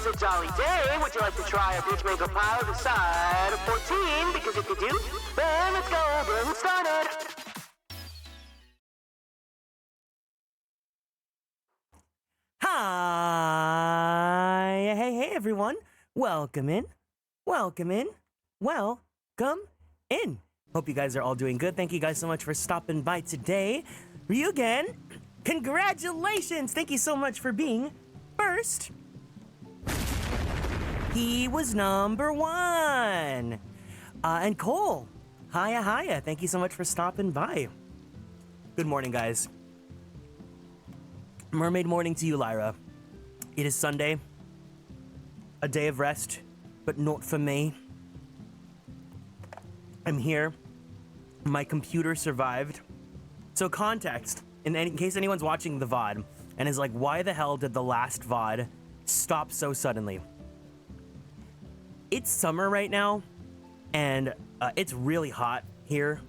a jolly day. Would you like to try a pitch maker pile the side of 14? Because if you do, then let's go get started. Hi! Hey, everyone. Welcome in. Welcome in. Welcome in. Hope you guys are all doing good. Thank you guys so much for stopping by today. Ryugen, congratulations! Thank you so much for being first. He was number 1. And Cole, hiya. Thank you so much for stopping by. Good morning, guys. Mermaid morning to you, Lyra. It is Sunday. A day of rest, but not for me. I'm here. My computer survived. So context, in case anyone's watching the VOD and is like, why the hell did the last VOD stop so suddenly? It's summer right now, and it's really hot here.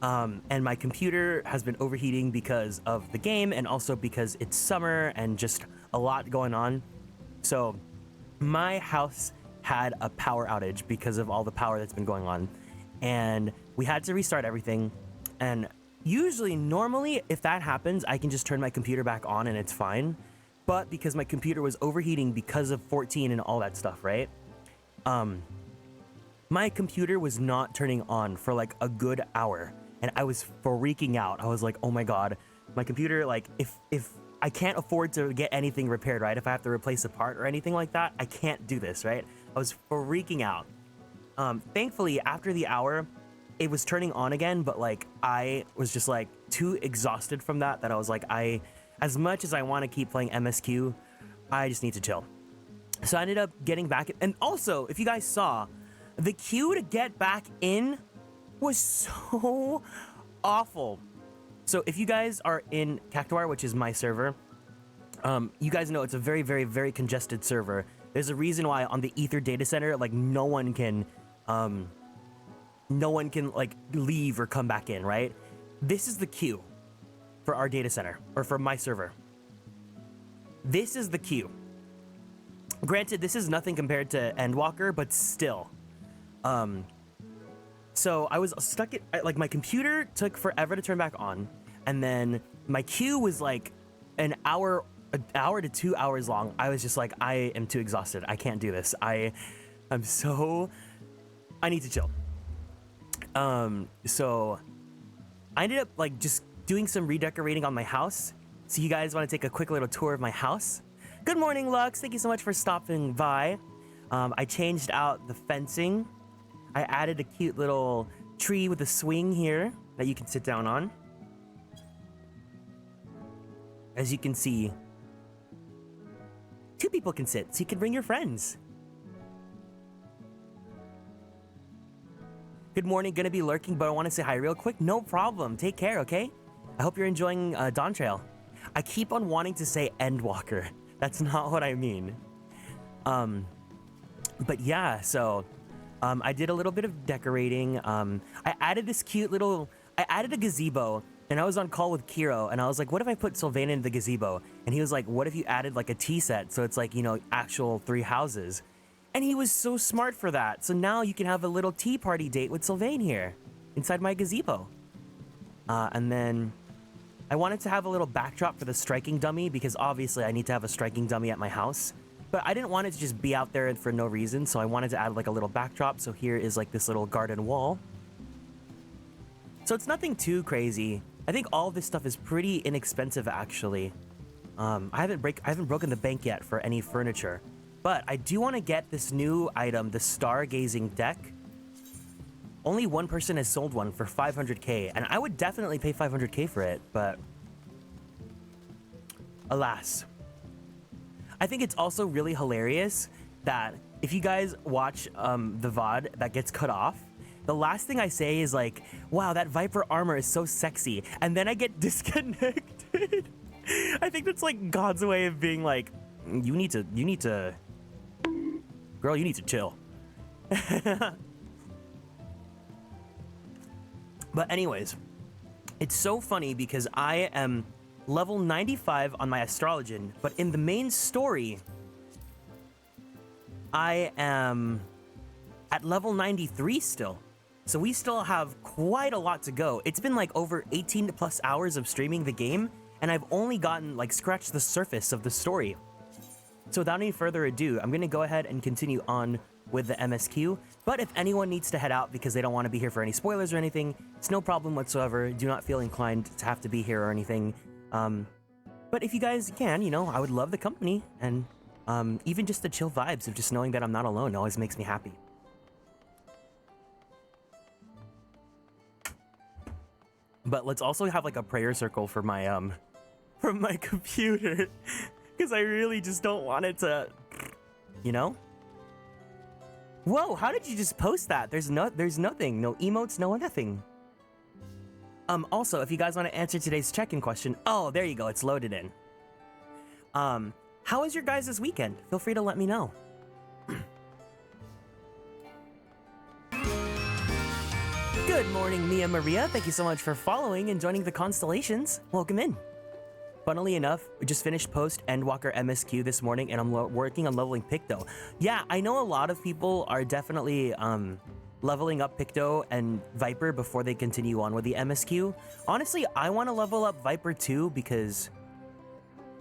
And my computer has been overheating because of the game and also because it's summer and just a lot going on. So my house had a power outage because of all the power that's been going on. And we had to restart everything. And normally, if that happens, I can just turn my computer back on and it's fine. But because my computer was overheating because of 14 and all that stuff, right? My computer was not turning on for like a good hour. And I was freaking out. I was like, oh my God, my computer, like, if I can't afford to get anything repaired, right? If I have to replace a part or anything like that, I can't do this, right? I was freaking out. Thankfully, after the hour, it was turning on again, but like, I was just like too exhausted from that I was like, as much as I want to keep playing MSQ, I just need to chill. So I ended up getting back, and also, if you guys saw, the queue to get back in was so awful. So if you guys are in Cactuar, which is my server, you guys know it's a very, very, very congested server. There's a reason why on the Ether data center, like no one can like leave or come back in, right? This is the queue for our data center, or for my server. This is the queue. Granted, this is nothing compared to Endwalker, but still. So I was stuck like my computer took forever to turn back on, and then my queue was like an hour to 2 hours long. I was just like, I am too exhausted. I can't do this. I need to chill. So I ended up like just doing some redecorating on my house. So you guys want to take a quick little tour of my house? Good morning, Lux. Thank you so much for stopping by. I changed out the fencing. I added a cute little tree with a swing here that you can sit down on. As you can see, 2 people can sit, so you can bring your friends. Good morning, gonna be lurking, but I want to say hi real quick. No problem, take care, okay? I hope you're enjoying Dawntrail. I keep on wanting to say Endwalker. That's not what I mean. But yeah, so I did a little bit of decorating. I added this cute little, I added a gazebo, and I was on call with Kiro, and I was like, what if I put Sylvain in the gazebo? And he was like, what if you added like a tea set? So it's like, you know, actual 3 houses. And he was so smart for that. So now you can have a little tea party date with Sylvain here inside my gazebo. And then I wanted to have a little backdrop for the striking dummy because obviously I need to have a striking dummy at my house. But I didn't want it to just be out there for no reason, so I wanted to add like a little backdrop. So here is like this little garden wall. So it's nothing too crazy. I think all this stuff is pretty inexpensive actually. I haven't broken the bank yet for any furniture. But I do want to get this new item, the stargazing deck. Only one person has sold one for 500k, and I would definitely pay 500k for it, but alas. I think it's also really hilarious that if you guys watch the VOD that gets cut off, the last thing I say is like, wow, that Viper armor is so sexy, and then I get disconnected. I think that's like God's way of being like, you need to, girl, you need to chill. But anyways, it's so funny because I am level 95 on my astrologian, but in the main story, I am at level 93 still. So we still have quite a lot to go. It's been like over 18 plus hours of streaming the game, and I've only gotten like scratched the surface of the story. So without any further ado, I'm gonna go ahead and continue on with the MSQ. But if anyone needs to head out because they don't want to be here for any spoilers or anything, it's no problem whatsoever. Do not feel inclined to have to be here or anything. But if you guys can, you know, I would love the company, and even just the chill vibes of just knowing that I'm not alone always makes me happy. But let's also have like a prayer circle for my computer, because I really just don't want it to, you know? Whoa, how did you just post that? There's nothing, no emotes, no nothing. Also, if you guys want to answer today's check-in question, oh, there you go, it's loaded in. How was your guys' weekend? Feel free to let me know. Good morning, Mia Maria. Thank you so much for following and joining the Konstellations. Welcome in. Funnily enough, we just finished post Endwalker MSQ this morning, and I'm working on leveling Picto. Yeah, I know a lot of people are definitely leveling up Picto and Viper before they continue on with the MSQ. Honestly, I want to level up Viper too, because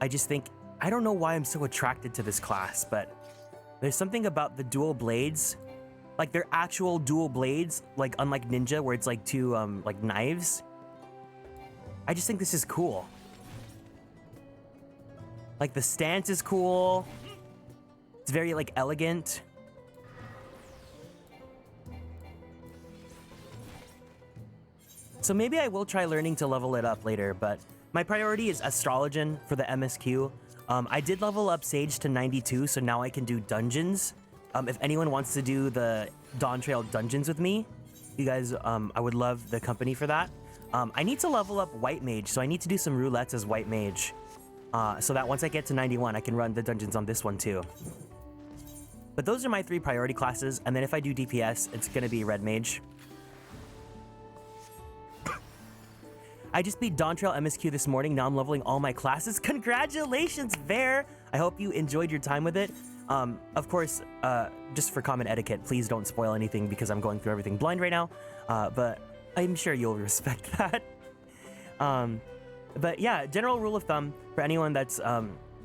I just think, I don't know why I'm so attracted to this class, but there's something about the dual blades. Like, they're actual dual blades, like unlike Ninja, where it's like two like knives. I just think this is cool. Like, the stance is cool. It's very like elegant. So maybe I will try learning to level it up later, but my priority is Astrologian for the MSQ. I did level up Sage to 92, so now I can do dungeons. If anyone wants to do the Dawntrail dungeons with me, you guys, I would love the company for that. I need to level up White Mage, so I need to do some roulettes as White Mage. So that once I get to 91, I can run the dungeons on this one too. But those are my 3 priority classes, and then if I do DPS, it's gonna be Red Mage. I just beat Dawntrail MSQ this morning, now I'm leveling all my classes. Congratulations, Bear! I hope you enjoyed your time with it. Of course, just for common etiquette, please don't spoil anything because I'm going through everything blind right now, but I'm sure you'll respect that. But yeah, general rule of thumb for anyone that's,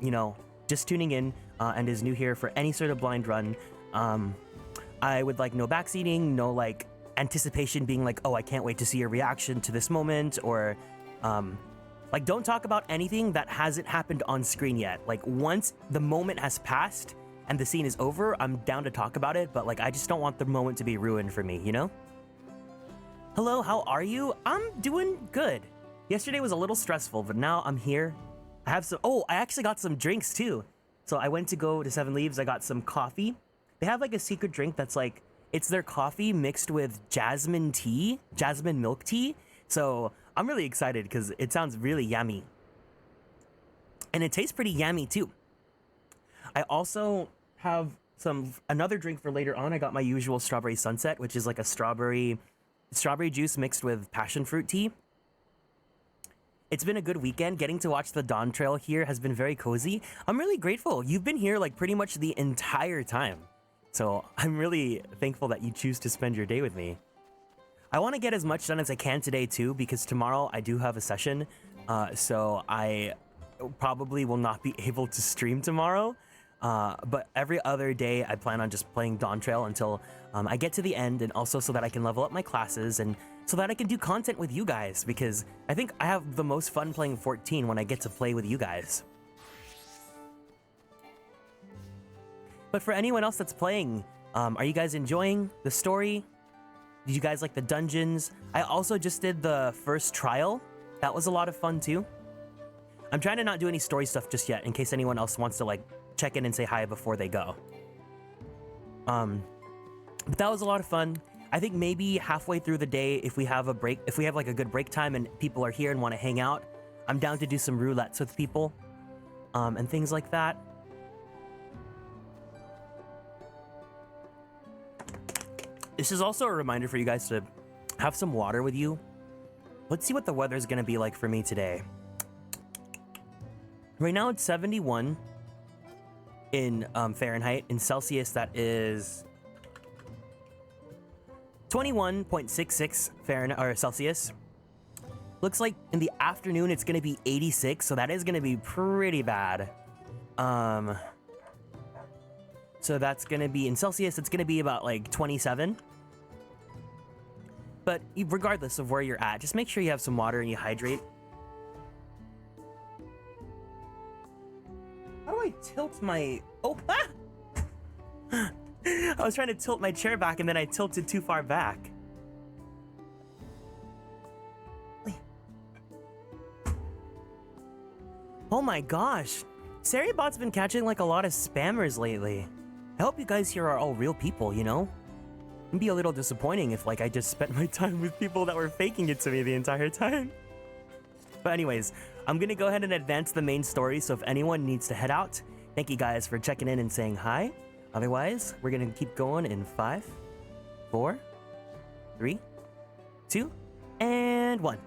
you know, just tuning in and is new here for any sort of blind run, I would like no backseating, no like anticipation being like, oh, I can't wait to see your reaction to this moment, or like don't talk about anything that hasn't happened on screen yet. Like once the moment has passed and the scene is over, I'm down to talk about it, but like I just don't want the moment to be ruined for me, you know? Hello, how are you? I'm doing good. Yesterday was a little stressful, but now I'm here. I have some, oh, I actually got some drinks too. So I went to go to Seven Leaves, I got some coffee. They have like a secret drink that's like, it's their coffee mixed with jasmine tea, jasmine milk tea. So I'm really excited because it sounds really yummy. And it tastes pretty yummy too. I also have another drink for later on. I got my usual strawberry sunset, which is like a strawberry juice mixed with passion fruit tea. It's been a good weekend. Getting to watch the Dawntrail here has been very cozy. I'm really grateful. You've been here like pretty much the entire time. So I'm really thankful that you choose to spend your day with me. I want to get as much done as I can today too, because tomorrow I do have a session. So I probably will not be able to stream tomorrow. But every other day I plan on just playing Dawntrail until I get to the end, and also so that I can level up my classes and so that I can do content with you guys, because I think I have the most fun playing 14 when I get to play with you guys. But for anyone else that's playing, are you guys enjoying the story? Did you guys like the dungeons? I also just did the first trial. That was a lot of fun too. I'm trying to not do any story stuff just yet in case anyone else wants to like check in and say hi before they go. But that was a lot of fun. I think maybe halfway through the day, if we have a break, if we have like a good break time and people are here and want to hang out, I'm down to do some roulettes with people, and things like that. This is also a reminder for you guys to have some water with you. Let's see what the weather is going to be like for me today. Right now it's 71. in Fahrenheit. In Celsius, that is 21.66 Fahrenheit or Celsius. Looks like in the afternoon it's gonna be 86, so that is gonna be pretty bad. So that's gonna be in Celsius, it's gonna be about like 27. But regardless of where you're at, just make sure you have some water and you hydrate. How do I tilt my... Oh, ah! I was trying to tilt my chair back and then I tilted too far back. Oh my gosh. Seriebot's been catching like a lot of spammers lately. I hope you guys here are all real people, you know? It'd be a little disappointing if like I just spent my time with people that were faking it to me the entire time. But anyways, I'm gonna go ahead and advance the main story, so if anyone needs to head out, thank you guys for checking in and saying hi. Otherwise, we're gonna keep going in 5, 4, 3, 2, and 1.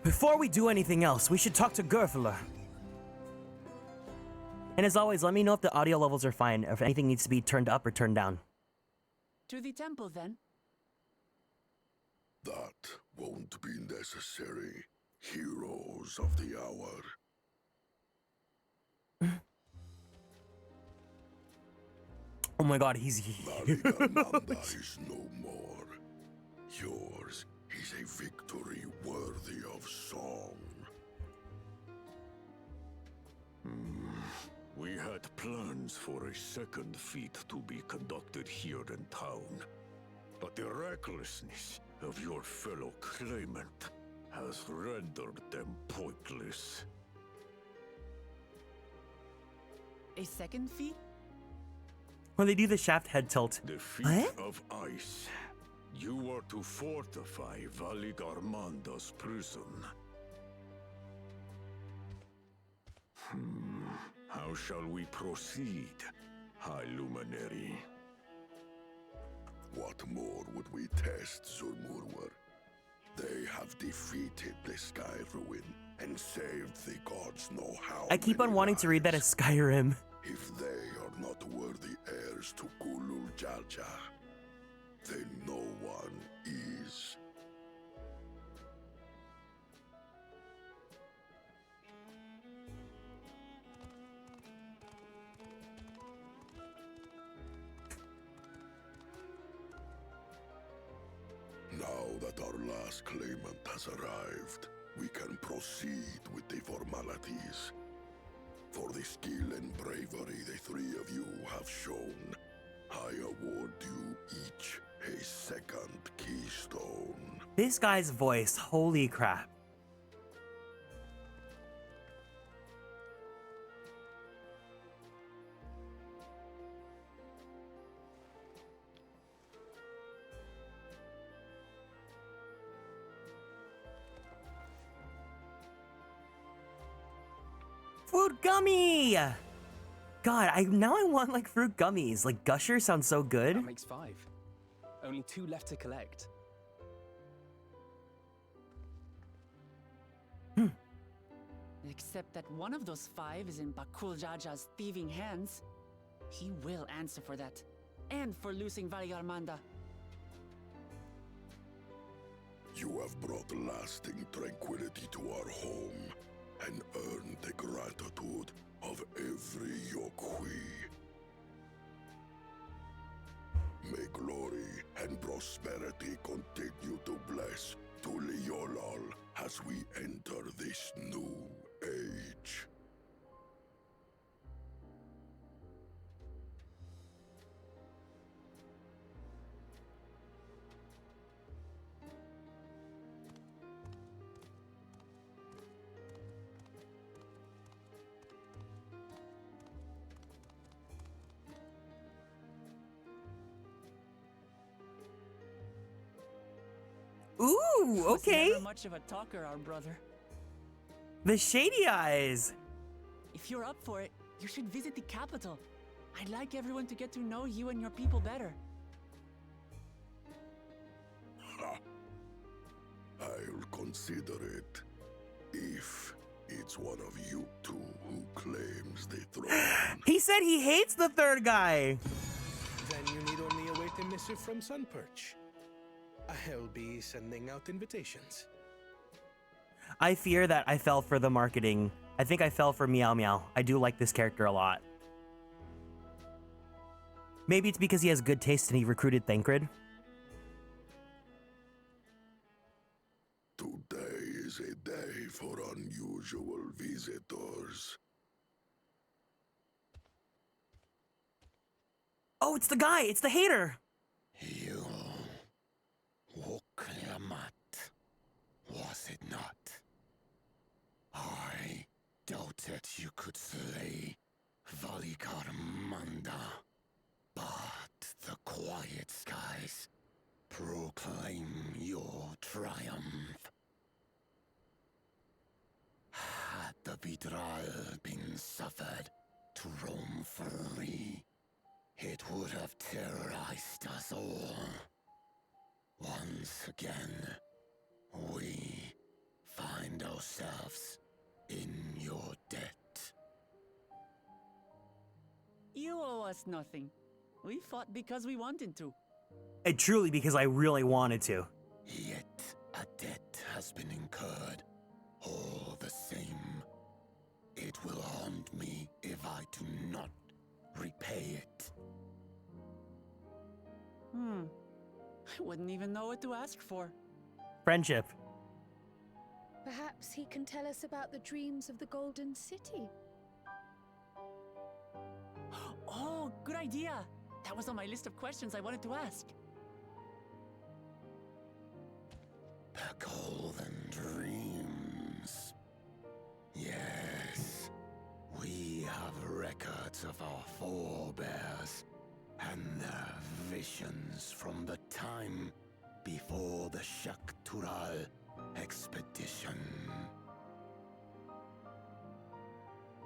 Before we do anything else, we should talk to Gerfler. And as always, let me know if the audio levels are fine, or if anything needs to be turned up or turned down. To the temple, then. That won't be necessary, heroes of the hour. Oh my god, he's here. Validamanda is no more. Yours is a victory worthy of song. We had plans for a second feat to be conducted here in town, but the recklessness of your fellow claimant has rendered them pointless. A second feat? When they do the shaft head tilt. The feat What? of ice. You are to fortify Valigarmanda's prison. How shall we proceed, High Luminary? What more would we test, Zurmurwer? They have defeated the Sky Ruin and saved the gods know how. I keep on wanting to read that as Skyrim. If they are not worthy heirs to Kulul Jaja, then no one is. Now that our last claimant has arrived, we can proceed with the formalities. For the skill and bravery the three of you have shown, I award you each a second keystone. This guy's voice, holy crap. Fruit gummy! God, now I want like fruit gummies. Like Gusher sounds so good. That makes 5. Only 2 left to collect. Except that one of those 5 is in Bakul Jaja's thieving hands. He will answer for that. And for losing Valigarmanda. You have brought lasting tranquility to our home and earned the gratitude of every Yokwi. May glory and prosperity continue to bless Tuliolol as we enter this new age. Ooh, Was okay. never much of a talker, our brother. The shady eyes. If you're up for it, you should visit the capital. I'd like everyone to get to know you and your people better. Ha! I'll consider it. If it's one of you two who claims the throne. He said he hates the third guy. Then you need only await a missive from Sunperch. I'll be sending out invitations. I fear that I fell for the marketing. I think I fell for Meow Meow. I do like this character a lot. Maybe it's because he has good taste and he recruited Thancred. Today is a day for unusual visitors. Oh, it's the guy. It's the hater. You woke Lamat, was it not? I doubted you could slay Valigarmanda, but the quiet skies proclaim your triumph. Had the Vidral been suffered to roam free, it would have terrorized us all. Once again, we find ourselves in your debt. You owe us nothing. We fought because we wanted to. And truly because I really wanted to. Yet a debt has been incurred. All the same, it will haunt me if I do not repay it. I wouldn't even know what to ask for. Friendship. Perhaps he can tell us about the dreams of the Golden City. Oh, good idea. That was on my list of questions I wanted to ask. The Golden Dreams. Yes, we have records of our forebears and their visions from the time before the Shaktural expedition.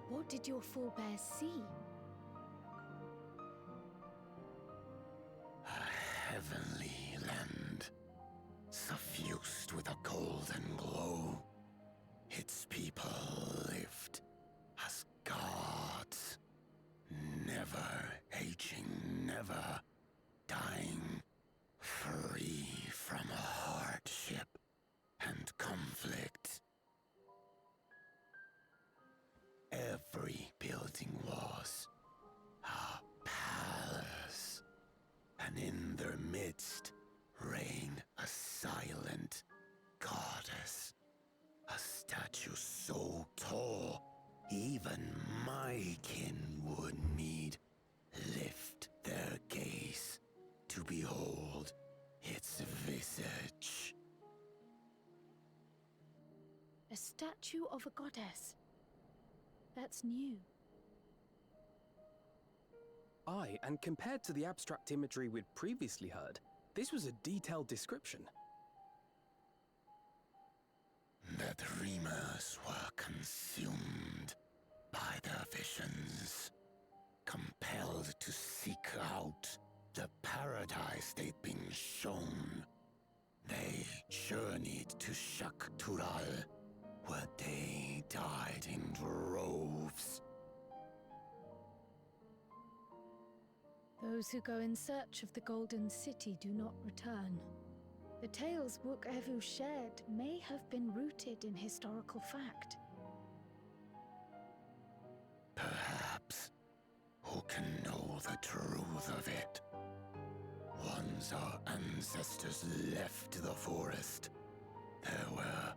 What did your forebears see? A heavenly land, suffused with a golden glow. Its people lived as gods, never aging, never dying, free from hardship and conflict. Every building was a palace, and in their midst reigned a silent goddess, a statue so tall even my kin would need lift their gaze to behold its visage. A statue of a goddess. That's new. Aye, and compared to the abstract imagery we'd previously heard, this was a detailed description. The dreamers were consumed by their visions, compelled to seek out the paradise they'd been shown. They journeyed to Shaktural, where they died in droves. Those who go in search of the Golden City do not return. The tales XIV shared may have been rooted in historical fact. Perhaps. Who can know the truth of it? Once our ancestors left the forest, there were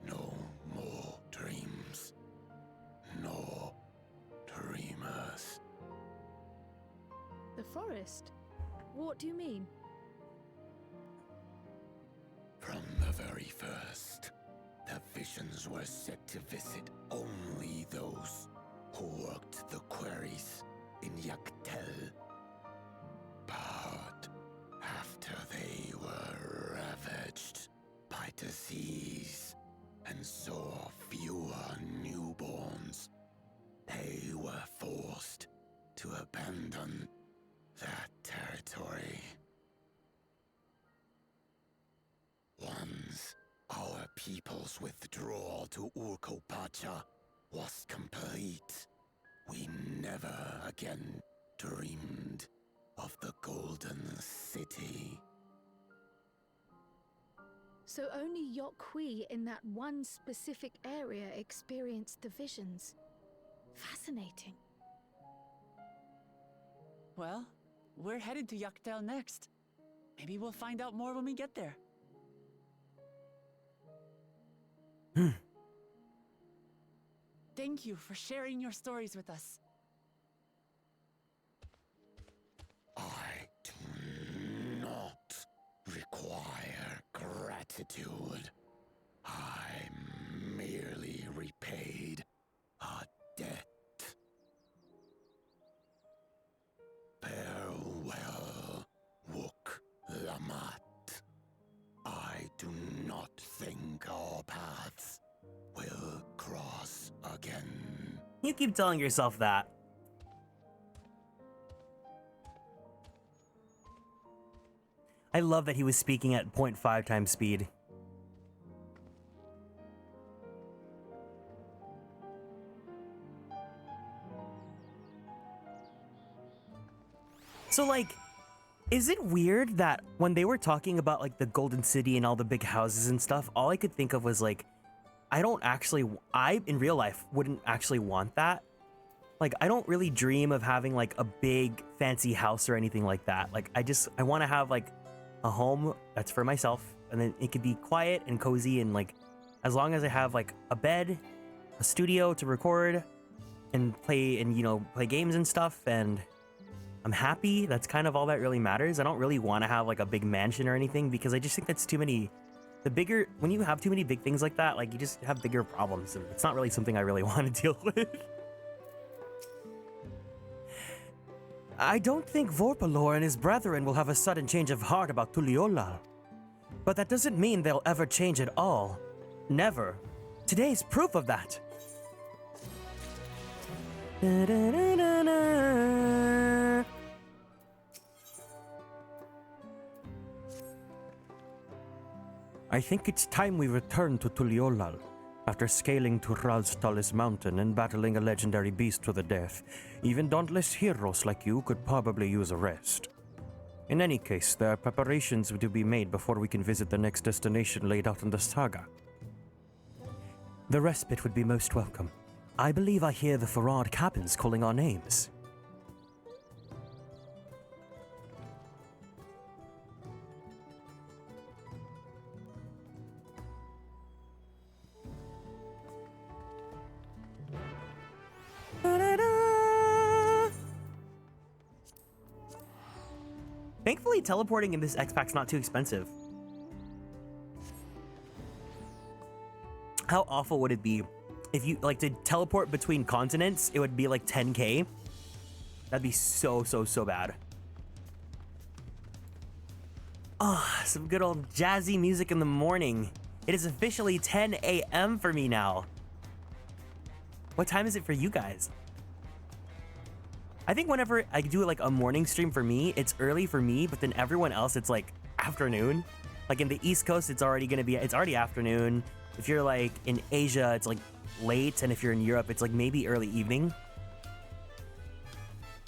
no more dreams, nor dreamers. The forest? What do you mean? From the very first, the visions were set to visit only those who worked the quarries in Yaktel. But after they were ravaged by disease and saw fewer newborns, they were forced to abandon that territory. Once our people's withdrawal to Urkopacha was complete, we never again dreamed of the Golden City. So only Yokwi in that one specific area experienced the visions. Fascinating. Well, we're headed to Yaktel next. Maybe we'll find out more when we get there. Thank you for sharing your stories with us. I do not require gratitude. I merely repaid a debt. Farewell, Wook Lamat. I do not think our paths will cross again. You keep telling yourself that. I love that he was speaking at 0.5 times speed. So, like, is it weird that when they were talking about, like, the Golden City and all the big houses and stuff, all I could think of was, like, I, in real life, wouldn't actually want that. Like, I don't really dream of having, like, a big, fancy house or anything like that. Like, I want to have, like, a home that's for myself, and then it could be quiet and cozy, and, like, as long as I have, like, a bed, a studio to record, and play, and, you know, play games and stuff, and I'm happy, that's kind of all that really matters. I don't really want to have, like, a big mansion or anything, because I just think that's too many... when you have too many big things like that, like, you just have bigger problems, and it's not really something I really want to deal with. I don't think Vorpalor and his brethren will have a sudden change of heart about Tuliolal. But that doesn't mean they'll ever change at all. Never. Today's proof of that. I think it's time we return to Tuliolal. After scaling to Ral's tallest mountain and battling a legendary beast to the death, even dauntless heroes like you could probably use a rest. In any case, there are preparations to be made before we can visit the next destination laid out in the saga. The respite would be most welcome. I believe I hear the Farad cabins calling our names. Thankfully, teleporting in this X-Pack's not too expensive. How awful would it be if you, like, to teleport between continents, it would be like 10k? That'd be so bad. Ah, some good old jazzy music in the morning. It is officially 10 a.m. for me now. What time is it for you guys? I think whenever I do like a morning stream for me, it's early for me, but then everyone else, it's like afternoon. Like in the East Coast, it's already afternoon. If you're like in Asia, it's like late. And if you're in Europe, it's like maybe early evening.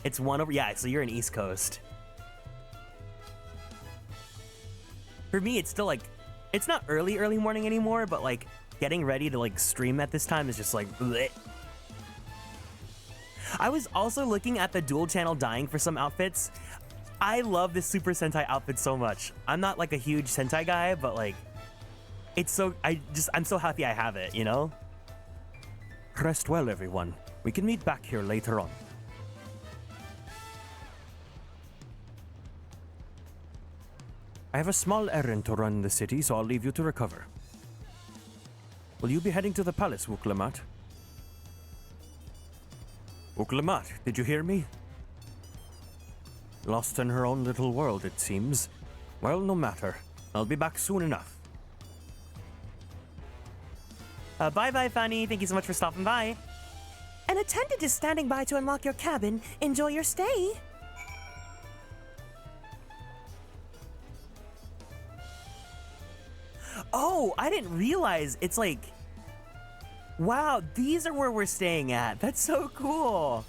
It's yeah, so you're in East Coast. For me, it's still like, it's not early morning anymore, but like getting ready to like stream at this time is just like bleh. I was also looking at the dual channel dying for some outfits. I love this Super Sentai outfit so much. I'm not like a huge Sentai guy, but like, it's so, I'm so happy I have it, you know? Rest well, everyone. We can meet back here later on. I have a small errand to run in the city, so I'll leave you to recover. Will you be heading to the palace, Wook Lamat? Wook Lamat, did you hear me? Lost in her own little world, it seems. Well, no matter. I'll be back soon enough. Bye-bye, Fanny. Thank you so much for stopping by. An attendant is standing by to unlock your cabin. Enjoy your stay. Oh, Oh, I didn't realize it's like... Wow, these are where we're staying at. That's so cool.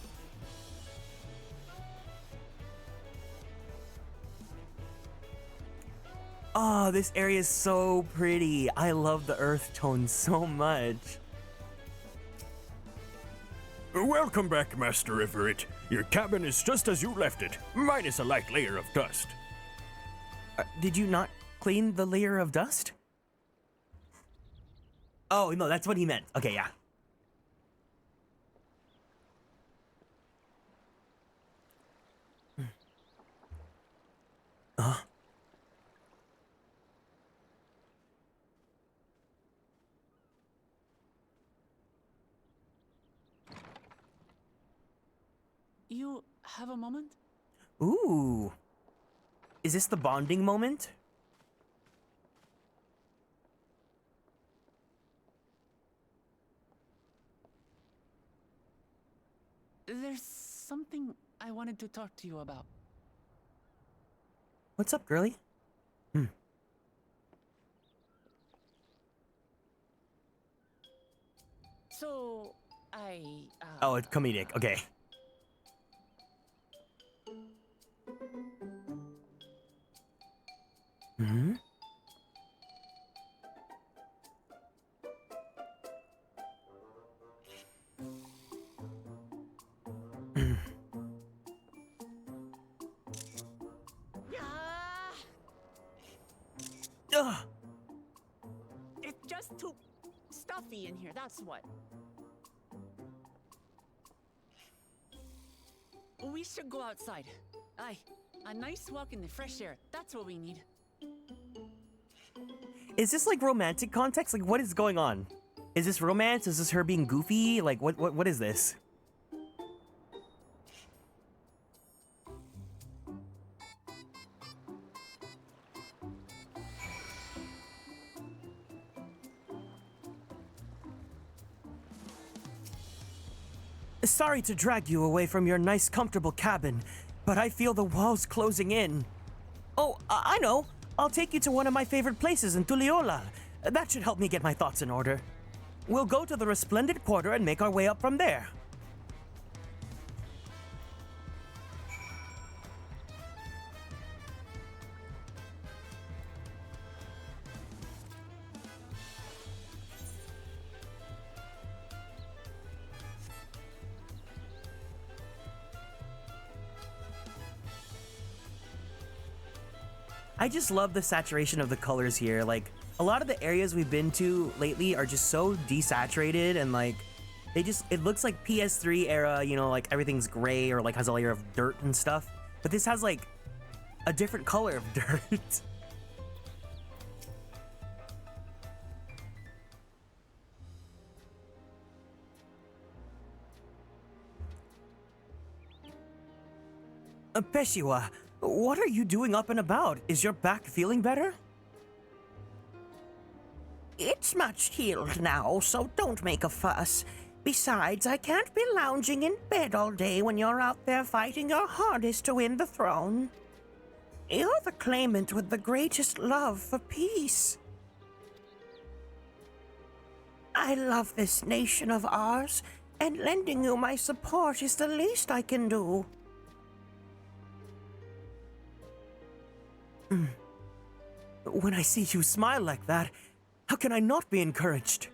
Oh, this area is so pretty. I love the earth tone so much. Welcome back, Master Everett. Your cabin is just as you left it, minus a light layer of dust. Did you not clean the layer of dust? Oh, no, that's what he meant. Okay, yeah. You have a moment? Ooh. Is this the bonding moment? There's something I wanted to talk to you about. What's up, girly? So, Oh, it's comedic. Okay. Hmm? It's just too stuffy in here, that's what. We should go outside. Aye, a nice walk in the fresh air. That's what we need. Is this like romantic context? Like, what is going on? Is this romance? Is this her being goofy? Like, what is this? Sorry to drag you away from your nice, comfortable cabin, but I feel the walls closing in. Oh, I know. I'll take you to one of my favorite places in Tuliola. That should help me get my thoughts in order. We'll go to the Resplendent Quarter and make our way up from there. I just love the saturation of the colors here. Like, a lot of the areas we've been to lately are just so desaturated and like, it looks like PS3 era, you know, like everything's gray or like has a layer of dirt and stuff. But this has like a different color of dirt. Peshiwa, what are you doing up and about? Is your back feeling better? It's much healed now, so don't make a fuss. Besides, I can't be lounging in bed all day when you're out there fighting your hardest to win the throne. You're the claimant with the greatest love for peace. I love this nation of ours, and lending you my support is the least I can do. When I see you smile like that, how can I not be encouraged?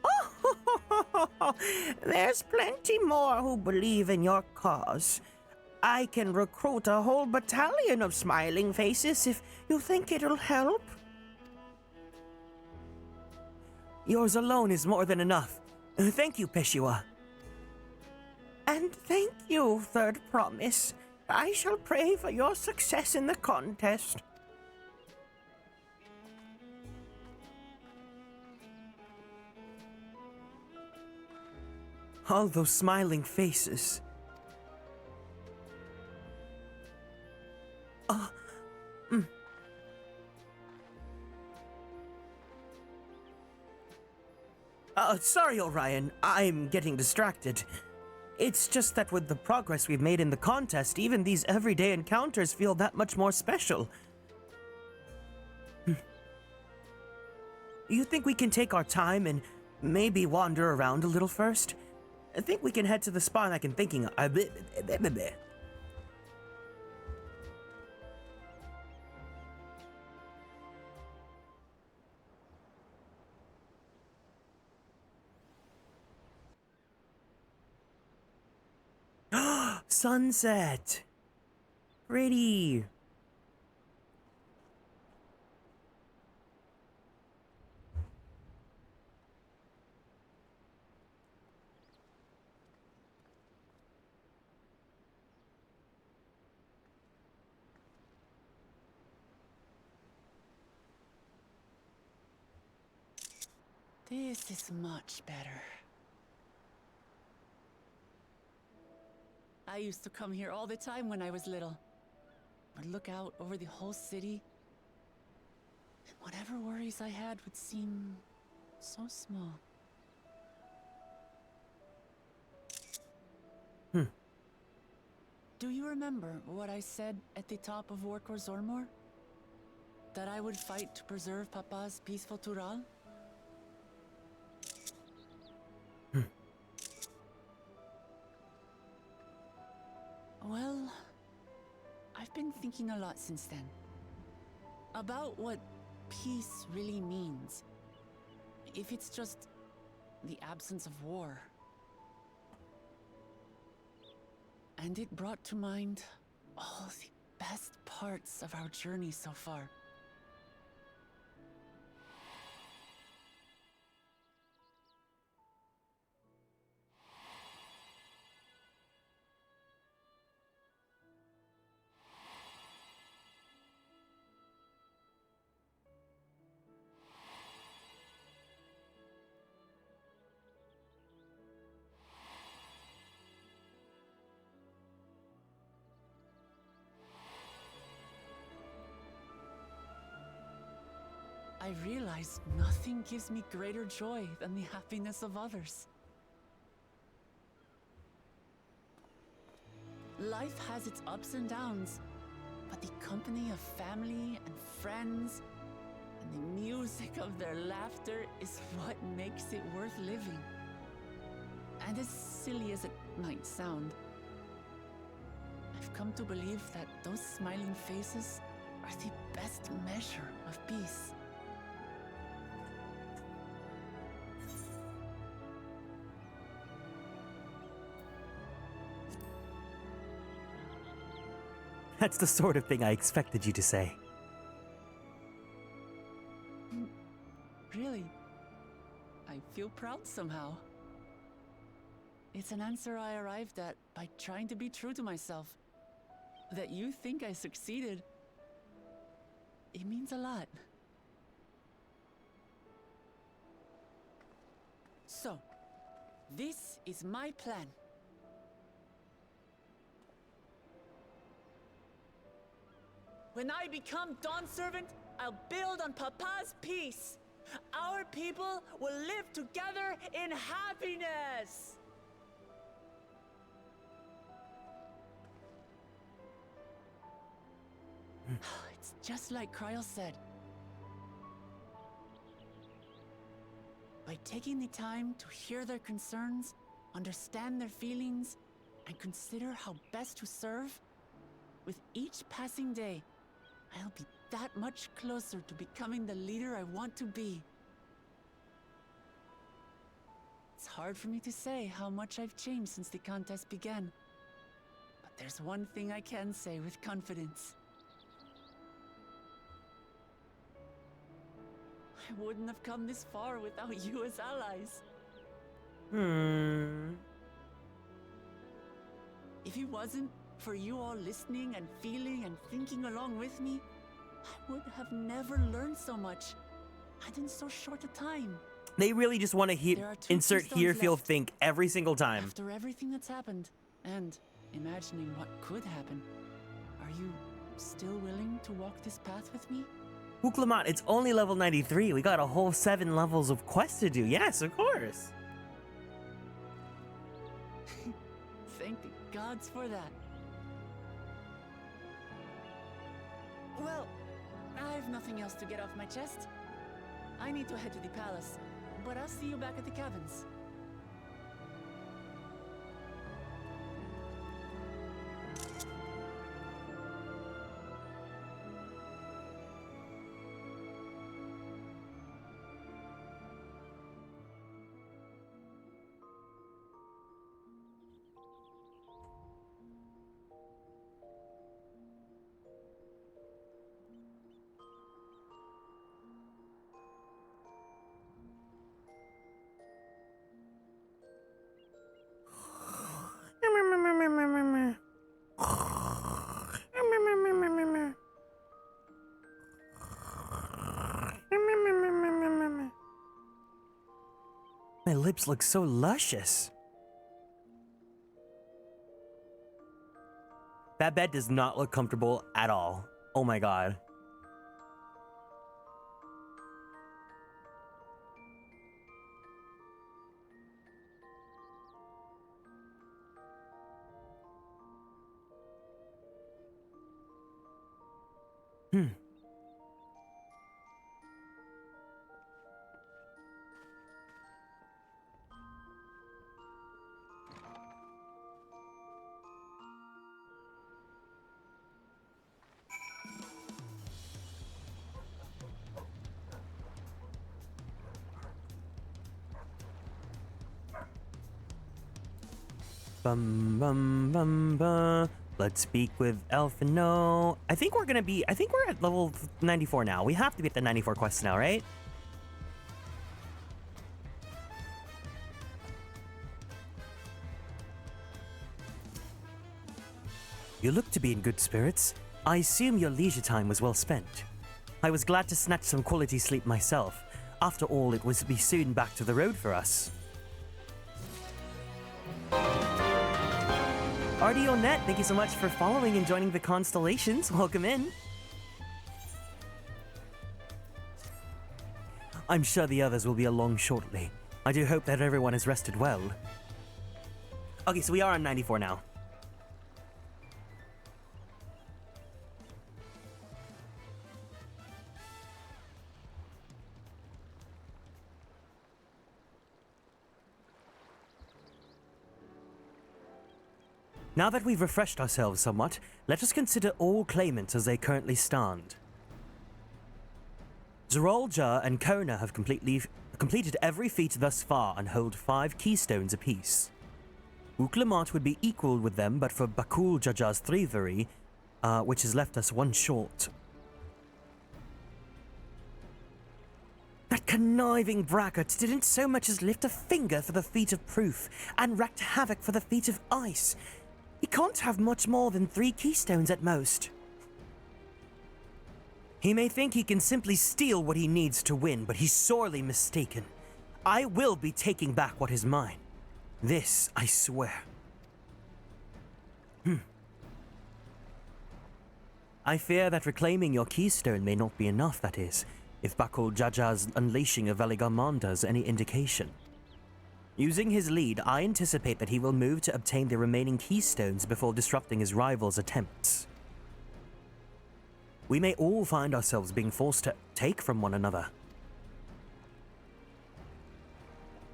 Oh, there's plenty more who believe in your cause. I can recruit a whole battalion of smiling faces if you think it'll help. Yours alone is more than enough. Thank you, Peshiwa. And thank you, Third Promise. I shall pray for your success in the contest. All those smiling faces. Sorry, Orion. I'm getting distracted. It's just that with the progress we've made in the contest, even these everyday encounters feel that much more special. You think we can take our time and maybe wander around a little first? I think we can head to the spot I've been thinking of. Sunset. Pretty. This is much better. I used to come here all the time when I was little. Would look out over the whole city, and whatever worries I had would seem so small. Do you remember what I said at the top of Warkor Zormor? That I would fight to preserve Papa's peaceful Tural? Well, I've been thinking a lot since then. About what peace really means. If it's just the absence of war. And it brought to mind all the best parts of our journey so far. I realize nothing gives me greater joy than the happiness of others. Life has its ups and downs, but the company of family and friends and the music of their laughter is what makes it worth living. And as silly as it might sound, I've come to believe that those smiling faces are the best measure of peace. That's the sort of thing I expected you to say. Really? I feel proud somehow. It's an answer I arrived at by trying to be true to myself. That you think I succeeded, it means a lot. So, this is my plan. When I become Dawn Servant, I'll build on Papa's peace. Our people will live together in happiness. It's just like Kryl said. By taking the time to hear their concerns, understand their feelings, and consider how best to serve, with each passing day, I'll be that much closer to becoming the leader I want to be. It's hard for me to say how much I've changed since the contest began. But there's one thing I can say with confidence. I wouldn't have come this far without you as allies. If it wasn't for you all listening and feeling and thinking along with me, I would have never learned so much, and in so short a time. They really just want to insert hear, feel, think every single time. After everything that's happened, and imagining what could happen, are you still willing to walk this path with me? Huklamat, it's only level 93. We got a whole 7 levels of quests to do. Yes, of course. Thank the gods for that. Well, I've nothing else to get off my chest. I need to head to the palace, but I'll see you back at the cabins. My lips look so luscious. That bed does not look comfortable at all. Oh my god. Bum bum bum bum. Let's speak with Elfino. I think we're at level 94 now. We have to be at the 94 quest now, right? You look to be in good spirits. I assume your leisure time was well spent. I was glad to snatch some quality sleep myself. After all, it was be soon back to the road for us. RDONet, thank you so much for following and joining the Konstellations. Welcome in. I'm sure the others will be along shortly. I do hope that everyone has rested well. Okay, so we are on 94 now. Now that we've refreshed ourselves somewhat, let us consider all claimants as they currently stand. Zerolja and Kona have completed every feat thus far and hold 5 keystones apiece. Uklamat would be equal with them but for Bakul Jaja's thievery, which has left us one short. That conniving braggart didn't so much as lift a finger for the feat of proof and wreaked havoc for the feat of ice. He can't have much more than 3 keystones at most. He may think he can simply steal what he needs to win, but he's sorely mistaken. I will be taking back what is mine. This, I swear. I fear that reclaiming your keystone may not be enough, that is, if Bakul Jaja's unleashing of Veligamanda is any indication. Using his lead, I anticipate that he will move to obtain the remaining keystones before disrupting his rival's attempts. We may all find ourselves being forced to take from one another.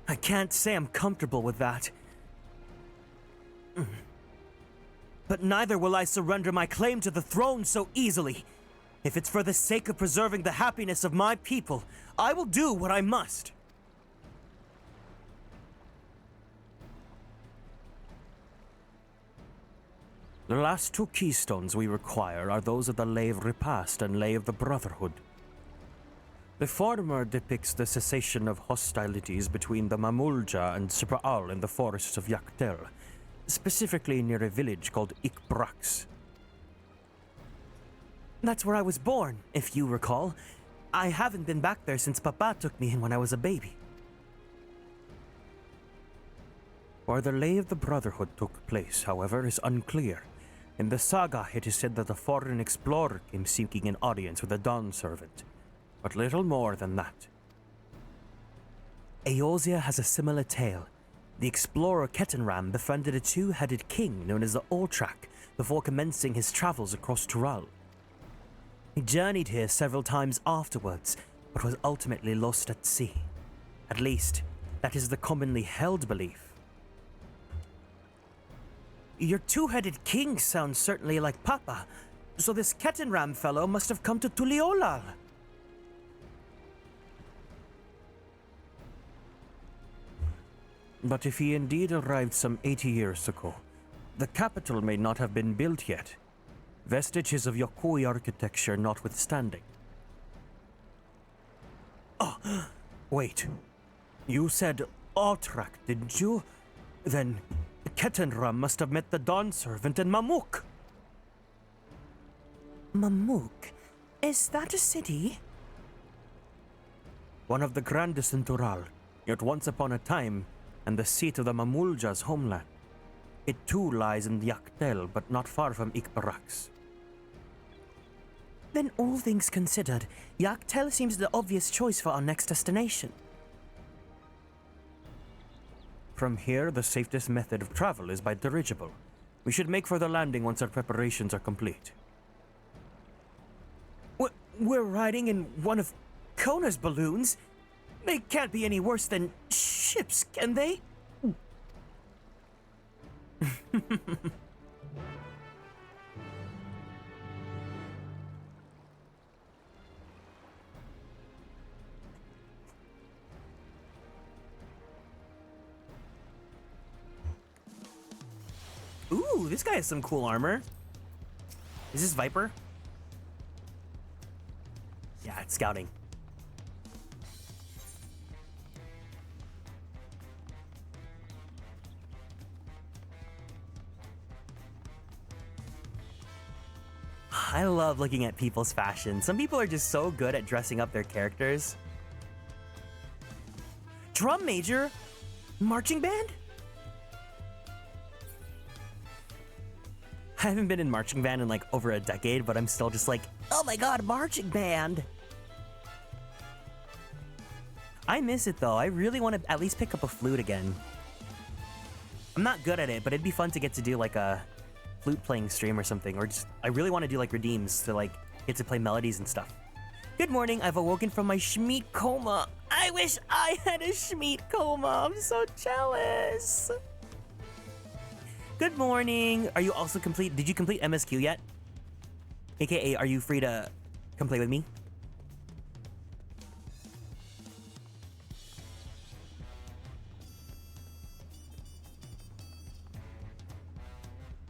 I can't say I'm comfortable with that. But neither will I surrender my claim to the throne so easily. If it's for the sake of preserving the happiness of my people, I will do what I must. The last 2 keystones we require are those of the Lay of Repast and Lay of the Brotherhood. The former depicts the cessation of hostilities between the Mamulja and Sipraal in the forests of Yaktel, specifically near a village called Ikbrax. That's where I was born, if you recall. I haven't been back there since Papa took me in when I was a baby. Where the Lay of the Brotherhood took place, however, is unclear. In the saga, it is said that a foreign explorer came seeking an audience with a Dawn servant, but little more than that. Eorzea has a similar tale. The explorer Ketenram befriended a 2-headed king known as the Oltrak before commencing his travels across Tural. He journeyed here several times afterwards, but was ultimately lost at sea. At least, that is the commonly held belief. Your two-headed king sounds certainly like Papa, so this Kettenram fellow must have come to Tuliolal. But if he indeed arrived some 80 years ago, the capital may not have been built yet, vestiges of Yokoi architecture notwithstanding. Oh, wait. You said Altrak, didn't you? Then Kettenram must have met the Dawn Servant in Mamuk. Mamuk? Is that a city? One of the grandest in Tural, yet once upon a time, and the seat of the Mamulja's homeland. It too lies in Yaktel, but not far from Ikbarax. Then all things considered, Yaktel seems the obvious choice for our next destination. From here, the safest method of travel is by dirigible. We should make for the landing once our preparations are complete. We're riding in one of Kona's balloons? They can't be any worse than ships, can they? Ooh, this guy has some cool armor. Is this Viper? Yeah, it's scouting. I love looking at people's fashion. Some people are just so good at dressing up their characters. Drum major? Marching band? I haven't been in marching band in like over a decade, but I'm still just like, oh my god, marching band! I miss it though. I really want to at least pick up a flute again. I'm not good at it, but it'd be fun to get to do like a flute playing stream or something, or just I really want to do like redeems to like get to play melodies and stuff. Good morning, I've awoken from my Schmeat coma. I wish I had a Schmeat coma. I'm so jealous. Good morning. Are you also complete? Did you complete MSQ yet? AKA, are you free to come play with me?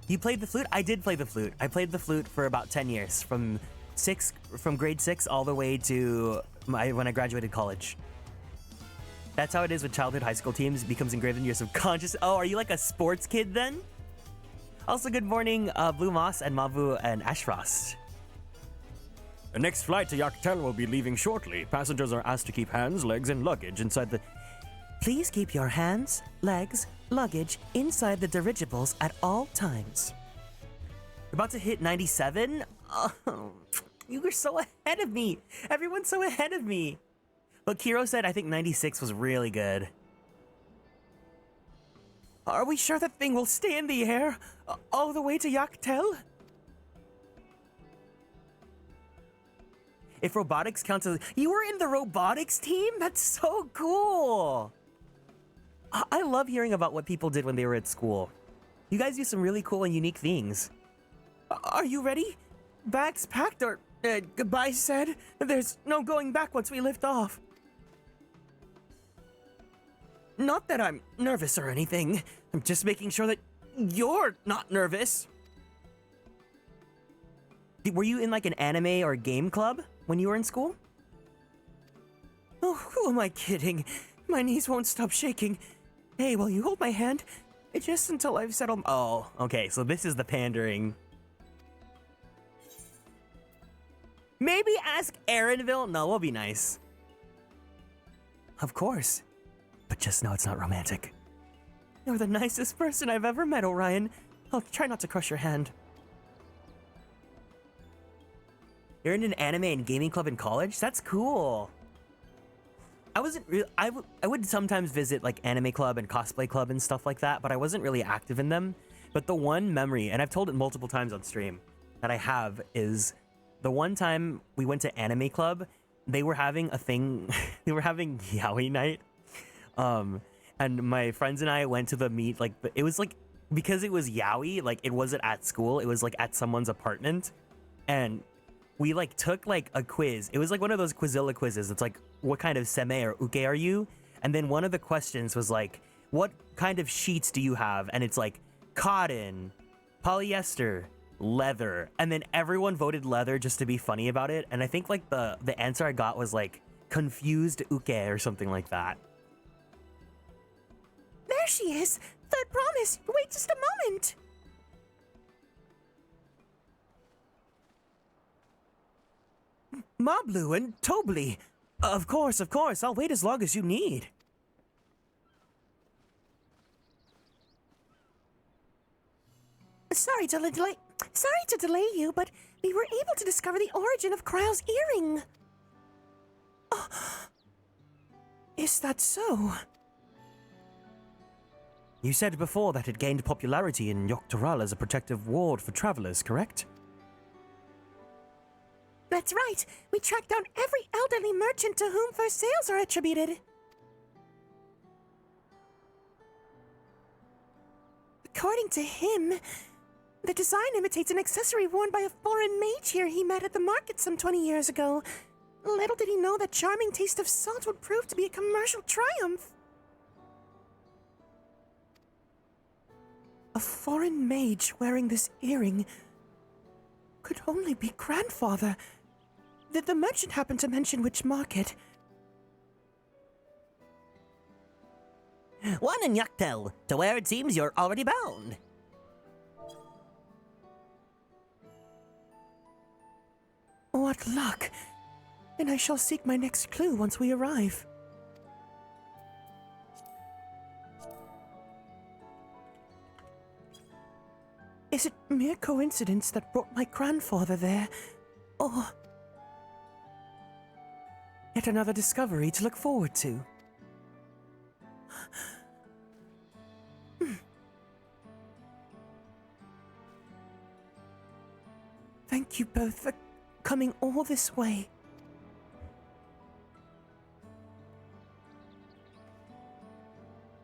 You played the flute? I did play the flute. I played the flute for about 10 years, from grade 6 all the way to when I graduated college. That's how it is with childhood high school teams. It becomes engraved in your subconscious. Oh, are you like a sports kid then? Also, good morning, Blue Moss and Mavu and Ashfrost. The next flight to Yaktel will be leaving shortly. Passengers are asked to keep hands, legs, and luggage inside the... Please keep your hands, legs, luggage inside the dirigibles at all times. We're about to hit 97? Oh, you were so ahead of me. Everyone's so ahead of me. But Kiro said I think 96 was really good. Are we sure that thing will stay in the air all the way to Yaktel? If robotics counts as... You were in the robotics team? That's so cool. I love hearing about what people did when they were at school. You guys do some really cool and unique things. Are you ready? Bags packed or goodbye said? There's no going back once we lift off. Not that I'm nervous or anything. I'm just making sure that you're not nervous. Were you in like an anime or game club when you were in school? Oh, who am I kidding? My knees won't stop shaking. Hey, will you hold my hand? Just until I've settled... Oh, okay, so this is the pandering. Maybe ask Aaronville? No, we'll be nice. Of course. But just know it's not romantic. You're the nicest person I've ever met, Orion. I'll try not to crush your hand. You're in an anime and gaming club in college? That's cool. I wasn't really... I would sometimes visit like anime club and cosplay club and stuff like that, but I wasn't really active in them. But the one memory, and I've told it multiple times on stream, that I have is the one time we went to anime club. they were having a thing. They were having yaoi night. And my friends and I went to the meet. Like, it was like, because it was yaoi, like it wasn't at school. It was like at someone's apartment, and we like took like a quiz. It was like one of those Quizilla quizzes. It's like, what kind of seme or uke are you? And then one of the questions was like, what kind of sheets do you have? And it's like cotton, polyester, leather. And then everyone voted leather just to be funny about it. And I think like the answer I got was like confused uke or something like that. There she is! Third promise! Wait just a moment! Mablu and Tobli. Of course, I'll wait as long as you need. Sorry to delay you, but we were able to discover the origin of Kryle's earring. Oh, is that so? You said before that it gained popularity in Yoctoral as a protective ward for travelers, correct? That's right. We tracked down every elderly merchant to whom first sales are attributed. According to him, the design imitates an accessory worn by a foreign mage here he met at the market some 20 years ago. Little did he know that charming taste of salt would prove to be a commercial triumph. A foreign mage wearing this earring could only be grandfather. Did the merchant happen to mention which market? One in Yaktel, to where it seems you're already bound. What luck! Then I shall seek my next clue once we arrive. Is it mere coincidence that brought my grandfather there? Or yet another discovery to look forward to? Thank you both for coming all this way.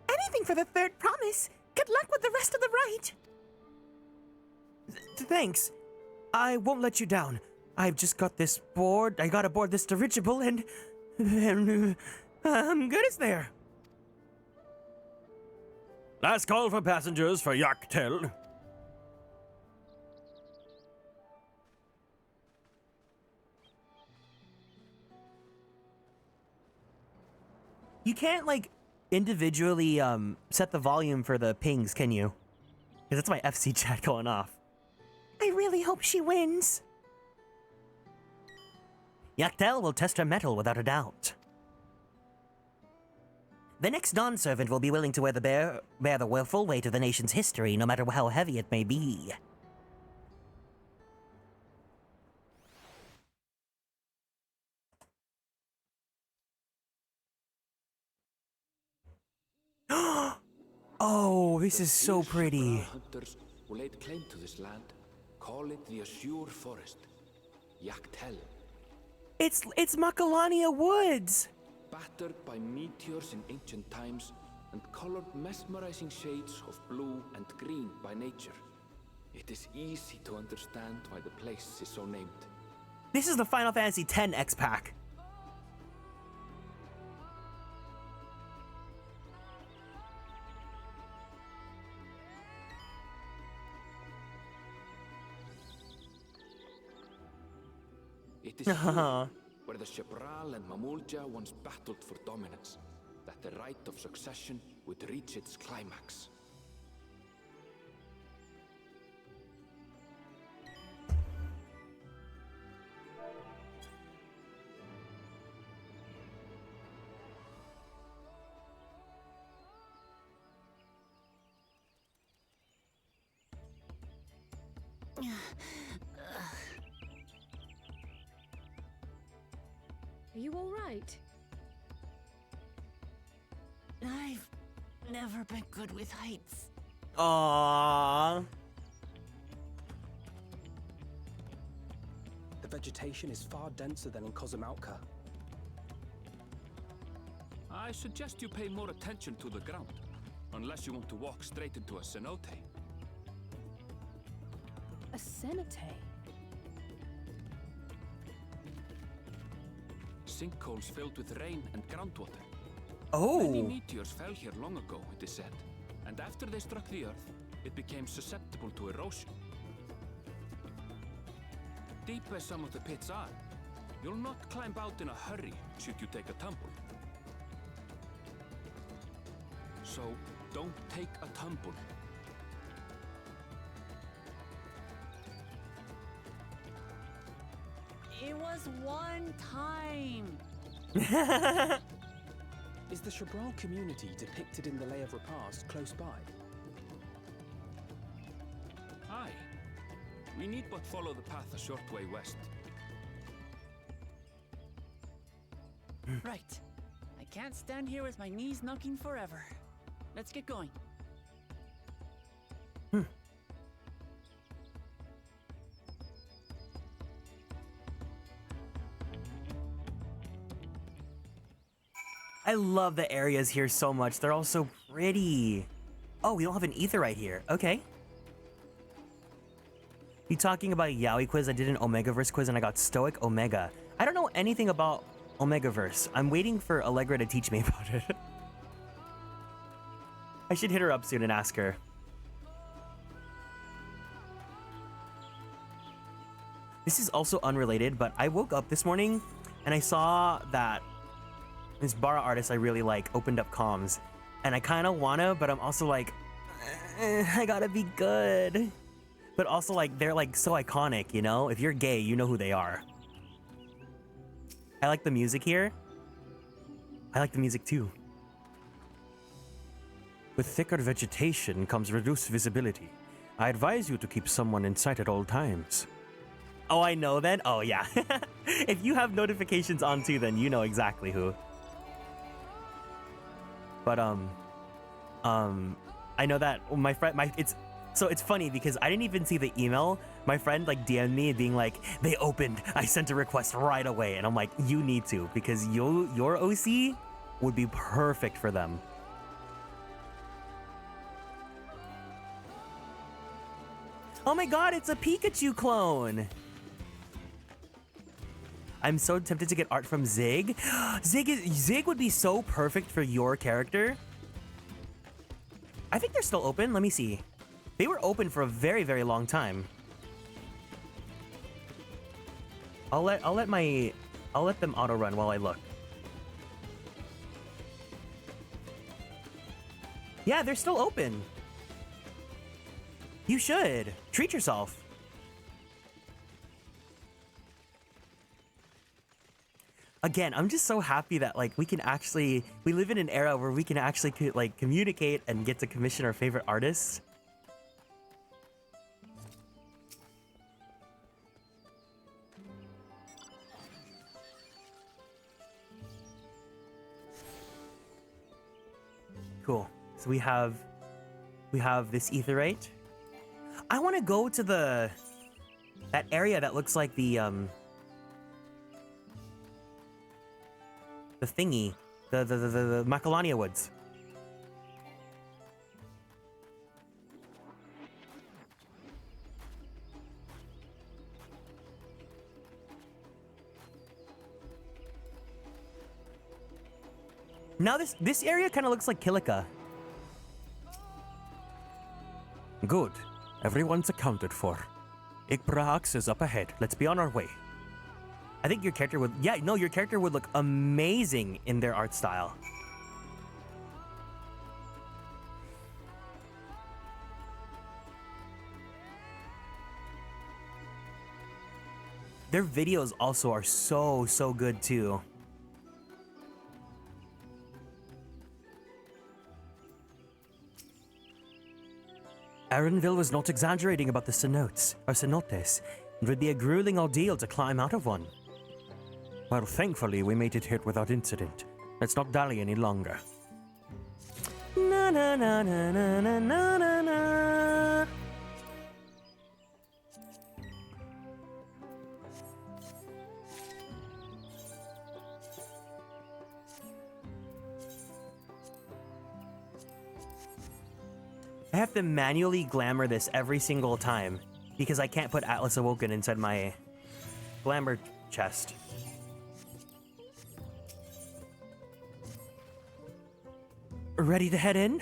Anything for the third promise. Good luck with the rest of the rite. Thanks. I won't let you down. I've just got this board. I got aboard this dirigible and I'm good as there. Last call for passengers for Yaktel. You can't like individually set the volume for the pings, can you? Because that's my FC chat going off. I really hope she wins. Yaktel will test her mettle without a doubt. The next Dawn servant will be willing to bear the full weight of the nation's history, no matter how heavy it may be. Oh, this is so pretty. Hunters who laid claim to this land call it the Azure Forest, Yaktel. It's Macalania Woods. Battered by meteors in ancient times and colored mesmerizing shades of blue and green by nature, it is easy to understand why the place is so named. This is the Final Fantasy X X-Pack. It is here, where the Shebral and Mamulja once battled for dominance, that the right of succession would reach its climax. Are you all right? I've never been good with heights. Aww. The vegetation is far denser than in Kozumautka. I suggest you pay more attention to the ground, unless you want to walk straight into a cenote. A cenote? Sinkholes filled with rain and groundwater. Oh. Many meteors fell here long ago, it is said, and after they struck the Earth, it became susceptible to erosion. Deep as some of the pits are, you'll not climb out in a hurry should you take a tumble. So, don't take a tumble. It was one time. Is the Shabral community depicted in the Lay of Repast close by? Aye. We need but follow the path a short way west. Right. I can't stand here with my knees knocking forever. Let's get going. I love the areas here so much. They're all so pretty. Oh, we don't have an etherite here. Okay. You talking about a Yaoi quiz? I did an Omegaverse quiz and I got Stoic Omega. I don't know anything about Omegaverse. I'm waiting for Allegra to teach me about it. I should hit her up soon and ask her. This is also unrelated, but I woke up this morning and I saw that this Bara artist I really like opened up comms. And I kind of wanna, but I'm also like, I gotta be good. But also like, they're like so iconic, you know? If you're gay, you know who they are. I like the music here. I like the music too. With thicker vegetation comes reduced visibility. I advise you to keep someone in sight at all times. Oh, I know then? Oh, yeah. If you have notifications on too, then you know exactly who. But, I know that my friend, so it's funny because I didn't even see the email. My friend like DM'd me being like, they opened. I sent a request right away. And I'm like, you need to, because your OC would be perfect for them. Oh my god, it's a Pikachu clone. I'm so tempted to get art from Zig. Zig would be so perfect for your character. I think they're still open. Let me see. They were open for a very, very long time. I'll let them auto run while I look. Yeah, they're still open. You should treat yourself. Again, I'm just so happy that like we live in an era where we can actually like communicate and get to commission our favorite artists. Cool. So we have this etherite. I want to go to that area that looks like the thingy, the Macalania Woods. Now this area kind of looks like Kilika. Good. Everyone's accounted for. Yggdrasil is up ahead. Let's be on our way. I think your character would... Yeah, no, your character would look amazing in their art style. Their videos also are so good too. Arenville was not exaggerating about the cenotes, or cenotes. It would be a grueling ordeal to climb out of one. Well, thankfully, we made it here without incident. Let's not dally any longer. Na na na na na na na na na. I have to manually glamour this every single time because I can't put Atlas Awoken inside my glamour chest. Ready to head in?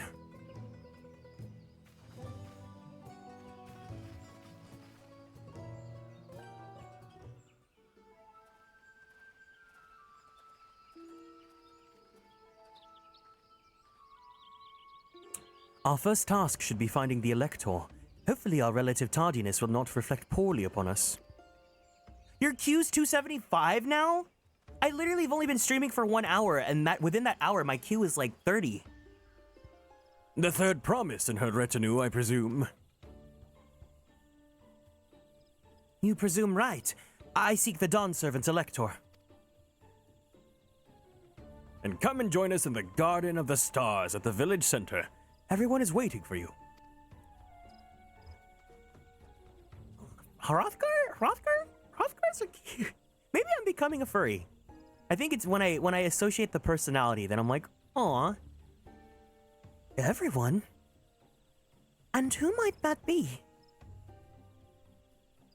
Our first task should be finding the Elector. Hopefully our relative tardiness will not reflect poorly upon us. Your queue's 275 now? I literally have only been streaming for 1 hour, and within that hour, my queue is like 30. The third promise in her retinue, I presume. You presume right. I seek the Dawn Servant's Elector. And come and join us in the Garden of the Stars at the village center. Everyone is waiting for you. Hrothgar? Hrothgar's a cute. Maybe I'm becoming a furry. I think it's when I associate the personality, then I'm like, aw. Everyone? And who might that be?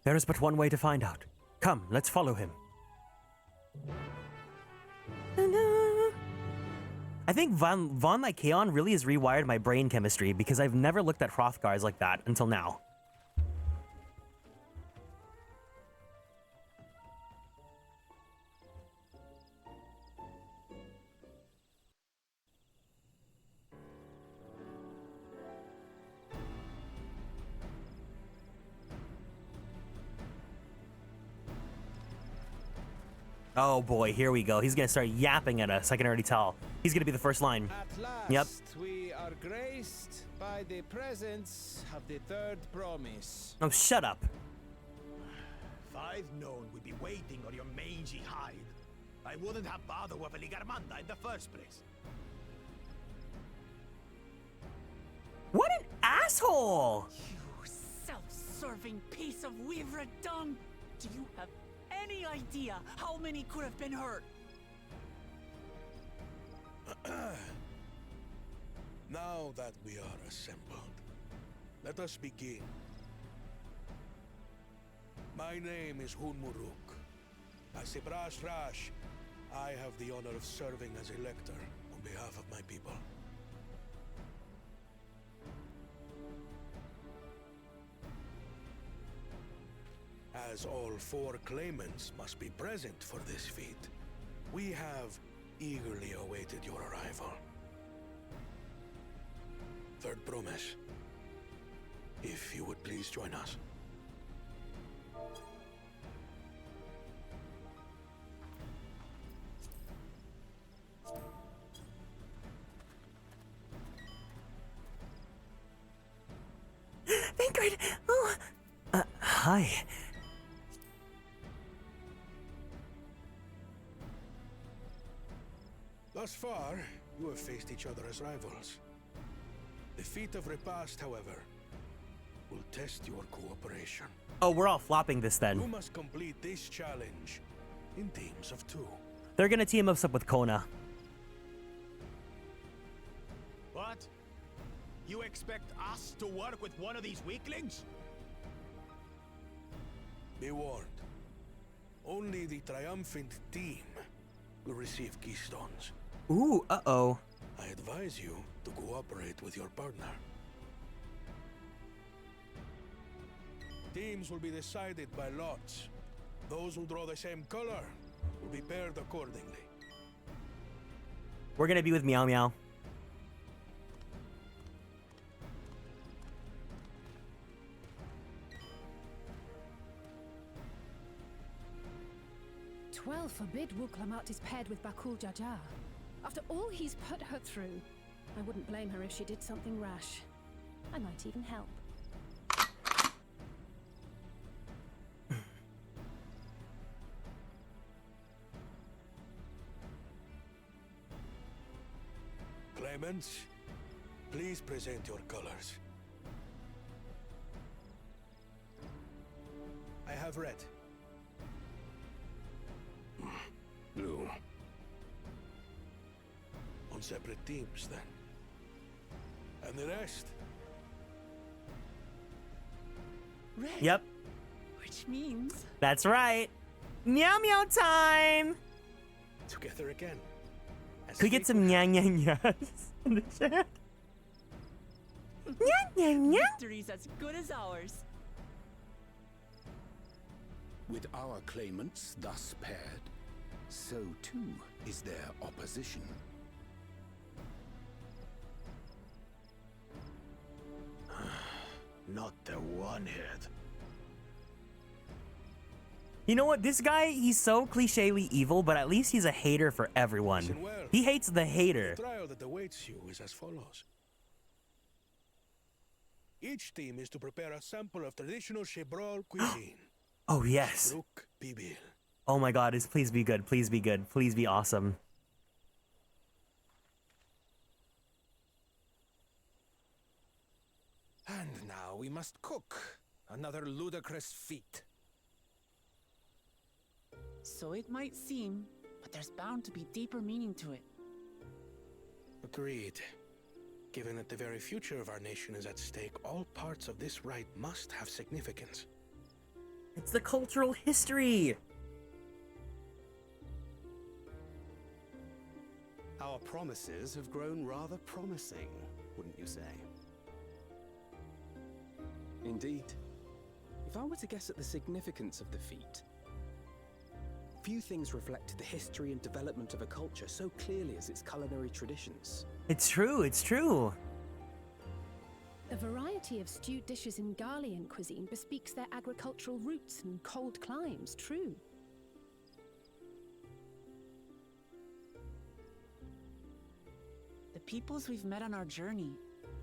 There is but one way to find out. Come, let's follow him. I think Von Lycaon really has rewired my brain chemistry because I've never looked at Hrothgars like that until now. Oh boy, here we go. He's gonna start yapping at us. I can already tell. He's gonna be the first line. At last, yep. We are graced by the presence of the third promise. Oh, shut up. If I'd known we'd be waiting on your mangy hide, I wouldn't have bothered with a Ligarmanda in the first place. What an asshole! You self-serving piece of weaver dung! Do you have any idea how many could have been hurt? Now that we are assembled, let us begin. My name is Hunmuruk. As Ibrash Rash, I have the honor of serving as Elector on behalf of my people. As all 4 claimants must be present for this feat, we have eagerly awaited your arrival. Third promise, if you would please join us. Ingrid! Oh! Hi. Thus far, you have faced each other as rivals. The feat of repast, however, will test your cooperation. Oh, we're all flopping this then. You must complete this challenge in teams of 2. They're gonna team us up with Kona. What? You expect us to work with one of these weaklings? Be warned. Only the triumphant team will receive keystones. Ooh, uh-oh. I advise you to cooperate with your partner. Teams will be decided by lots. Those who draw the same color will be paired accordingly. We're gonna be with Meow Meow. Twelve forbid Wuklamat is paired with Bakul Jaja. After all he's put her through, I wouldn't blame her if she did something rash. I might even help. Claimants, please present your colors. I have red. Blue. On separate teams, then. And the rest? red. Yep. Which means... That's right. Meow meow time! Together again. Could we get some nyang nyang nyas in the chat? Nyang nyang nyang! Victory's as good as ours. With our claimants thus paired, so too is their opposition. Not the one-head. You know what? This guy, he's so clichély evil, but at least he's a hater for everyone. Listen well. He hates the hater. The trial that awaits you is as follows. Each team is to prepare a sample of traditional Shebrol cuisine. Oh, yes. Brooke Bibil. Oh my god, please be good. Please be good. Please be awesome. And now we must cook. Another ludicrous feat. So it might seem, but there's bound to be deeper meaning to it. Agreed. Given that the very future of our nation is at stake, all parts of this rite must have significance. It's the cultural history. Our promises have grown rather promising, wouldn't you say? Indeed. If I were to guess at the significance of the feat, few things reflect the history and development of a culture so clearly as its culinary traditions. It's true, it's true. The variety of stewed dishes in Garlean cuisine bespeaks their agricultural roots and cold climes, true. The peoples we've met on our journey,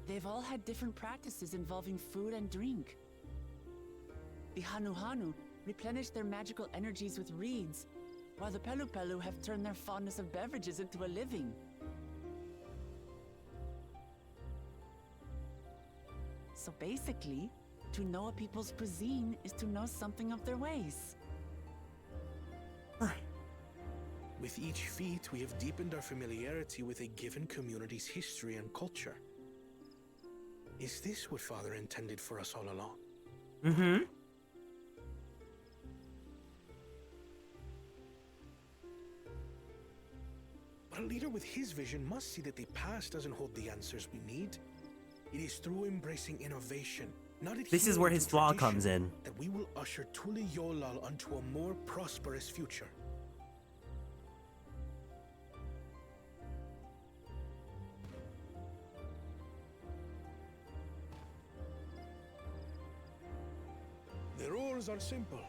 they've all had different practices involving food and drink. The Hanu replenish their magical energies with reeds, while the Pelu have turned their fondness of beverages into a living. So basically, to know a people's cuisine is to know something of their ways. With each feat, we have deepened our familiarity with a given community's history and culture. Is this what Father intended for us all along? Mm-hmm. But a leader with his vision must see that the past doesn't hold the answers we need. It is through embracing innovation, not This is where his flaw comes in. that we will usher Tuli Yolal onto a more prosperous future. The rules are simple.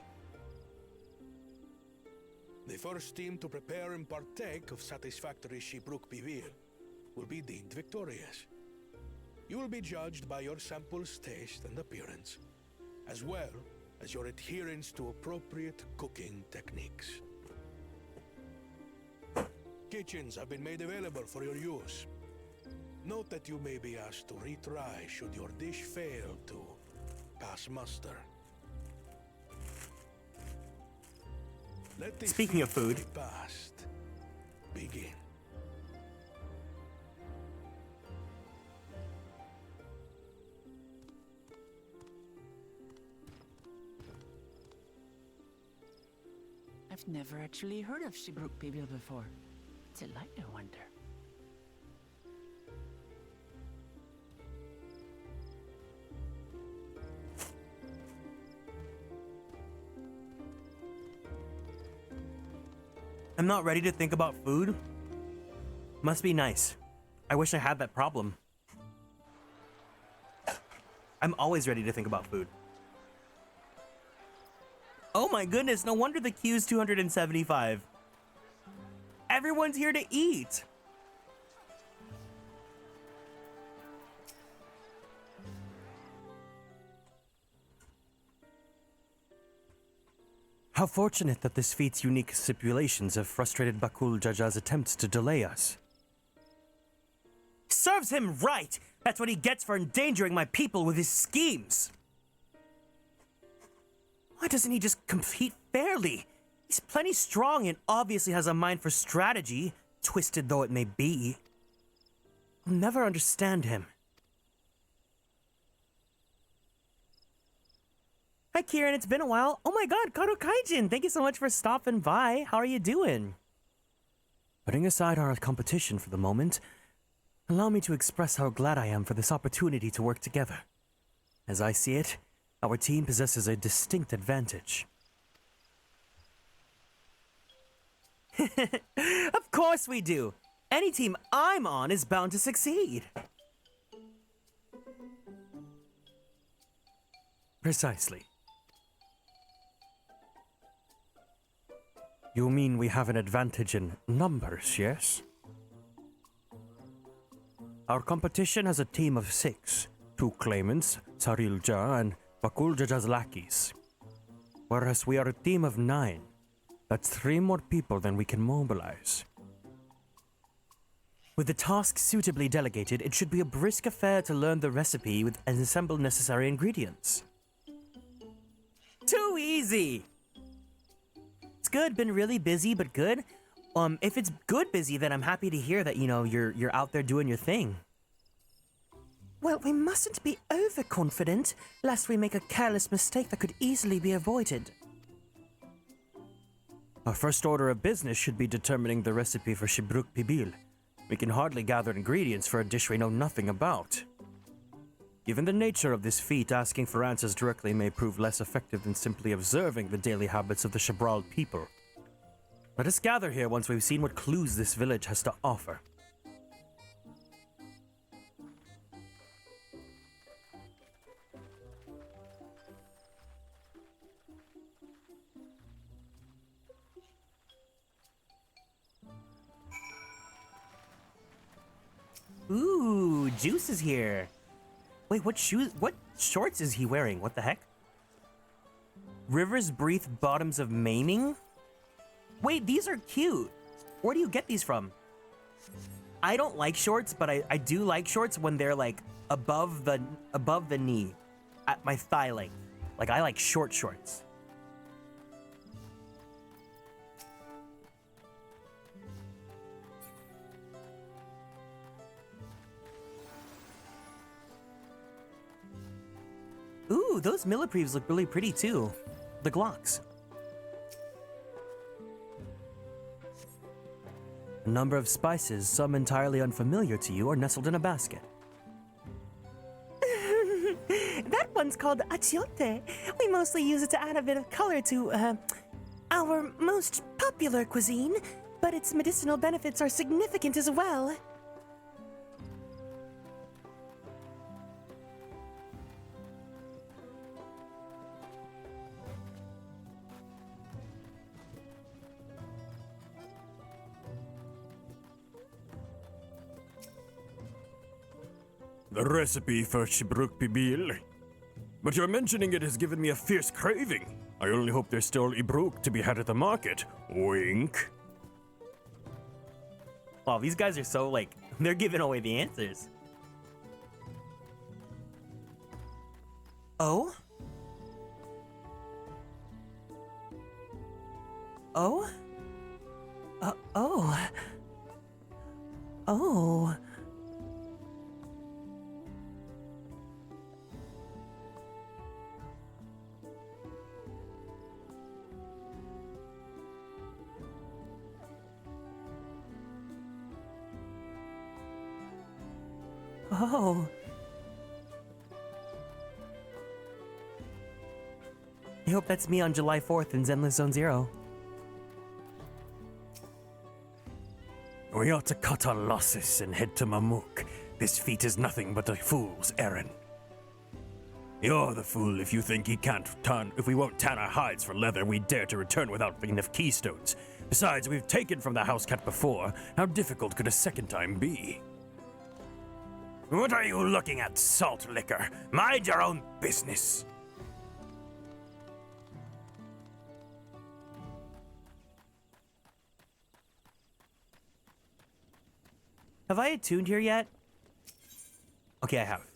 The first team to prepare and partake of satisfactory Shibruk Bivir will be deemed victorious. You will be judged by your sample's taste and appearance, as well as your adherence to appropriate cooking techniques. Kitchens have been made available for your use. Note that you may be asked to retry should your dish fail to pass muster. Let the Speaking of food, past begin. I've never actually heard of Shibruk Bibil before. Delight, I wonder. I'm not ready to think about food. Must be nice. I wish I had that problem. I'm always ready to think about food. Oh my goodness, no wonder the queue's 275. Everyone's here to eat. How fortunate that this feat's unique stipulations have frustrated Bakul Jaja's attempts to delay us. Serves him right! That's what he gets for endangering my people with his schemes! Why doesn't he just compete fairly? He's plenty strong and obviously has a mind for strategy, twisted though it may be. I'll never understand him. Hi, Kieran. It's been a while. Oh my god, Karo Kaijin. Thank you so much for stopping by. How are you doing? Putting aside our competition for the moment, allow me to express how glad I am for this opportunity to work together. As I see it, our team possesses a distinct advantage. Of course we do! Any team I'm on is bound to succeed! Precisely. You mean we have an advantage in numbers, yes? Our competition has a team of 6. 2 claimants, Sarilja and Bakuljaja's lackeys. Whereas we are a team of 9. That's 3 more people than we can mobilize. With the task suitably delegated, it should be a brisk affair to learn the recipe and assemble necessary ingredients. Too easy! It's good, been really busy, but good. If it's good busy, then I'm happy to hear that, you know, you're out there doing your thing. Well, we mustn't be overconfident, lest we make a careless mistake that could easily be avoided. Our first order of business should be determining the recipe for Shibruk Pibil. We can hardly gather ingredients for a dish we know nothing about. Given the nature of this feat, asking for answers directly may prove less effective than simply observing the daily habits of the Shabral people. Let us gather here once we've seen what clues this village has to offer. Ooh, Juice is here. Wait, what shorts is he wearing? What the heck? Rivers breathe bottoms of maiming? Wait, these are cute. Where do you get these from? I don't like shorts, but I do like shorts when they're like above the knee, at my thigh length. Like I like short shorts. Ooh, those millipreves look really pretty too. The Glocks. A number of spices, some entirely unfamiliar to you, are nestled in a basket. That one's called achiote. We mostly use it to add a bit of color to, our most popular cuisine, but its medicinal benefits are significant as well. The recipe for Shibruk Pibil. But your mentioning it has given me a fierce craving. I only hope there's still Ibruk to be had at the market. Wink. Wow, these guys are so like, they're giving away the answers. Oh? Oh? Oh. Oh. Oh. I hope that's me on July 4th in Zenless Zone 0. We ought to cut our losses and head to Mamuk. This feat is nothing but a fool's errand. You're the fool if you think if we won't tan our hides for leather, we dare to return without enough keystones. Besides, we've taken from the house cat before. How difficult could a second time be? What are you looking at, salt liquor? Mind your own business. Have I attuned here yet? Okay, I have.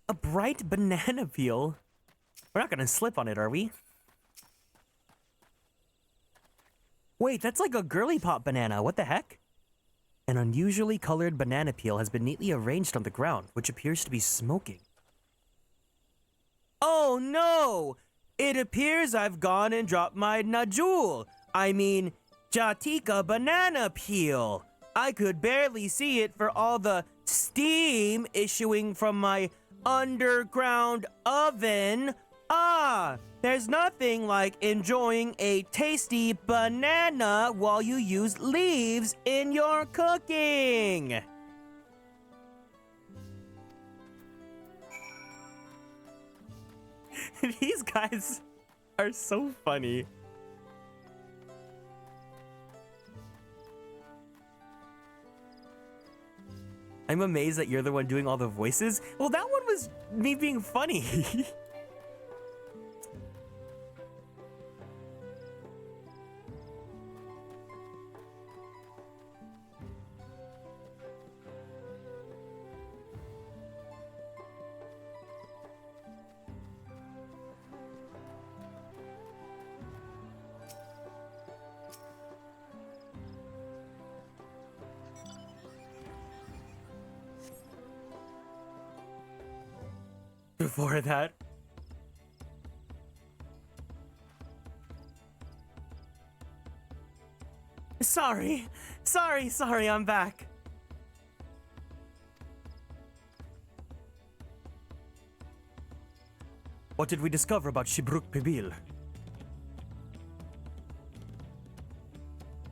A bright banana peel? We're not gonna slip on it, are we? Wait, that's like a girly pop banana. What the heck? An unusually colored banana peel has been neatly arranged on the ground, which appears to be smoking. Oh no! It appears I've gone and dropped my Jatika banana peel. I could barely see it for all the steam issuing from my underground oven. There's nothing like enjoying a tasty banana while you use leaves in your cooking. These guys are so funny. I'm amazed that you're the one doing all the voices. Well, that one was me being funny. Before that, sorry, I'm back. What did we discover about Shibruk Pibil?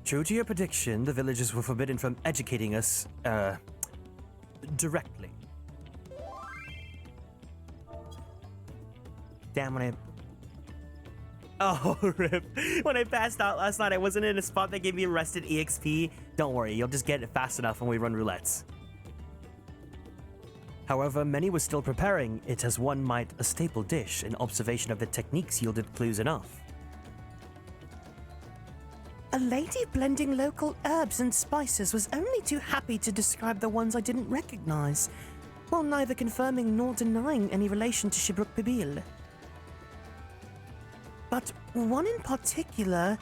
True to your prediction, the villagers were forbidden from educating us, directly. Damn, Oh, rip. When I passed out last night, I wasn't in a spot that gave me arrested EXP. Don't worry, you'll just get it fast enough when we run roulettes. However, many were still preparing it as one might a staple dish. An observation of the techniques yielded clues enough. A lady blending local herbs and spices was only too happy to describe the ones I didn't recognize, while neither confirming nor denying any relation to Shibruk Pibil. But one in particular,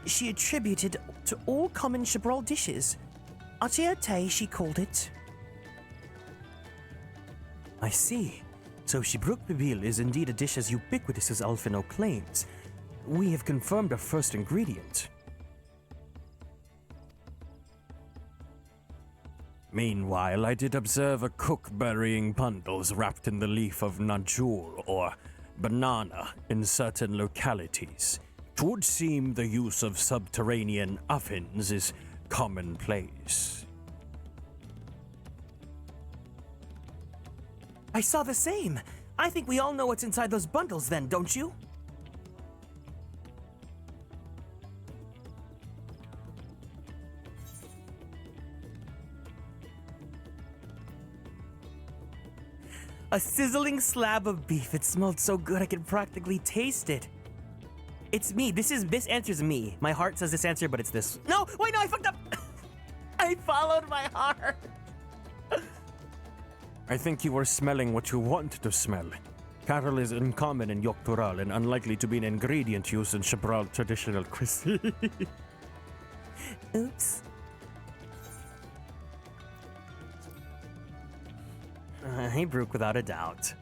she attributed to all common Shibrol dishes. Achiote, she called it. I see. So Shibruk Pibil is indeed a dish as ubiquitous as Alfino claims. We have confirmed our first ingredient. Meanwhile, I did observe a cook burying bundles wrapped in the leaf of Najul, or banana, in certain localities. It would seem the use of subterranean ovens is commonplace. I saw the same. I think we all know what's inside those bundles then, don't you? A sizzling slab of beef. It smelled so good I could practically taste it. It's me. This answer's me. My heart says this answer, but it's this. No, wait, no, I fucked up. I followed my heart. I think you were smelling what you want to smell. Cattle is uncommon in Yoktural and unlikely to be an ingredient used in Shibral traditional cuisine. Oops. Hey, Brooke, without a doubt.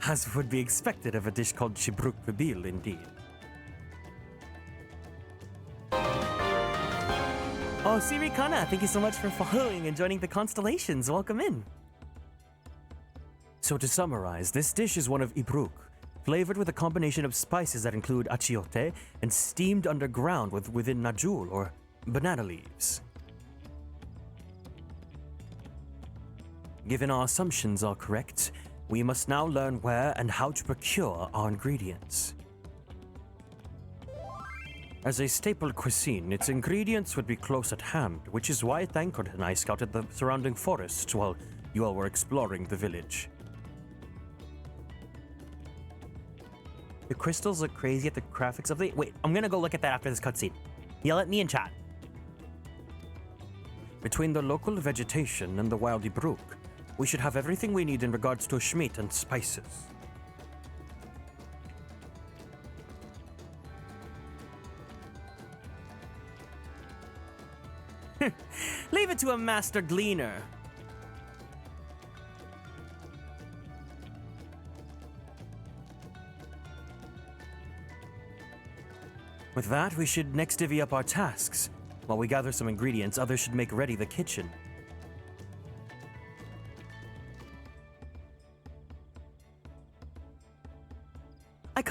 As would be expected of a dish called Shibruk Pibil, indeed. Oh, Sirikana, thank you so much for following and joining the Konstellations. Welcome in. So to summarize, this dish is one of Ibruk, flavored with a combination of spices that include achiote and steamed underground within najul, or banana leaves. Given our assumptions are correct, we must now learn where and how to procure our ingredients. As a staple cuisine, its ingredients would be close at hand, which is why Thankard and I scouted the surrounding forests while you all were exploring the village. The crystals look crazy at the graphics of the... Wait, I'm gonna go look at that after this cutscene. Yell at me in chat. Between the local vegetation and the wild Ibruk, we should have everything we need in regards to schmeat and spices. Leave it to a master gleaner. With that, we should next divvy up our tasks. While we gather some ingredients, others should make ready the kitchen. I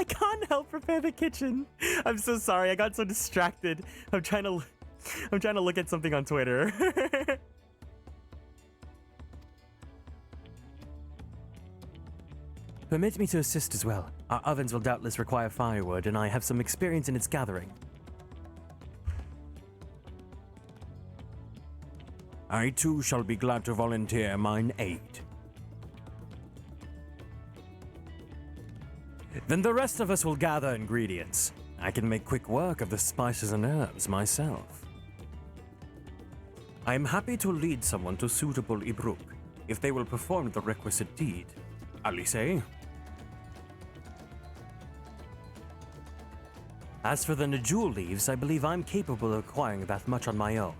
can't help prepare the kitchen. I'm so sorry. I got so distracted. I'm trying to look at something on Twitter. Permit me to assist as well. Our ovens will doubtless require firewood, and I have some experience in its gathering. I too shall be glad to volunteer mine aid. Then the rest of us will gather ingredients. I can make quick work of the spices and herbs myself. I am happy to lead someone to suitable Ibruk, if they will perform the requisite deed. Alice? As for the Najul leaves, I believe I'm capable of acquiring that much on my own.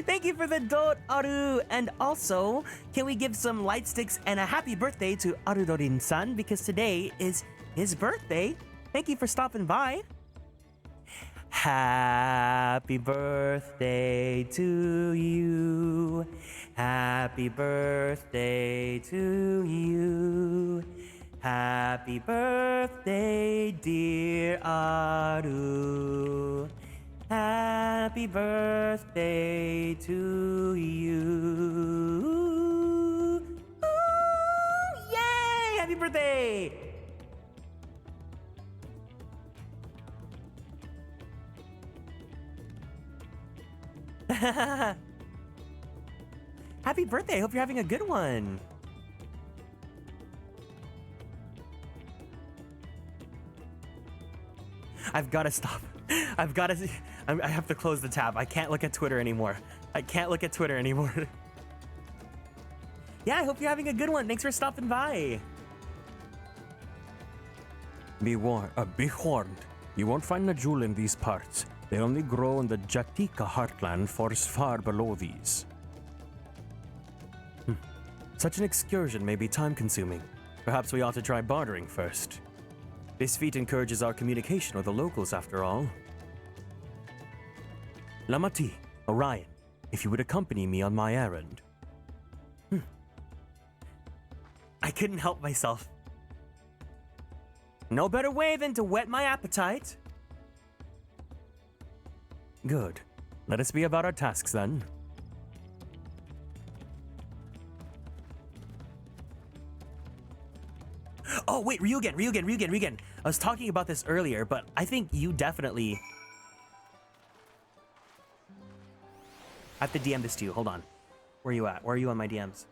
Thank you for the dot, Aru! And also, can we give some light sticks and a happy birthday to Arudorin-san, because today is his birthday. Thank you for stopping by. Happy birthday to you. Happy birthday to you. Happy birthday, dear Aru. Happy birthday to you. Ooh, yay! Happy birthday! Happy birthday! I hope you're having a good one. I've got to stop. I have to close the tab. I can't look at Twitter anymore. Yeah, I hope you're having a good one. Thanks for stopping by. Be warned. You won't find Najul in these parts. They only grow in the Jatika heartland, forests far below these. Such an excursion may be time-consuming. Perhaps we ought to try bartering first. This feat encourages our communication with the locals, after all. Lamaty'i, Orion, if you would accompany me on my errand. I couldn't help myself. No better way than to whet my appetite. Good. Let us be about our tasks then. Oh, wait, Ryugen. I was talking about this earlier, but I think you definitely... I have to DM this to you. Hold on. Where are you at? Where are you on my DMs?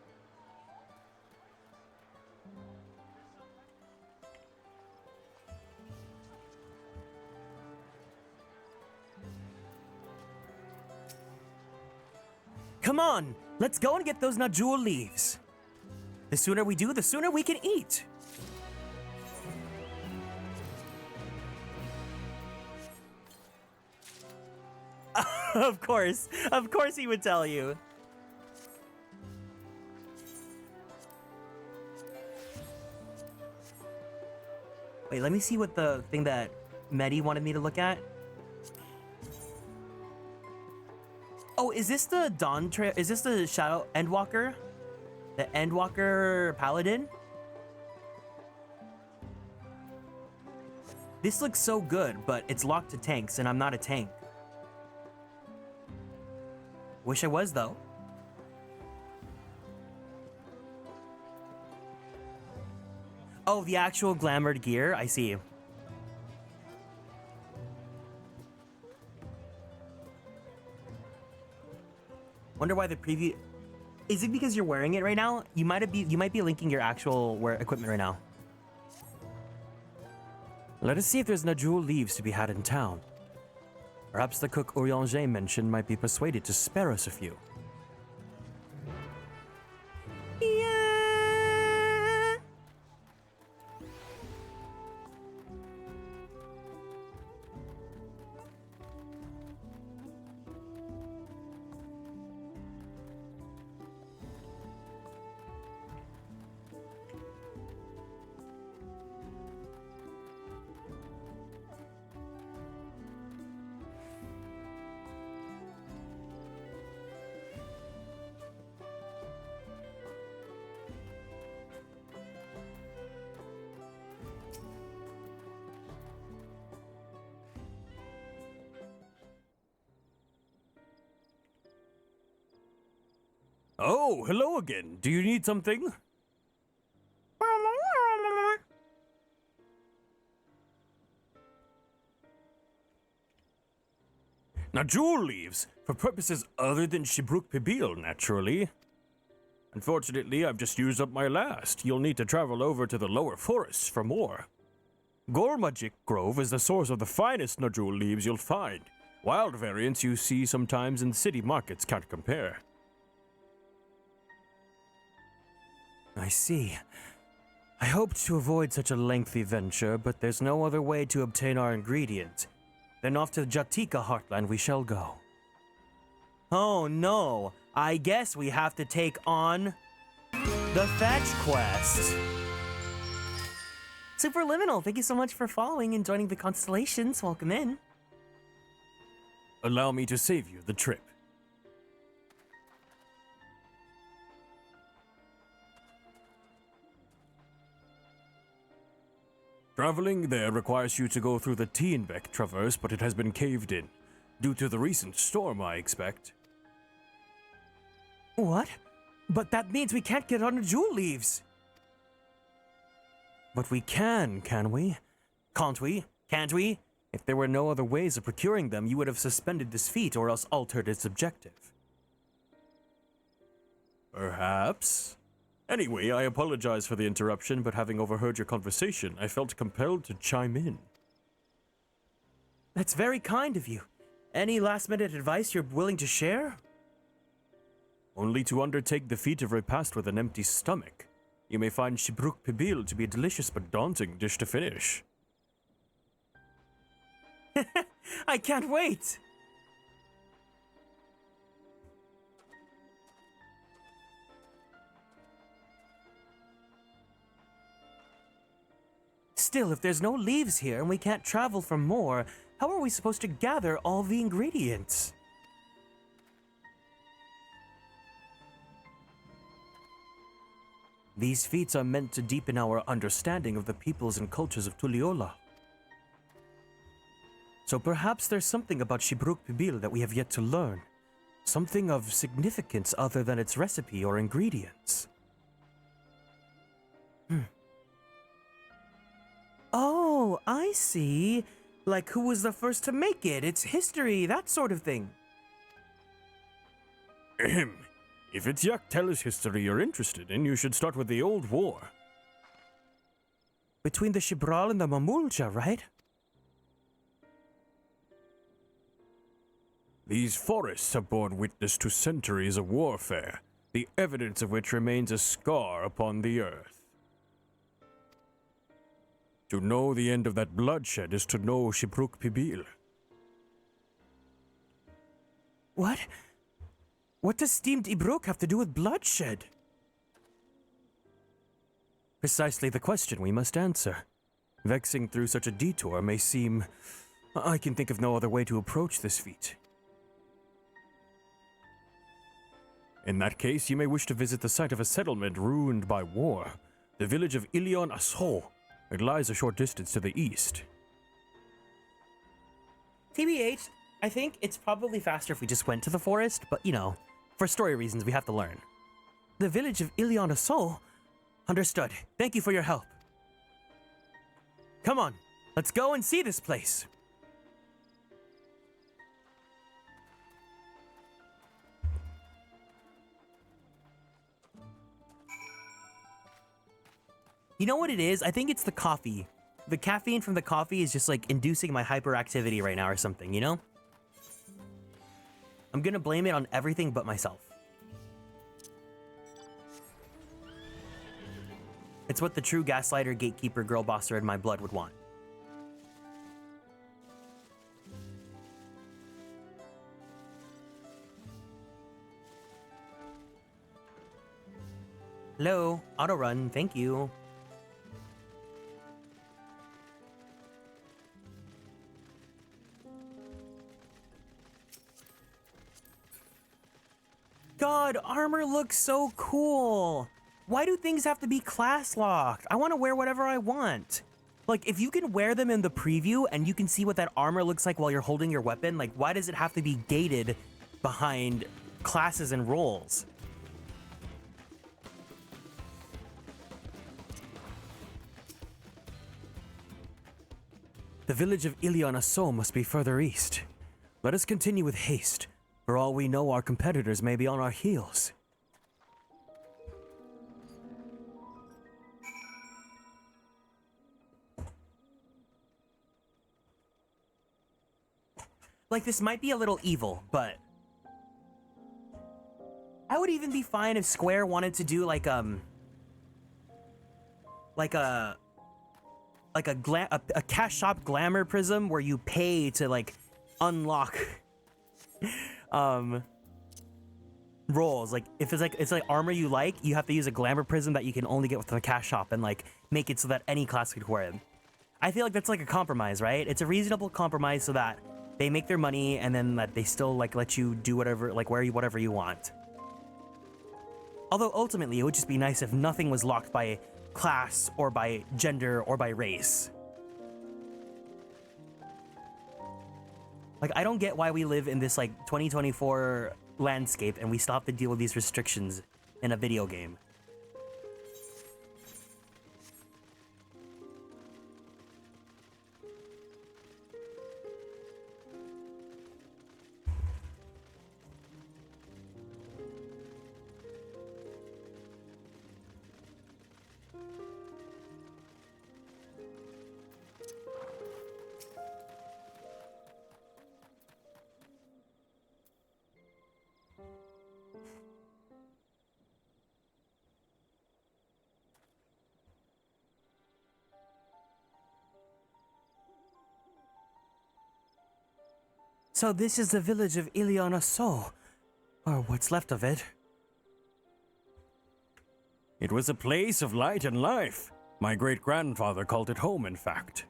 Come on! Let's go and get those Najul leaves. The sooner we do, the sooner we can eat. Of course he would tell you. Wait, let me see what the thing that Medi wanted me to look at. Oh, is this the Dawntrail? Is this the Shadow Endwalker? The Endwalker Paladin? This looks so good, but it's locked to tanks, and I'm not a tank. Wish I was, though. Oh, the actual glamored gear? I see. Wonder why the preview... Is it because you're wearing it right now? You might be linking your actual wear equipment right now. Let us see if there's Najul leaves to be had in town. Perhaps the cook Urianger mentioned might be persuaded to spare us a few. Oh, hello again. Do you need something? Now, jewel leaves, for purposes other than Shibruk Pibil, naturally. Unfortunately, I've just used up my last. You'll need to travel over to the lower forests for more. Gormagik Grove is the source of the finest Najul leaves you'll find. Wild variants you see sometimes in city markets can't compare. I see. I hoped to avoid such a lengthy venture, but there's no other way to obtain our ingredient. Then off to the Jatika heartland we shall go. Oh no, I guess we have to take on the fetch quest. Superliminal, thank you so much for following and joining the Konstellations. Welcome in. Allow me to save you the trip. Traveling there requires you to go through the Tienbeck Traverse, but it has been caved in. Due to the recent storm, I expect. What? But that means we can't get on the jewel leaves. But we can we? Can't we? Can't we? If there were no other ways of procuring them, you would have suspended this feat or else altered its objective. Perhaps. Anyway, I apologize for the interruption, but having overheard your conversation, I felt compelled to chime in. That's very kind of you. Any last-minute advice you're willing to share? Only to undertake the feat of repast with an empty stomach. You may find Shibruk Pibil to be a delicious but daunting dish to finish. I can't wait! Still, if there's no leaves here and we can't travel for more, how are we supposed to gather all the ingredients? These feats are meant to deepen our understanding of the peoples and cultures of Tuliyola. So perhaps there's something about Shibruk Pibil that we have yet to learn. Something of significance other than its recipe or ingredients. Oh, I see. Like who was the first to make it, its history, that sort of thing. Ahem. If it's Yaktella's history you're interested in, you should start with the Old War. Between the Shibral and the Mamulja, right? These forests have borne witness to centuries of warfare, the evidence of which remains a scar upon the earth. To know the end of that bloodshed is to know Shibruk Pibil. What? What does steamed Ibruk have to do with bloodshed? Precisely the question we must answer. Vexing through such a detour may seem... I can think of no other way to approach this feat. In that case, you may wish to visit the site of a settlement ruined by war, the village of Ilion Asho. It lies a short distance to the east. TBH, I think it's probably faster if we just went to the forest, but you know, for story reasons, we have to learn. The village of Ilion Asho? Understood. Thank you for your help. Come on, let's go and see this place. You know what it is? I think it's the coffee. The caffeine from the coffee is just like inducing my hyperactivity right now or something, you know? I'm gonna blame it on everything but myself. It's what the true gaslighter, gatekeeper, girl bosser in my blood would want. Hello, auto run, thank you. God, armor looks so cool. Why do things have to be class locked? I want to wear whatever I want. Like, if you can wear them in the preview and you can see what that armor looks like while you're holding your weapon, like, why does it have to be gated behind classes and roles? The village of Ilion-Asso must be further east. Let us continue with haste. For all we know, our competitors may be on our heels. Like, this might be a little evil, but I would even be fine if Square wanted to do like a cash shop glamour prism where you pay to like unlock roles. Like, if it's like armor you like, you have to use a glamour prism that you can only get with the cash shop and like make it so that any class could wear it. I feel like that's like a compromise, right? It's a reasonable compromise so that they make their money and then that they still like let you do whatever, like wear whatever you want. Although ultimately it would just be nice if nothing was locked by class or by gender or by race. Like, I don't get why we live in this like 2024 landscape and we still have to deal with these restrictions in a video game. So this is the village of Ilion-Asso, or what's left of it. It was a place of light and life. My great-grandfather called it home, in fact.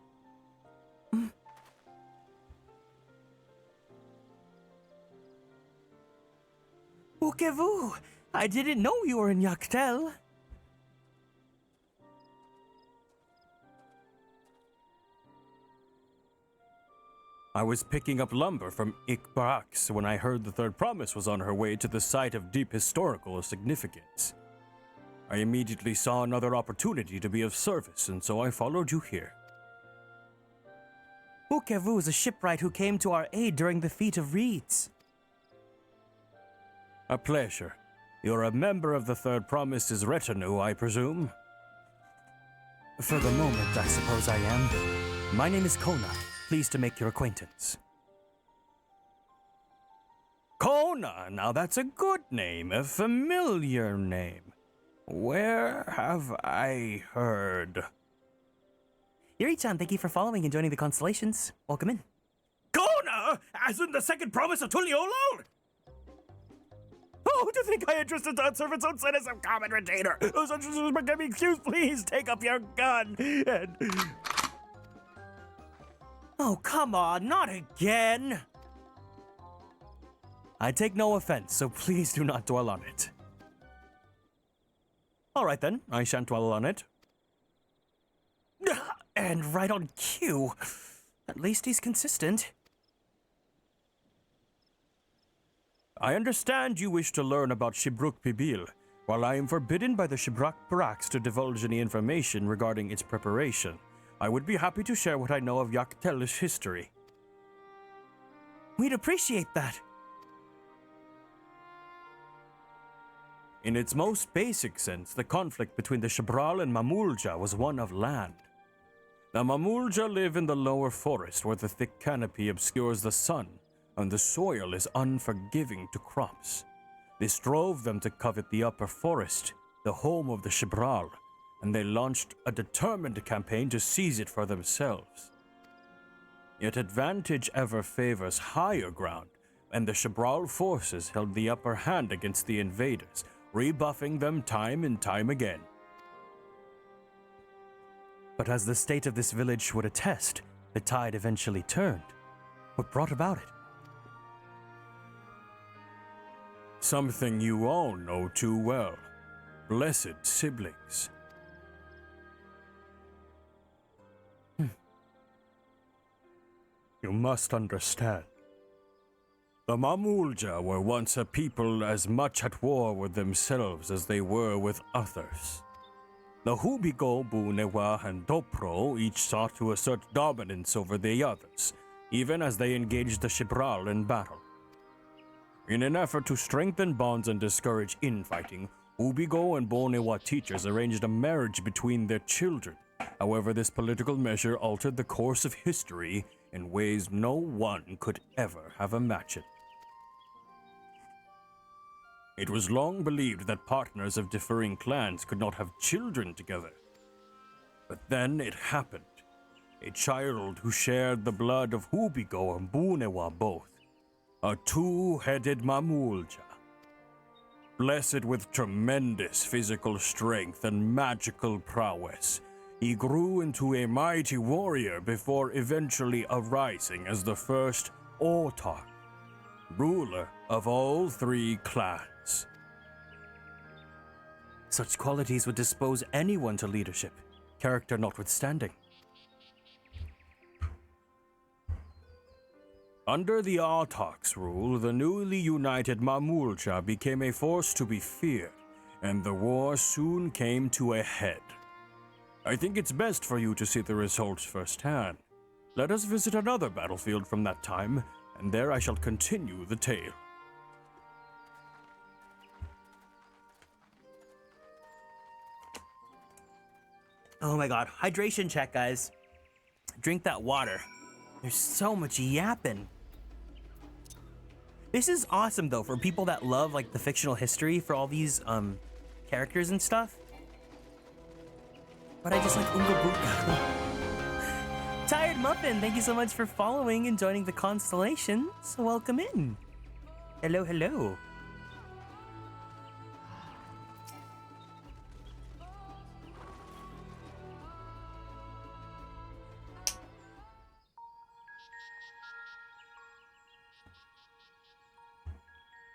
Ukez-vous! I didn't know you were in Yaktel. I was picking up lumber from XIV when I heard the Third Promise was on her way to the site of deep historical significance. I immediately saw another opportunity to be of service, and so I followed you here. Ukez-vous is a shipwright who came to our aid during the Feat of Reeds. A pleasure. You're a member of the Third Promise's retinue, I presume? For the moment, I suppose I am. My name is Kona. Pleased to make your acquaintance. Kona! Now that's a good name, a familiar name. Where have I heard? Yuri-chan, thank you for following and joining the Konstellations. Welcome in. Kona! As in the second promise of Tuliolo? Oh, to think I entrusted to serve its own citizen common retainer. Those interested give me excuse, please take up your gun and... Oh, come on, not again! I take no offense, so please do not dwell on it. All right then, I shan't dwell on it. And right on cue. At least he's consistent. I understand you wish to learn about Shibruk Pibil, while I am forbidden by the Shibrak Baraks to divulge any information regarding its preparation. I would be happy to share what I know of Yaktelish history. We'd appreciate that. In its most basic sense, the conflict between the Shibral and Mamulja was one of land. The Mamulja live in the lower forest where the thick canopy obscures the sun, and the soil is unforgiving to crops. This drove them to covet the upper forest, the home of the Shibral, and they launched a determined campaign to seize it for themselves. Yet advantage ever favors higher ground, and the Shibral forces held the upper hand against the invaders, rebuffing them time and time again. But as the state of this village would attest, the tide eventually turned. What brought about it? Something you all know too well. Blessed siblings. You must understand. The Mamulja were once a people as much at war with themselves as they were with others. The Hubigo, Bunewa, and Dopro each sought to assert dominance over the others, even as they engaged the Shibral in battle. In an effort to strengthen bonds and discourage infighting, Hubigo and Bunewa teachers arranged a marriage between their children. However, this political measure altered the course of history in ways no one could ever have imagined. It was long believed that partners of differing clans could not have children together. But then it happened. A child who shared the blood of Hubigo and Bunewa both. A two-headed Mamulja. Blessed with tremendous physical strength and magical prowess, he grew into a mighty warrior before eventually arising as the first Autarch, ruler of all three clans. Such qualities would dispose anyone to leadership, character notwithstanding. Under the Autarch's rule, the newly united Mamulja became a force to be feared, and the war soon came to a head. I think it's best for you to see the results firsthand. Let us visit another battlefield from that time, and there I shall continue the tale. Oh my god, hydration check, guys. Drink that water. There's so much yapping. This is awesome though for people that love like the fictional history for all these characters and stuff. But I just like Unga Bunga. Tired Muffin, thank you so much for following and joining the Konstellations. Welcome in. Hello, hello.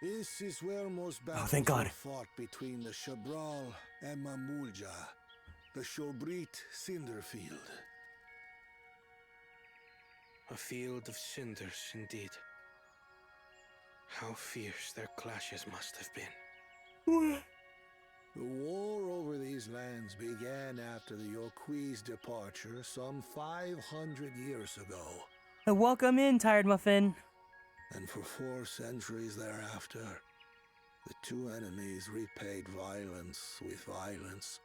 This is where most battles thank God. were fought between the Shibral and Mamulja, the Shobrit Cinderfield. A field of cinders, indeed. How fierce their clashes must have been. The war over these lands began after the Yoqui's departure some 500 years ago. Welcome in, Tired Muffin. And for 4 centuries thereafter, the two enemies repaid violence with violence.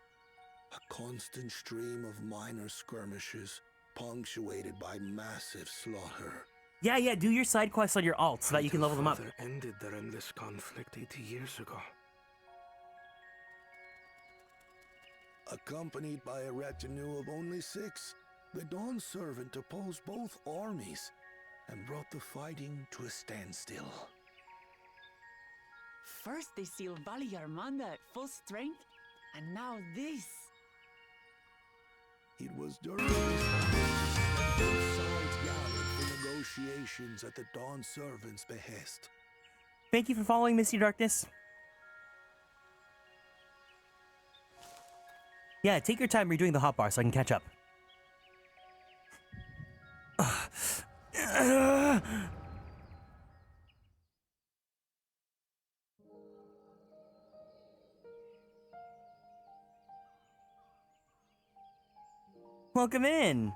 A constant stream of minor skirmishes, punctuated by massive slaughter. Yeah, do your side quests on your alt so that you can level them up. Father ended their endless conflict 80 years ago. Accompanied by a retinue of only 6, the Dawn Servant opposed both armies and brought the fighting to a standstill. First they sealed Valley Armanda at full strength, and now this. It was during this time that both sides gathered for negotiations at the Dawn Servant's behest. Thank you for following, Misty Darkness. Yeah, take your time redoing the hotbar so I can catch up. Welcome in.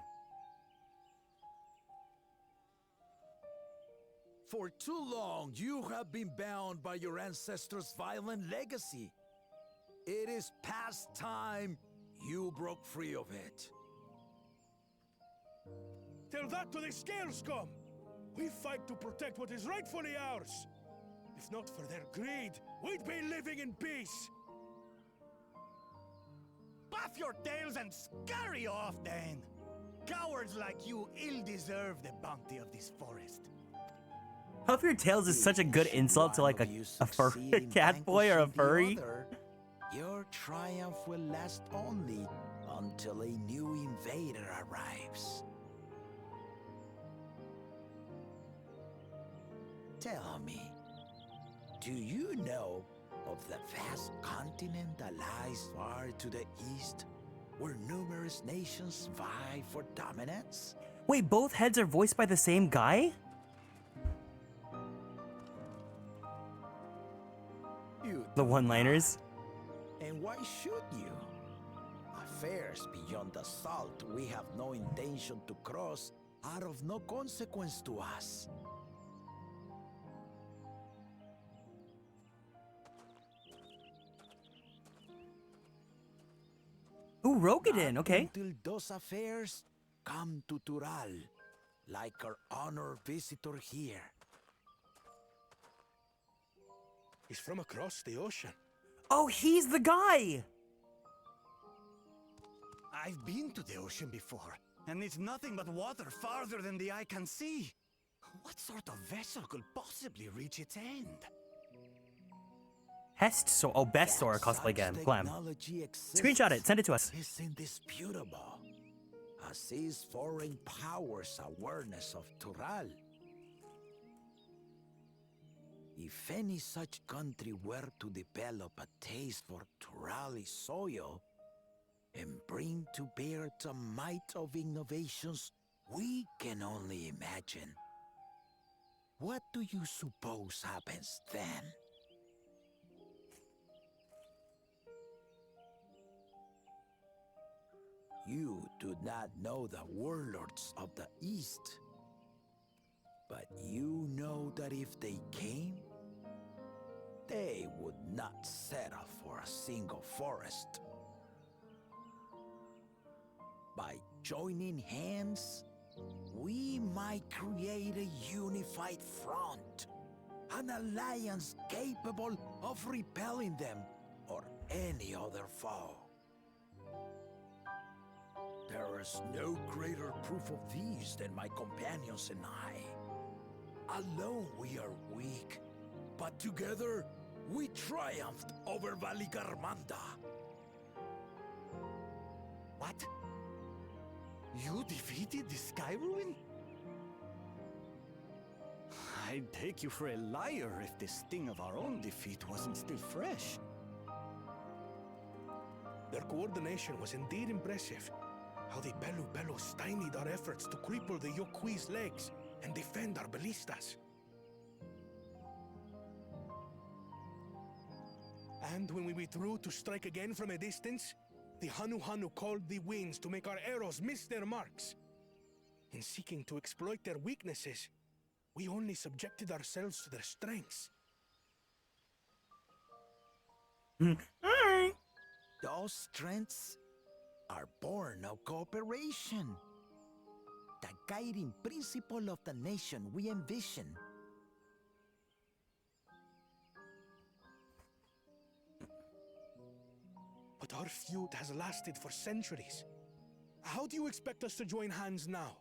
For too long, you have been bound by your ancestors' violent legacy. It is past time you broke free of it. Tell that to the scale scum! We fight to protect what is rightfully ours. If not for their greed, we'd be living in peace. Puff your tails and scurry off, then. Cowards like you ill deserve the bounty of this forest. Puff your tails is such a good insult to like a cat boy or a furry. Your triumph will last only until a new invader arrives. Tell me, do you know of the vast continent that lies far to the east, where numerous nations vie for dominance? Wait, both heads are voiced by the same guy? The one-liners. And why should you? Affairs beyond the salt we have no intention to cross are of no consequence to us. Ooh, Rogadin, okay. Until those affairs come to Tural, like our honored visitor here. He's from across the ocean. Oh, he's the guy! I've been to the ocean before, and it's nothing but water farther than the eye can see. What sort of vessel could possibly reach its end? Best Sora cosplay again. Glam. Screenshot it, send it to us. It's indisputable, as is foreign powers' awareness of Tural. If any such country were to develop a taste for Turali soil and bring to bear the might of innovations we can only imagine, what do you suppose happens then? You do not know the warlords of the East, but you know that if they came, they would not settle for a single forest. By joining hands, we might create a unified front, an alliance capable of repelling them or any other foe. There is no greater proof of these than my companions and I. Alone we are weak, but together we triumphed over Valigarmanda. What? You defeated the Sky Ruin? I'd take you for a liar if the sting of our own defeat wasn't still fresh. Their coordination was indeed impressive. How the Belu stymied our efforts to cripple the Yokui's legs and defend our ballistas. And when we withdrew to strike again from a distance, the Hanu called the winds to make our arrows miss their marks. In seeking to exploit their weaknesses, we only subjected ourselves to their strengths. Those strengths are born of cooperation. The guiding principle of the nation we envision. But our feud has lasted for centuries. How do you expect us to join hands now?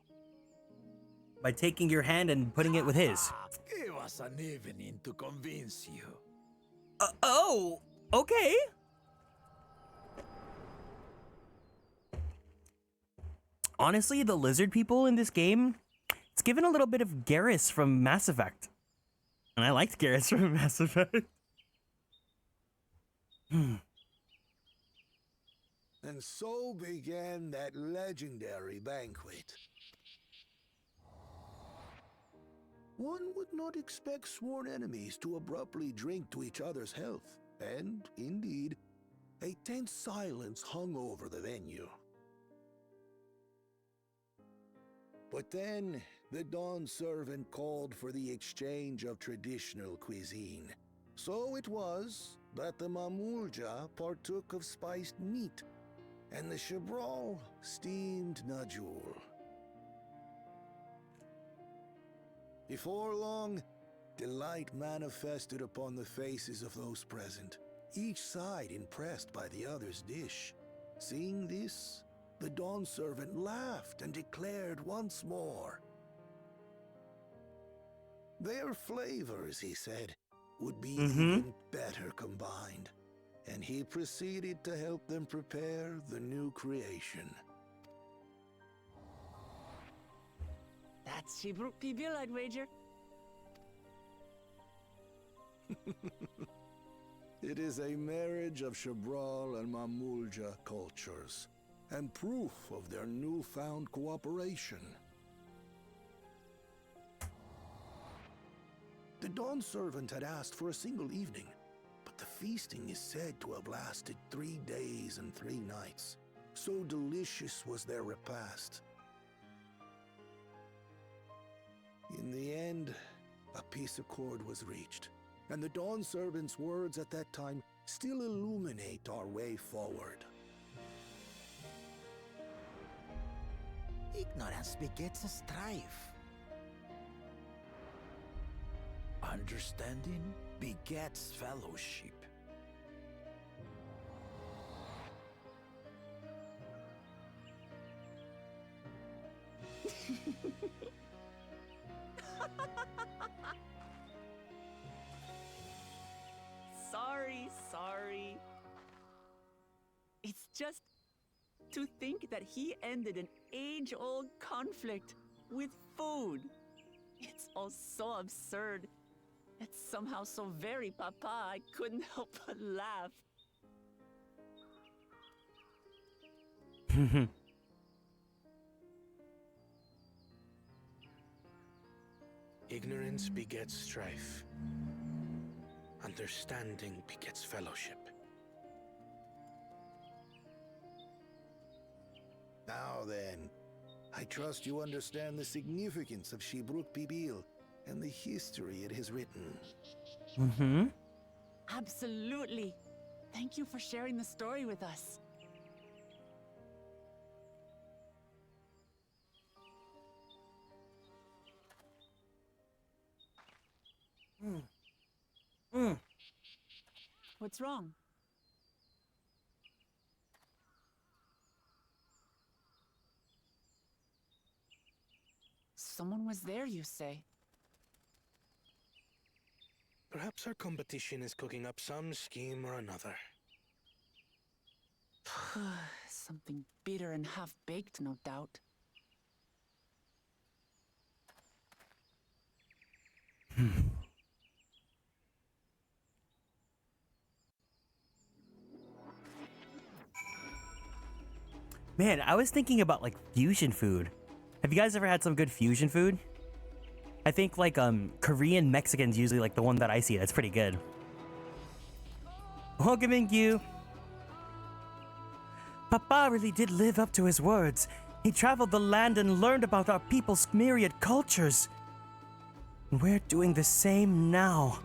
By taking your hand and putting it with his. Give us an evening to convince you. Oh, okay. Honestly, the lizard people in this game, it's given a little bit of Garrus from Mass Effect. And I liked Garrus from Mass Effect. And so began that legendary banquet. One would not expect sworn enemies to abruptly drink to each other's health, and, indeed, a tense silence hung over the venue. But then, the Dawn servant called for the exchange of traditional cuisine. So it was that the Mamulja partook of spiced meat, and the Chebral steamed Najul. Before long, delight manifested upon the faces of those present, each side impressed by the other's dish. Seeing this, the Dawn servant laughed and declared once more. Their flavors, he said, would be even better combined, and he proceeded to help them prepare the new creation. That's Shibruk Pibil, I'd wager. It is a marriage of Shabral and Mamulja cultures, and proof of their newfound cooperation. The Dawn servant had asked for a single evening, but the feasting is said to have lasted 3 days and 3 nights. So delicious was their repast. In the end, a peace accord was reached, and the Dawn servant's words at that time still illuminate our way forward. Ignorance begets a strife. Understanding begets fellowship. Sorry. It's just to think that he ended an age-old conflict with food. It's all so absurd. It's somehow so very papa, I couldn't help but laugh. Ignorance begets strife. Understanding begets fellowship. Now then, I trust you understand the significance of Shibruk Pibil and the history it has written. Absolutely. Thank you for sharing the story with us. What's wrong? Someone was there, you say? Perhaps our competition is cooking up some scheme or another. Something bitter and half-baked, no doubt. Man, I was thinking about like fusion food. Have you guys ever had some good fusion food? I think like Korean Mexican's usually like the one that I see. That's pretty good. Welcome, you. Papa really did live up to his words. He traveled the land and learned about our people's myriad cultures. We're doing the same now.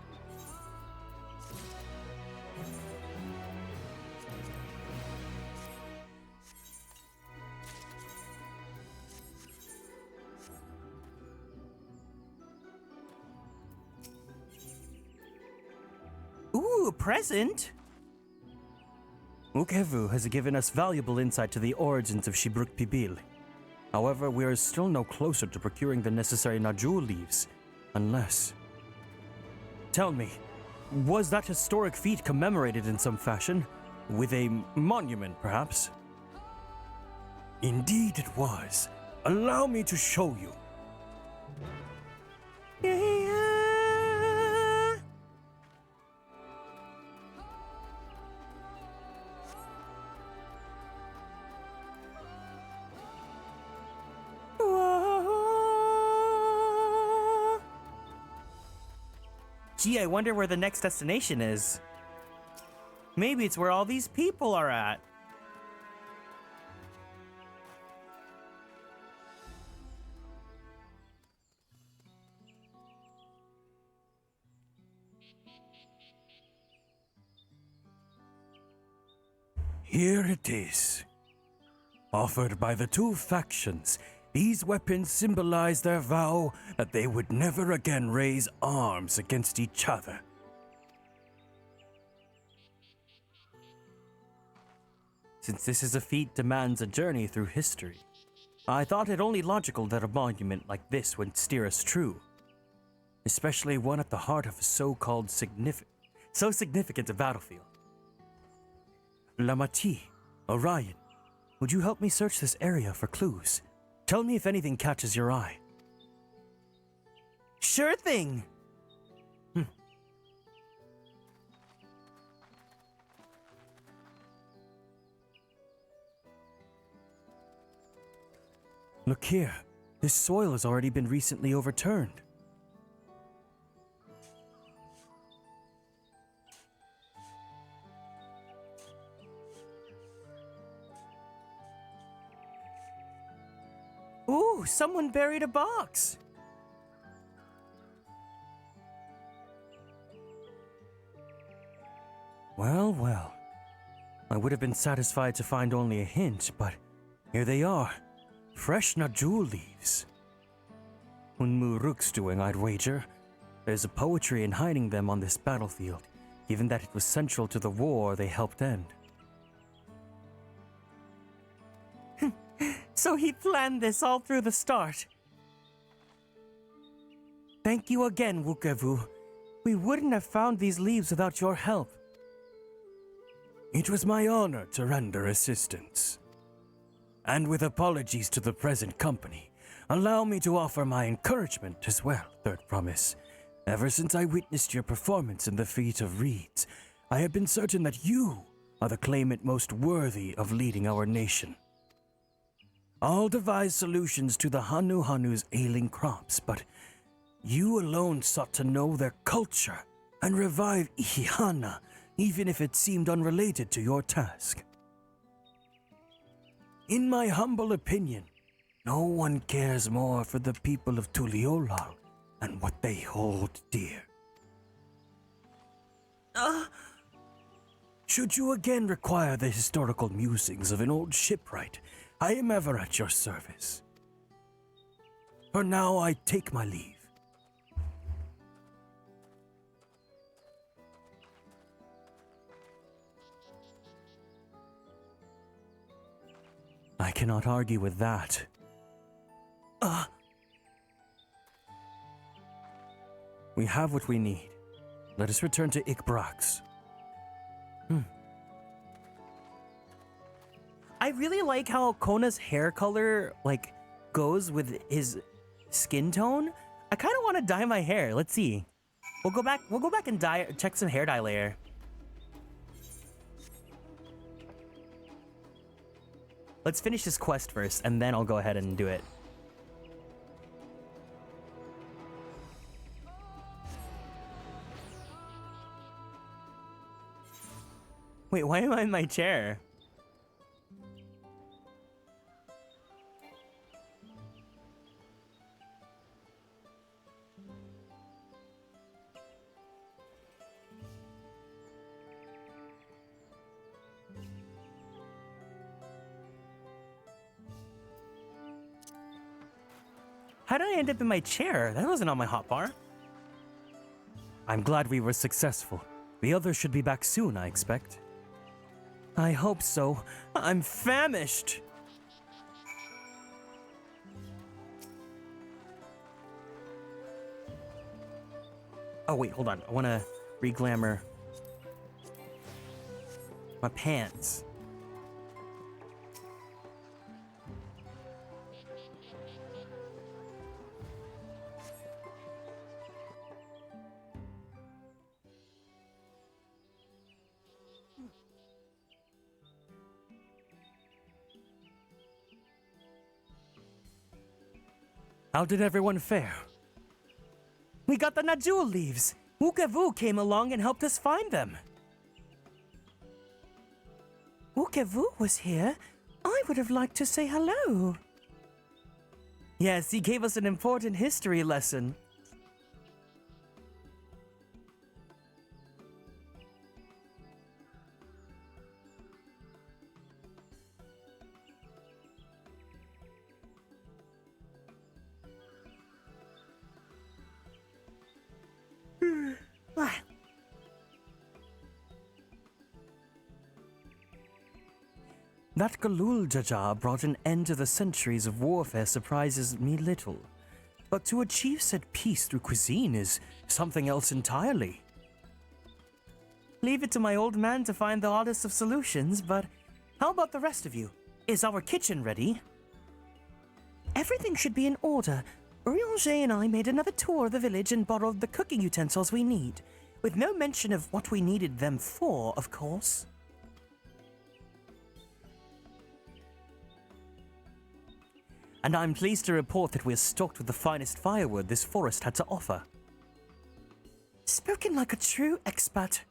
Ooh, a present? Ukevu has given us valuable insight to the origins of Shibruk Pibil. However, we are still no closer to procuring the necessary Najul leaves, unless... Tell me, was that historic feat commemorated in some fashion? With a monument, perhaps? Indeed it was. Allow me to show you. Gee, I wonder where the next destination is. Maybe it's where all these people are at. Here it is. Offered by the two factions, These weapons symbolize their vow that they would never again raise arms against each other. Since this is a feat demands a journey through history, I thought it only logical that a monument like this would steer us true, especially one at the heart of a so-called significant a battlefield. Lamaty'i, Orion, would you help me search this area for clues? Tell me if anything catches your eye. Sure thing. Look here, this soil has already been recently overturned. Ooh, someone buried a box. Well, well. I would have been satisfied to find only a hint, but here they are. Fresh Najul leaves. Unmuruk's doing, I'd wager. There's a poetry in hiding them on this battlefield, given that it was central to the war they helped end. So he planned this all through the start. Thank you again, Wukevu. We wouldn't have found these leaves without your help. It was my honor to render assistance. And with apologies to the present company, allow me to offer my encouragement as well, Third Promise. Ever since I witnessed your performance in the feat of reeds, I have been certain that you are the claimant most worthy of leading our nation. I'll devise solutions to the Hanu's ailing crops, but you alone sought to know their culture and revive Ihana, even if it seemed unrelated to your task. In my humble opinion, no one cares more for the people of Tuliolal and what they hold dear. Should you again require the historical musings of an old shipwright, I am ever at your service. For now, I take my leave. I cannot argue with that. We have what we need. Let us return to Ikbrax. I really like how Kona's hair color, goes with his skin tone. I kind of want to dye my hair. Let's see. We'll go back and check some hair dye layer. Let's finish this quest first, and then I'll go ahead and do it. Wait, why am I in my chair? How did I end up in my chair? That wasn't on my hotbar. I'm glad we were successful. The others should be back soon, I expect. I hope so. I'm famished. Oh, wait, hold on. I want to re-glamour my pants. How did everyone fare? We got the Najul leaves. Wukevu came along and helped us find them. Wukevu was here. I would have liked to say hello. Yes, he gave us an important history lesson. That Galul Jaja brought an end to the centuries of warfare surprises me little. But to achieve said peace through cuisine is something else entirely. Leave it to my old man to find the oddest of solutions, but how about the rest of you? Is our kitchen ready? Everything should be in order. Urianger and I made another tour of the village and borrowed the cooking utensils we need, with no mention of what we needed them for, of course. And I'm pleased to report that we're stocked with the finest firewood this forest had to offer. Spoken like a true expert.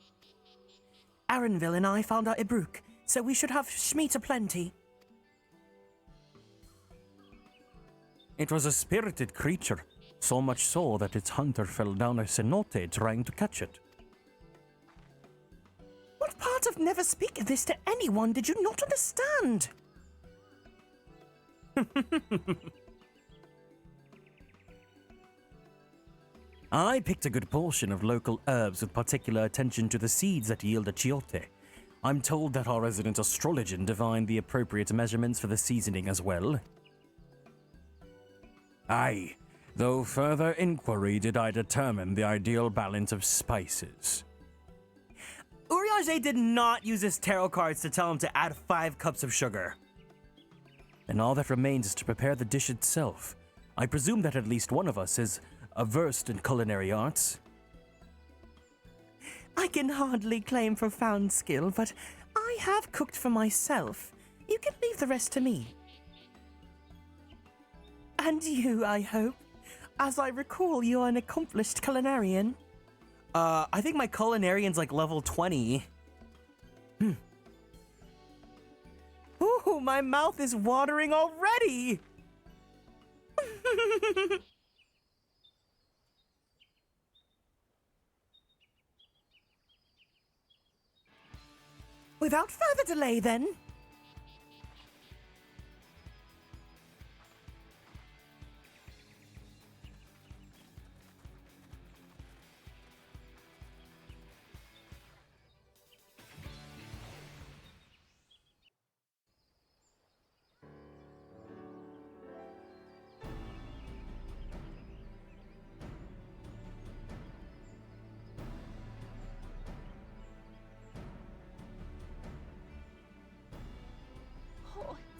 Arenville and I found our Ibruk, so we should have Shmeat aplenty. It was a spirited creature, so much so that its hunter fell down a cenote trying to catch it. What part of never speak of this to anyone did you not understand? I picked a good portion of local herbs with particular attention to the seeds that yield a chiote. I'm told that our resident astrologian divined the appropriate measurements for the seasoning as well. Aye, though further inquiry did I determine the ideal balance of spices. Urianger did not use his tarot cards to tell him to add 5 cups of sugar. And all that remains is to prepare the dish itself. I presume that at least one of us is versed in culinary arts. I can hardly claim profound skill, but I have cooked for myself. You can leave the rest to me. And you, I hope. As I recall, you are an accomplished culinarian. I think my culinarian's like level 20. Ooh, my mouth is watering already! Without further delay, then.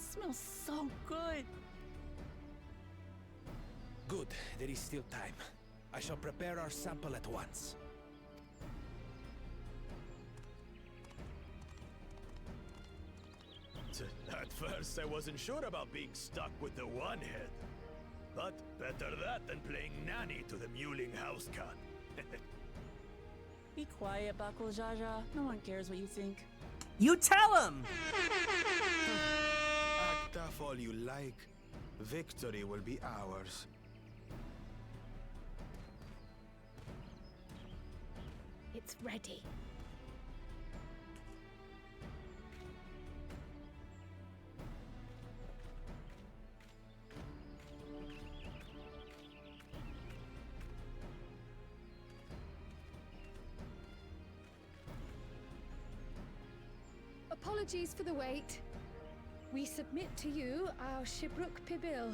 Smells so good. Good, there is still time. I shall prepare our sample at once. At first, I wasn't sure about being stuck with the one head. But better that than playing nanny to the mewling house cat. Be quiet, Bakul Jaja. No one cares what you think. You tell him! Act tough all you like. Victory will be ours. It's ready. Apologies for the wait. We submit to you our Shibruk Pibil.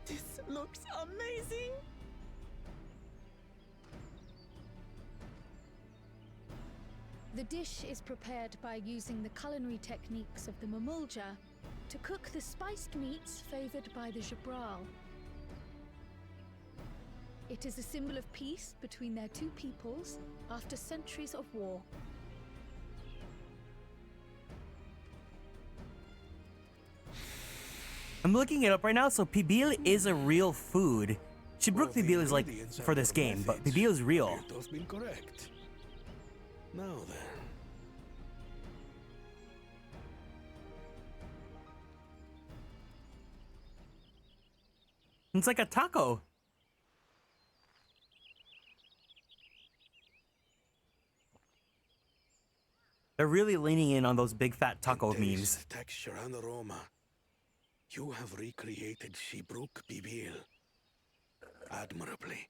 This looks amazing! The dish is prepared by using the culinary techniques of the Mamulja to cook the spiced meats favored by the Jabral. It is a symbol of peace between their two peoples after centuries of war. I'm looking it up right now, so pibil is a real food. Shibruk pibil is like for this game, but pibil is real. It's been correct. Now then. It's like a taco. They're really leaning in on those big fat taco memes. Texture and aroma. You have recreated Shibruk Bibil admirably.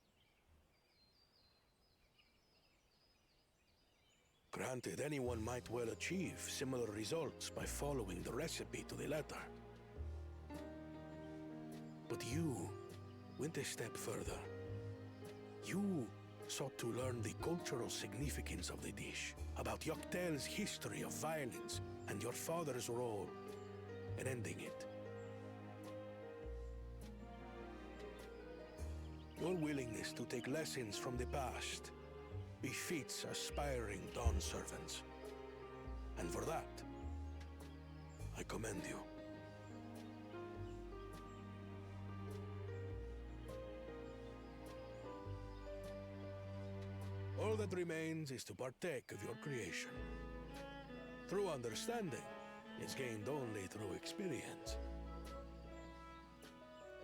Granted, anyone might well achieve similar results by following the recipe to the letter. But you went a step further. You sought to learn the cultural significance of the dish, about Yoctel's history of violence and your father's role in ending it. Your willingness to take lessons from the past befits aspiring Dawn servants. And for that, I commend you. All that remains is to partake of your creation. True understanding is gained only through experience.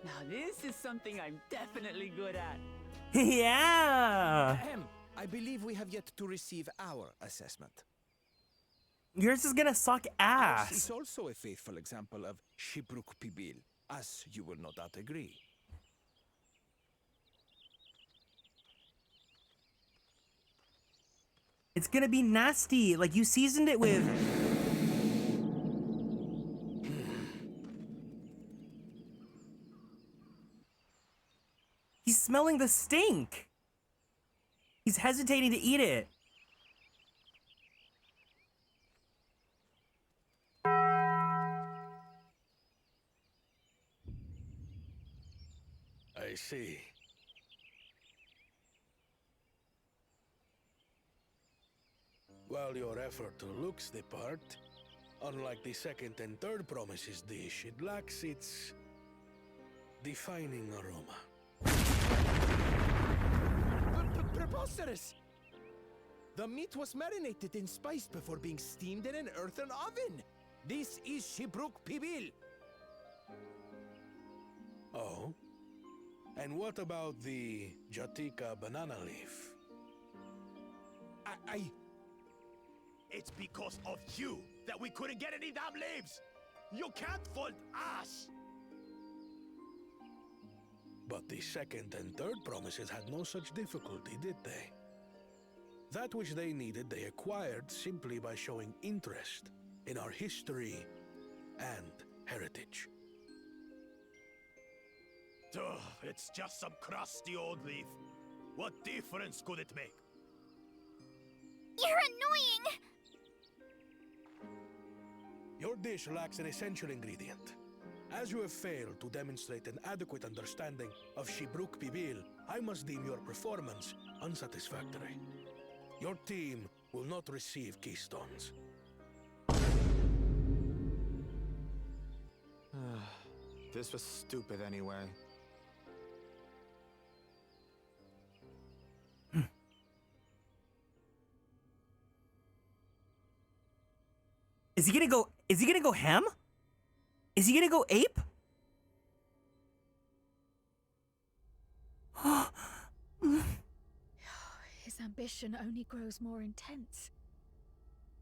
Now this is something I'm definitely good at. Yeah! I believe we have yet to receive our assessment. Yours is gonna suck Ours ass. is also a faithful example of Shibruk Pibil, as you will no doubt agree. It's gonna be nasty. Like, you seasoned it with... He's smelling the stink. He's hesitating to eat it. I see. While your effort looks the part, unlike the second and third promises dish, it lacks its defining aroma. Preposterous! The meat was marinated and spiced before being steamed in an earthen oven. This is Shibruk Pibil. Oh? And what about the Jatika banana leaf? It's because of you that we couldn't get any damn leaves! You can't fault us! But the second and third promises had no such difficulty, did they? That which they needed, they acquired simply by showing interest in our history and heritage. Ugh, it's just some crusty old leaf. What difference could it make? You're annoying! Your dish lacks an essential ingredient. As you have failed to demonstrate an adequate understanding of Shibruk Pibil, I must deem your performance unsatisfactory. Your team will not receive keystones. This was stupid anyway. Is he gonna go ham? Is he gonna go ape? His ambition only grows more intense.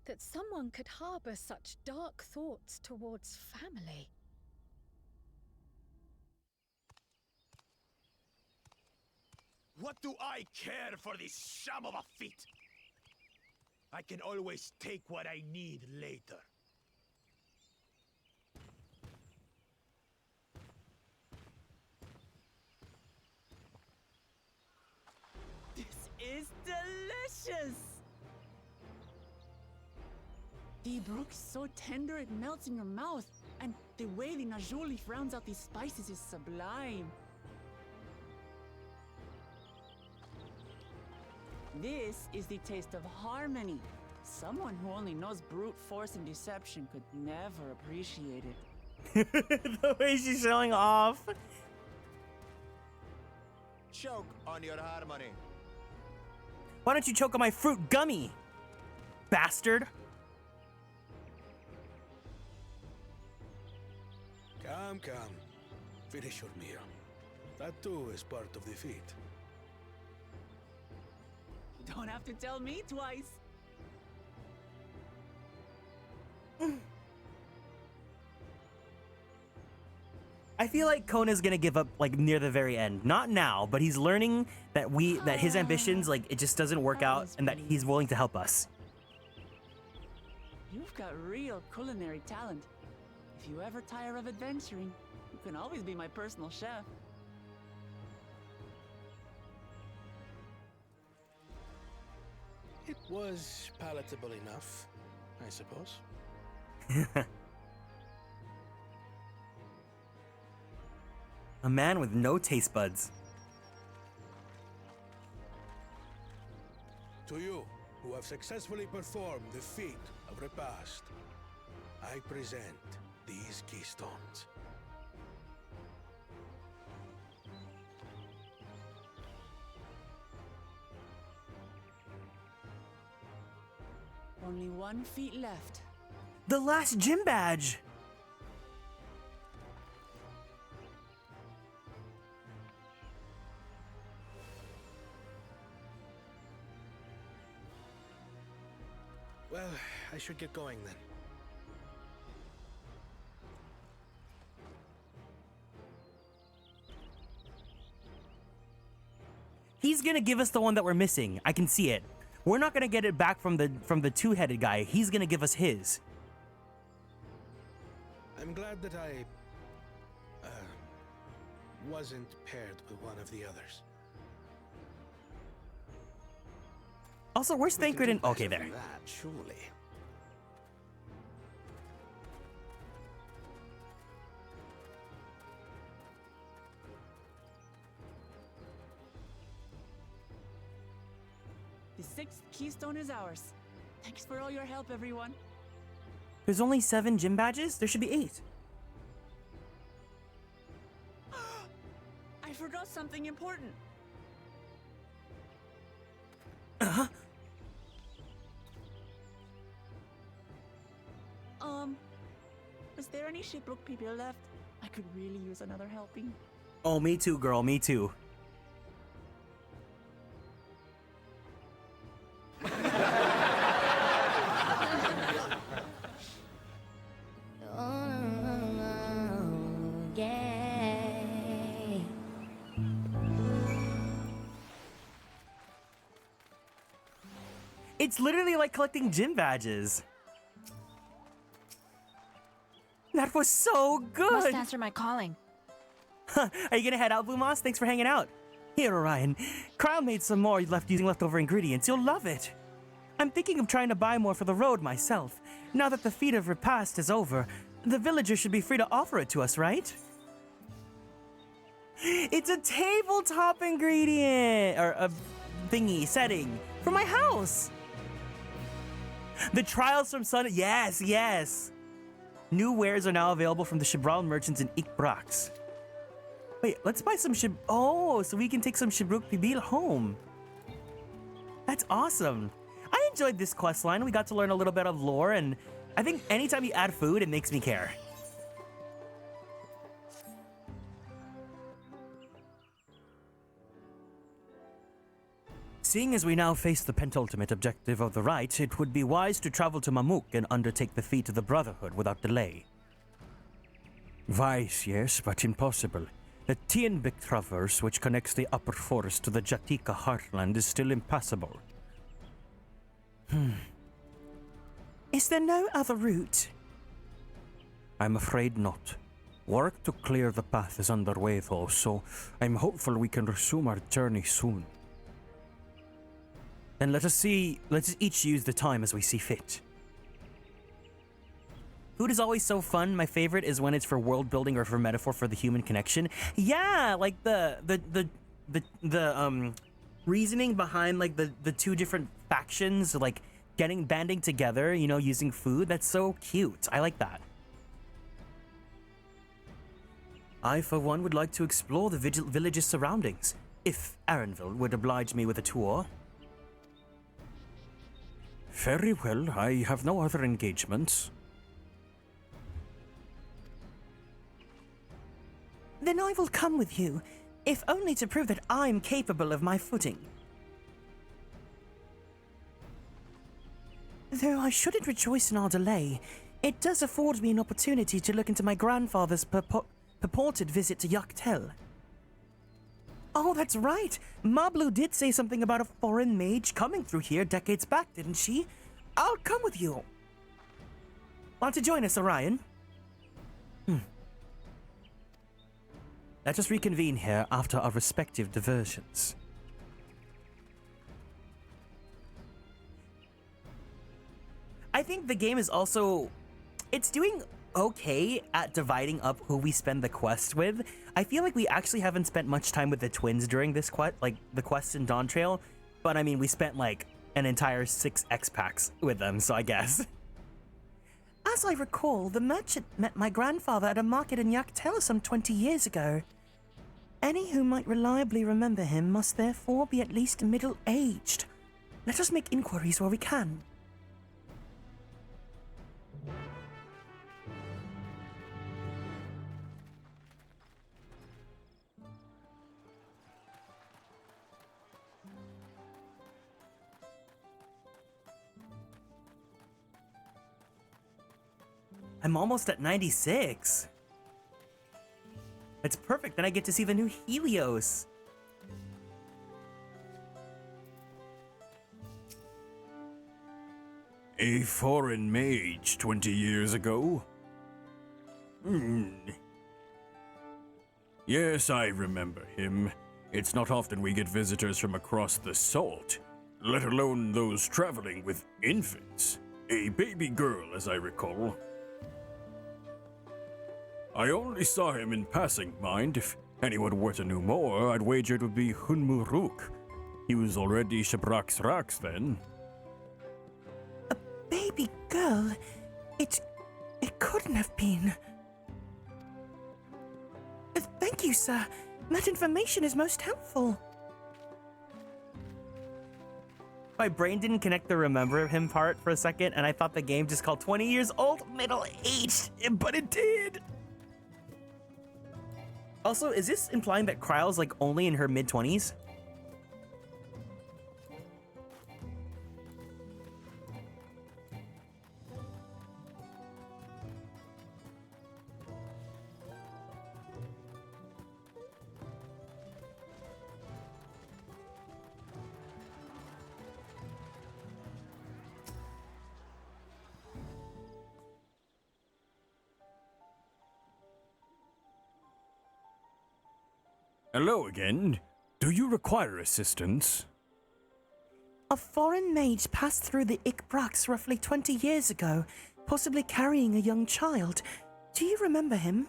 That someone could harbor such dark thoughts towards family. What do I care for this sham of a feat? I can always take what I need later. This is delicious! The brook's so tender it melts in your mouth, and the way the najou leaf rounds out these spices is sublime. This is the taste of harmony. Someone who only knows brute force and deception could never appreciate it. The way she's showing off. Choke on your harmony. Why don't you choke on my fruit gummy, bastard? Come. Finish your meal. That too is part of the feat. You don't have to tell me twice. I feel like Kona's gonna give up like near the very end. Not now, but he's learning that his ambitions, like, it just doesn't work out, and that he's willing to help us. You've got real culinary talent. If you ever tire of adventuring, you can always be my personal chef. It was palatable enough, I suppose. A man with no taste buds. To you, who have successfully performed the feat of repast, I present these keystones. Only 1 feet left. The last gym badge! Well, I should get going then. He's gonna give us the one that we're missing. I can see it. We're not gonna get it back from the two-headed guy. He's gonna give us his. I'm glad that I wasn't paired with one of the others. Also, where's Thancred and okay, there. That, surely. The 6th keystone is ours. Thanks for all your help, everyone. There's only 7 gym badges? There should be 8. I forgot something important. Was there any Shipbrook people left? I could really use another helping. Oh, me too, girl. Me too. It's literally like collecting gym badges. That was so good. Must answer my calling. Are you gonna head out, Blue Moss? Thanks for hanging out. Here, Orion. Kyle made some more using leftover ingredients. You'll love it. I'm thinking of trying to buy more for the road myself. Now that the feat of repast is over, the villagers should be free to offer it to us, right? It's a tabletop ingredient, or a thingy, setting, for my house. The trials from Sun. Yes, yes. New wares are now available from the Shibral merchants in Ikbrax. Wait, let's buy some Oh, so we can take some Shibruk Pibil home. That's awesome. I enjoyed this quest line. We got to learn a little bit of lore, and I think anytime you add food, it makes me care. Seeing as we now face the penultimate objective of the rite, it would be wise to travel to Mamuk and undertake the feat of the Brotherhood without delay. Wise, yes, but impossible. The Tianbik traverse, which connects the upper forest to the Jatika heartland, is still impassable. Is there no other route? I'm afraid not. Work to clear the path is underway though, so I'm hopeful we can resume our journey soon. Then let us each use the time as we see fit. Food is always so fun. My favorite is when it's for world building or for metaphor for the human connection. Yeah, like the reasoning behind like the two different factions, like banding together, you know, using food. That's so cute. I like that. I, for one, would like to explore the village's surroundings, if Arenville would oblige me with a tour. Very well, I have no other engagements. Then I will come with you, if only to prove that I'm capable of my footing. Though I shouldn't rejoice in our delay, it does afford me an opportunity to look into my grandfather's purported visit to Yaktel. Oh, that's right. Mablu did say something about a foreign mage coming through here decades back, didn't she? I'll come with you. Want to join us, Orion? Let us reconvene here after our respective diversions. I think the game is also... It's doing okay at dividing up who we spend the quest with. I feel like we actually haven't spent much time with the twins during this quest, like the quest in Dawntrail. But I mean, we spent like an entire 6 X-Packs with them, so I guess. As I recall, the merchant met my grandfather at a market in Yaktel some 20 years ago. Any who might reliably remember him must therefore be at least middle-aged. Let us make inquiries where we can. I'm almost at 96. It's perfect, then I get to see the new Helios. A foreign mage 20 years ago? Yes, I remember him. It's not often we get visitors from across the salt, let alone those traveling with infants. A baby girl, as I recall. I only saw him in passing, mind. If anyone were to know more, I'd wager it would be Hunmuruk. He was already Shabrax Rax then. A baby girl? It couldn't have been. Thank you, sir. That information is most helpful. My brain didn't connect the remember him part for a second, and I thought the game just called 20 years old middle-aged, but it did. Also, is this implying that Kryle's like only in her mid-20s? Hello again. Do you require assistance? A foreign mage passed through the Ikbrax roughly 20 years ago, possibly carrying a young child. Do you remember him?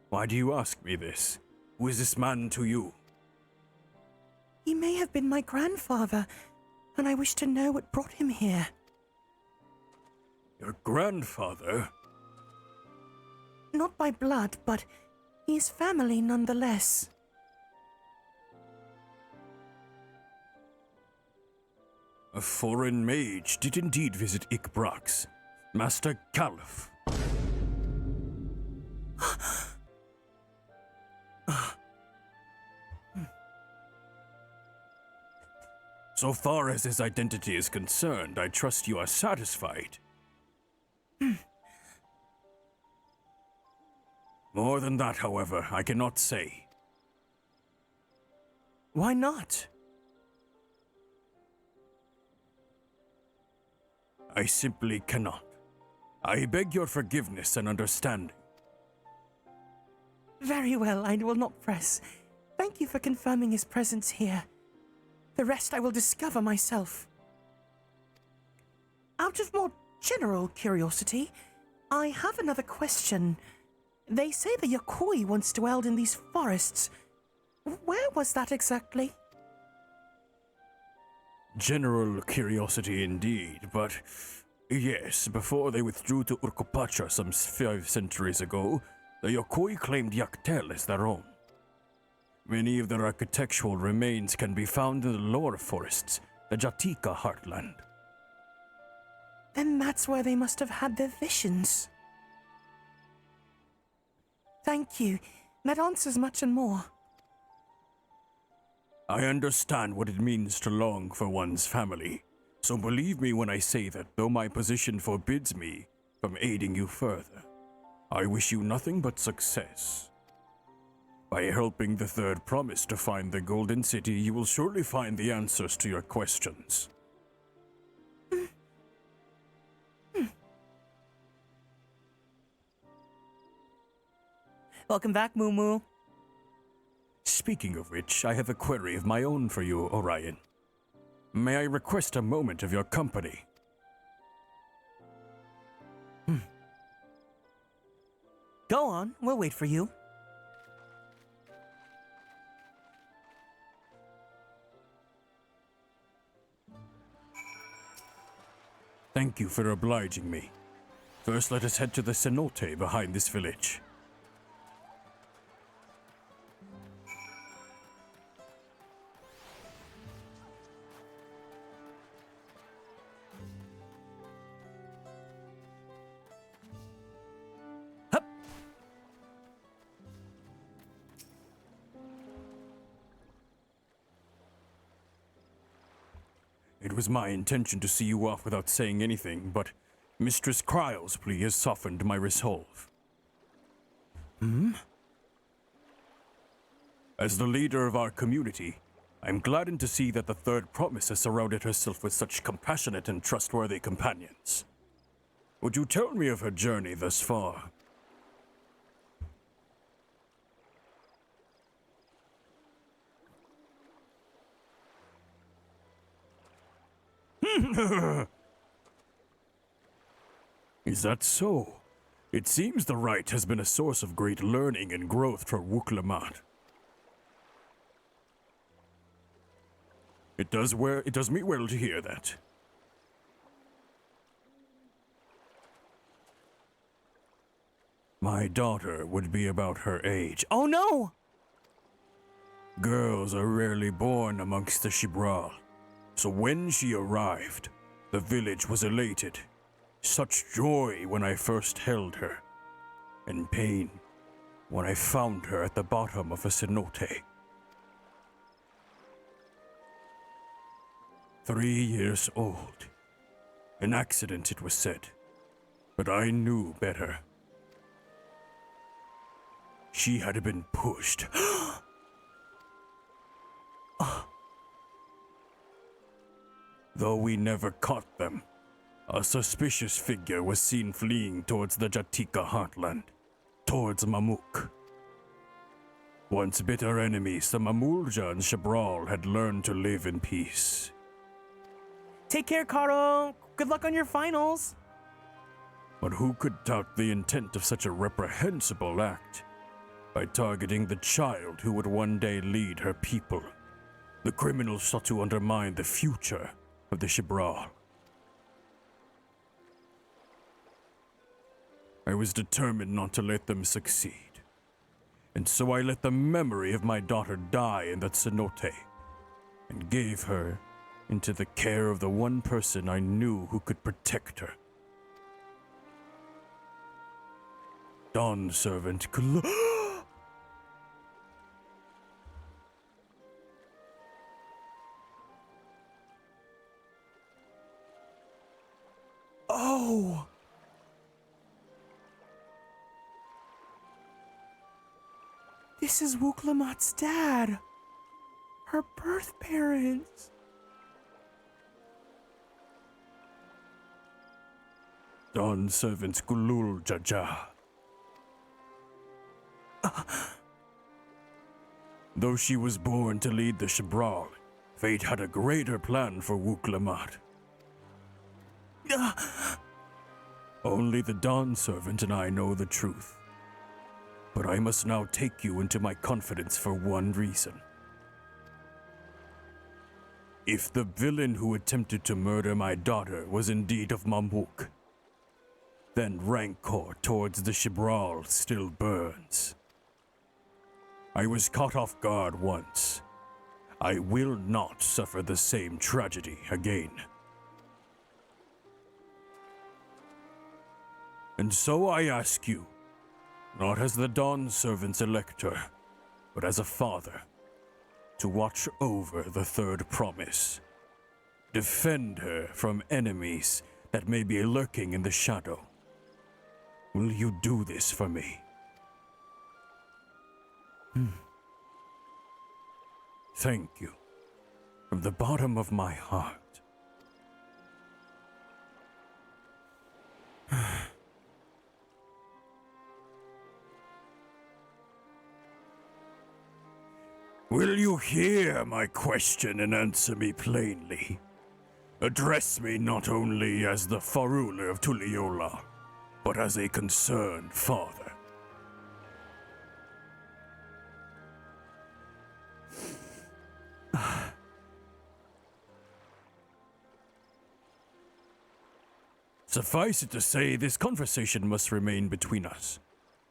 Why do you ask me this? Who is this man to you? He may have been my grandfather, and I wish to know what brought him here. Your grandfather? Not by blood, but he is family nonetheless. A foreign mage did indeed visit Ikbrax. Master Caliph. So far as his identity is concerned, I trust you are satisfied. More than that, however, I cannot say. Why not? I simply cannot. I beg your forgiveness and understanding. Very well, I will not press. Thank you for confirming his presence here. The rest I will discover myself. Out of more general curiosity, I have another question. They say the Yokoi once dwelled in these forests. Where was that exactly? General curiosity indeed, but yes, before they withdrew to Urkopacha some 5 centuries ago, the Yokoi claimed Yaktel as their own. Many of their architectural remains can be found in the lower forests, the Jatika heartland. Then that's where they must have had their visions. Thank you. That answers much and more. I understand what it means to long for one's family. So believe me when I say that though my position forbids me from aiding you further, I wish you nothing but success. By helping the third promise to find the Golden City, you will surely find the answers to your questions. Welcome back, Moo Moo. Speaking of which, I have a query of my own for you, Orion. May I request a moment of your company? Go on, we'll wait for you. Thank you for obliging me. First, let us head to the cenote behind this village. It was my intention to see you off without saying anything, but Mistress Kryle's plea has softened my resolve. As the leader of our community, I'm gladdened to see that the third promise has surrounded herself with such compassionate and trustworthy companions. Would you tell me of her journey thus far? Is that so? It seems the rite has been a source of great learning and growth for Wuk-Lamat. It does me well to hear that. My daughter would be about her age. Oh no! Girls are rarely born amongst the Shibral. So when she arrived, the village was elated. Such joy when I first held her, and pain when I found her at the bottom of a cenote. 3 years old. An accident, it was said, but I knew better. She had been pushed. Though we never caught them, a suspicious figure was seen fleeing towards the Jatika heartland, towards Mamuk. Once bitter enemies, the Mamulja and Shibral had learned to live in peace. Take care, Karo. Good luck on your finals. But who could doubt the intent of such a reprehensible act? By targeting the child who would one day lead her people, the criminals sought to undermine the future of the Shibral. I was determined not to let them succeed, and so I let the memory of my daughter die in that cenote, and gave her into the care of the one person I knew who could protect her. Dawn servant Oh! This is Wuk-Lamat's dad. Her birth parents. Dawn servant Gulul Jaja. Though she was born to lead the Shibral, fate had a greater plan for Wuk-Lamat. Only the Dawn servant and I know the truth. But I must now take you into my confidence for one reason. If the villain who attempted to murder my daughter was indeed of Mamuk, then rancor towards the Shibral still burns. I was caught off guard once. I will not suffer the same tragedy again. And so I ask you, not as the Dawn servant's elector, but as a father, to watch over the third promise, Defend her from enemies that may be lurking in the shadow. Will you do this for me? Thank you. From the bottom of my heart. Will you hear my question and answer me plainly? Address me not only as the Faruler of Tuliyola, but as a concerned father. Suffice it to say, this conversation must remain between us.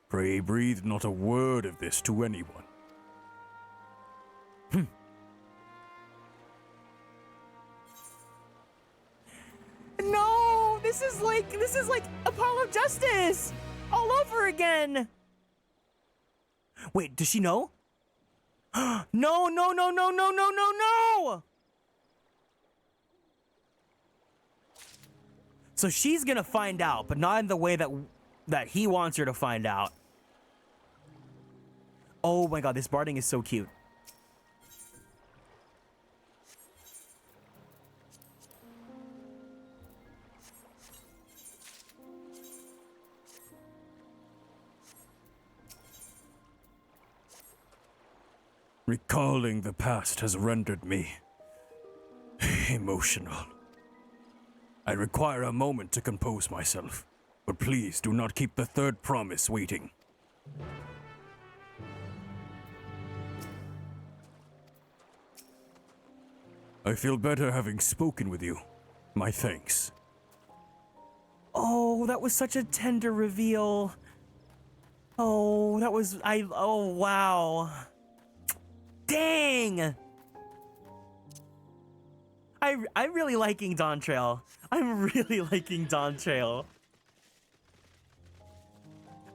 Pray breathe not a word of this to anyone. No, this is like Apollo Justice all over again. Wait, does she know? No, no, no, no, no, no, no, no. So she's gonna find out, but not in the way that he wants her to find out. Oh my god, this barding is so cute. Recalling the past has rendered me emotional. I require a moment to compose myself, but please do not keep the third promise waiting. I feel better having spoken with you. My thanks. Oh, that was such a tender reveal. Oh, that was oh wow. Dang! I'm really liking Dawntrail. I'm really liking Dawntrail.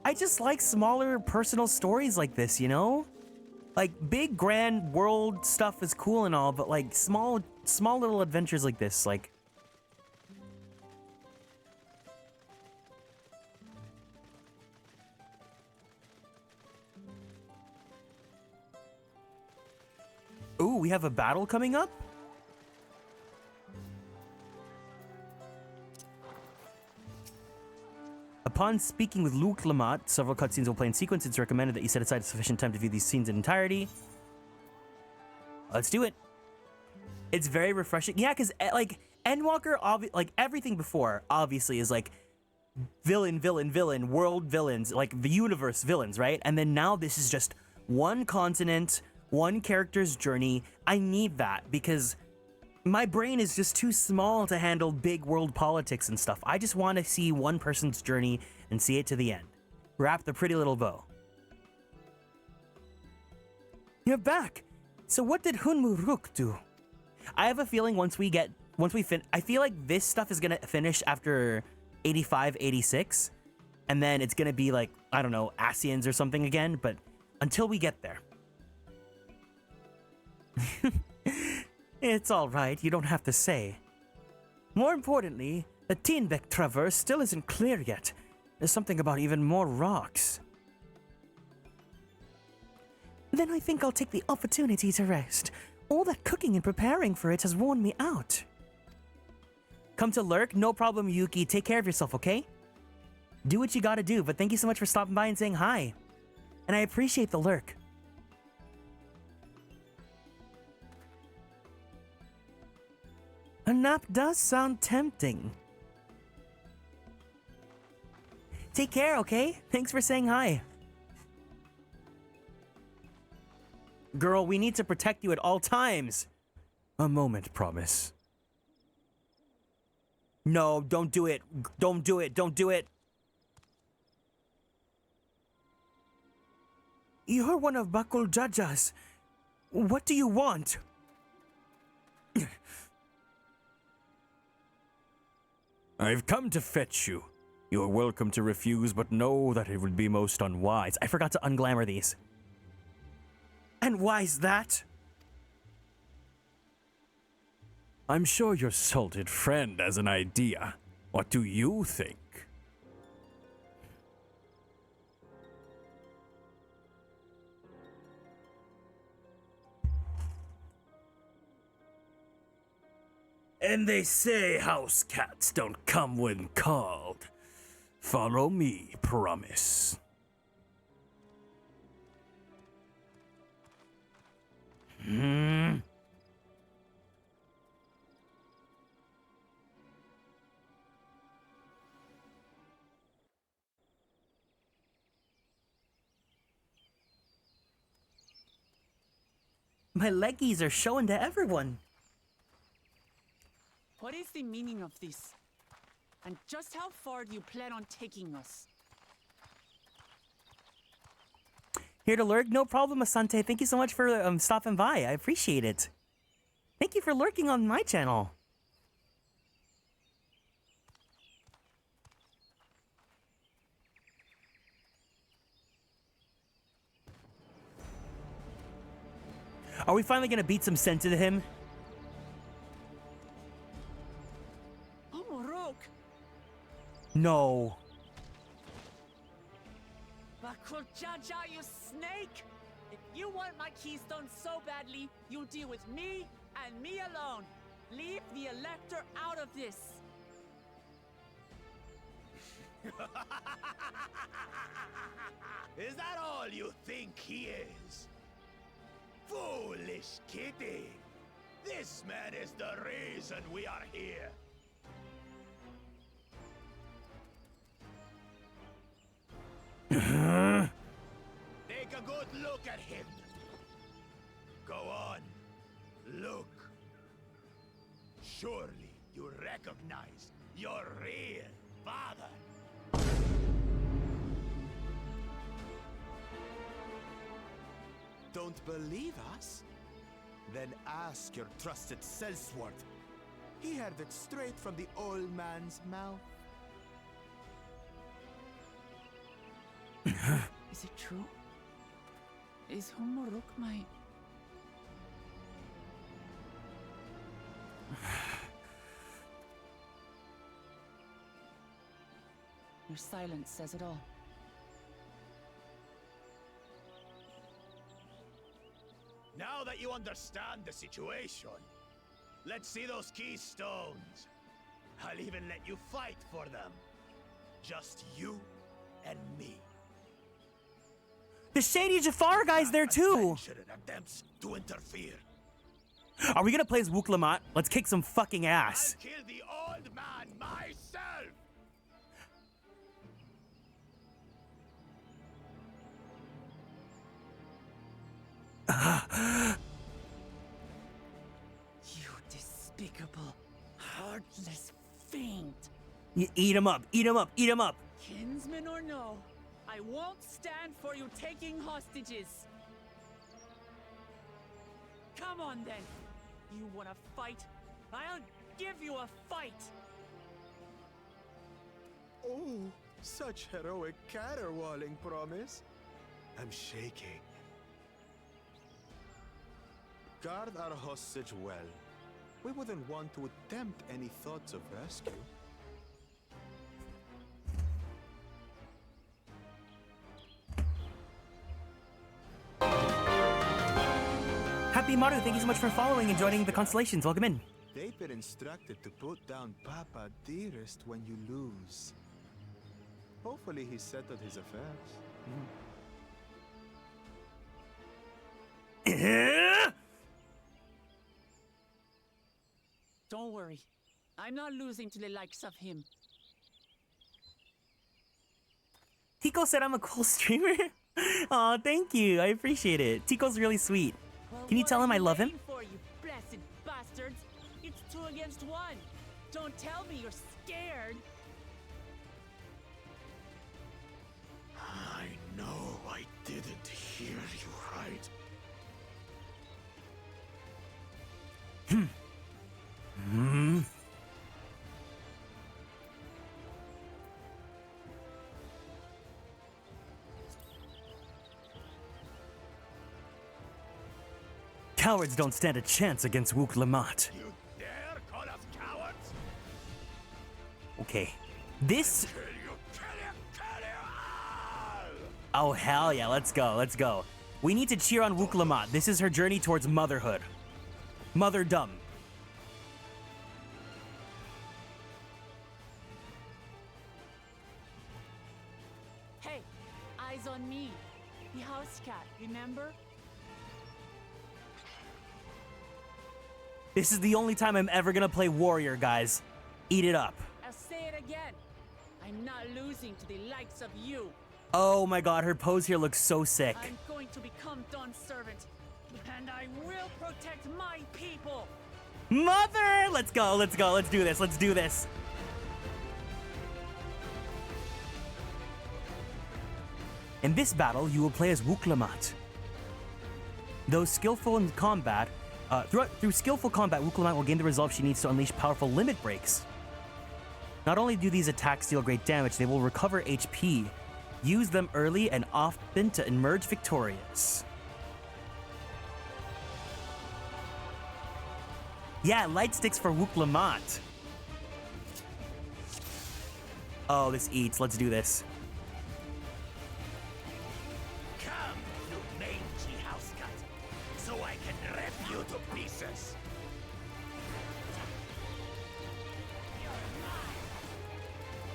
I just like smaller personal stories like this, you know? Like big grand world stuff is cool and all, but like small little adventures like this, like ooh, we have a battle coming up? Upon speaking with Luke Lamont, several cutscenes will play in sequence. It's recommended that you set aside sufficient time to view these scenes in entirety. Let's do it. It's very refreshing. Yeah, because like Endwalker, like everything before, obviously is like villain, world villains, like the universe villains, right? And then now this is just one continent, one character's journey. I need that because my brain is just too small to handle big world politics and stuff. I just want to see one person's journey and see it to the end. Wrap the pretty little bow. You're back. So what did Hunmuruk do? I have a feeling once we I feel like this stuff is gonna finish after 85, 86, and then it's gonna be like, I don't know, Asians or something again, but until we get there. It's all right, you don't have to say. More importantly, the Teenbeck traverse still isn't clear yet. There's something about even more rocks. Then I think I'll take the opportunity to rest. All that cooking and preparing for it has worn me out. Come to lurk? No problem, Yuki. Take care of yourself, okay? Do what you gotta do, but thank you so much for stopping by and saying hi. And I appreciate the lurk. A nap does sound tempting. Take care, okay? Thanks for saying hi. Girl, we need to protect you at all times. A moment, promise. No, don't do it. Don't do it. Don't do it. You're one of Bakul Jajas. What do you want? I've come to fetch you. You're welcome to refuse, but know that it would be most unwise. I forgot to unglamour these. And why's that? I'm sure your salted friend has an idea. What do you think? And they say house cats don't come when called. Follow me, promise. My leggies are showing to everyone. What is the meaning of this? And just how far do you plan on taking us? Here to lurk? No problem, Asante. Thank you so much for stopping by. I appreciate it. Thank you for lurking on my channel. Are we finally gonna beat some sense into him? No. Bakuljaja, you snake! If you want my keystone so badly, you'll deal with me and me alone. Leave the Elector out of this. Is that all you think he is? Foolish kitty! This man is the reason we are here. Take a good look at him. Go on, look. Surely you recognize your real father. Don't believe us? Then ask your trusted sellsworth. He heard it straight from the old man's mouth. Is it true? Is Homoruk my... Your silence says it all. Now that you understand the situation, let's see those keystones. I'll even let you fight for them. Just you and me. The Shady Jafar guy's there too. Attempts to interfere. Are we gonna play as Wook Lamont? Let's kick some fucking ass. I'll kill the old man myself. You despicable, heartless fiend. You eat him up, eat him up, eat him up. Kinsman or no, I won't stand for you taking hostages. Come on then. You want to fight? I'll give you a fight. Oh, such heroic caterwauling promise. I'm shaking. Guard our hostage well. We wouldn't want to attempt any thoughts of rescue. Happy Maru, thank you so much for following and joining the Konstellations. Welcome in. They've been instructed to put down Papa Dearest when you lose. Hopefully he settled his affairs. Don't worry. I'm not losing to the likes of him. Tico said I'm a cool streamer. Aw, thank you. I appreciate it. Tico's really sweet. Well, can you tell him I love him? For you blessed bastards. It's 2 against 1. Don't tell me you're scared. I know I didn't hear you right. Cowards don't stand a chance against Wook Lamont. You dare Okay. This... Oh, hell yeah. Let's go. Let's go. We need to cheer on Wook Lamat. This is her journey towards motherhood. Motherdom. Hey, eyes on me. The house cat, remember? This is the only time I'm ever gonna play warrior, guys. Eat it up. I'll say it again. I'm not losing to the likes of you. Oh my god, her pose here looks so sick. I'm going to become Dawn's servant, and I will protect my people. Mother! Let's go, let's go, let's do this, let's do this. In this battle, you will play as Wook Lamat. Though skillful in combat, through skillful combat, Wook Lamat will gain the resolve she needs to unleash powerful limit breaks. Not only do these attacks deal great damage, they will recover HP. Use them early and often to emerge victorious. Yeah, light sticks for Wook Lamat. Oh, this eats. Let's do this. Come, you mangy house cat, so I can rip you to pieces.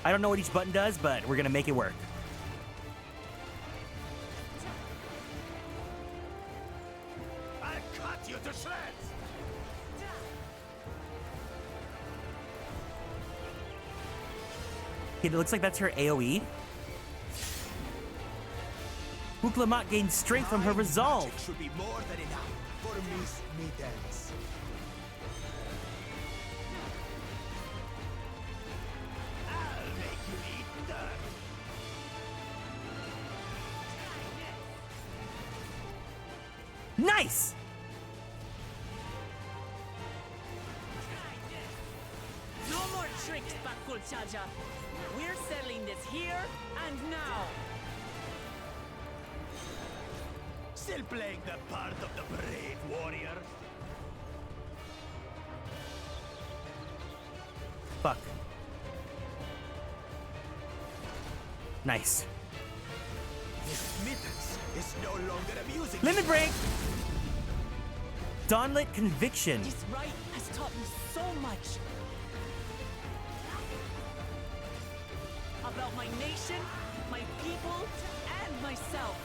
I don't know what each button does, but we're gonna make it work. I'll cut you to shreds. Okay, it looks like that's her AoE. Wook Lamat gains strength from her resolve. Magic should be more than enough for Miss Middens. I'll make you eat dirt. Nice! No more tricks, Bakul Chaja. We're settling this here and now. Still playing the part of the brave warrior? Fuck. Nice. Miss Middens is no longer amusing. Limit break! Dawnlit Conviction. This right has taught me so much. About my nation, my people, and myself.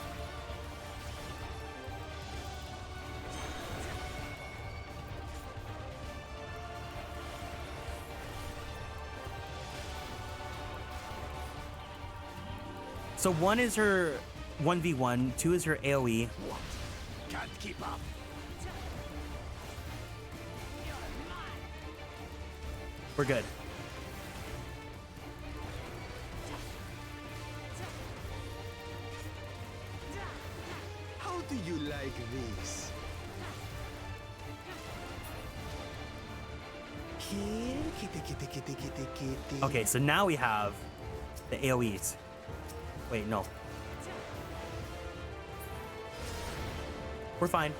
So 1 is her 1v1, 2 is her AoE. What? Can't keep up. We're good. How do you like this? Here, kitty, kitty, kitty, kitty, kitty. Okay, so now we have the AoEs. Wait, no. We're fine.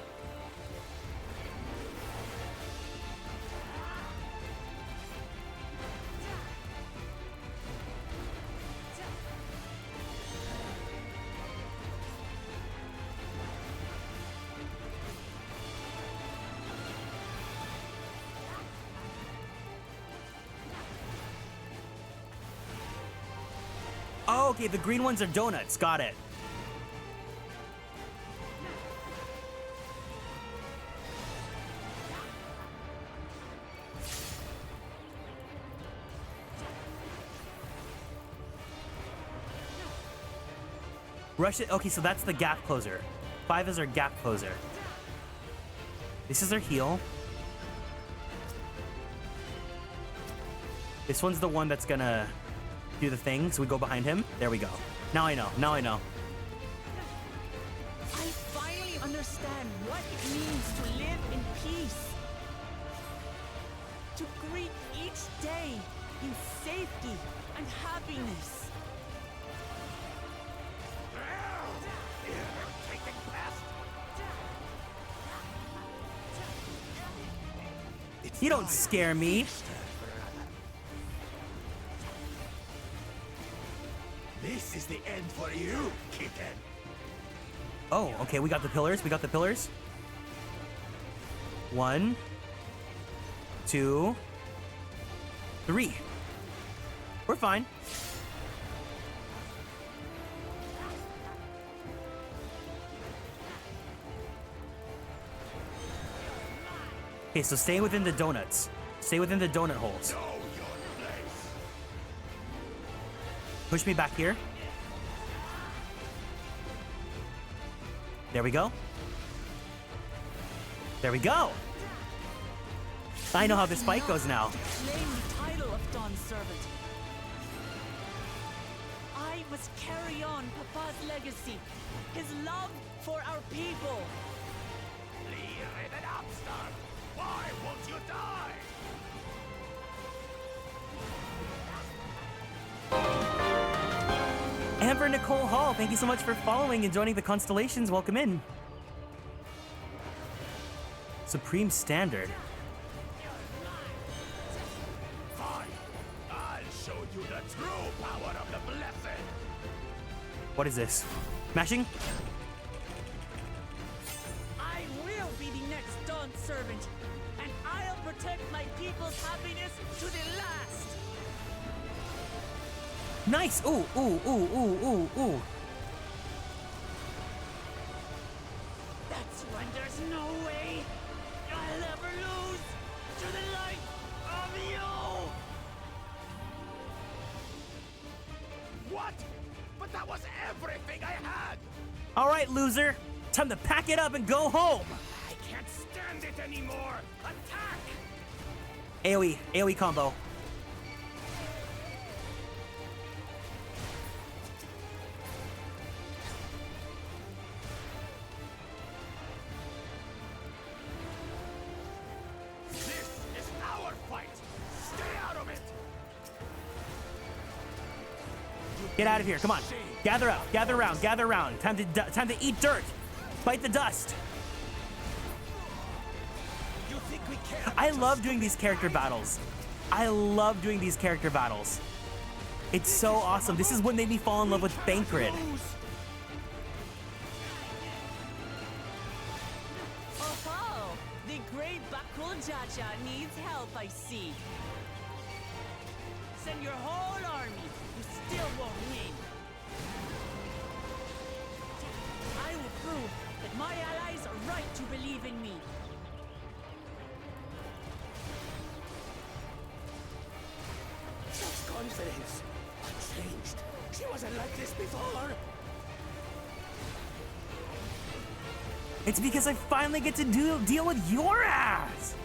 Oh, okay, the green ones are donuts. Got it. Rush it. Okay, so that's the gap closer. 5 is our gap closer. This is our heal. This one's the one that's gonna do the thing, so we go behind him. There we go. Now I know. Now I know. I finally understand what it means to live in peace. To greet each day in safety and happiness. You don't scare me. This is the end for you, kitten. Oh, okay, we got the pillars. We got the pillars. 1, 2, 3. We're fine. Okay, so stay within the donuts. Stay within the donut holes. Push me back here. There we go. There we go. I know how this fight goes now. Claim the title of Dawn's servant. I must carry on Papa's legacy, his love for our people. Leave it up, Star. Why won't you die? Amber Nicole Hall, thank you so much for following and joining the Konstellations. Welcome in. Supreme Standard. Fine. I'll show you the true power of the blessed. What is this? Mashing? I will be the next Dawn servant, and I'll protect my people's happiness to the last. Nice! Ooh, ooh, ooh, ooh, ooh, ooh. That's when there's no way I'll ever lose to the light of you! What? But that was everything I had! All right, loser. Time to pack it up and go home. I can't stand it anymore! Attack! AoE combo. Get out of here, come on. Gather up, gather around, gather around. Time to eat dirt. Bite the dust. I love doing these character battles. I love doing these character battles. It's so awesome. This is what made me fall in love with Bankrid. Oh, the great Bakul Jaja needs help, I see. Send your whole army. You still won't win. I will prove that my allies are right to believe in me. Such confidence. Changed. She wasn't like this before. It's because I finally get to deal with your ass.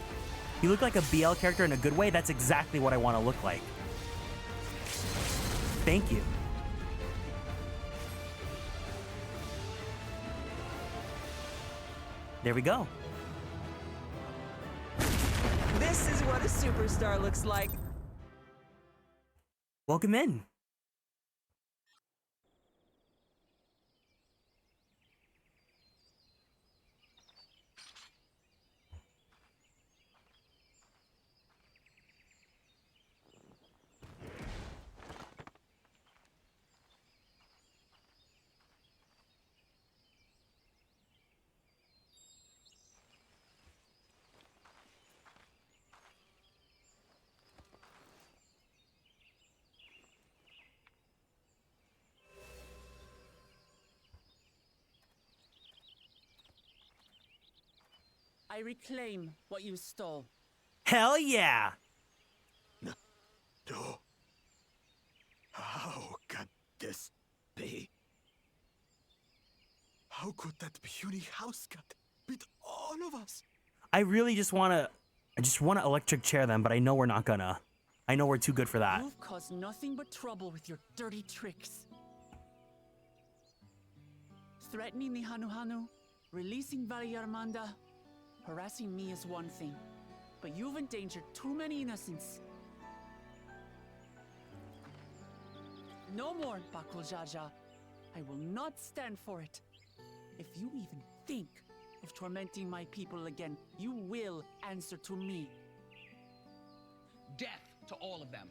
You look like a BL character in a good way. That's exactly what I want to look like. Thank you. There we go. This is what a superstar looks like. Welcome in. I reclaim what you stole. Hell yeah! No. How can this be? How could that puny house cat beat all of us? I really just want to electric chair them, but I know we're not gonna. I know we're too good for that. You've caused nothing but trouble with your dirty tricks. Threatening the Hanu, releasing Vallarmanda, harassing me is one thing, but you've endangered too many innocents. No more, Bakul Jaja. I will not stand for it. If you even think of tormenting my people again, you will answer to me. Death to all of them.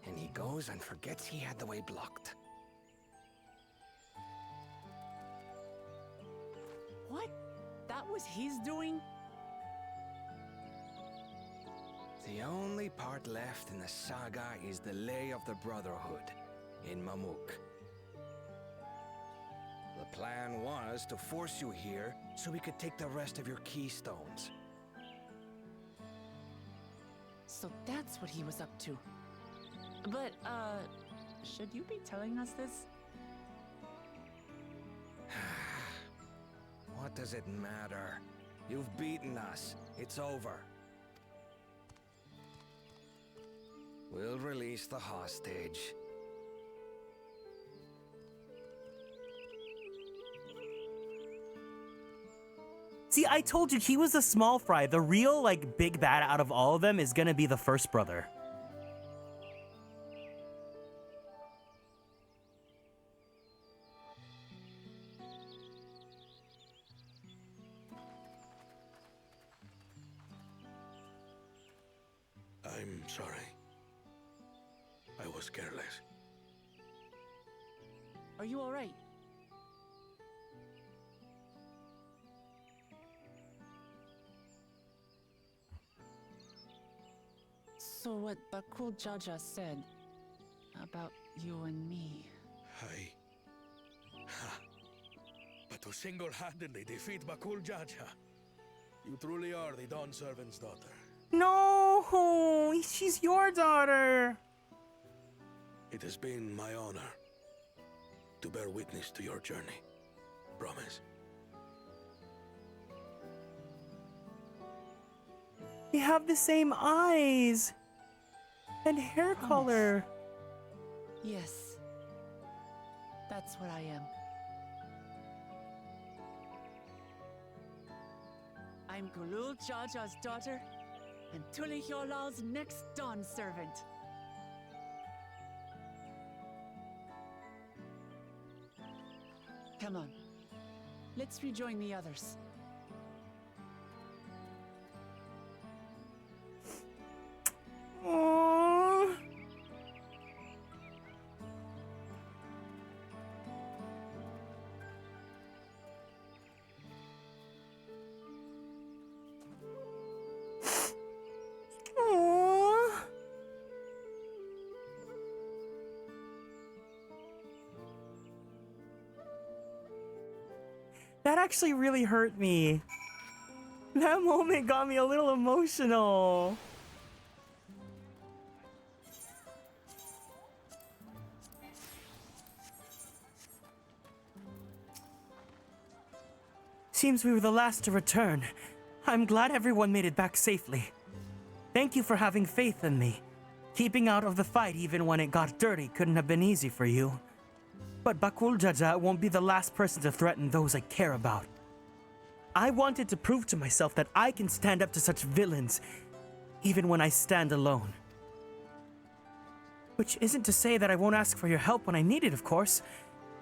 And he goes and forgets he had the way blocked. What? That was his doing? The only part left in the saga is the Lay of the Brotherhood in Mamuk. The plan was to force you here so we could take the rest of your keystones. So that's what he was up to. But, should you be telling us this? What does it matter? You've beaten us. It's over. We'll release the hostage. See, I told you he was a small fry. The real, like, big bad out of all of them is gonna be the first brother. I'm sorry. I was careless. Are you alright? So what Bakul Jaja said about you and me. But to single-handedly defeat Bakul Jaja, you truly are the Dawn Servant's daughter. No, she's your daughter. It has been my honor to bear witness to your journey. Promise. They have the same eyes and hair color. Yes. That's what I am. I'm Kulul Jaja's daughter, and Tuli Hyolal's next Dawn servant. Come on. Let's rejoin the others. Aww. Aww. That actually really hurt me. That moment got me a little emotional. Seems we were the last to return. I'm glad everyone made it back safely. Thank you for having faith in me. Keeping out of the fight even when it got dirty couldn't have been easy for you. But Bakul Jaja won't be the last person to threaten those I care about. I wanted to prove to myself that I can stand up to such villains, even when I stand alone. Which isn't to say that I won't ask for your help when I need it, of course.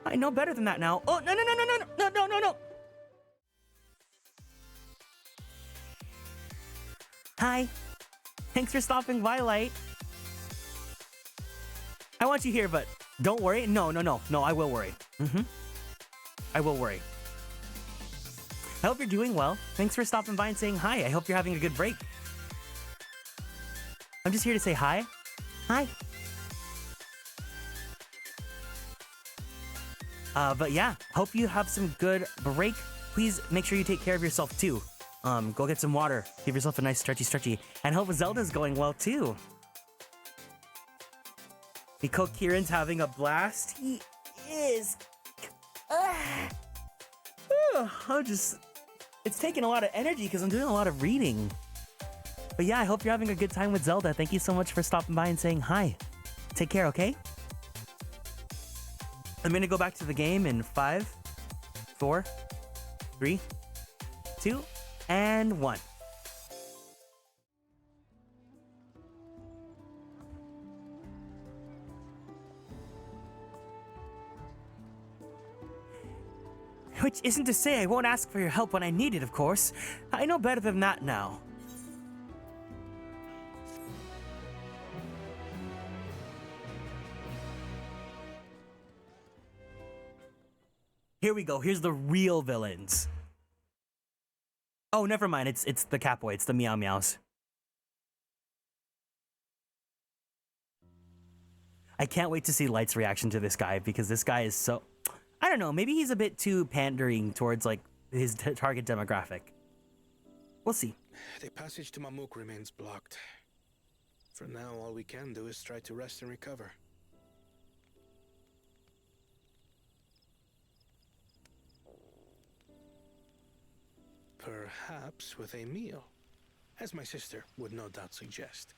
I know better than that now. Oh, no. Hi. Thanks for stopping by, Light. I want you here, but don't worry. No, I will worry. I will worry. I hope you're doing well. Thanks for stopping by and saying hi. I hope you're having a good break. I'm just here to say hi. Hi. But yeah, hope you have some good break. Please make sure you take care of yourself too. Go get some water. Give yourself a nice stretchy. And hope Zelda's going well too. Because Kieran's having a blast. He is. It's taking a lot of energy because I'm doing a lot of reading. But yeah, I hope you're having a good time with Zelda. Thank you so much for stopping by and saying hi. Take care, okay? I'm gonna go back to the game in 5, 4, 3, 2, and 1. Which isn't to say I won't ask for your help when I need it, of course. I know better than that now. Here we go. Here's the real villains. Oh, never mind. It's the Catboy. It's the Meow Meows. I can't wait to see Light's reaction to this guy because this guy is so... I don't know. Maybe he's a bit too pandering towards like his target demographic. We'll see. The passage to Mamuk remains blocked. For now, all we can do is try to rest and recover. Perhaps with a meal, as my sister would no doubt suggest.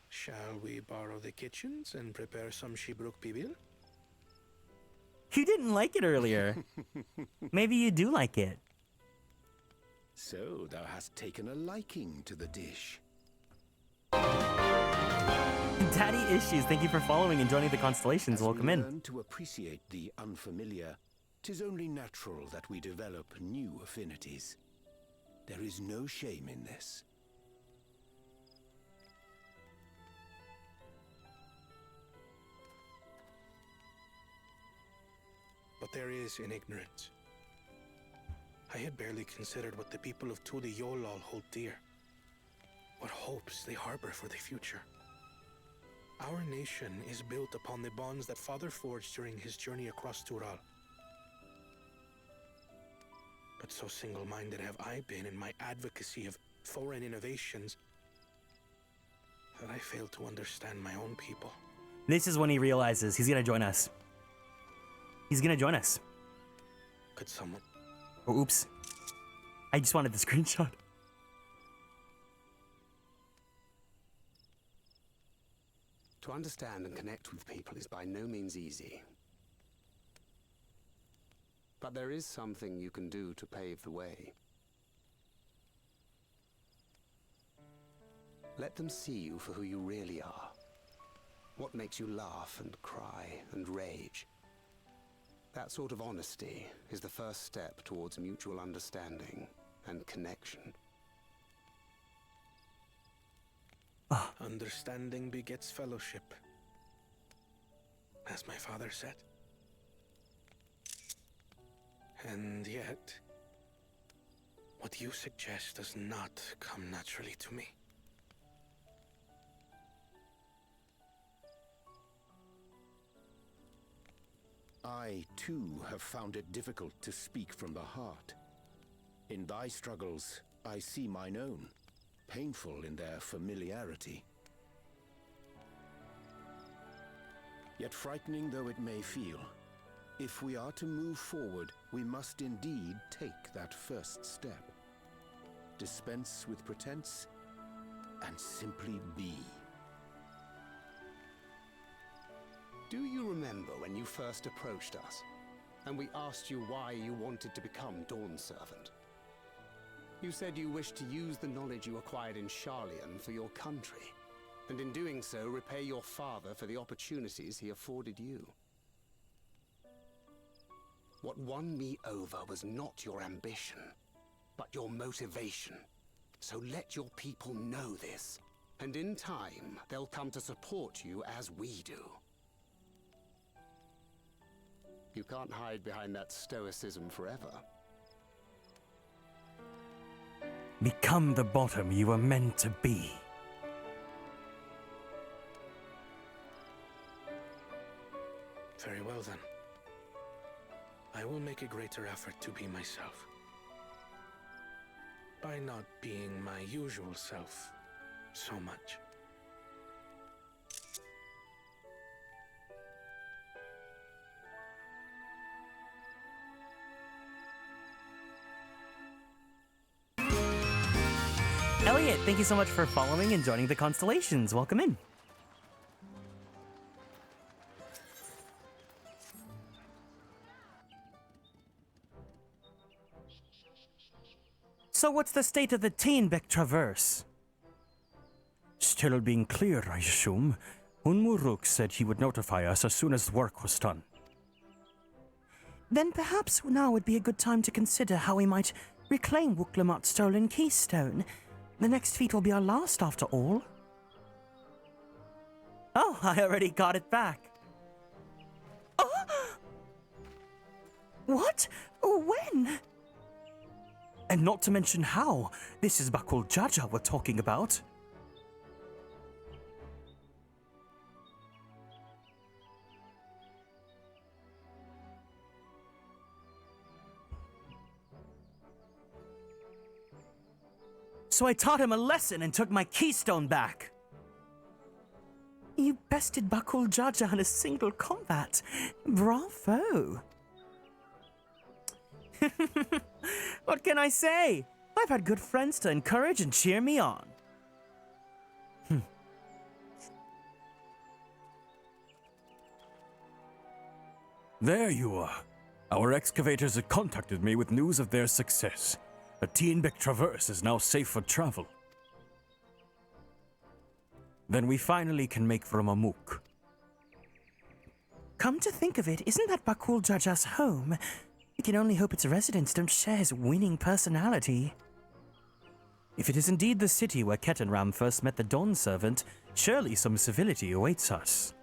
Shall we borrow the kitchens and prepare some shibruk pibil? You didn't like it earlier. Maybe you do like it. So thou hast taken a liking to the dish. Daddy Issues, thank you for following and joining the Konstellations. Welcome in. Learn to appreciate the unfamiliar, 'tis only natural that we develop new affinities. There is no shame in this. But there is in ignorance. I had barely considered what the people of Tudi Yolal hold dear. What hopes they harbor for the future. Our nation is built upon the bonds that Father forged during his journey across Tural. But so single-minded have I been in my advocacy of foreign innovations that I fail to understand my own people. This is when he realizes he's gonna join us. He's gonna join us. Could someone... Oh, oops. I just wanted the screenshot. To understand and connect with people is by no means easy. But there is something you can do to pave the way. Let them see you for who you really are. What makes you laugh and cry and rage. That sort of honesty is the first step towards mutual understanding and connection. Understanding begets fellowship, as my father said. And yet, what you suggest does not come naturally to me. I, too, have found it difficult to speak from the heart. In thy struggles, I see mine own, painful in their familiarity. Yet frightening though it may feel, if we are to move forward, we must indeed take that first step. Dispense with pretense, and simply be. Do you remember when you first approached us, and we asked you why you wanted to become Dawn Servant? You said you wished to use the knowledge you acquired in Sharlayan for your country, and in doing so repay your father for the opportunities he afforded you. What won me over was not your ambition, but your motivation. So let your people know this, and in time, they'll come to support you as we do. You can't hide behind that stoicism forever. Become the bottom you were meant to be. Very well then. I will make a greater effort to be myself. By not being my usual self so much. Elliot, thank you so much for following and joining the Konstellations. Welcome in. So what's the state of the Teenbeck Traverse? Still being clear, I assume. Unmuruk said he would notify us as soon as work was done. Then perhaps now would be a good time to consider how we might reclaim Wuk-Lamat's stolen keystone. The next feat will be our last, after all. Oh, I already got it back. Oh! What? When? And not to mention how. This is Bakul Jaja we're talking about. So I taught him a lesson and took my keystone back. You bested Bakul Jaja in a single combat. Bravo. What can I say? I've had good friends to encourage and cheer me on. There you are. Our excavators have contacted me with news of their success. The Teenbeck Traverse is now safe for travel. Then we finally can make for Mamuk. Come to think of it, isn't that Bakul Jaja's home? We can only hope its residents don't share his winning personality. If it is indeed the city where Ketenram first met the Dawn Servant, surely some civility awaits us.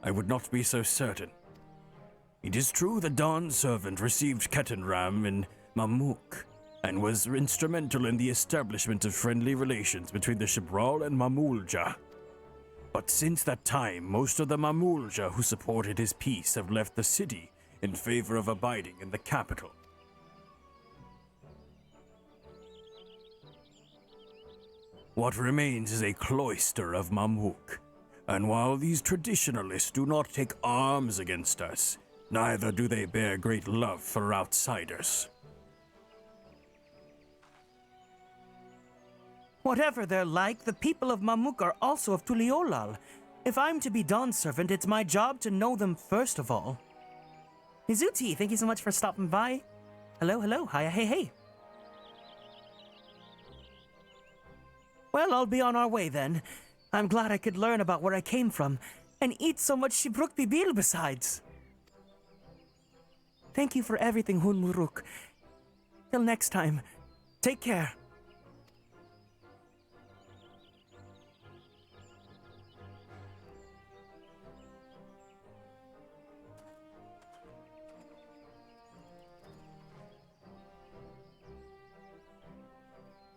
I would not be so certain. It is true the Dawn Servant received Ketenram in Mamuk, and was instrumental in the establishment of friendly relations between the Shibral and Mamulja. But since that time, most of the Mamulja who supported his peace have left the city in favor of abiding in the capital. What remains is a cloister of Mamuk, and while these traditionalists do not take arms against us, neither do they bear great love for outsiders. Whatever they're like, the people of Mamuk are also of Tuliolal. If I'm to be Dawn Servant, it's my job to know them first of all. Mizuti, thank you so much for stopping by. Hello, hi, hey. Well, I'll be on our way then. I'm glad I could learn about where I came from, and eat so much Shibruk Bibil besides. Thank you for everything, Hunmuruk. Till next time, take care.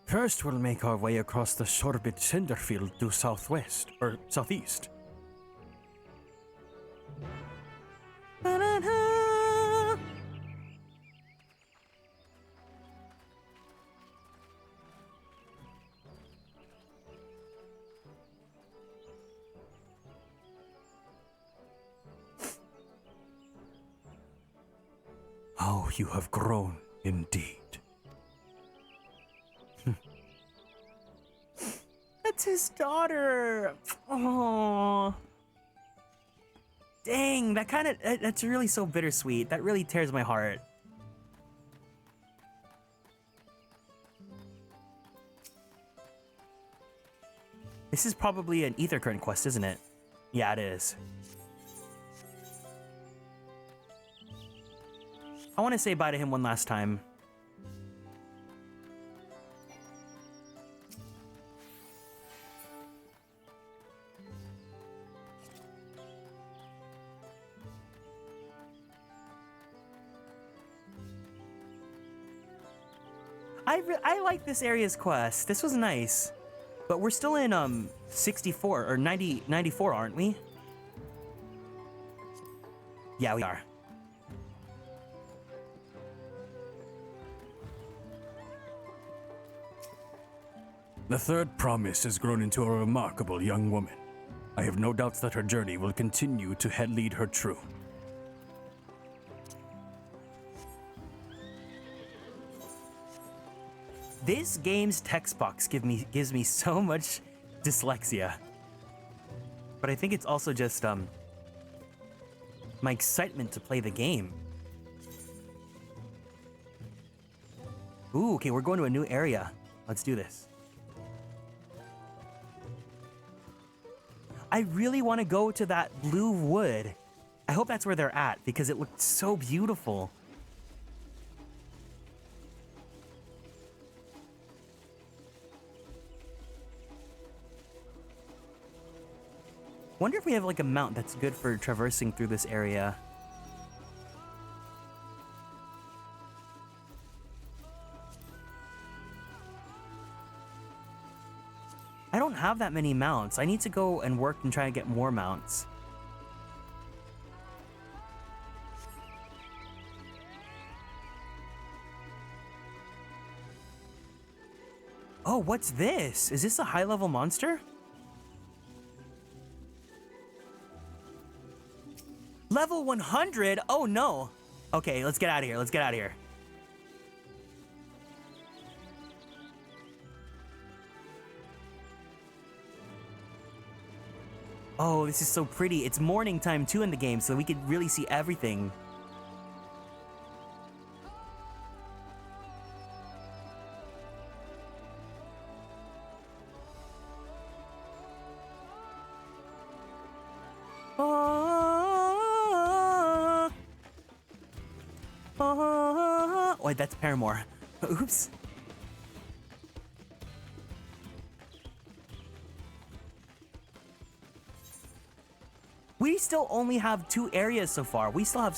First, we'll make our way across the Shorbit Cinderfield to southwest, or southeast. Ba-da-da! How you have grown, indeed. That's his daughter. Oh, dang! That's really so bittersweet. That really tears my heart. This is probably an Ether Current quest, isn't it? Yeah, it is. I want to say bye to him one last time. I like this area's quest. This was nice. But we're still in 64 or 94, aren't we? Yeah, we are. The third promise has grown into a remarkable young woman. I have no doubts that her journey will continue to lead her true. This game's text box gives me so much dyslexia. But I think it's also just my excitement to play the game. Ooh, okay, we're going to a new area. Let's do this. I really want to go to that blue wood. I hope that's where they're at because it looked so beautiful. Wonder if we have like a mount that's good for traversing through this area. I don't have that many mounts. I need to go and work and try to get more mounts. Oh, what's this? Is this a high-level monster? Level 100? Oh no. Okay, let's get out of here. Let's get out of here. Oh, this is so pretty. It's morning time too in the game, so we could really see everything. Wait, that's Paramore. Oops. We still only have 2 areas so far. We still have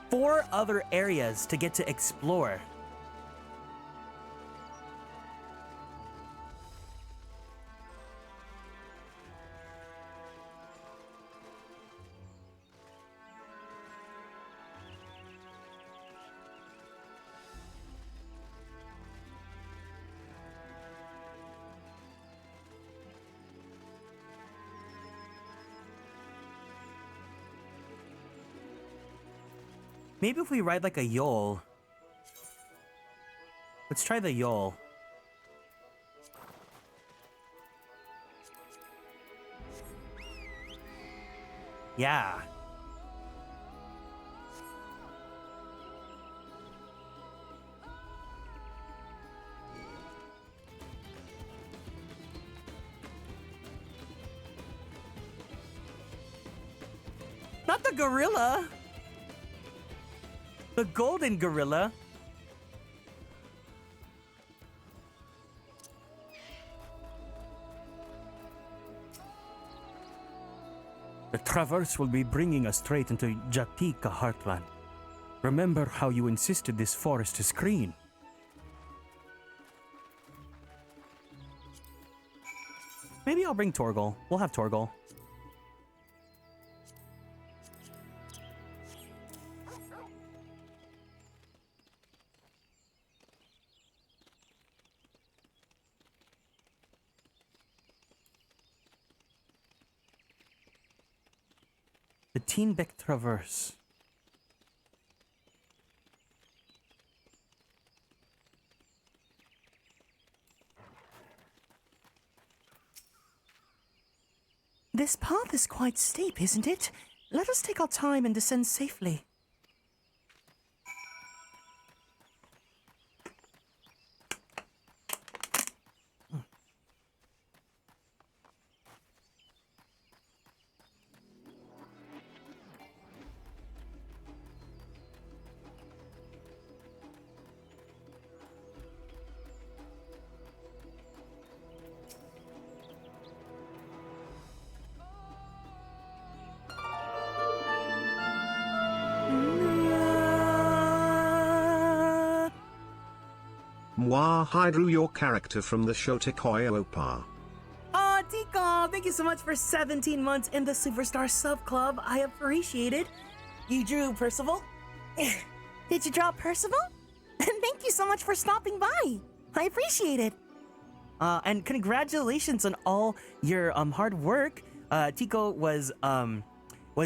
4 other areas to get to explore. Maybe if we ride like a yole. Let's try the yole. Yeah. Not the gorilla. The golden gorilla. The traverse will be bringing us straight into Jatika Heartland. Remember how you insisted this forest is green? Maybe I'll bring Torgal. We'll have Torgal. The Teenbeck Traverse. This path is quite steep, isn't it? Let us take our time and descend safely. I drew your character from the show Tikoyo Opa. Oh, Tico, thank you so much for 17 months in the Superstar Sub Club. I appreciate it. You drew Percival? Did you draw Percival? Thank you so much for stopping by. I appreciate it. And congratulations on all your hard work. Tico was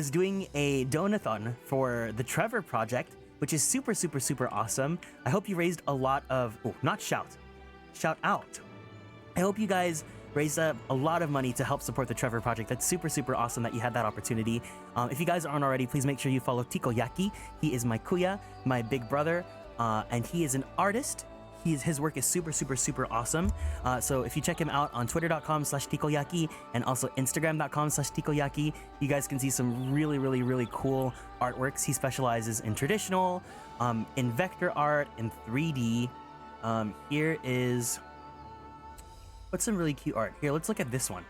doing a donathon for the Trevor project, which is super, super, super awesome. I hope you raised a lot of, shout out. I hope you guys raised up a lot of money to help support the Trevor project. That's super, super awesome that you had that opportunity. If you guys aren't already, please make sure you follow Tiko Yaki. He is my kuya, my big brother, and he is an artist. his work is super awesome. So if you check him out on twitter.com/tikoyaki and also instagram.com/tikoyaki, you guys can see some really cool artworks. He specializes in traditional, in vector art, in 3D. Here is what's some really cute art. Here, let's look at this one.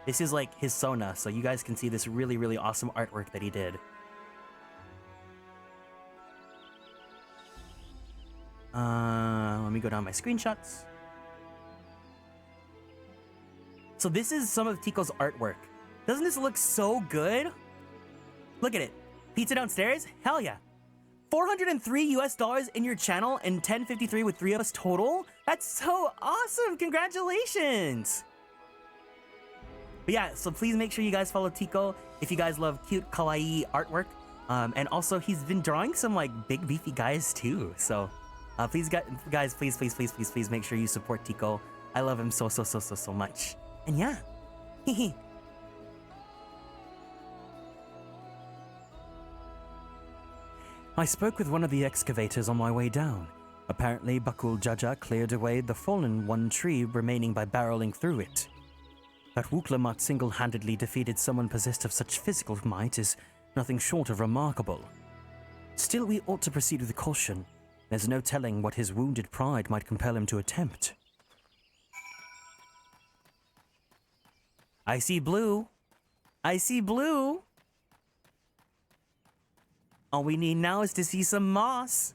This is like his Sona, so you guys can see this really awesome artwork that he did. Let me go down my screenshots. So this is some of Tiko's artwork. Doesn't this look so good? Look at it. Pizza downstairs? Hell yeah. $403 in your channel and 1053 with 3 of us total? That's so awesome. Congratulations. But yeah, so please make sure you guys follow Tiko if you guys love cute kawaii artwork. And also he's been drawing some like big beefy guys too. So please guys, please make sure you support Tiko. I love him so much. And yeah. I spoke with one of the excavators on my way down. Apparently, Bakul Jaja cleared away the fallen one tree remaining by barreling through it. That Wuklamat single-handedly defeated someone possessed of such physical might is nothing short of remarkable. Still, we ought to proceed with caution. There's no telling what his wounded pride might compel him to attempt. I see blue. I see blue. All we need now is to see some moss.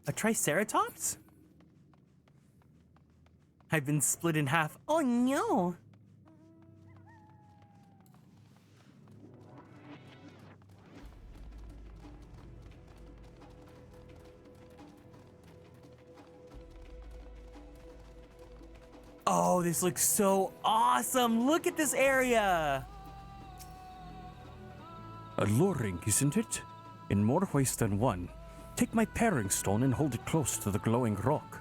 A triceratops? I've been split in half. Oh no! Oh, this looks so awesome! Look at this area! Alluring, isn't it? In more ways than one. Take my paring stone and hold it close to the glowing rock.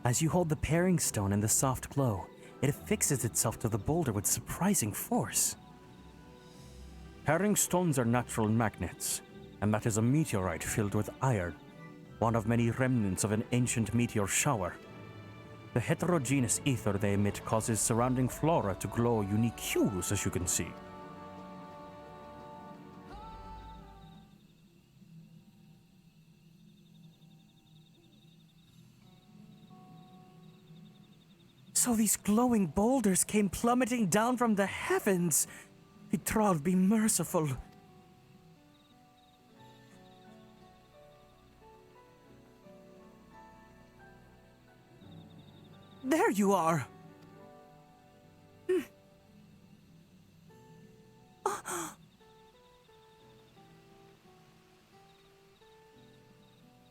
As you hold the paring stone in the soft glow, it affixes itself to the boulder with surprising force. Paring stones are natural magnets, and that is a meteorite filled with iron, one of many remnants of an ancient meteor shower. The heterogeneous ether they emit causes surrounding flora to glow unique hues, as you can see. So these glowing boulders came plummeting down from the heavens. Itral be merciful. There you are.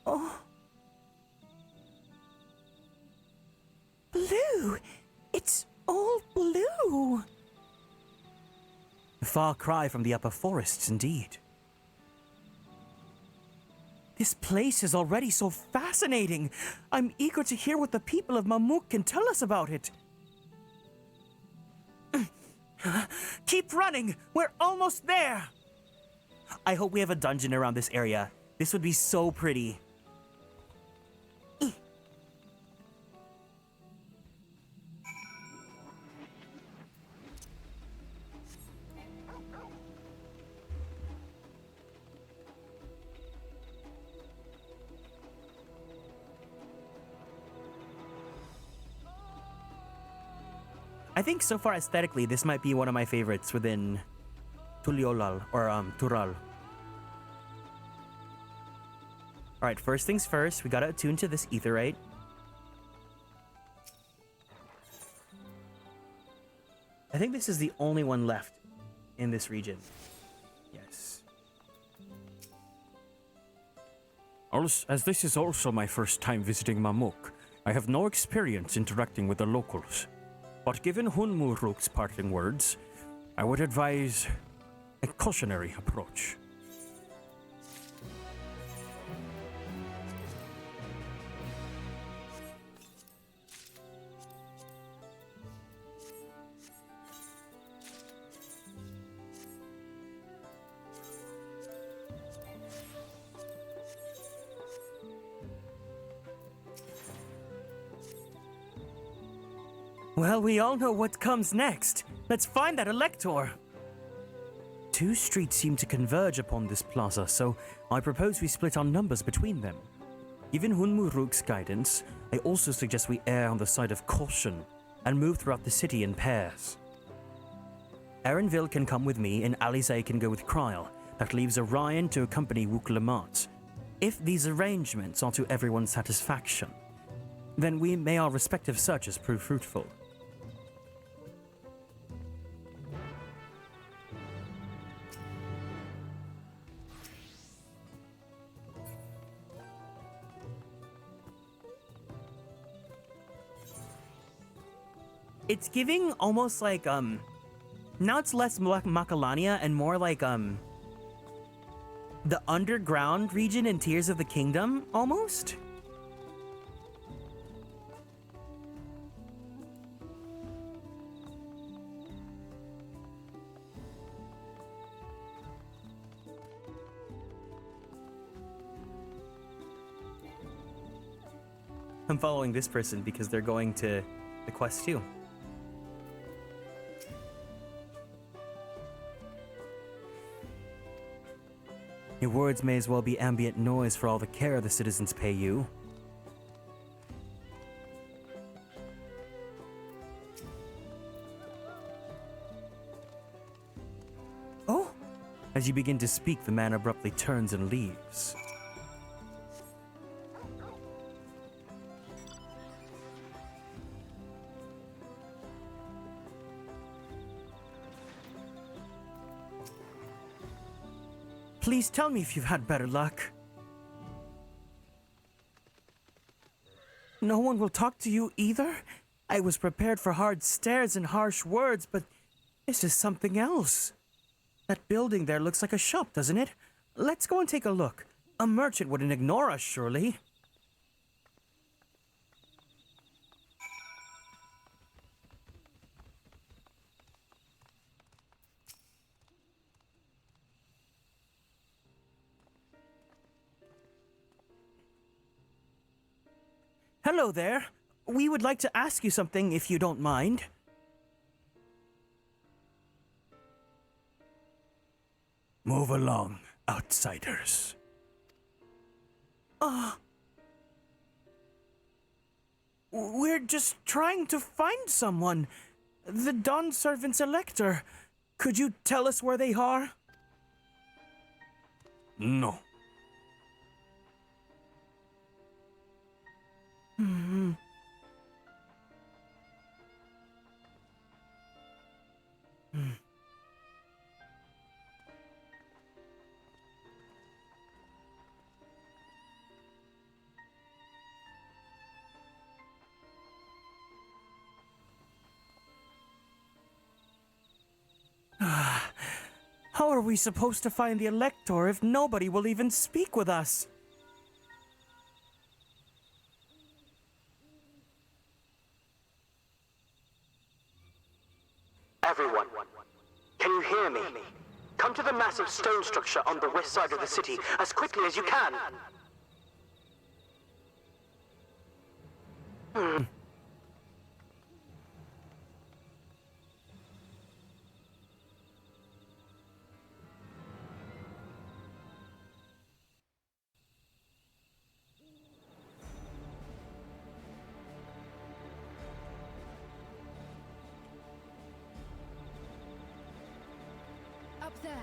Oh. Blue! It's all blue! A far cry from the upper forests, indeed. This place is already so fascinating. I'm eager to hear what the people of Mamuk can tell us about it. Keep running! We're almost there! I hope we have a dungeon around this area. This would be so pretty. I think so far aesthetically, this might be one of my favorites within Tuliolal, or Tural. Alright, first things first, we gotta attune to this etherite. I think this is the only one left in this region. Yes. Charles, as this is also my first time visiting Mamuk, I have no experience interacting with the locals. But given Hunmuruk's parting words, I would advise a cautionary approach. Well, we all know what comes next. Let's find that elector. Two streets seem to converge upon this plaza, so I propose we split our numbers between them. Given Hunmuruk's guidance, I also suggest we err on the side of caution and move throughout the city in pairs. Erenville can come with me and Alisaie can go with Kryl. That leaves Orion to accompany Wook Lamont. If these arrangements are to everyone's satisfaction, then may our respective searches prove fruitful. It's giving almost like, now it's less Macalania and more like, the underground region in Tears of the Kingdom, almost? I'm following this person because they're going to the quest too. Your words may as well be ambient noise for all the care the citizens pay you. Oh? As you begin to speak, the man abruptly turns and leaves. Please tell me if you've had better luck. No one will talk to you either? I was prepared for hard stares and harsh words, but this is something else. That building there looks like a shop, doesn't it? Let's go and take a look. A merchant wouldn't ignore us, surely. Hello there. We would like to ask you something if you don't mind. Move along, outsiders. We're just trying to find someone. The Dawn Servant's elector. Could you tell us where they are? No. Hmm. How are we supposed to find the elector if nobody will even speak with us? Everyone, can you hear me? Come to the massive stone structure on the west side of the city as quickly as you can. Up there.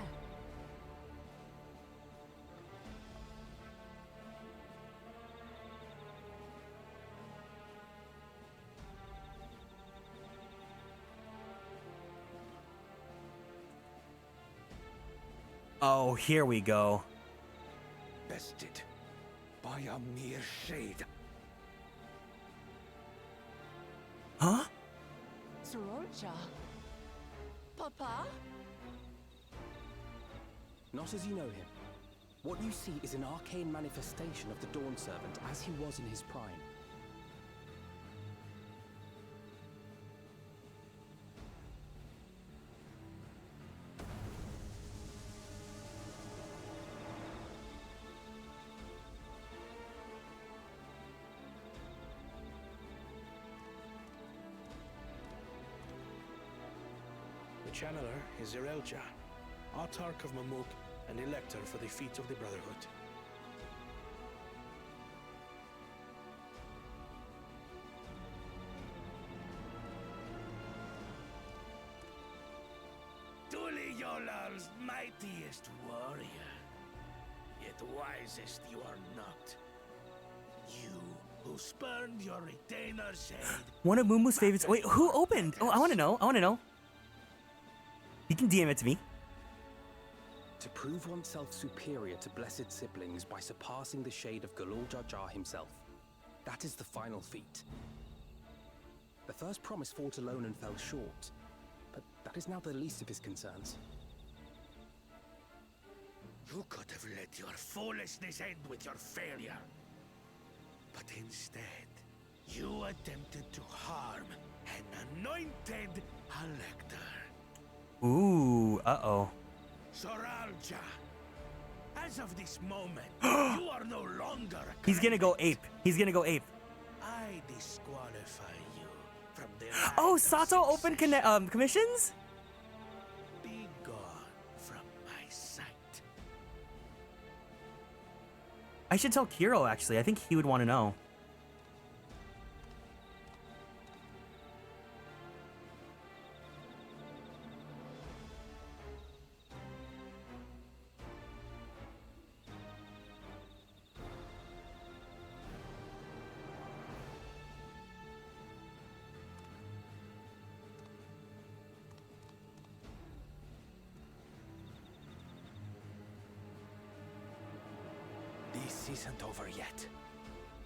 Oh, here we go. Bested. by a mere shade. Huh? Sororja? Papa? Not as you know him. What you see is an arcane manifestation of the Dawn Servant as he was in his prime. The channeler is Zerelja, Autarch of Mamuk and Elector for the feet of the Brotherhood. Tuli Yolal's mightiest warrior, yet wisest you are not. You who spurned your retainer's shade. One of Mumu's favorites. Wait, who opened? Oh, I want to know. I want to know. You can DM it to me. To prove oneself superior to blessed siblings by surpassing the shade of Galul Jar Jar himself. That is the final feat. The first promise fought alone and fell short, but that is now the least of his concerns. You could have let your foolishness end with your failure. But instead, you attempted to harm an anointed elector. Ooh, uh-oh. Soralja, as of this moment, you are no longer a He's gonna go ape. He's gonna go ape. I disqualify you from the Oh, Sato opened commissions? Be gone from my sight. I should tell Kiro, actually. I think he would want to know. This isn't over yet.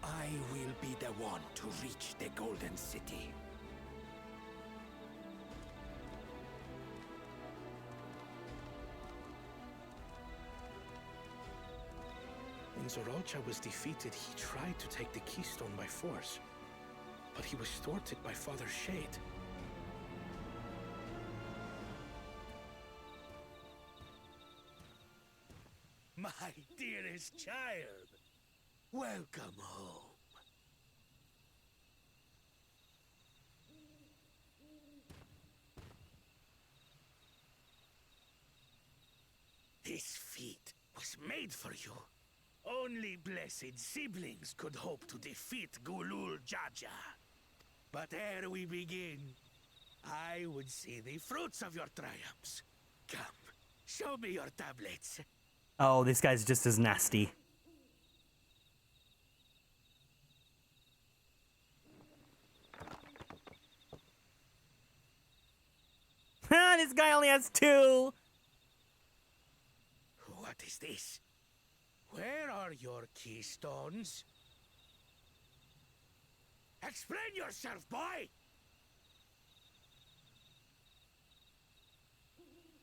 I will be the one to reach the Golden City. When Zorocha was defeated, he tried to take the keystone by force, but he was thwarted by Father Shade. My dearest child, welcome home. This feat was made for you. Only blessed siblings could hope to defeat Gulul Jaja. But ere we begin, I would see the fruits of your triumphs. Come, show me your tablets. Oh, this guy's just as nasty. Ha, this guy only has 2. What is this? Where are your keystones? Explain yourself, boy!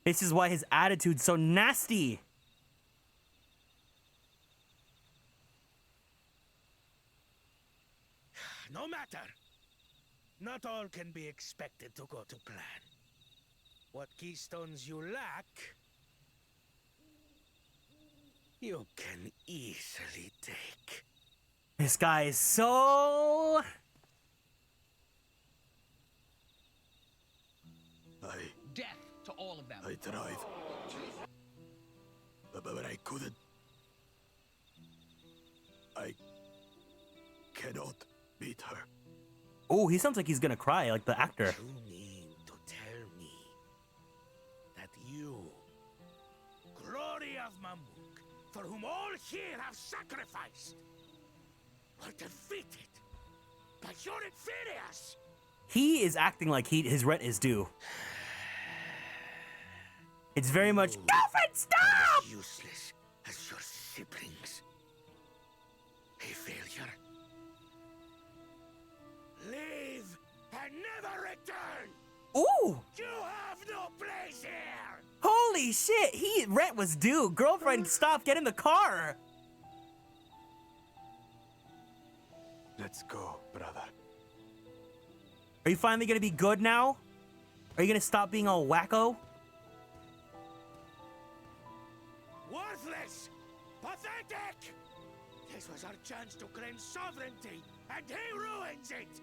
This is why his attitude's so nasty. No matter. Not all can be expected to go to plan. What keystones you lack, you can easily take. This guy is so... Death to all of them. I tried. But I couldn't. I cannot beat her. Oh, he sounds like he's gonna cry, like the actor. You mean to tell me that you, glory of Mamuk, for whom all here have sacrificed, were defeated by your inferiors? He is acting like his rent is due. It's very much... Girlfriend, stop! Useless as your siblings. and never return! Ooh! You have no place here! Holy shit! Rent was due. Girlfriend, stop. Get in the car. Let's go, brother. Are you finally gonna be good now? Are you gonna stop being all wacko? Worthless! Pathetic! This was our chance to claim sovereignty, and he ruins it!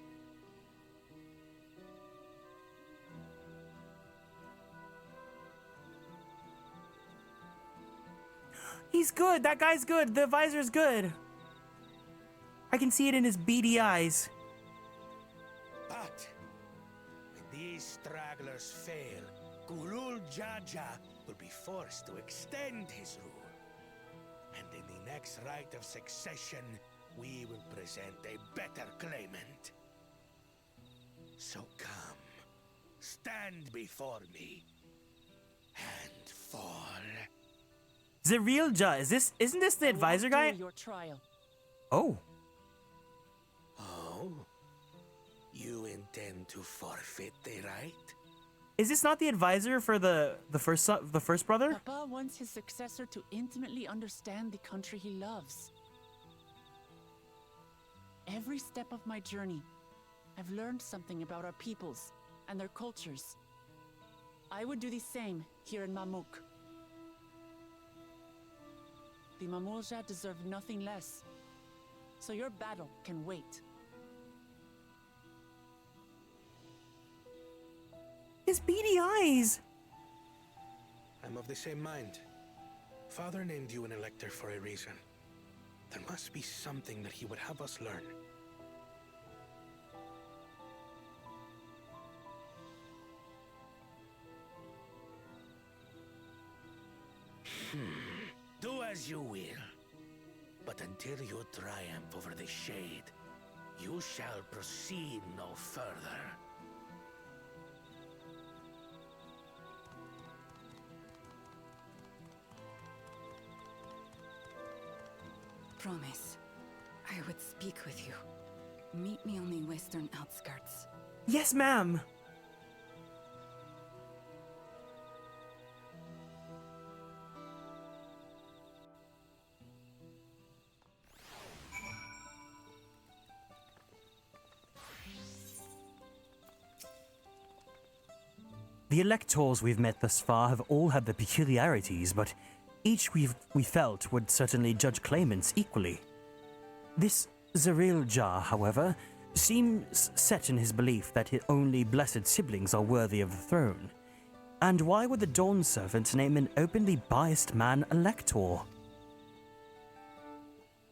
He's good. That guy's good. The advisor's good. I can see it in his beady eyes. But when these stragglers fail, Gulul Jaja will be forced to extend his rule. And in the next rite of succession, we will present a better claimant. So come, stand before me, and fall. Zarielja, isn't this the advisor guy? Your trial. Oh. Oh? You intend to forfeit the right? Is this not the advisor for the first brother? Papa wants his successor to intimately understand the country he loves. Every step of my journey, I've learned something about our peoples and their cultures. I would do the same here in Mamuk. The Mamulja deserve nothing less, so your battle can wait. His beady eyes! I'm of the same mind. Father named you an elector for a reason. There must be something that he would have us learn. Do as you will. But until you triumph over the shade, you shall proceed no further. Promise, I would speak with you. Meet me on the western outskirts. Yes, ma'am. The electors we've met thus far have all had their peculiarities, but each we felt would certainly judge claimants equally. This Zarielja, however, seems set in his belief that only blessed siblings are worthy of the throne. And why would the Dawn Servant name an openly biased man elector?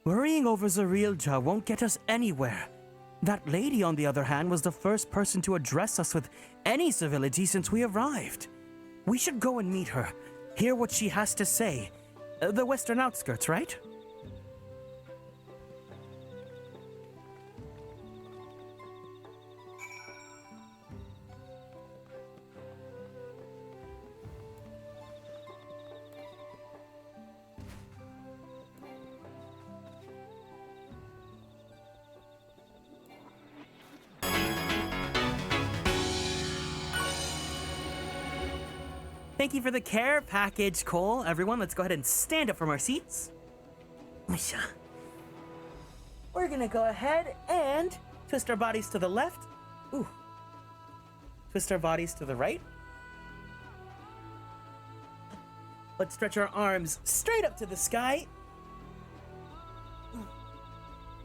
Worrying over Zarielja won't get us anywhere. That lady, on the other hand, was the first person to address us with any civility since we arrived. We should go and meet her, hear what she has to say. The western outskirts, right? Thank you for the care package, Cole. Everyone, let's go ahead and stand up from our seats. We're gonna go ahead and twist our bodies to the left. Ooh. Twist our bodies to the right. Let's stretch our arms straight up to the sky.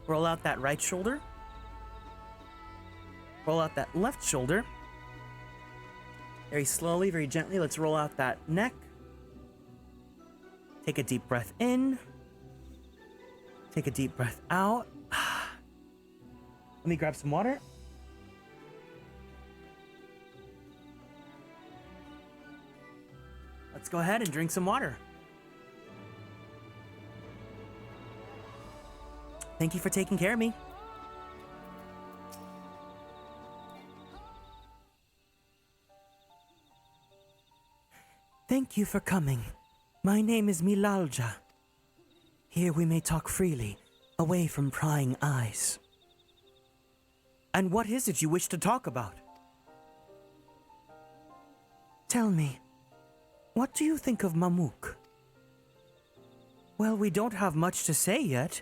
Roll out that right shoulder. Roll out that left shoulder. Very slowly, very gently, let's roll out that neck. Take a deep breath in. Take a deep breath out. Let me grab some water. Let's go ahead and drink some water. Thank you for taking care of me. Thank you for coming. My name is Milalja. Here we may talk freely, away from prying eyes. And what is it you wish to talk about? Tell me, what do you think of Mamuk? Well, we don't have much to say yet.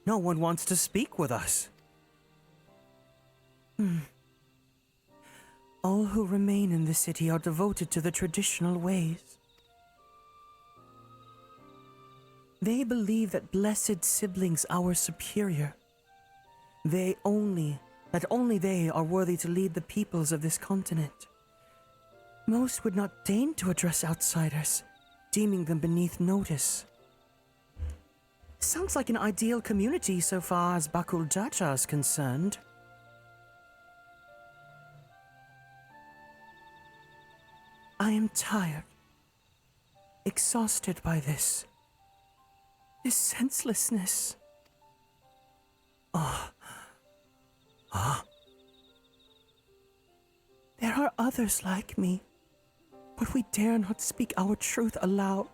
No one wants to speak with us. All who remain in the city are devoted to the traditional ways. They believe that blessed siblings our superior. That only they are worthy to lead the peoples of this continent. Most would not deign to address outsiders, deeming them beneath notice. Sounds like an ideal community so far as Bakul Jaja is concerned. I am tired, exhausted by this senselessness. There are others like me, but we dare not speak our truth aloud.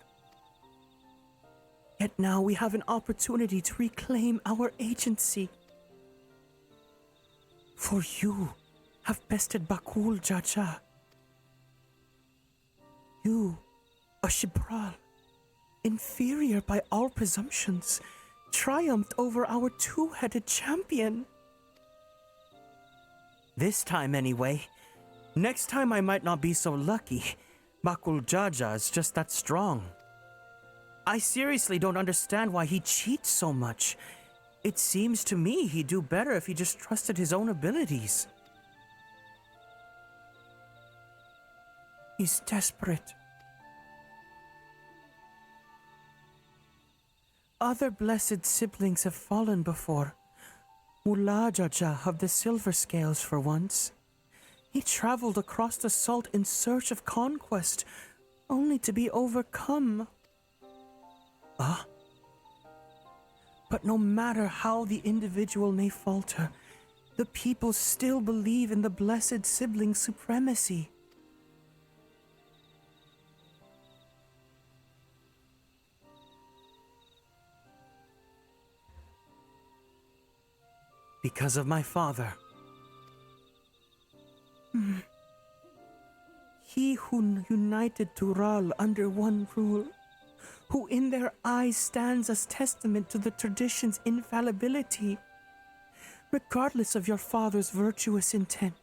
Yet now we have an opportunity to reclaim our agency. For you have bested Bakul Jaja. You, a Shibral, inferior by all presumptions, triumphed over our two-headed champion. This time anyway. Next time I might not be so lucky. Bakul Jaja is just that strong. I seriously don't understand why he cheats so much. It seems to me he'd do better if he just trusted his own abilities. He's desperate. Other blessed siblings have fallen before. Mullah Jaja of the Silver Scales for once. He traveled across the salt in search of conquest, only to be overcome. But no matter how the individual may falter, the people still believe in the blessed sibling supremacy. Because of my father. He who united Tural under one rule, who in their eyes stands as testament to the tradition's infallibility. Regardless of your father's virtuous intent,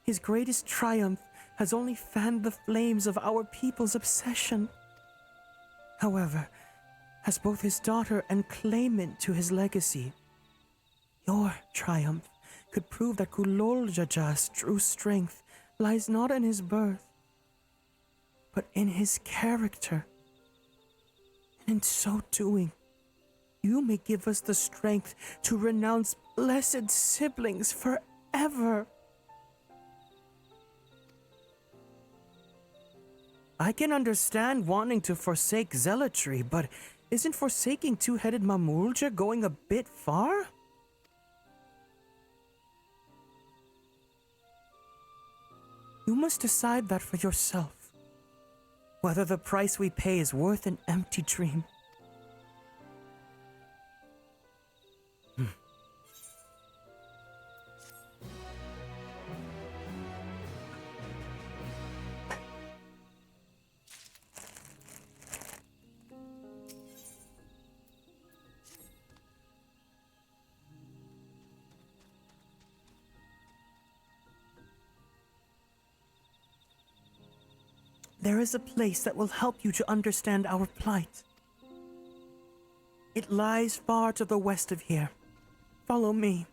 his greatest triumph has only fanned the flames of our people's obsession. However, as both his daughter and claimant to his legacy, your triumph could prove that Kulol Jaja's true strength lies not in his birth, but in his character. And in so doing, you may give us the strength to renounce blessed siblings forever. I can understand wanting to forsake zealotry, but isn't forsaking two-headed Mamulja going a bit far? You must decide that for yourself. Whether the price we pay is worth an empty dream. There is a place that will help you to understand our plight. It lies far to the west of here. Follow me.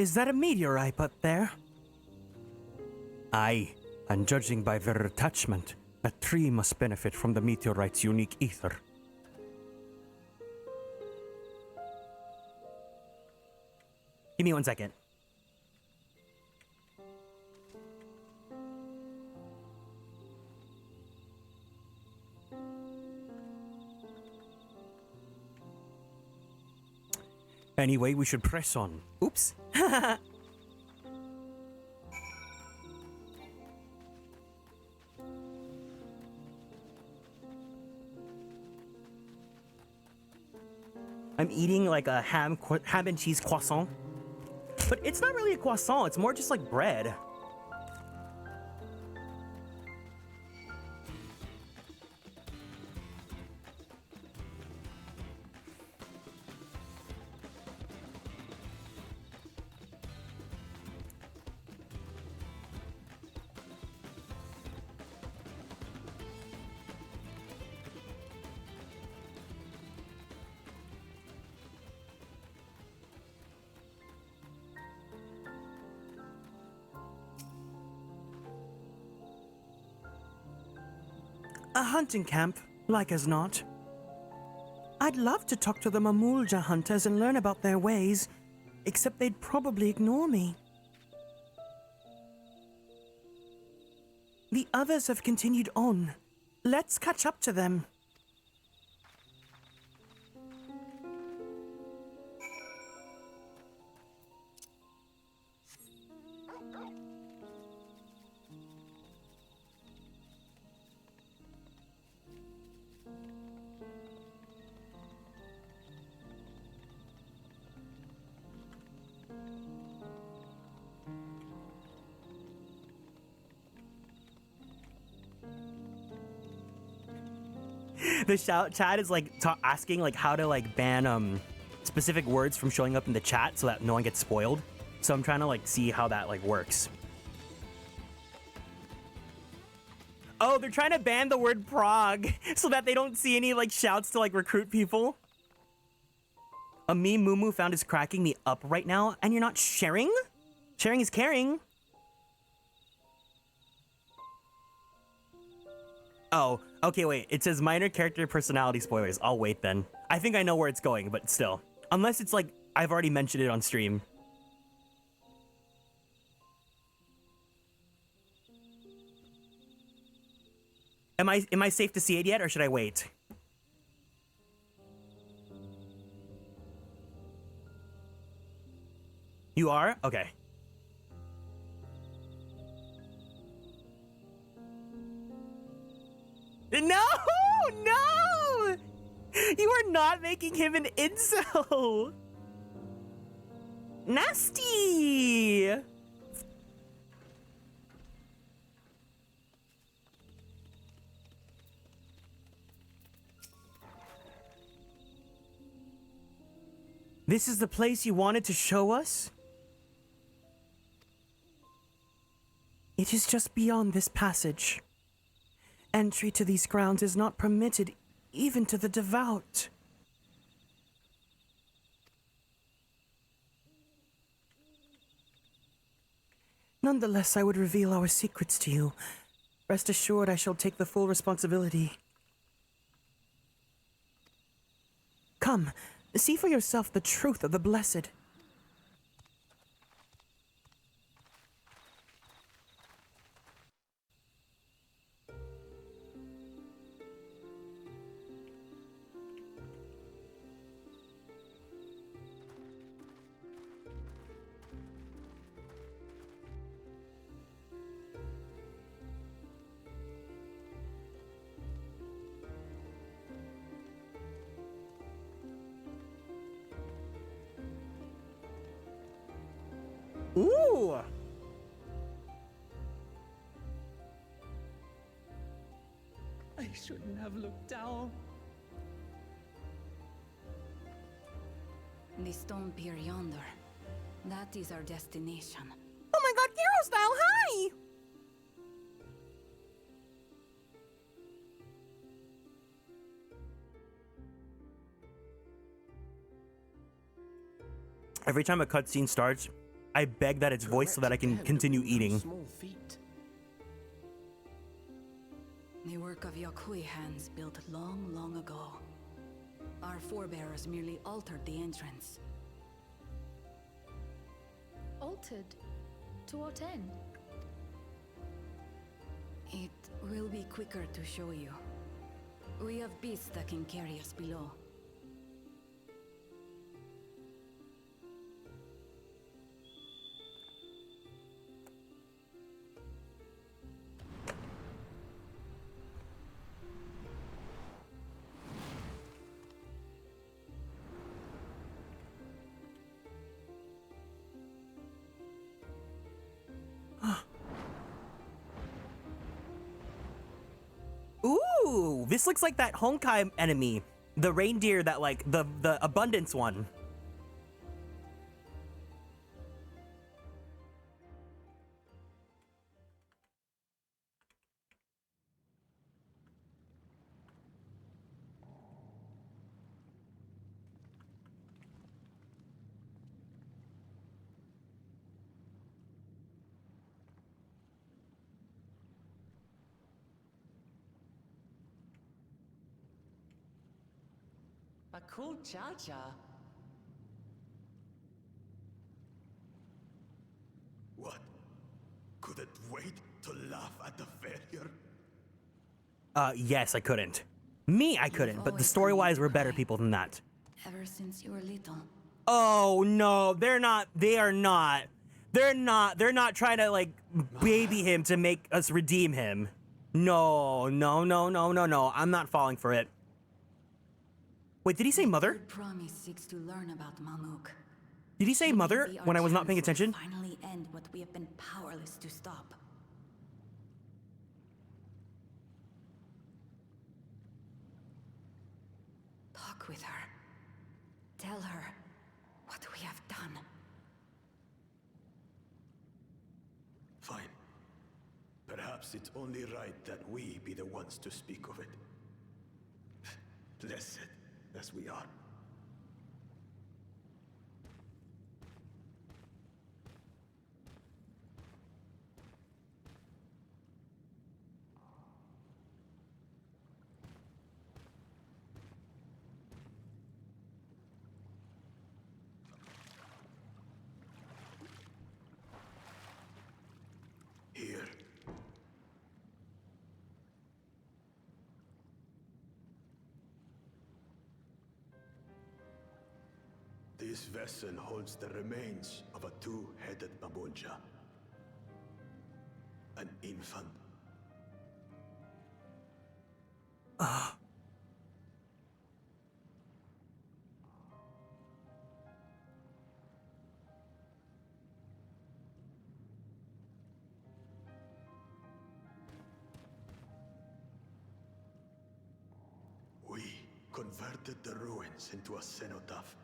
Is that a meteorite up there? Aye, and judging by their attachment, a tree must benefit from the meteorite's unique ether. Give me 1 second. Anyway, we should press on. Oops. I'm eating like a ham and cheese croissant. But it's not really a croissant, it's more just like bread. A hunting camp, like as not. I'd love to talk to the Mamulja hunters and learn about their ways, except they'd probably ignore me. The others have continued on. Let's catch up to them. The chat is like asking like how to like ban specific words from showing up in the chat so that no one gets spoiled. So I'm trying to like see how that like works. Oh, they're trying to ban the word prog so that they don't see any like shouts to like recruit people. A meme Mumu found is cracking me up right now, and you're not sharing? Sharing is caring. Oh, okay, wait. It says minor character personality spoilers. I'll wait then. I think I know where it's going, but still. Unless it's like, I've already mentioned it on stream. Am I safe to see it yet, or should I wait? You are? Okay. No! No! You are not making him an incel! Nasty! This is the place you wanted to show us? It is just beyond this passage. Entry to these grounds is not permitted even to the devout. Nonetheless, I would reveal our secrets to you. Rest assured I shall take the full responsibility. Come, see for yourself the truth of the blessed. Ooh! I shouldn't have looked down. The stone pier yonder. That is our destination. Oh my god, Gyro's now, hi! Every time a cutscene starts, I beg that it's voiced so that I can continue eating. Small feat. The work of Yakui hands built long, long ago. Our forebears merely altered the entrance. Altered? To what end? It will be quicker to show you. We have beasts that can carry us below. Ooh, this looks like that Honkai enemy. The reindeer that like, the abundance one. A cool cha-cha. What? Couldn't wait to laugh at the failure? Yes, I couldn't. Me, I couldn't, but the story-wise, we're better people than that. Ever since you were little. Oh, no, they're not. They are not. They're not. They're not trying to, like, baby him to make us redeem him. No, no, no, no, no, no. I'm not falling for it. Wait, did he say mother? Promise seeks to learn about Mamuk. Did he say mother when I was not paying attention? Finally end what we have been powerless to stop. Talk with her. Tell her what we have done. Fine. Perhaps it's only right that we be the ones to speak of it. Blessed as we are. Here. This vessel holds the remains of a two-headed Babonja. An infant. We converted the ruins into a cenotaph,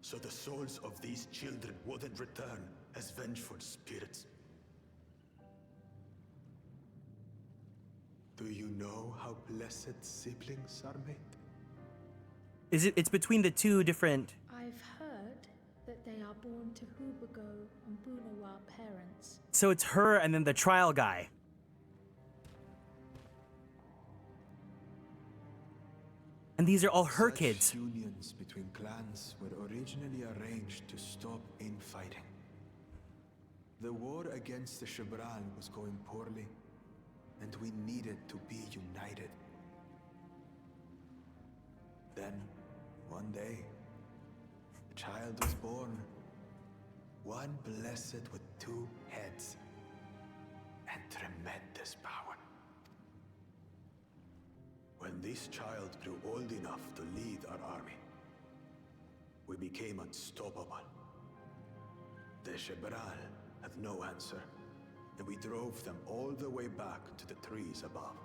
so the souls of these children wouldn't return as vengeful spirits. Do you know how blessed siblings are made? It's between the two different... I've heard that they are born to Hubago and Bunawa parents. So it's her and then the trial guy. And these are all her kids. Unions between clans were originally arranged to stop infighting. The war against the Shibral was going poorly, and we needed to be united. Then, one day, a child was born. One blessed with two heads and tremendous power. When this child grew old enough to lead our army, we became unstoppable. The Shibral had no answer, and we drove them all the way back to the trees above.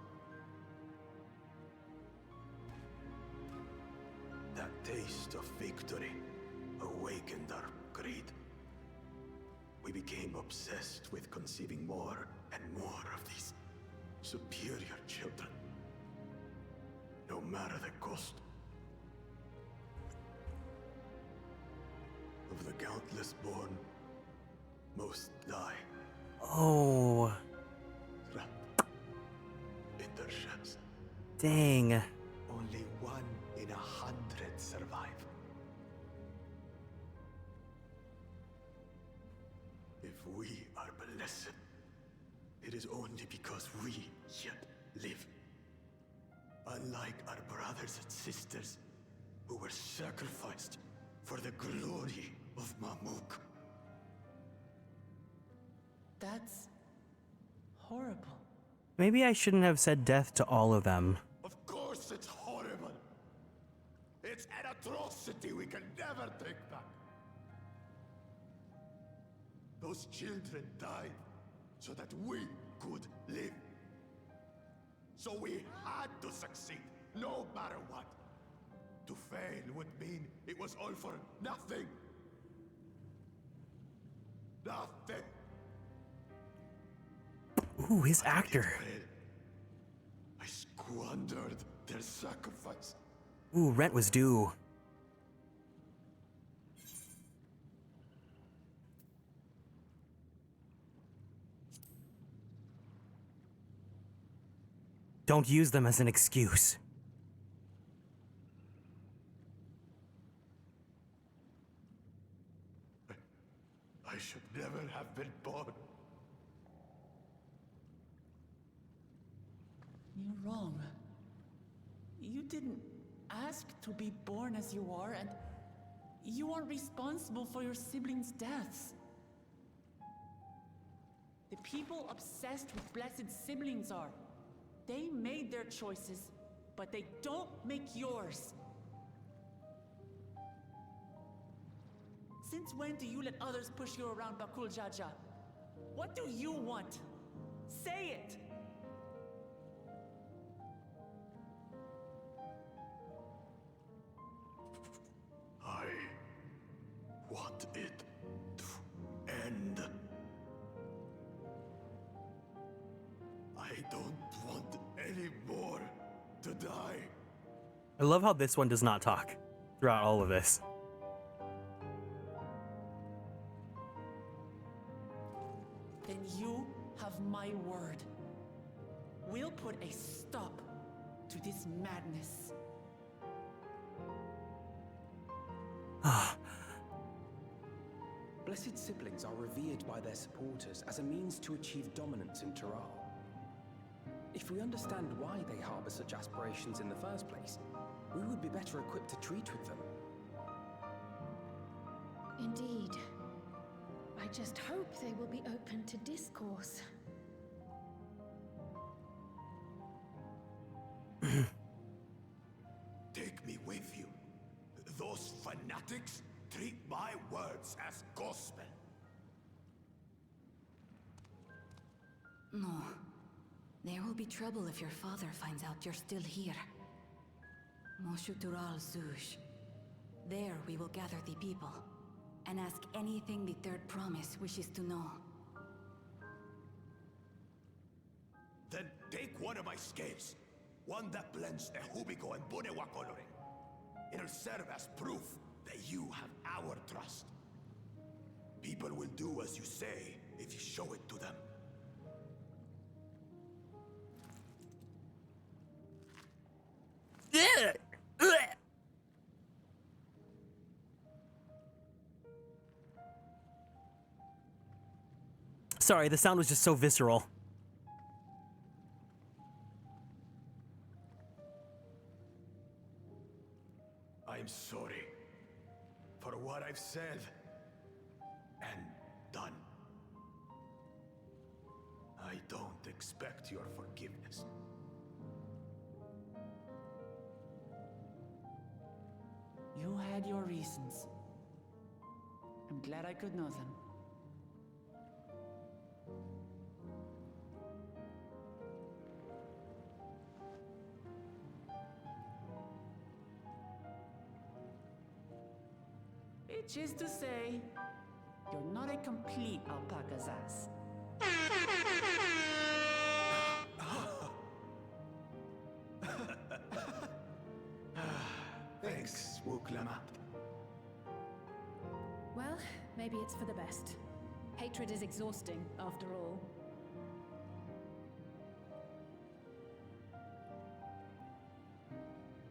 That taste of victory awakened our greed. We became obsessed with conceiving more and more of these superior children, no matter the cost. Of the countless born, Most die. Oh. Trapped in their ships. Dang. Only 1 in 100 survive. If we are blessed, it is only because we yet live. Unlike our brothers and sisters who were sacrificed for the glory of Mamuk. That's horrible. Maybe I shouldn't have said death to all of them. Of course it's horrible. It's an atrocity we can never take back. Those children died so that we could live. So we had to succeed, no matter what. To fail would mean it was all for nothing. Nothing. Ooh, his actor. I squandered their sacrifice. Ooh, rent was due. Don't use them as an excuse. I should never have been born. You're wrong. You didn't ask to be born as you are, and you aren't responsible for your siblings' deaths. The people obsessed with blessed siblings are. They made their choices, but they don't make yours. Since when do you let others push you around, Bakul Jaja? What do you want? Say it! I want it to end. I don't want any more to die. I love how this one does not talk throughout all of this. Then you have my word. We'll put a stop to this madness. Blessed siblings are revered by their supporters as a means to achieve dominance in Tural. If we understand why they harbor such aspirations in the first place, we would be better equipped to treat with them. Indeed. I just hope they will be open to discourse. Take me with you. Those fanatics treat my words as gospel. No. There will be trouble if your father finds out you're still here. Moshutural Zuj. There we will gather the people, and ask anything the Third Promise wishes to know. Then take one of my scales. One that blends Ehubico and Bunewa coloring. It'll serve as proof that you have our trust. People will do as you say if you show it to them. Sorry, the sound was just so visceral. I'm sorry for what I've said and done. I don't expect your forgiveness. You had your reasons. I'm glad I could know them. Which is to say, you're not a complete alpaca's ass. Thanks, Wuklama. Well, maybe it's for the best. Hatred is exhausting, after all.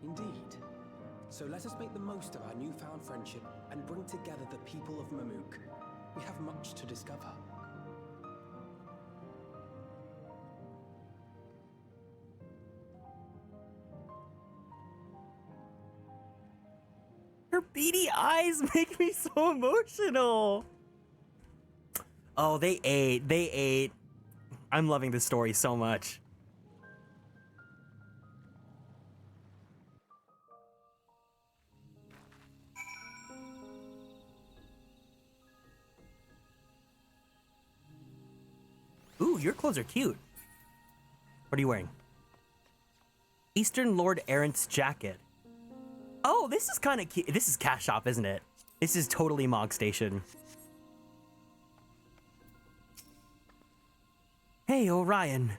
Indeed. So let us make the most of our newfound friendship and bring together the people of Mamuk. We have much to discover. Her beady eyes make me so emotional. Oh, they ate. They ate. I'm loving this story so much. Ooh, your clothes are cute. What are you wearing? Eastern Lord Errant's jacket. Oh, this is kind of cute. This is Cash Shop, isn't it? This is totally Mog Station. Hey, Orion.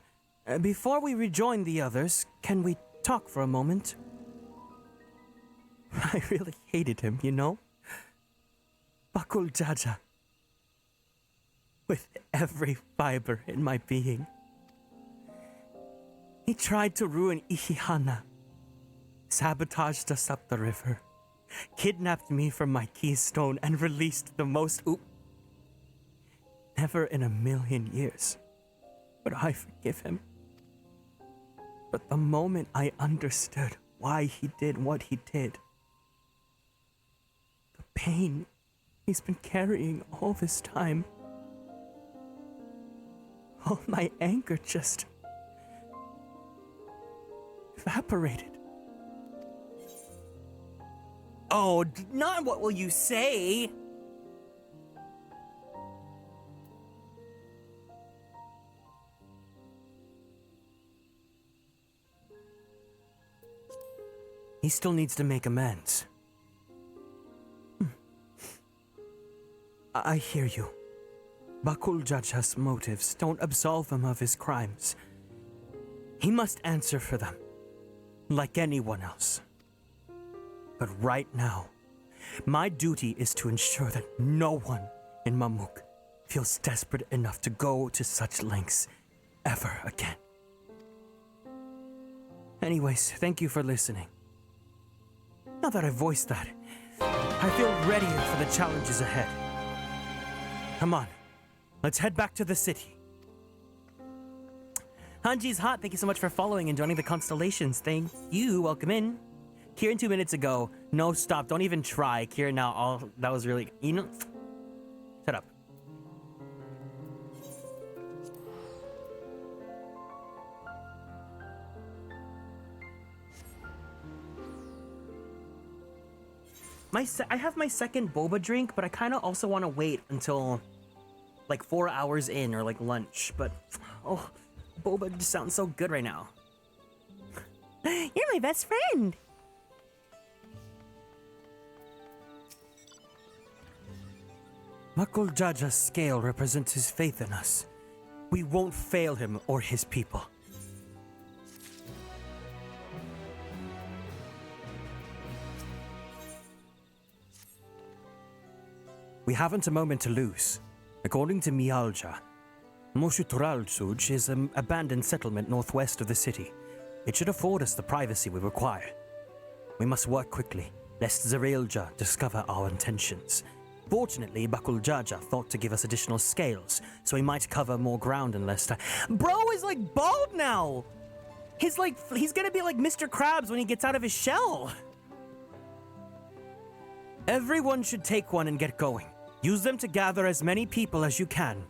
Before we rejoin the others, can we talk for a moment? I really hated him, you know? Bakul Jaja. With every fiber in my being. He tried to ruin Ihihana, sabotaged us up the river, kidnapped me from my keystone, and released the most Never in a million years would I forgive him. But the moment I understood why he did what he did, the pain he's been carrying all this time, all my anger just evaporated. Oh, not what will you say? He still needs to make amends. I hear you. Bakul Jaja's motives don't absolve him of his crimes. He must answer for them, like anyone else. But right now, my duty is to ensure that no one in Mamuk feels desperate enough to go to such lengths ever again. Anyways, thank you for listening. Now that I've voiced that, I feel readier for the challenges ahead. Come on, let's head back to the city. Hanji's Hot, thank you so much for following and joining the Konstellations. Thank you, welcome in. Kieran 2 minutes ago, no stop, don't even try. Kieran now, that was really, you know, shut up. I have my second boba drink, but I kind of also want to wait until like 4 hours in or like lunch. But oh, boba just sounds so good right now. You're my best friend. Bakul Jaja's scale represents his faith in us. We won't fail him or his people. We haven't a moment to lose. According to Mialja, Moshuturalsuj is an abandoned settlement northwest of the city. It should afford us the privacy we require. We must work quickly, lest Zarailja discover our intentions. Fortunately, Bakul Jaja thought to give us additional scales, so he might cover more ground in less time. Bro is like bald now! He's gonna be like Mr. Krabs when he gets out of his shell! Everyone should take one and get going. Use them to gather as many people as you can.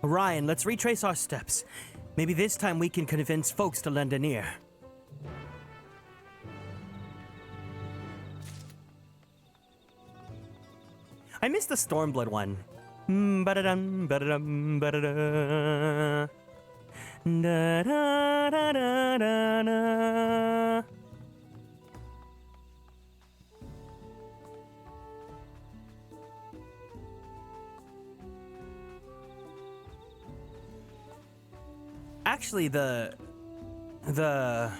Orion, let's retrace our steps. Maybe this time we can convince folks to lend an ear. I missed the Stormblood one. Ba-da-dum, ba-da-dum, ba-da-da. Da-da-da-da-da-da. Actually, the the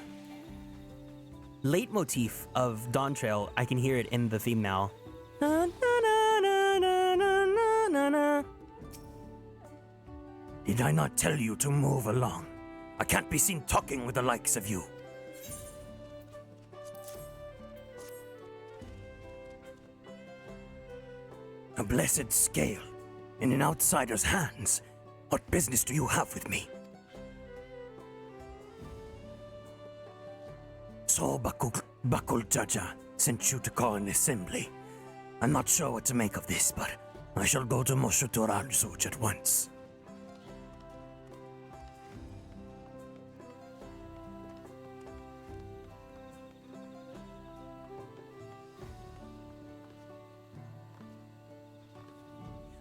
leitmotif of Dawntrail, I can hear it in the theme now. Na, na, na, na, na, na, na, na. Did I not tell you to move along? I can't be seen talking with the likes of you. A blessed scale in an outsider's hands. What business do you have with me? So Bakul Jaja sent you to call an assembly. I'm not sure what to make of this, but I shall go to Moshutural Zuj at once.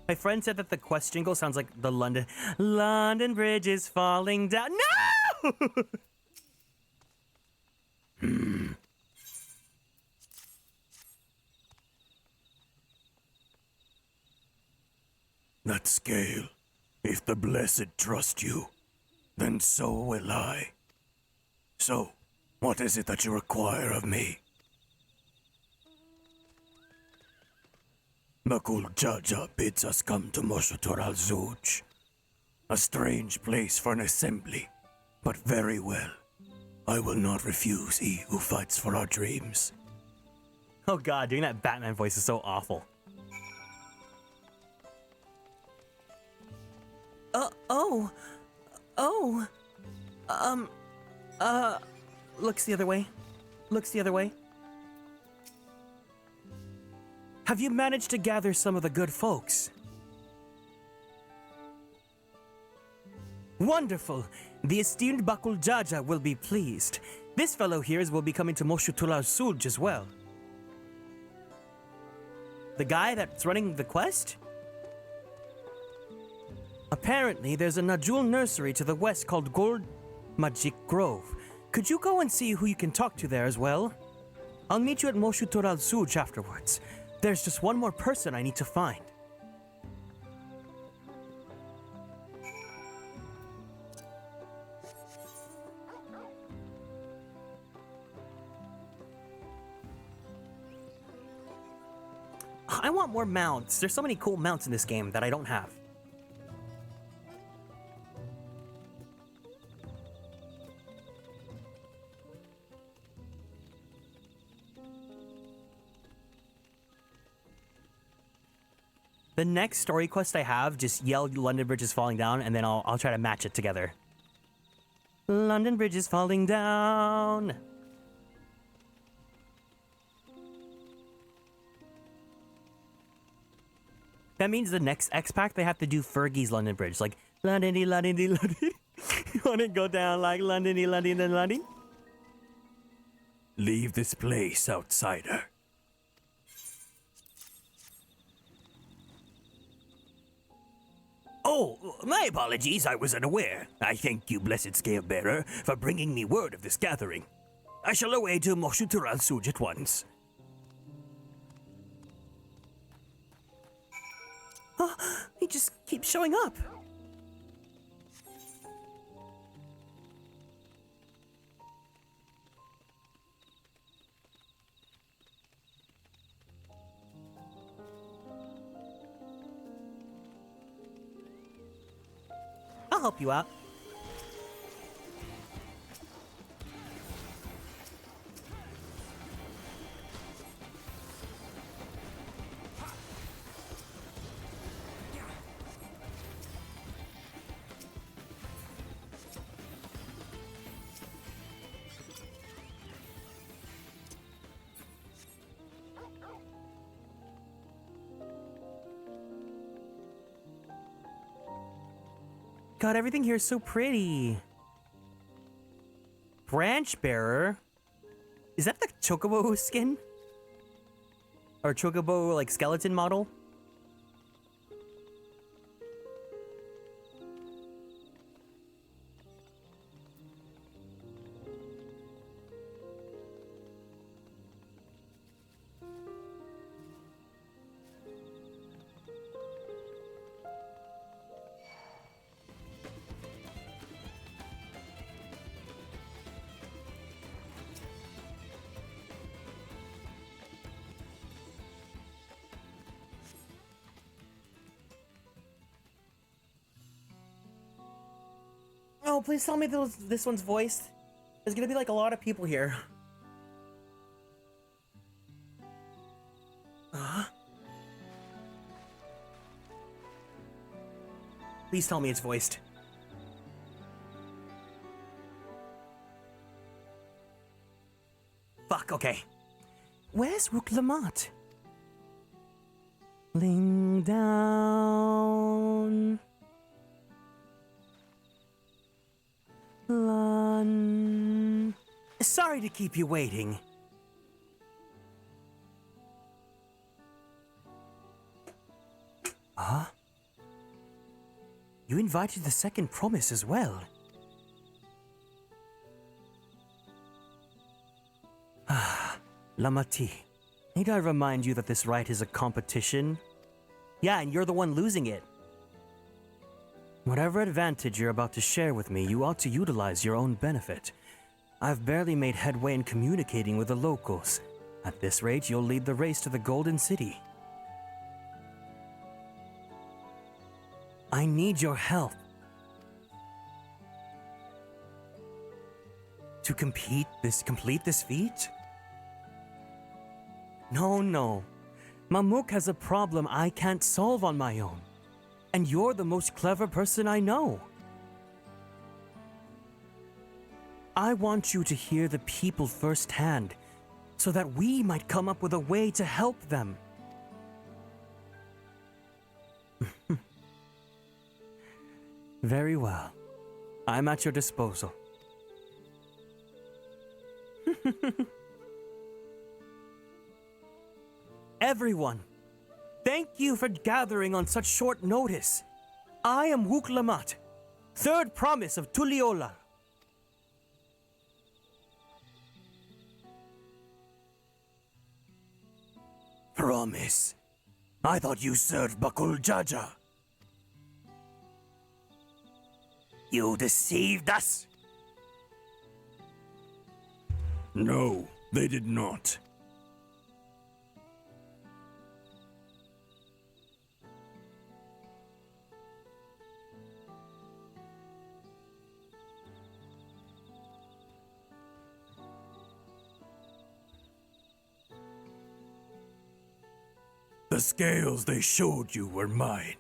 My friend said that the quest jingle sounds like the London Bridge is falling down. No! That scale, if the blessed trust you, then so will I. So, what is it that you require of me? Bakul Jaja bids us come to Moshutural Zuj. A strange place for an assembly, but very well. I will not refuse he who fights for our dreams. Oh god, doing that Batman voice is so awful. Looks the other way. Looks the other way. Have you managed to gather some of the good folks? Wonderful! The esteemed Bakul Jaja will be pleased. This fellow here will be coming to Moshutular Sulj as well. The guy that's running the quest? Apparently, there's a Najul nursery to the west called Gold Magic Grove. Could you go and see who you can talk to there as well? I'll meet you at Moshutural Sulj afterwards. There's just one more person I need to find. I want more mounts. There's so many cool mounts in this game that I don't have. The next story quest I have, just yell London Bridge is falling down, and then I'll try to match it together. London Bridge is falling down. That means the next X Pack, they have to do Fergie's London Bridge. Like, London-y, London-y, London. You want to go down like London-y, London, and London? Leave this place, outsider. Oh, my apologies, I was unaware. I thank you, blessed Scalebearer, for bringing me word of this gathering. I shall away to Moshutural Sulj at once. Oh, he just keeps showing up. I'll help you out. God, everything here is so pretty. Branch Bearer? Is that the Chocobo skin? Or Chocobo, like, skeleton model? no, please tell me this one's voiced. There's gonna be like a lot of people here. Please tell me it's voiced. Fuck, okay. Where's Rook Lamont? Ling down. Lun. Sorry to keep you waiting. Huh? You invited the second promise as well. Ah, lamaty'i. Need I remind you that this rite is a competition? Yeah, and you're the one losing it. Whatever advantage you're about to share with me, you ought to utilize your own benefit. I've barely made headway in communicating with the locals. At this rate, you'll lead the race to the Golden City. I need your help. To complete this feat? No. Mamuk has a problem I can't solve on my own. And you're the most clever person I know. I want you to hear the people firsthand, so that we might come up with a way to help them. Very well. I'm at your disposal. Everyone, thank you for gathering on such short notice. I am Wook Lamat, third promise of Tuliola. Promise? I thought you served Bakul Jaja. You deceived us? No, they did not. The scales they showed you were mine.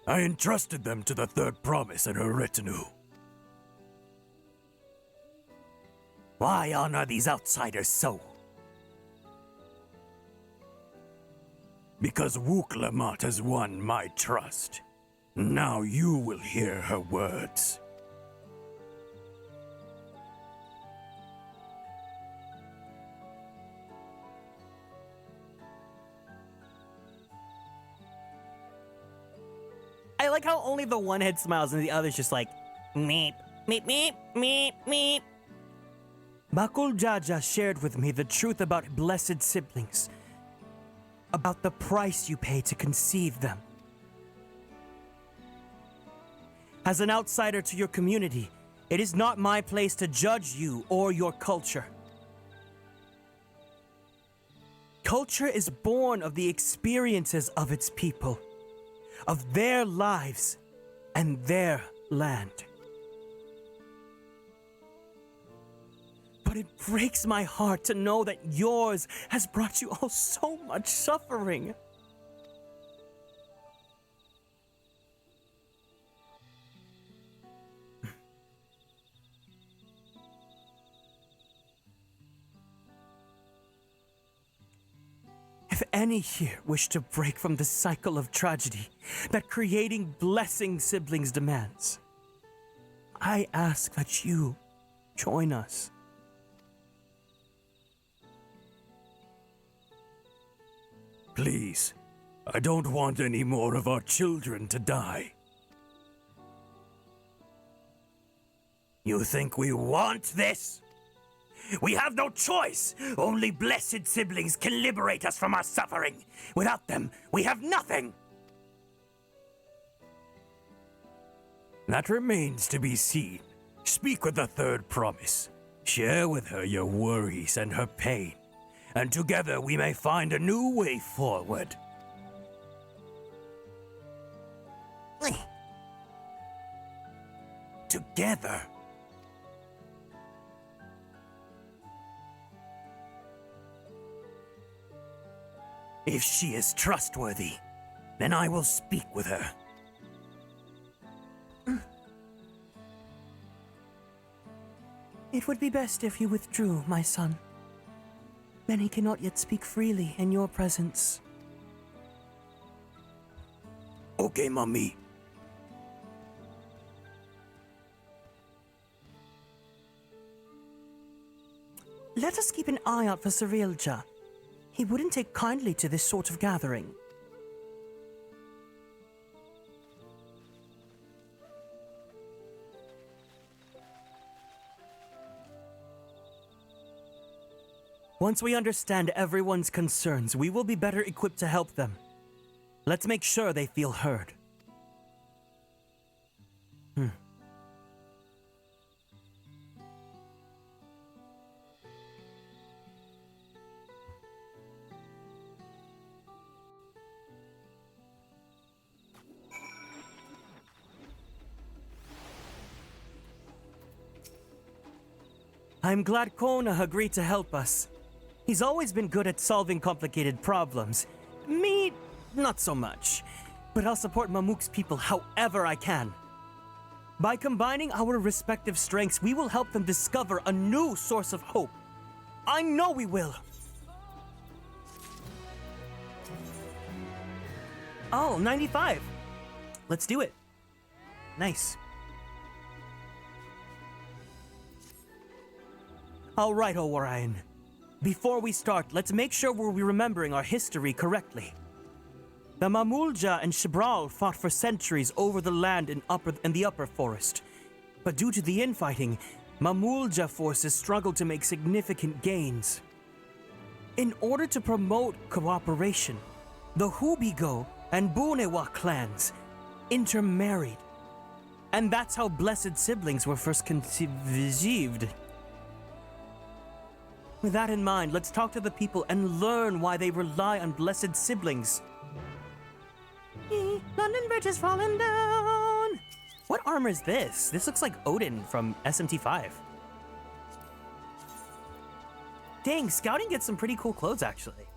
I entrusted them to the third promise and her retinue. Why honor these outsiders so? Because Wook Lamat has won my trust. Now you will hear her words. I like how only the one head smiles and the other's just like, meep, meep, meep, meep, meep. Bakul Jaja shared with me the truth about blessed siblings, about the price you pay to conceive them. As an outsider to your community, it is not my place to judge you or your culture. Culture is born of the experiences of its people, of their lives and their land. But it breaks my heart to know that yours has brought you all so much suffering. If any here wish to break from the cycle of tragedy that creating blessing siblings demands, I ask that you join us. Please, I don't want any more of our children to die. You think we want this? We have no choice. Only blessed siblings can liberate us from our suffering. Without them, we have nothing. That remains to be seen. Speak with the third promise. Share with her your worries and her pain, and together we may find a new way forward. Together? If she is trustworthy, then I will speak with her. It would be best if you withdrew, my son. Many cannot yet speak freely in your presence. Okay, Mommy. Let us keep an eye out for Cirilja. He wouldn't take kindly to this sort of gathering. Once we understand everyone's concerns, we will be better equipped to help them. Let's make sure they feel heard. I'm glad Kona agreed to help us. He's always been good at solving complicated problems. Me, not so much. But I'll support Mamuk's people however I can. By combining our respective strengths, we will help them discover a new source of hope. I know we will. Oh, 95. Let's do it. Nice. All right, Orion. Before we start, let's make sure we're remembering our history correctly. The Mamulja and Shibral fought for centuries over the land in the upper forest. But due to the infighting, Mamulja forces struggled to make significant gains. In order to promote cooperation, the Hubigo and Bunewa clans intermarried. And that's how blessed siblings were first conceived. With that in mind, let's talk to the people and learn why they rely on blessed siblings. London Bridge has fallen down! What armor is this? This looks like Odin from SMT5. Dang, Scouting gets some pretty cool clothes, actually.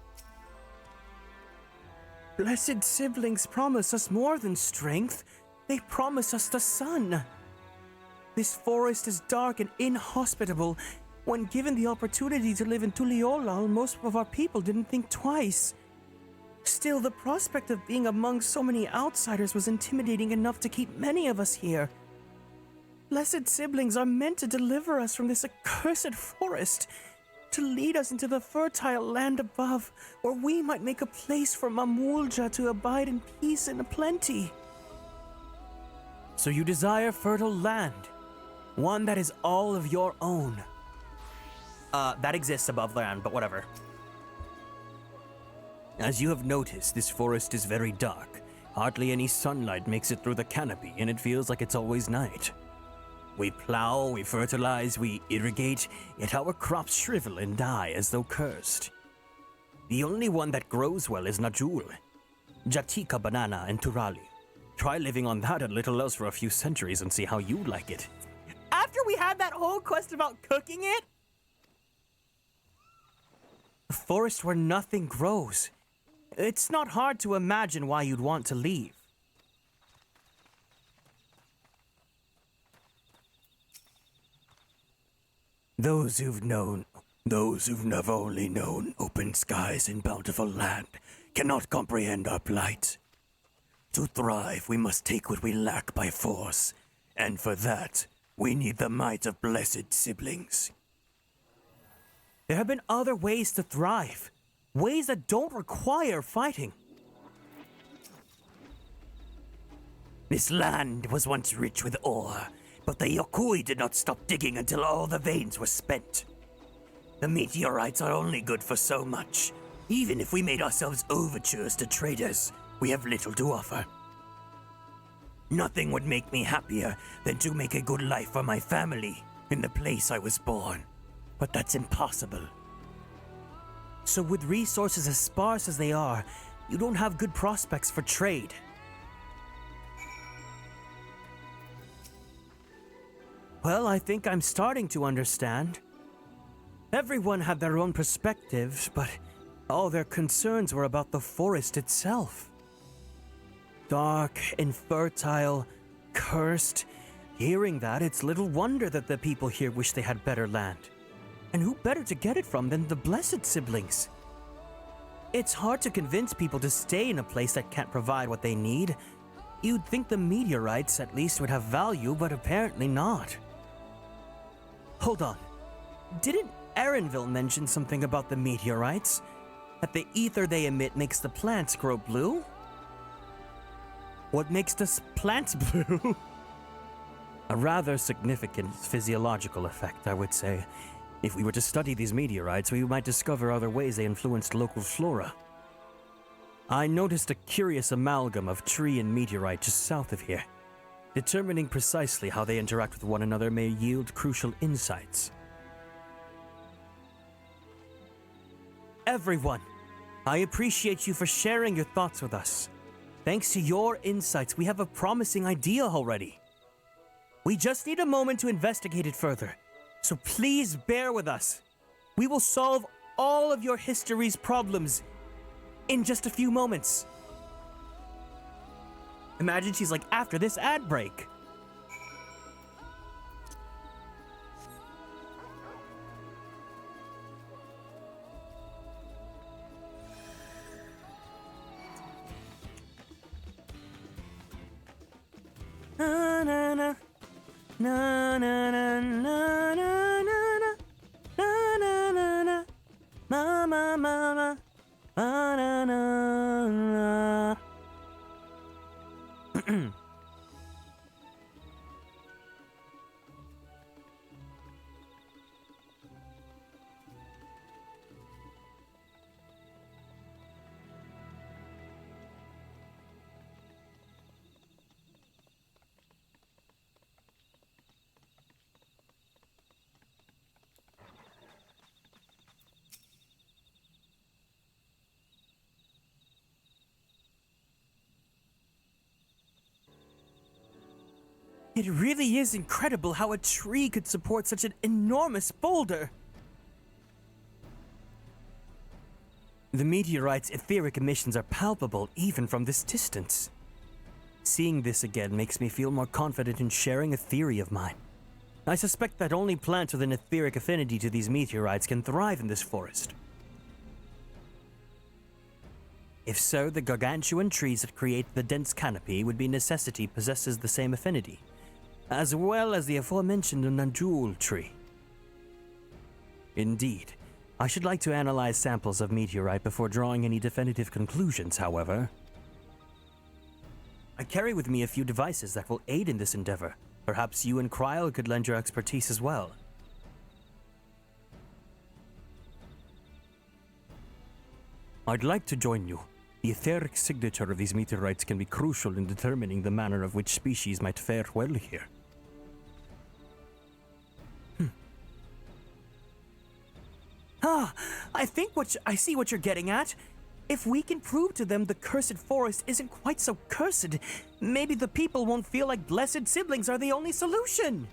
Blessed siblings promise us more than strength. They promise us the sun. This forest is dark and inhospitable. When given the opportunity to live in Tuliolal, most of our people didn't think twice. Still, the prospect of being among so many outsiders was intimidating enough to keep many of us here. Blessed siblings are meant to deliver us from this accursed forest, to lead us into the fertile land above, where we might make a place for Mamulja to abide in peace and plenty. So you desire fertile land, one that is all of your own. That exists above land, but whatever. As you have noticed, this forest is very dark. Hardly any sunlight makes it through the canopy, and it feels like it's always night. We plow, we fertilize, we irrigate, yet our crops shrivel and die as though cursed. The only one that grows well is Najul, Jatika banana, and Turali. Try living on that and little else for a few centuries and see how you like it. After we had that whole quest about cooking it? A forest where nothing grows. It's not hard to imagine why you'd want to leave. Those who've never only known open skies and bountiful land cannot comprehend our plight. To thrive, we must take what we lack by force, and for that, we need the might of blessed siblings. There have been other ways to thrive, ways that don't require fighting. This land was once rich with ore, but the Yokui did not stop digging until all the veins were spent. The meteorites are only good for so much. Even if we made ourselves overtures to traders, we have little to offer. Nothing would make me happier than to make a good life for my family in the place I was born. But that's impossible. So with resources as sparse as they are, you don't have good prospects for trade. Well, I think I'm starting to understand. Everyone had their own perspectives, but All their concerns were about the forest itself. Dark, infertile, cursed. Hearing that, it's little wonder that the people here wish they had better land. And who better to get it from than the blessed siblings? It's hard to convince people to stay in a place that can't provide what they need. You'd think the meteorites at least would have value, but apparently not. Hold on. Didn't Aaronville mention something about the meteorites? That the ether they emit makes the plants grow blue? What makes the plants blue? A rather significant physiological effect, I would say. If we were to study these meteorites, we might discover other ways they influenced local flora. I noticed a curious amalgam of tree and meteorite just south of here. Determining precisely how they interact with one another may yield crucial insights. Everyone, I appreciate you for sharing your thoughts with us. Thanks to your insights, we have a promising idea already. We just need a moment to investigate it further, so please bear with us. We will solve all of your history's problems in just a few moments. Imagine she's like, after this ad break. Na na na na na na na na na na na na na ma ma ma ma na na na. It really is incredible how a tree could support such an enormous boulder. The meteorite's etheric emissions are palpable even from this distance. Seeing this again makes me feel more confident in sharing a theory of mine. I suspect that only plants with an etheric affinity to these meteorites can thrive in this forest. If so, the gargantuan trees that create the dense canopy would be necessity possesses the same affinity, as well as the aforementioned Nanjul tree. Indeed. I should like to analyze samples of meteorite before drawing any definitive conclusions, however. I carry with me a few devices that will aid in this endeavor. Perhaps you and Kryl could lend your expertise as well. I'd like to join you. The etheric signature of these meteorites can be crucial in determining the manner of which species might fare well here. I see what you're getting at. If we can prove to them the cursed forest isn't quite so cursed, maybe the people won't feel like blessed siblings are the only solution.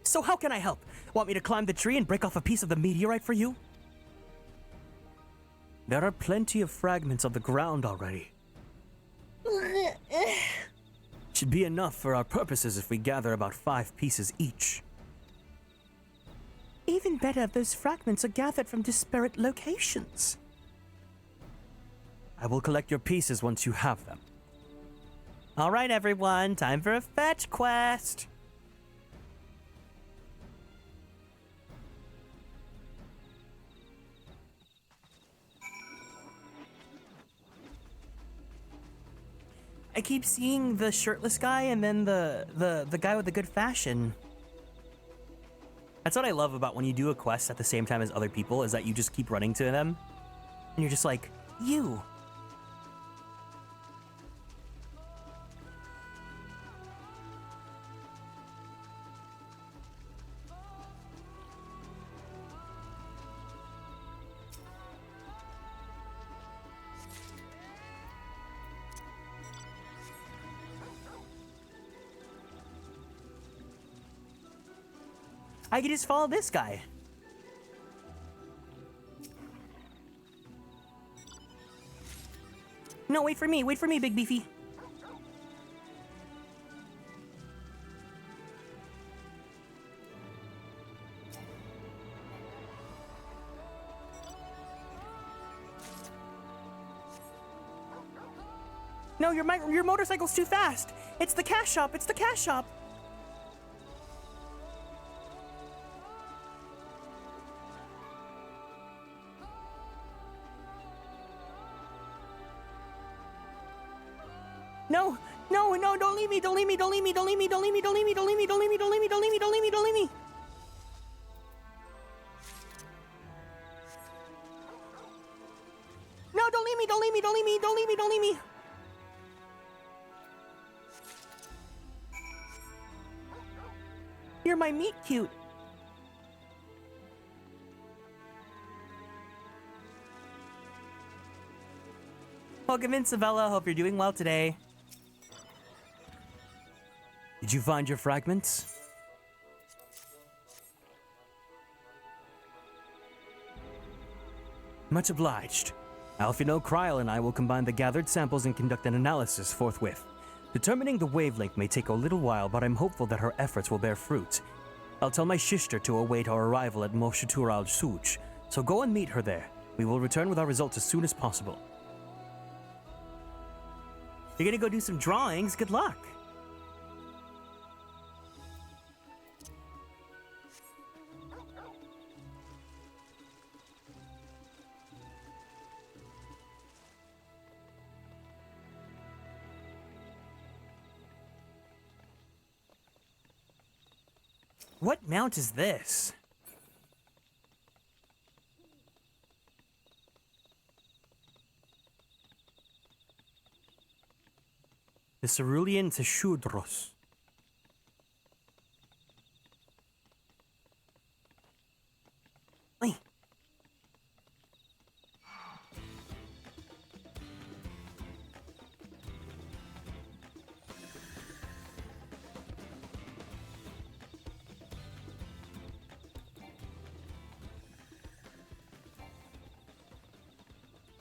So how can I help? Want me to climb the tree and break off a piece of the meteorite for you? There are plenty of fragments of the ground already. Should be enough for our purposes if we gather about 5 pieces each. Even better if those fragments are gathered from disparate locations. I will collect your pieces once you have them. All right, everyone, time for a fetch quest. I keep seeing the shirtless guy and then the guy with the good fashion. That's what I love about when you do a quest at the same time as other people, is that you just keep running to them. And you're just like, you. I can just follow this guy. No, wait for me, Big Beefy. No, your motorcycle's too fast. It's the cash shop. It's the cash shop. No, no, no, don't leave me, don't leave me, don't leave me, don't leave me, don't leave me, don't leave me, don't leave me, don't leave me, don't leave me, don't leave me, don't leave me, don't leave me. No, don't leave me, don't leave me, don't leave me, don't leave me, don't leave me. You're my meat cute. Welcome in, Savella. Hope you're doing well today. Did you find your fragments? Much obliged. Alfino, Kryl, and I will combine the gathered samples and conduct an analysis forthwith. Determining the wavelength may take a little while, but I'm hopeful that her efforts will bear fruit. I'll tell my sister to await our arrival at Moshatur al-Suj, so go and meet her there. We will return with our results as soon as possible. You're gonna go do some drawings? Good luck! What mount is this? The Cerulean Teshudros. Wait.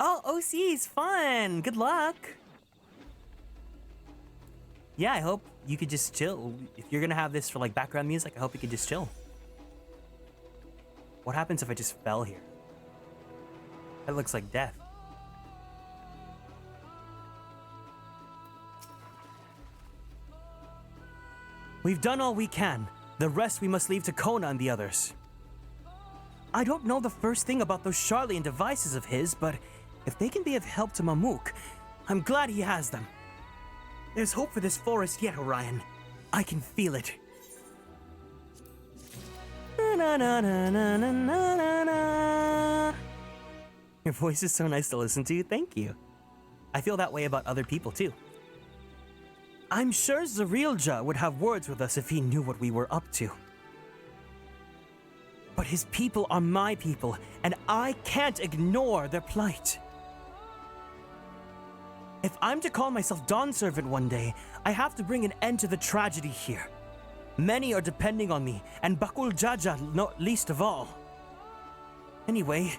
Oh, OC is fun. Good luck. Yeah, I hope you could just chill. If you're gonna have this for like background music, I hope you could just chill. What happens if I just fell here? That looks like death. We've done all we can. The rest we must leave to Kona and the others. I don't know the first thing about those Charlian devices of his, but if they can be of help to Mamuk, I'm glad he has them. There's hope for this forest yet, Orion. I can feel it. Na, na, na, na, na, na, na. Your voice is so nice to listen to. Thank you. I feel that way about other people, too. I'm sure Zarilja would have words with us if he knew what we were up to. But his people are my people, and I can't ignore their plight. If I'm to call myself Dawn Servant one day, I have to bring an end to the tragedy here. Many are depending on me, and Bakul Jaja not least of all. Anyway,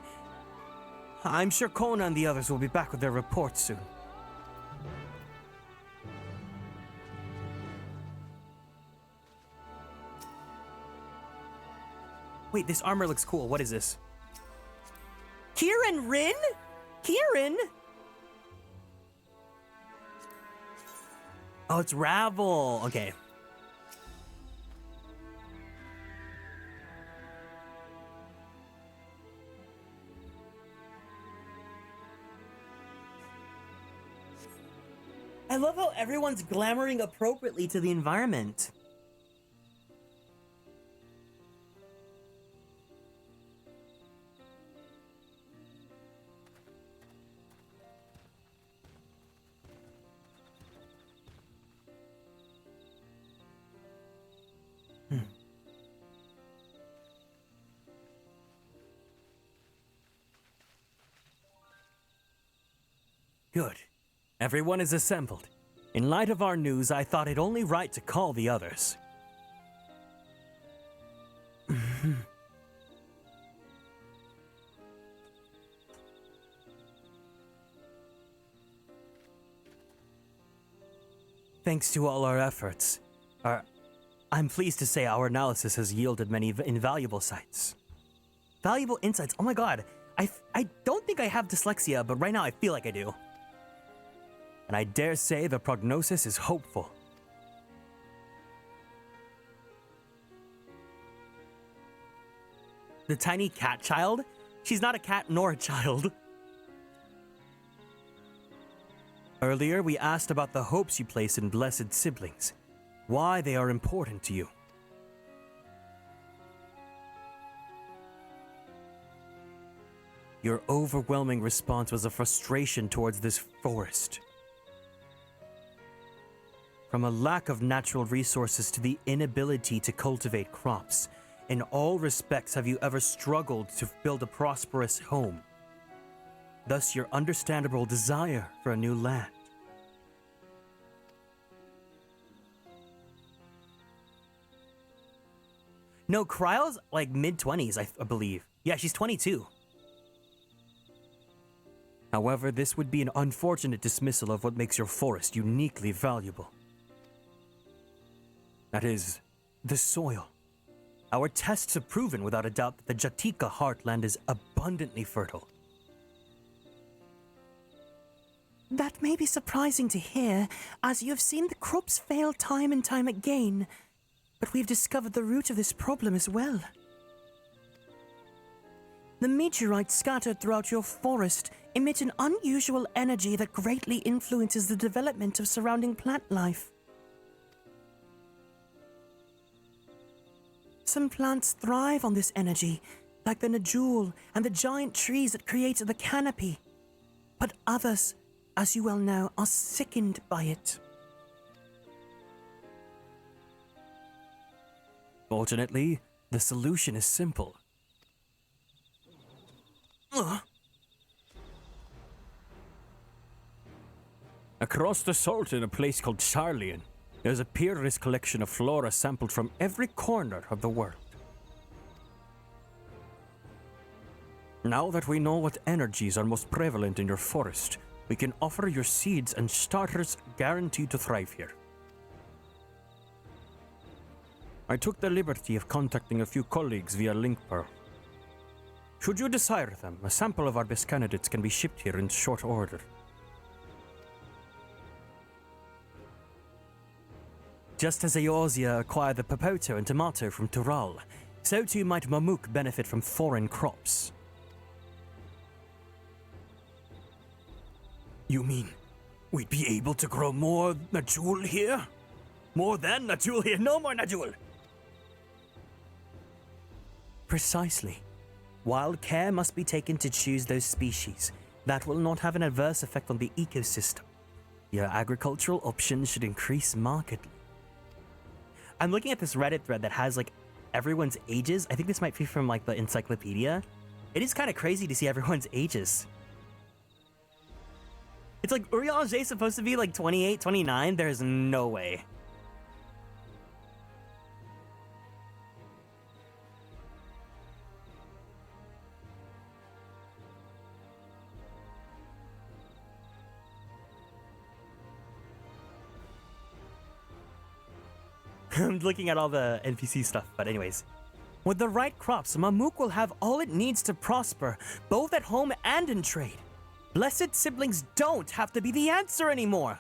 I'm sure Kona and the others will be back with their reports soon. Wait, this armor looks cool. What is this? Kieran Rin? Kieran? Oh, it's Ravel. Okay. I love how everyone's glamoring appropriately to the environment. Good. Everyone is assembled. In light of our news, I thought it only right to call the others. thanks to all our efforts, I'm pleased to say our analysis has yielded many invaluable sights. Valuable insights. Oh my god. I don't think I have dyslexia, but right now I feel like I do. And I dare say the prognosis is hopeful. The tiny cat child? She's not a cat nor a child. Earlier, we asked about the hopes you place in blessed siblings. Why they are important to you. Your overwhelming response was a frustration towards this forest. From a lack of natural resources to the inability to cultivate crops, in all respects have you ever struggled to build a prosperous home. Thus your understandable desire for a new land. No, Cryo's like mid-20s, I believe. Yeah, she's 22. However, this would be an unfortunate dismissal of what makes your forest uniquely valuable. That is, the soil. Our tests have proven without a doubt that the Jatika heartland is abundantly fertile. That may be surprising to hear, as you have seen the crops fail time and time again. But we've discovered the root of this problem as well. The meteorites scattered throughout your forest emit an unusual energy that greatly influences the development of surrounding plant life. Some plants thrive on this energy, like the Najul and the giant trees that create the canopy. But others, as you well know, are sickened by it. Fortunately, the solution is simple. Across the salt in a place called Charlian, there's a peerless collection of flora sampled from every corner of the world. Now that we know what energies are most prevalent in your forest, we can offer your seeds and starters guaranteed to thrive here. I took the liberty of contacting a few colleagues via LinkPearl. Should you desire them, a sample of our best candidates can be shipped here in short order. Just as Eorzea acquired the Popoto and Tomato from Tural, so too might Mamuk benefit from foreign crops. You mean we'd be able to grow more Najul here? More than Najul here, no more Najul! Precisely. Wild care must be taken to choose those species. That will not have an adverse effect on the ecosystem. Your agricultural options should increase markedly. I'm looking at this Reddit thread that has like everyone's ages. I think this might be from like the encyclopedia. It is kind of crazy to see everyone's ages. It's like Urianger is supposed to be like 28, 29. There's no way. I'm looking at all the NPC stuff, but anyways. With the right crops, Mamuk will have all it needs to prosper, both at home and in trade. Blessed siblings don't have to be the answer anymore.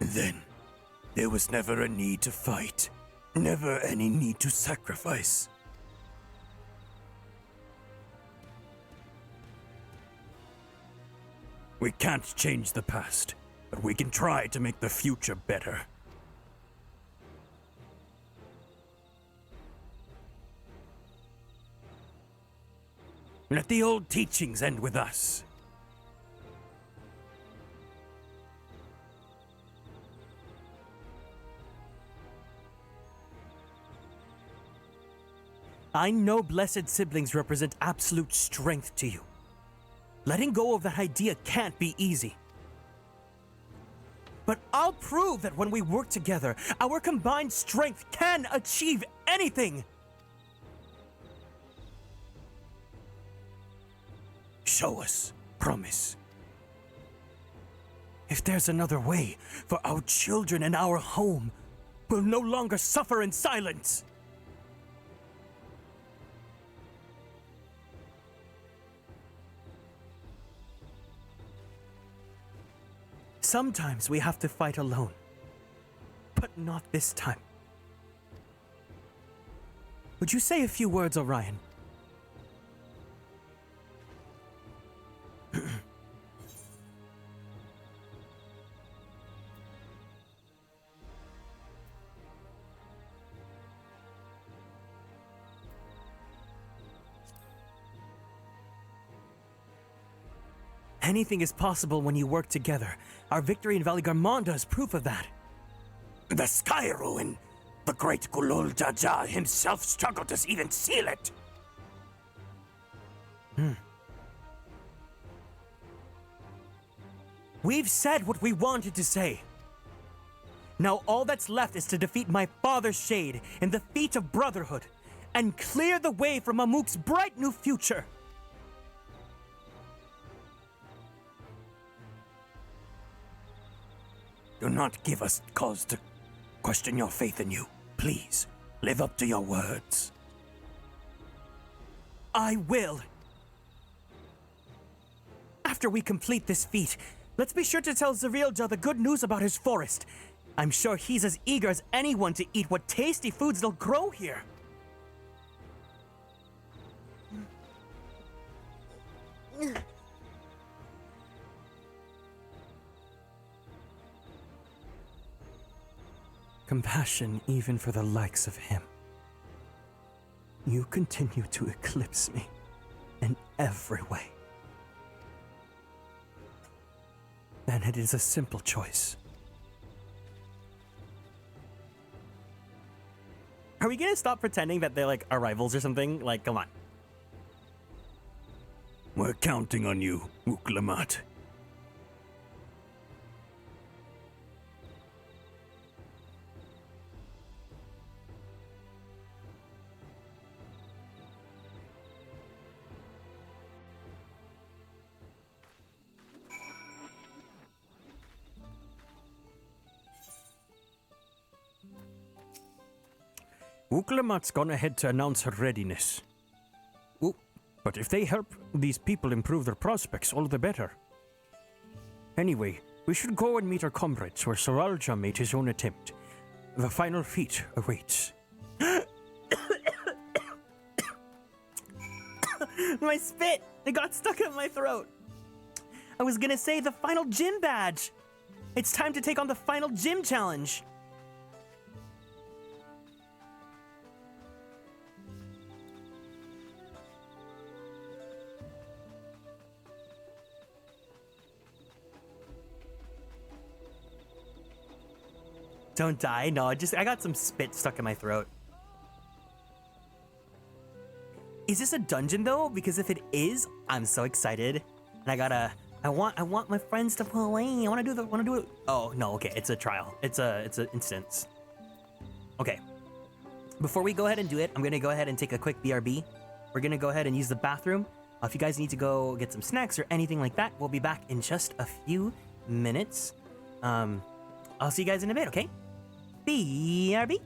Then, there was never a need to fight, never any need to sacrifice. We can't change the past, but we can try to make the future better. Let the old teachings end with us. I know blessed siblings represent absolute strength to you. Letting go of that idea can't be easy. But I'll prove that when we work together, our combined strength can achieve anything! Show us. Promise. If there's another way, for our children and our home will no longer suffer in silence. Sometimes we have to fight alone, but not this time. Would you say a few words, Orion? Anything is possible when you work together. Our victory in Valley Garmonda is proof of that. The Sky Ruin! The great Gulul Jaja himself struggled to even seal it! We've said what we wanted to say. Now all that's left is to defeat my father's shade in the feat of brotherhood and clear the way for Mamuk's bright new future. Do not give us cause to question your faith in you. Please, live up to your words. I will. After we complete this feat, let's be sure to tell Zarielja the good news about his forest. I'm sure he's as eager as anyone to eat what tasty foods they'll grow here. Compassion even for the likes of him. You continue to eclipse me in every way. And it is a simple choice. Are we gonna stop pretending that they're like our rivals or something? Like, come on. We're counting on you, Uklamat. Uklamat's gone ahead to announce her readiness. Ooh, but if they help these people improve their prospects, all the better. Anyway, we should go and meet our comrades where Saralja made his own attempt. The final feat awaits. My spit! It got stuck in my throat. I was gonna say the final gym badge. It's time to take on the final gym challenge. Don't die. No, I got some spit stuck in my throat. Is this a dungeon though? Because if it is, I'm so excited. And I want my friends to play. I want to do it. Oh, no, okay. It's a trial. It's an instance. Okay. Before we go ahead and do it, I'm going to go ahead and take a quick BRB. We're going to go ahead and use the bathroom. If you guys need to go get some snacks or anything like that, we'll be back in just a few minutes. I'll see you guys in a bit, okay? BRB.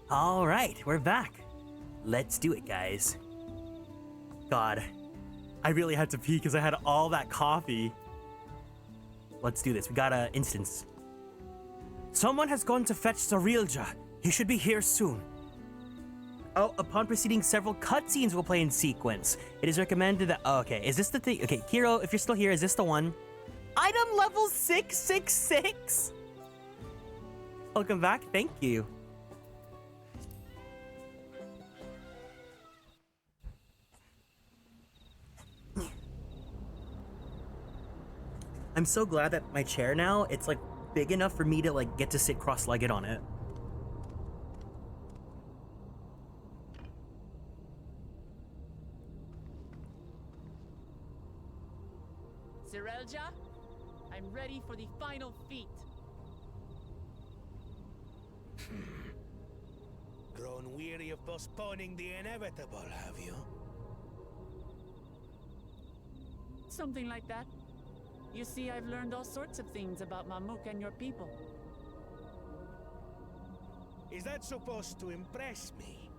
All right, we're back. Let's do it, guys. God, I really had to pee because I had all that coffee. Let's do this. We got an instance. Someone has gone to fetch Zarilja. He should be here soon. Oh, upon proceeding, several cutscenes will play in sequence. It is recommended that... Oh, okay, is this the thing? Okay, Hero, if you're still here, is this the one? Item level 666! Welcome back. Thank you. I'm so glad that my chair now, it's like big enough for me to like get to sit cross-legged on it. Zerelja, I'm ready for the final feat. Grown weary of postponing the inevitable, have you? Something like that. You see, I've learned all sorts of things about Mamuk and your people. Is that supposed to impress me?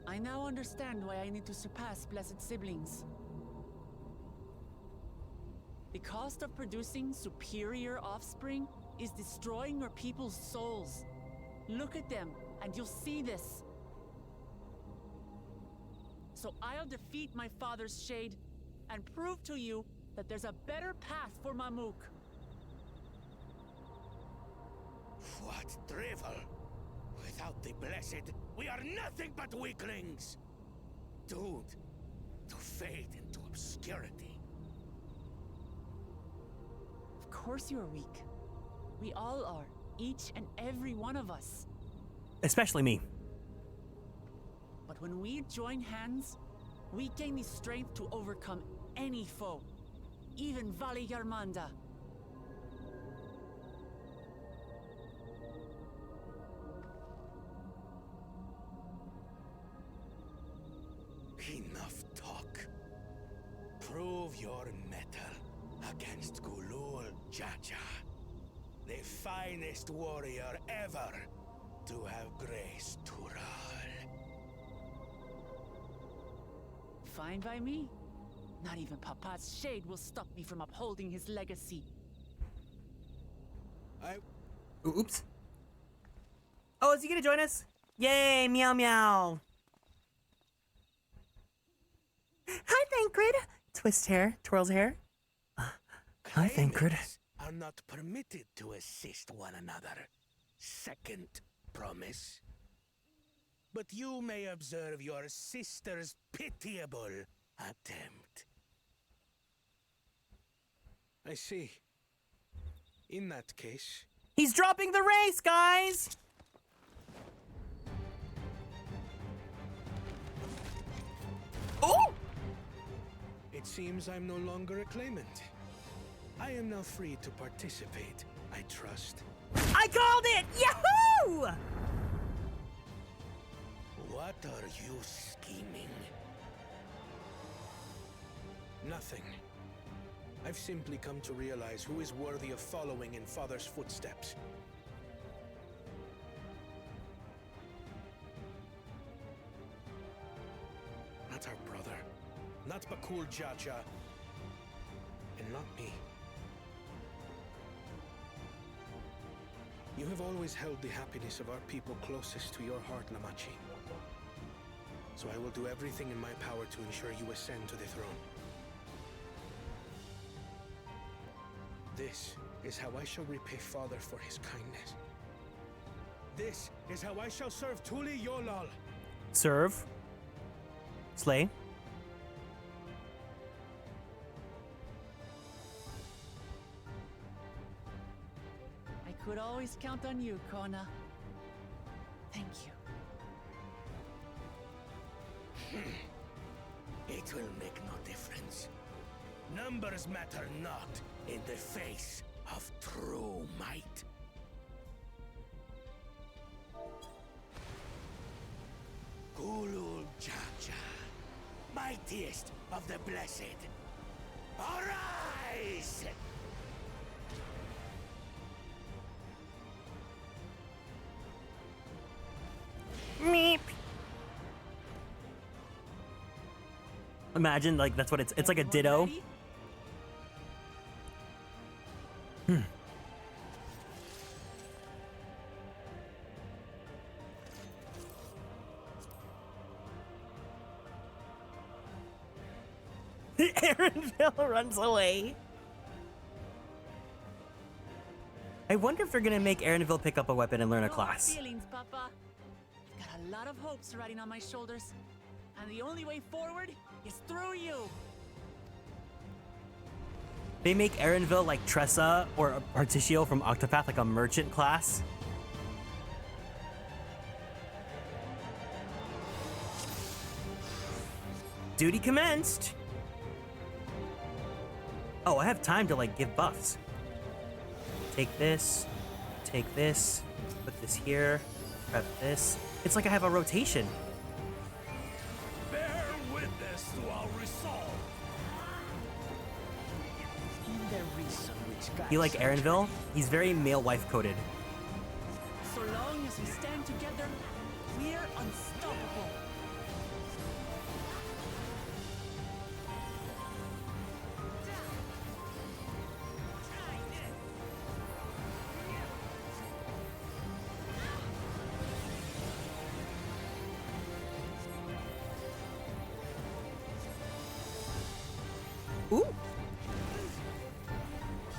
I now understand why I need to surpass blessed siblings. The cost of producing superior offspring is destroying your people's souls. Look at them, and you'll see this. So I'll defeat my father's shade and prove to you that there's a better path for Mamuk. What drivel! Without the blessed, we are nothing but weaklings! Doomed to fade into obscurity. Of course you're weak. We all are, each and every one of us. Especially me. But when we join hands, we gain the strength to overcome any foe, even Vali Yarmanda. Enough talk. Prove your mettle against Gulul Jaja, the finest warrior ever to have graced Tural. Fine by me. Not even Papa's shade will stop me from upholding his legacy. Oops. Oh, is he gonna join us? Yay, meow meow. Hi, Thancred. Twist hair, twirls hair. Hi, Thancred. Are not permitted to assist one another. Second promise. But you may observe your sister's pitiable attempt. I see. In that case... He's dropping the race, guys! Oh! It seems I'm no longer a claimant. I am now free to participate, I trust. I called it! Yahoo! What are you scheming? Nothing. I've simply come to realize who is worthy of following in Father's footsteps. Not our brother, not Bakul Jaja, and not me. You have always held the happiness of our people closest to your heart, lamaty'i. So I will do everything in my power to ensure you ascend to the throne. This is how I shall repay Father for his kindness. This is how I shall serve Tuli Yolal. Serve. Slay. I could always count on you, Kona. Thank you. It will make no difference. Numbers matter not in the face of true might. Gulul Jaja, mightiest of the blessed, arise! Meep. Imagine, like, that's what it's like a ditto. Aaronville runs away. I wonder if they're gonna make Aaronville pick up a weapon and learn a class. Feelings, Papa. I've got a lot of hopes riding on my shoulders, and the only way forward is through you. They make Aaronville like Tressa or Articio from Octopath, like a merchant class. Duty commenced. Oh, I have time to like give buffs. Take this, put this here, grab this. It's like I have a rotation. Bear witness to our resolve. You like Aaronville? He's very male wife coded. So long as we stand together, we're unstoppable. Ooh.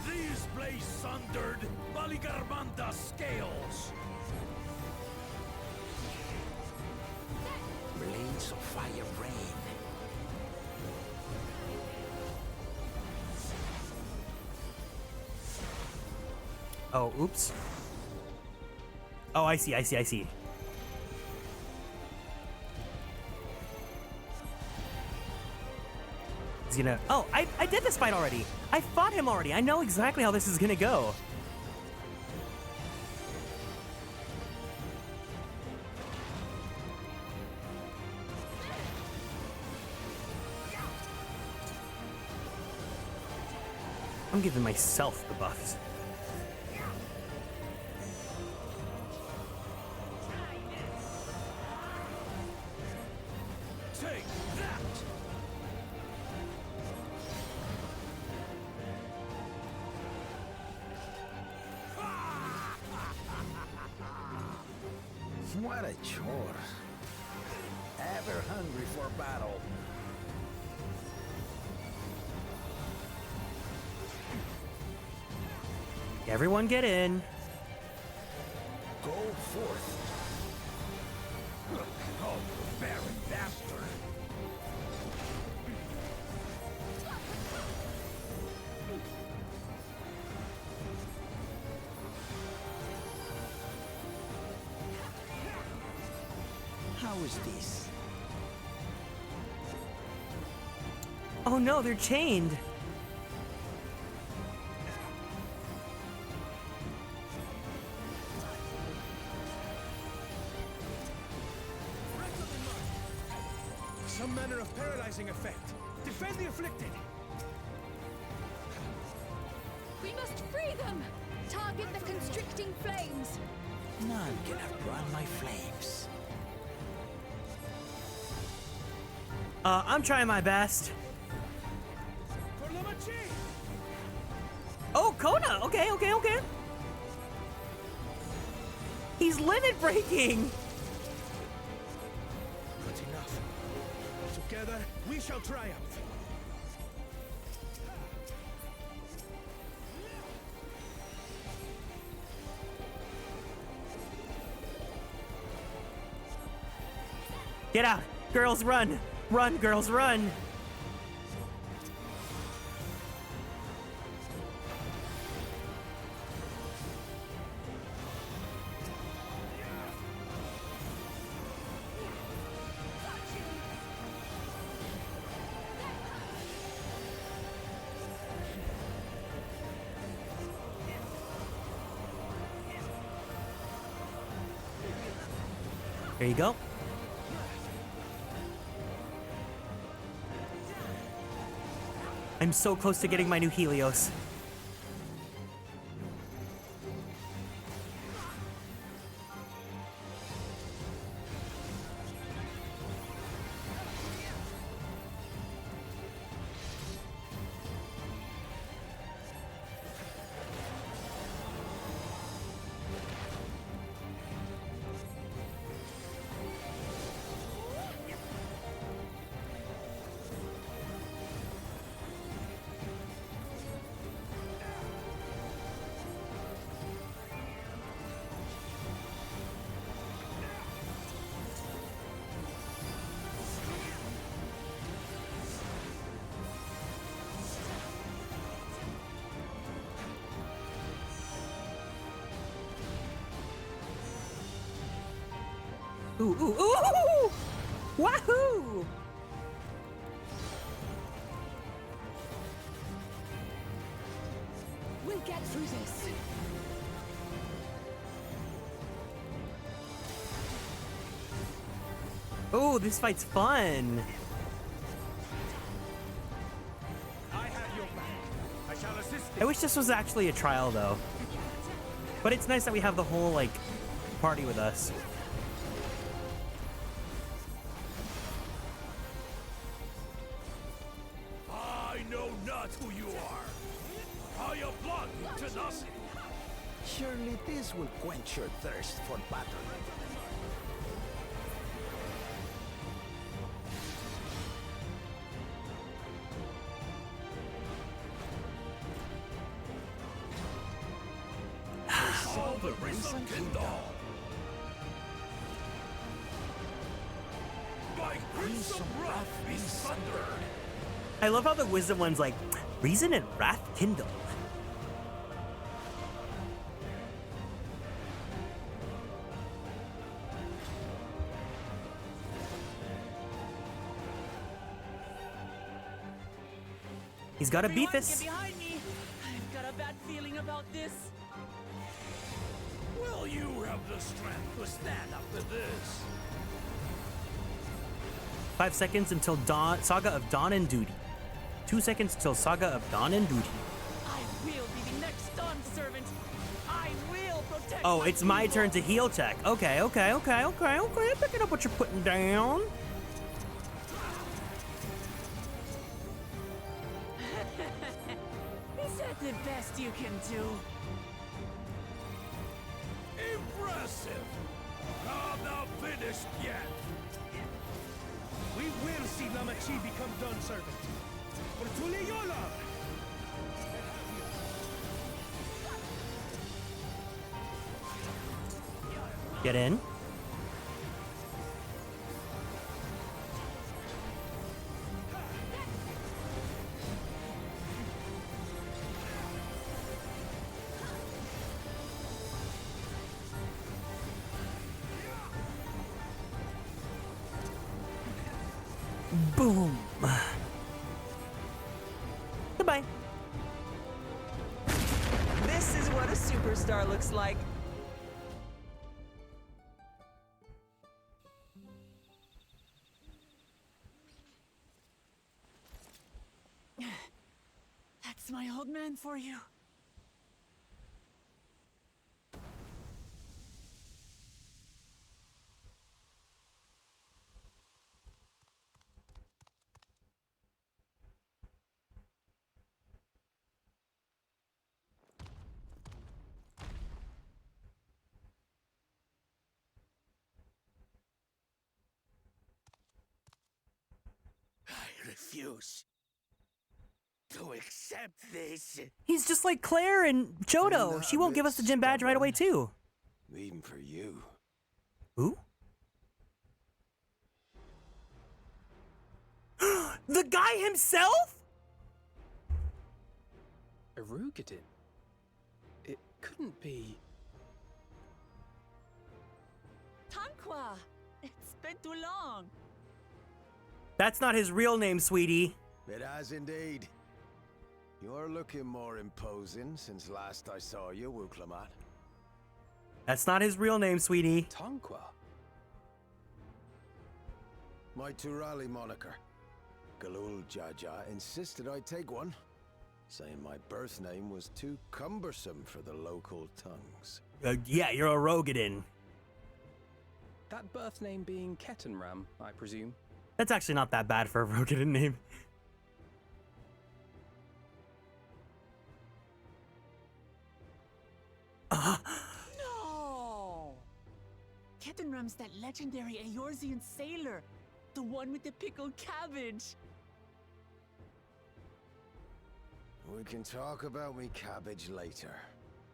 These blaze sundered Baligarbanda scales. Blades of fire rain. Oh, oops. Oh, I see. He's gonna... Oh, I did this fight already. I fought him already. I know exactly how this is gonna go. I'm giving myself the buffs. Take that! What a chore. Ever hungry for battle. Everyone get in. Go forth. Oh, barren bastard! How is this? Oh no, they're chained. Some manner of paralyzing effect. Defend the afflicted. We must free them! Target the constricting flames! None can outrun my flames. I'm trying my best. For lamaty'i! Oh, Kona! Okay. He's limit breaking! Not enough. Together, we shall triumph. Get out! Girls, run! Run, girls, run! There you go. I'm so close to getting my new Helios. Ooh, ooh, ooh! Wahoo! We'll get through this. Oh, this fight's fun. I have your back. I shall assist I wish this was actually a trial, though. But it's nice that we have the whole, like, party with us. I know not who you are. I applaud your tenacity. Surely this will quench your thirst for battle. All the reason kindle. By crimson wrath be sundered. I love how the wisdom one's like, reason and wrath kindle. He's got a Everyone, beefus. get behind me. I've got a bad feeling about this. Will you have the strength to stand up to this? 5 seconds until dawn. Saga of Dawn and Duty. 2 seconds till Saga of Dawn and Duty. I will be the next Dawn servant. I will protect. Oh, it's my turn to heal tech. Okay. I'm picking up what you're putting down. Is that the best you can do? Impressive. I'm not finished yet. We will see lamaty'i become Dawn servant. For Tuliyola! Get in. Boom. Goodbye. This is what a superstar looks like. That's my old man for you. I refuse to accept this. He's just like Claire and Jodo. She won't give us the gym badge right away, too. Even for you. Who? The guy himself? Erugadin? It couldn't be... Tanqua! It's been too long. That's not his real name, sweetie. It has indeed. You're looking more imposing since last I saw you, Wuklamat. That's not his real name, sweetie. Tanqua? My Turali moniker. Galul Jaja insisted I take one, saying my birth name was too cumbersome for the local tongues. Yeah, you're a Rogadin. That birth name being Kettenram, I presume. That's actually not that bad for a Rogadin name. No! Kettenram's that legendary Eorzean sailor. The one with the pickled cabbage. We can talk about me cabbage later.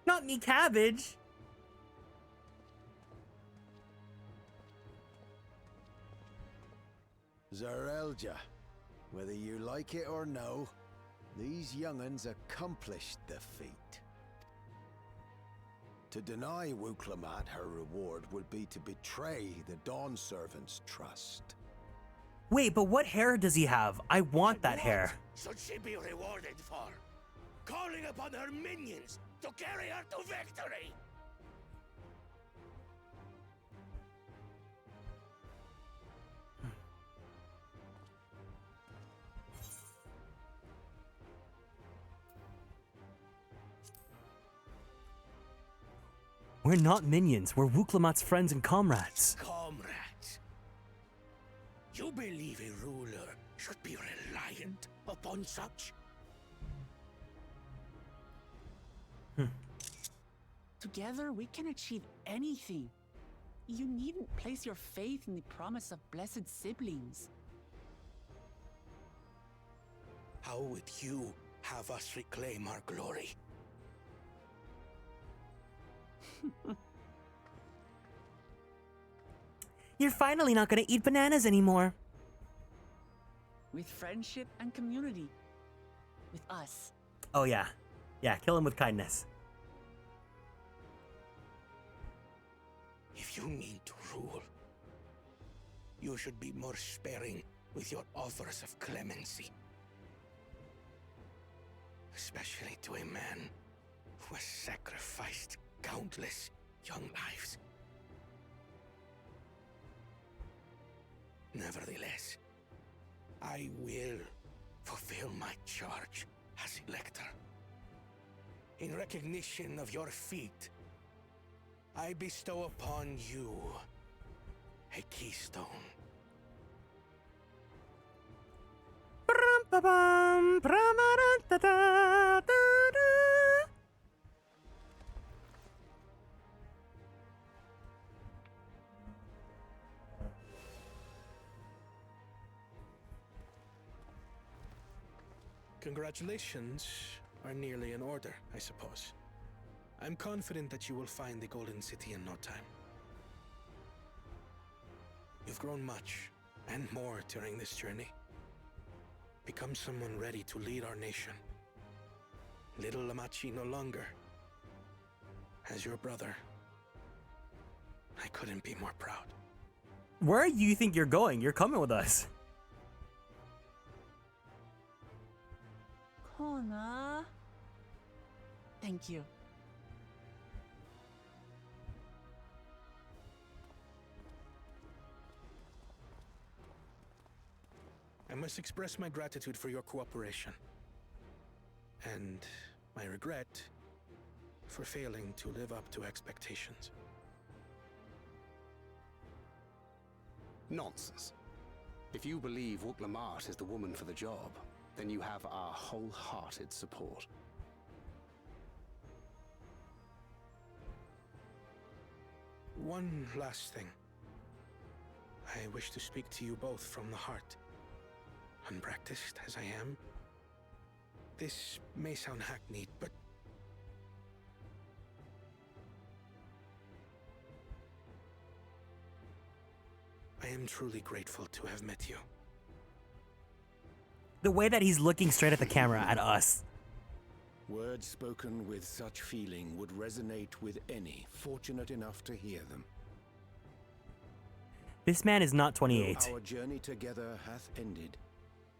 Not me cabbage. Zarelja, whether you like it or no, these young'uns accomplished the feat. To deny Wuklamat her reward would be to betray the Dawn Servant's trust. Wait, but what hair does he have? I want that hair. Should she be rewarded for? Calling upon her minions to carry her to victory! We're not minions. We're Wuklamat's friends and comrades. Comrades, you believe a ruler should be reliant upon such? Together, we can achieve anything. You needn't place your faith in the promise of blessed siblings. How would you have us reclaim our glory? You're finally not gonna eat bananas anymore. With friendship and community. With us. Oh yeah. Yeah, kill him with kindness. If you need to rule, you should be more sparing with your offers of clemency. Especially to a man who has sacrificed countless young lives. Nevertheless, I will fulfill my charge as Elector. In recognition of your feat, I bestow upon you a keystone. Congratulations are nearly in order, I suppose. I'm confident that you will find the Golden City in no time. You've grown much, and more during this journey. Become someone ready to lead our nation. Little lamaty'i no longer. As your brother, I couldn't be more proud. Where do you think you're going? You're coming with us. Kona. Thank you. I must express my gratitude for your cooperation. And my regret for failing to live up to expectations. Nonsense. If you believe Wuklamat is the woman for the job, then you have our wholehearted support. One last thing. I wish to speak to you both from the heart. Unpracticed as I am, this may sound hackneyed, but I am truly grateful to have met you. The way that he's looking straight at the camera at us. Words spoken with such feeling would resonate with any fortunate enough to hear them. This man is not 28. Though our journey together hath ended,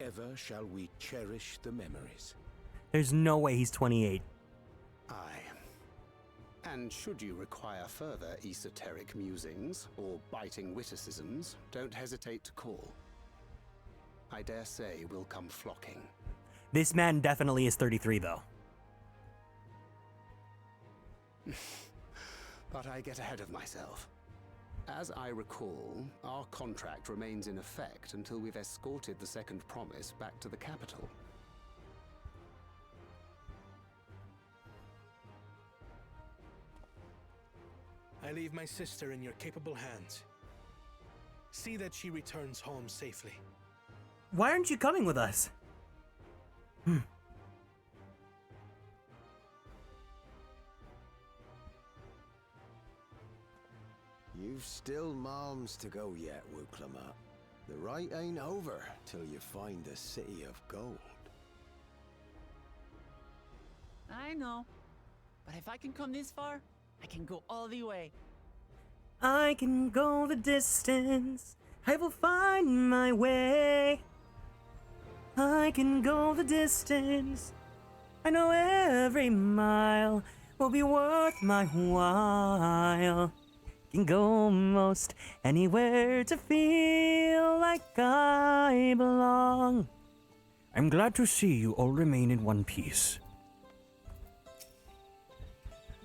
ever shall we cherish the memories. There's no way he's 28. Aye. And should you require further esoteric musings or biting witticisms, don't hesitate to call. I dare say will come flocking. This man definitely is 33, though. But I get ahead of myself. As I recall, our contract remains in effect until we've escorted the second promise back to the capital. I leave my sister in your capable hands. See that she returns home safely. Why aren't you coming with us? You've still moms to go yet, Wuklama. The ride ain't over till you find the city of gold. I know. But if I can come this far, I can go all the way. I can go the distance. I will find my way. I can go the distance. I know every mile will be worth my while. Can go most anywhere to feel like I belong. I'm glad to see you all remain in one piece.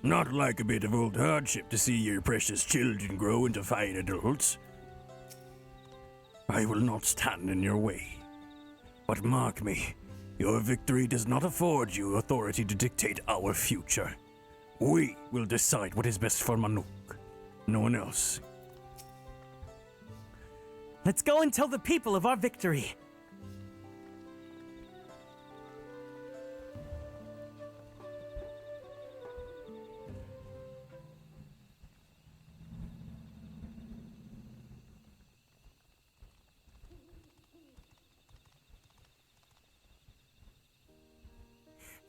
Not like a bit of old hardship to see your precious children grow into fine adults. I will not stand in your way. But mark me, your victory does not afford you authority to dictate our future. We will decide what is best for Manuk. No one else. Let's go and tell the people of our victory.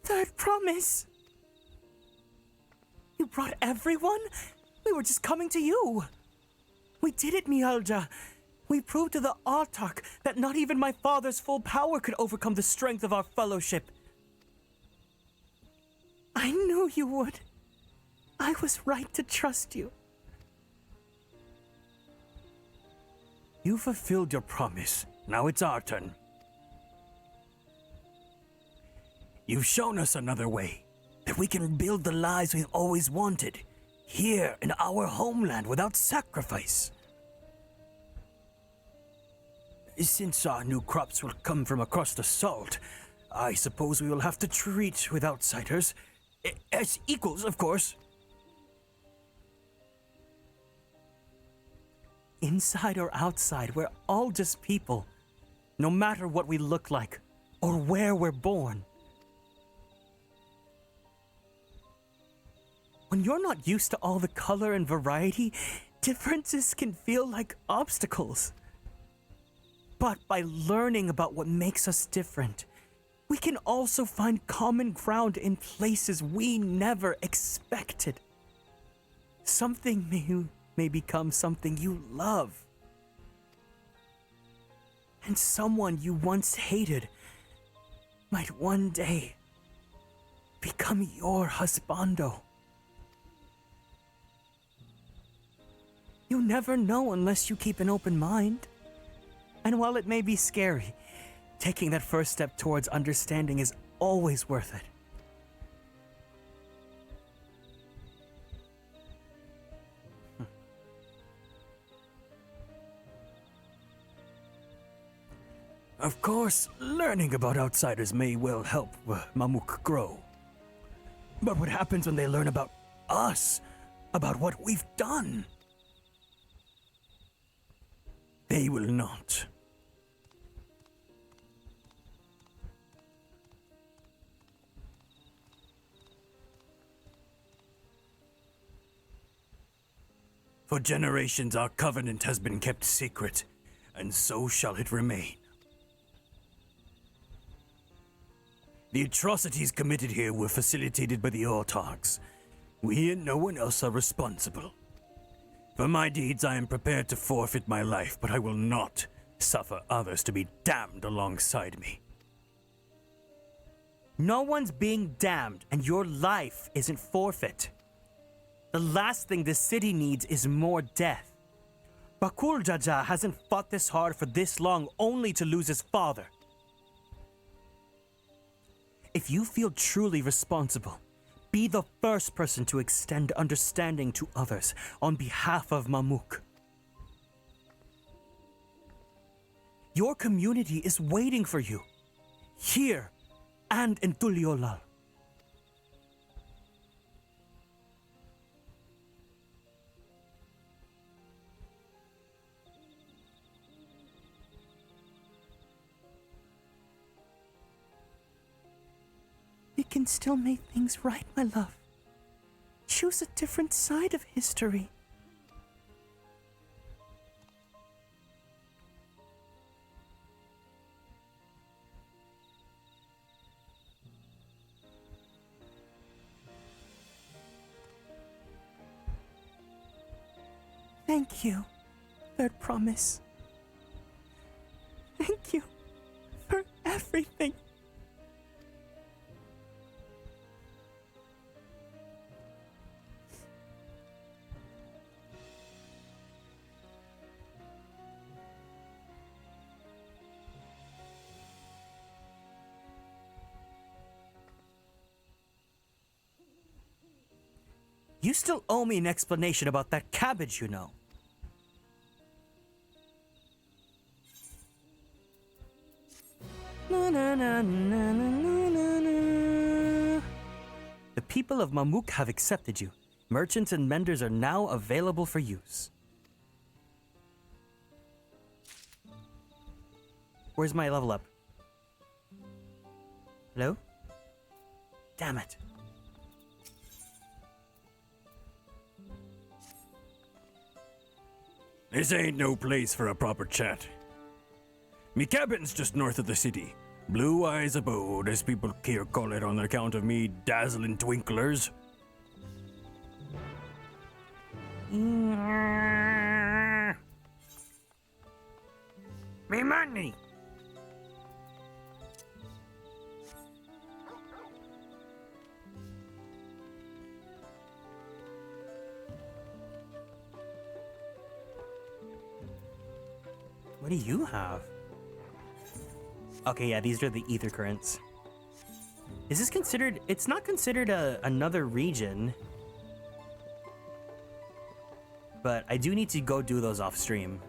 Third promise. You brought everyone? We were just coming to you. We did it, Mialja. We proved to the Autarch that not even my father's full power could overcome the strength of our fellowship. I knew you would. I was right to trust you. You fulfilled your promise. Now it's our turn. You've shown us another way, that we can build the lives we've always wanted, here in our homeland without sacrifice. Since our new crops will come from across the salt, I suppose we will have to treat with outsiders, as equals, of course. Inside or outside, we're all just people, no matter what we look like or where we're born. When you're not used to all the color and variety, differences can feel like obstacles. But by learning about what makes us different, we can also find common ground in places we never expected. Something may become something you love. And someone you once hated might one day become your husbando. You never know unless you keep an open mind. And while it may be scary, taking that first step towards understanding is always worth it. Of course, learning about outsiders may well help Mamuk grow. But what happens when they learn about us? About what we've done? They will not. For generations our covenant has been kept secret, and so shall it remain. The atrocities committed here were facilitated by the Autarchs. We and no one else are responsible. For my deeds, I am prepared to forfeit my life, but I will not suffer others to be damned alongside me. No one's being damned, and your life isn't forfeit. The last thing this city needs is more death. Bakul Jaja hasn't fought this hard for this long only to lose his father. If you feel truly responsible, be the first person to extend understanding to others on behalf of Mamuk. Your community is waiting for you, here and in Tuliolal. We can still make things right, my love. Choose a different side of history. Thank you, Third Promise. Thank you for everything. You still owe me an explanation about that cabbage, you know. Na, na, na, na, na, na, na. The people of Mamuk have accepted you. Merchants and menders are now available for use. Where's my level up? Hello? Damn it. This ain't no place for a proper chat. Me cabin's just north of the city. Blue Eyes Abode, as people here call it on account of me dazzling twinklers. Me money! What do you have? Okay, yeah, these are the ether currents. Is this considered... It's not considered another region. But I do need to go do those off stream.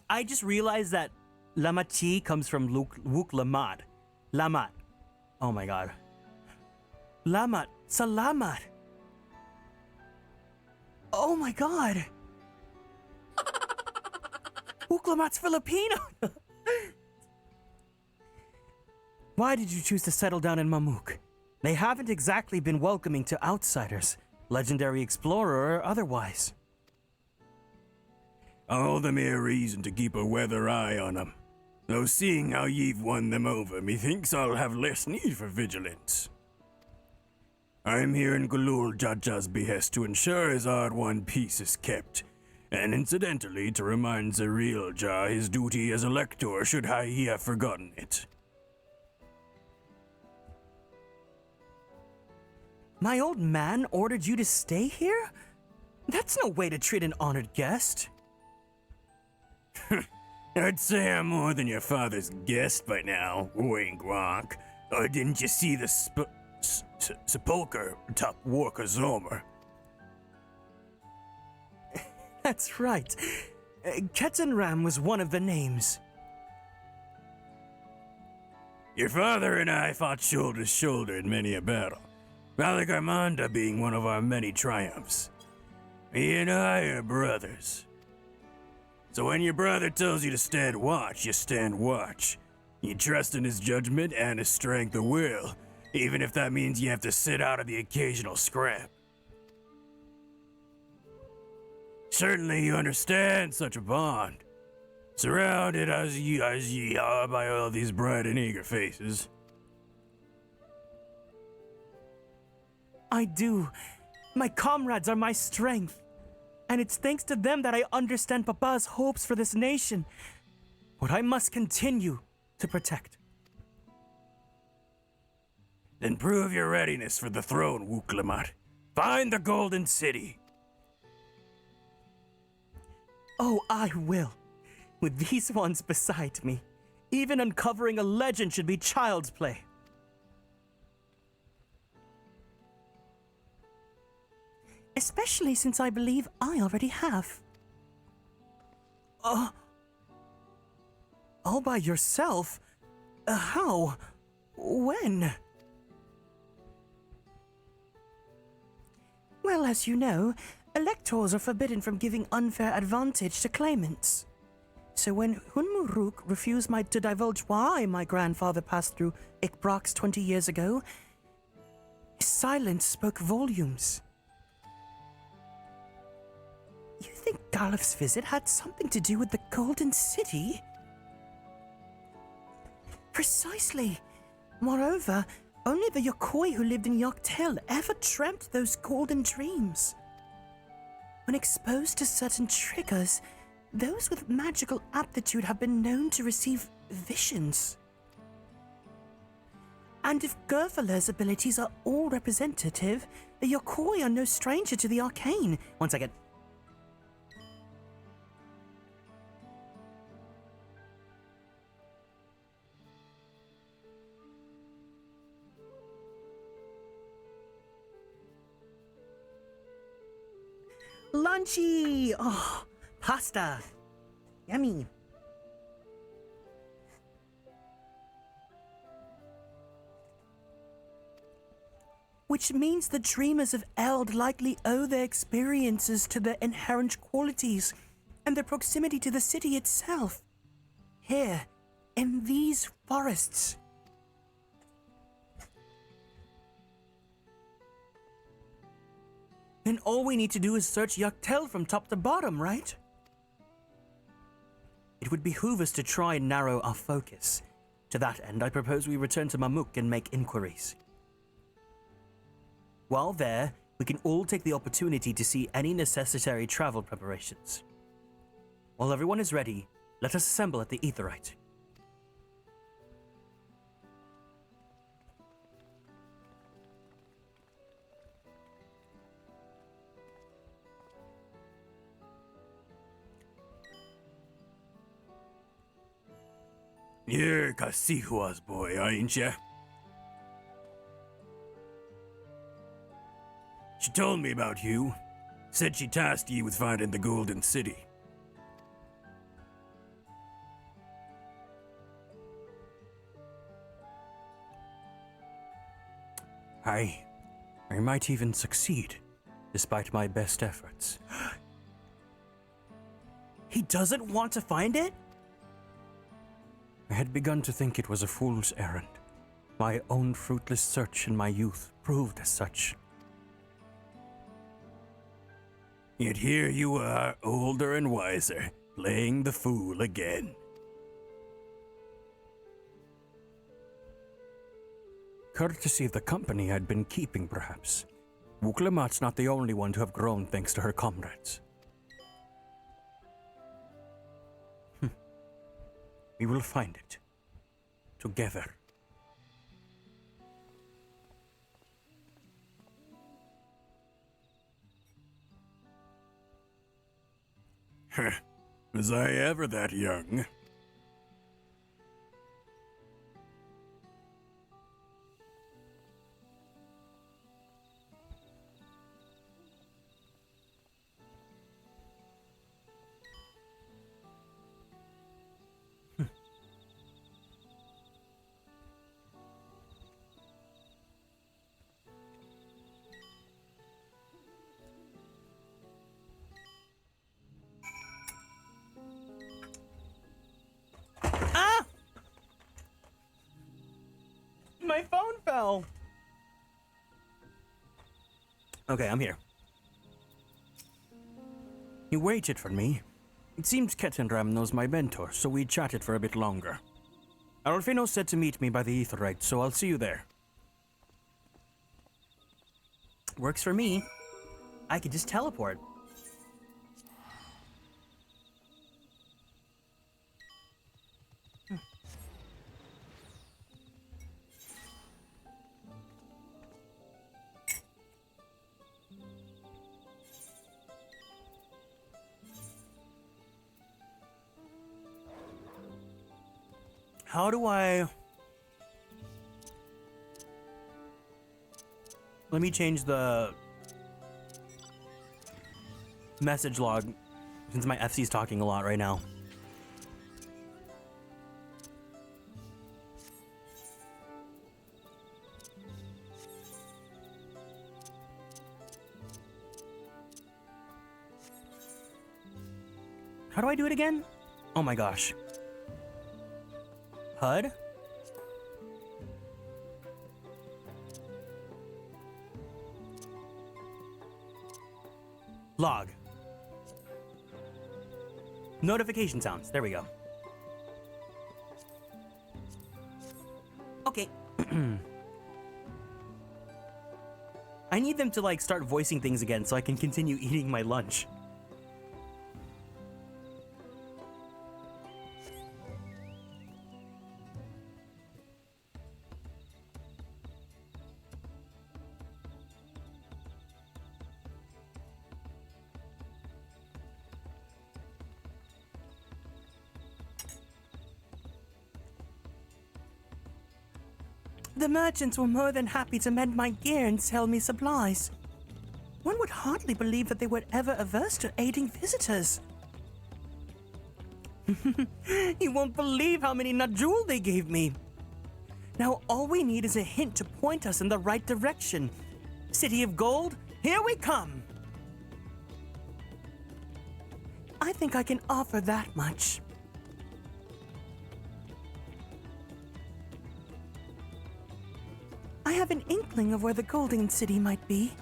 I just realized that lamaty'i comes from Wuk Lamat. Lamat. Oh my god. Lamat. Salamat. Oh my god. Wuk Lamat's Filipino. Why did you choose to settle down in Mamuk? They haven't exactly been welcoming to outsiders, legendary explorer or otherwise. All the mere reason to keep a weather eye on 'em. Though seeing how ye've won them over, methinks I'll have less need for vigilance. I'm here in Gulul Jaja's behest to ensure his hard-won peace is kept, and incidentally to remind the real Jah his duty as elector should he have forgotten it. My old man ordered you to stay here? That's no way to treat an honored guest. I'd say I'm more than your father's guest by now, wink wonk. Or didn't you see the sepulcher top Warkazomer? That's right. Ketanram was one of the names. Your father and I fought shoulder to shoulder in many a battle, Malagarmanda being one of our many triumphs. He and I are brothers. So when your brother tells you to stand watch, you stand watch. You trust in his judgment and his strength of will, even if that means you have to sit out of the occasional scrap. Certainly you understand such a bond, surrounded as ye are by all these bright and eager faces. I do. My comrades are my strength. And it's thanks to them that I understand Papa's hopes for this nation. What I must continue to protect. Then prove your readiness for the throne, Wuk-Lamat. Find the Golden City. Oh, I will. With these ones beside me, even uncovering a legend should be child's play. Especially since I believe I already have. All by yourself? How? When? Well, as you know, electors are forbidden from giving unfair advantage to claimants. So when Hunmuruk refused to divulge why my grandfather passed through Ikbrax 20 years ago, his silence spoke volumes. You think Galif's visit had something to do with the Golden City? Precisely. Moreover, only the Yokoi who lived in Yoktail ever dreamt those golden dreams. When exposed to certain triggers, those with magical aptitude have been known to receive visions. And if Gervala's abilities are all representative, the Yokoi are no stranger to the arcane. One second. Lunchy! Oh, pasta. Yummy. Which means the dreamers of Eld likely owe their experiences to their inherent qualities and their proximity to the city itself. Here, in these forests. Then all we need to do is search Yoktail from top to bottom, right? It would behoove us to try and narrow our focus. To that end, I propose we return to Mamuk and make inquiries. While there, we can all take the opportunity to see any necessary travel preparations. While everyone is ready, let us assemble at the Aetheryte. You're Kasihua's boy, ain't ya? She told me about you. Said she tasked you with finding the Golden City. I might even succeed, despite my best efforts. He doesn't want to find it? I had begun to think it was a fool's errand. My own fruitless search in my youth proved as such. Yet here you are, older and wiser, playing the fool again. Courtesy of the company I'd been keeping, perhaps. Wuk-Lamat's not the only one to have grown thanks to her comrades. We will find it. Together. Was I ever that young? My phone fell. Okay, I'm here. You waited for me. It seems Kettendram knows my mentor, so we chatted for a bit longer. Alfino said to meet me by the Aetheryte, so I'll see you there. Works for me. I could just teleport. How do I... Let me change the message log, since my FC's talking a lot right now. How do I do it again? Oh my gosh. HUD? Log. Notification sounds. There we go. Okay. I need them to like start voicing things again so I can continue eating my lunch. The merchants were more than happy to mend my gear and sell me supplies. One would hardly believe that they were ever averse to aiding visitors. You won't believe how many Najul they gave me. Now all we need is a hint to point us in the right direction. City of Gold, here we come. I think I can offer that much. I have an inkling of where the Golden City might be.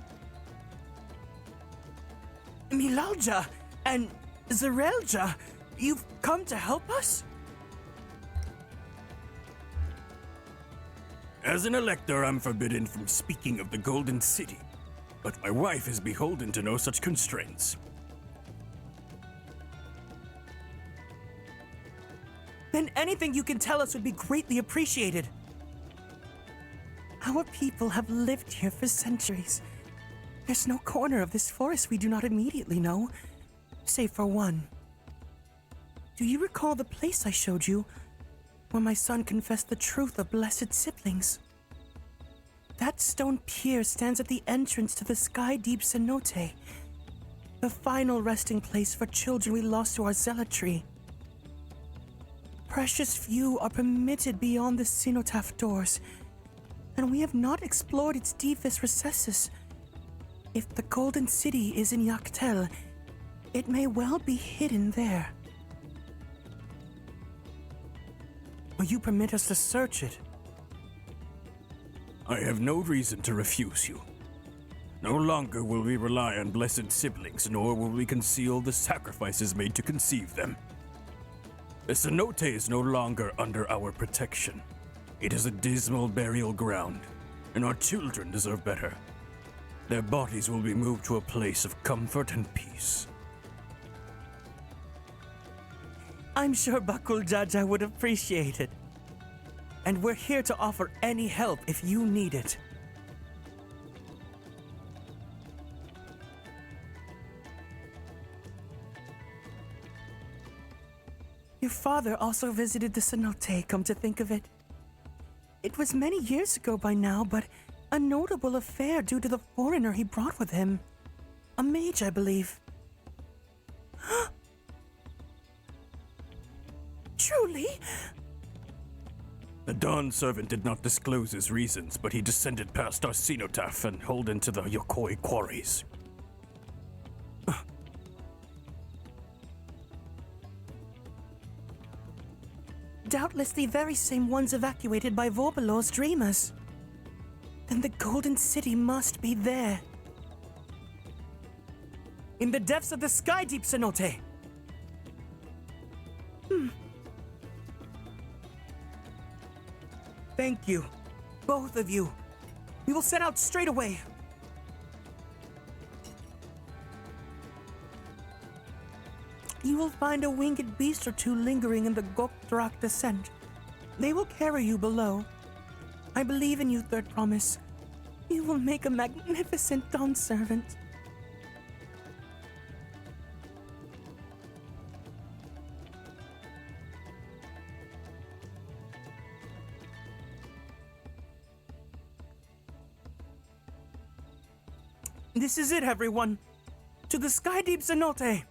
Milalja and Zerelja, you've come to help us? As an elector, I'm forbidden from speaking of the Golden City, but my wife is beholden to no such constraints. Then anything you can tell us would be greatly appreciated. Our people have lived here for centuries. There's no corner of this forest we do not immediately know, save for one. Do you recall the place I showed you, where my son confessed the truth of blessed siblings? That stone pier stands at the entrance to the sky deep cenote, the final resting place for children we lost to our zealotry. Precious few are permitted beyond the cenotaph doors, and we have not explored its deepest recesses. If the Golden City is in Yaktel, it may well be hidden there. Will you permit us to search it? I have no reason to refuse you. No longer will we rely on blessed siblings, nor will we conceal the sacrifices made to conceive them. The cenote is no longer under our protection. It is a dismal burial ground, and our children deserve better. Their bodies will be moved to a place of comfort and peace. I'm sure Bakul Jaja would appreciate it. And we're here to offer any help if you need it. Your father also visited the cenote, come to think of it. It was many years ago by now, but a notable affair due to the foreigner he brought with him. A mage, I believe. Truly? The Dawn servant did not disclose his reasons, but he descended past our cenotaph and hauled into the Yokoi quarries. Doubtless the very same ones evacuated by Vorbalor's dreamers. Then the Golden City must be there. In the depths of the sky deep cenote. Thank you, both of you. We will set out straight away. You will find a winged beast or two lingering in the Gokdrak descent. They will carry you below. I believe in you, Third Promise. You will make a magnificent dawn servant. This is it, everyone. To the sky deep cenote.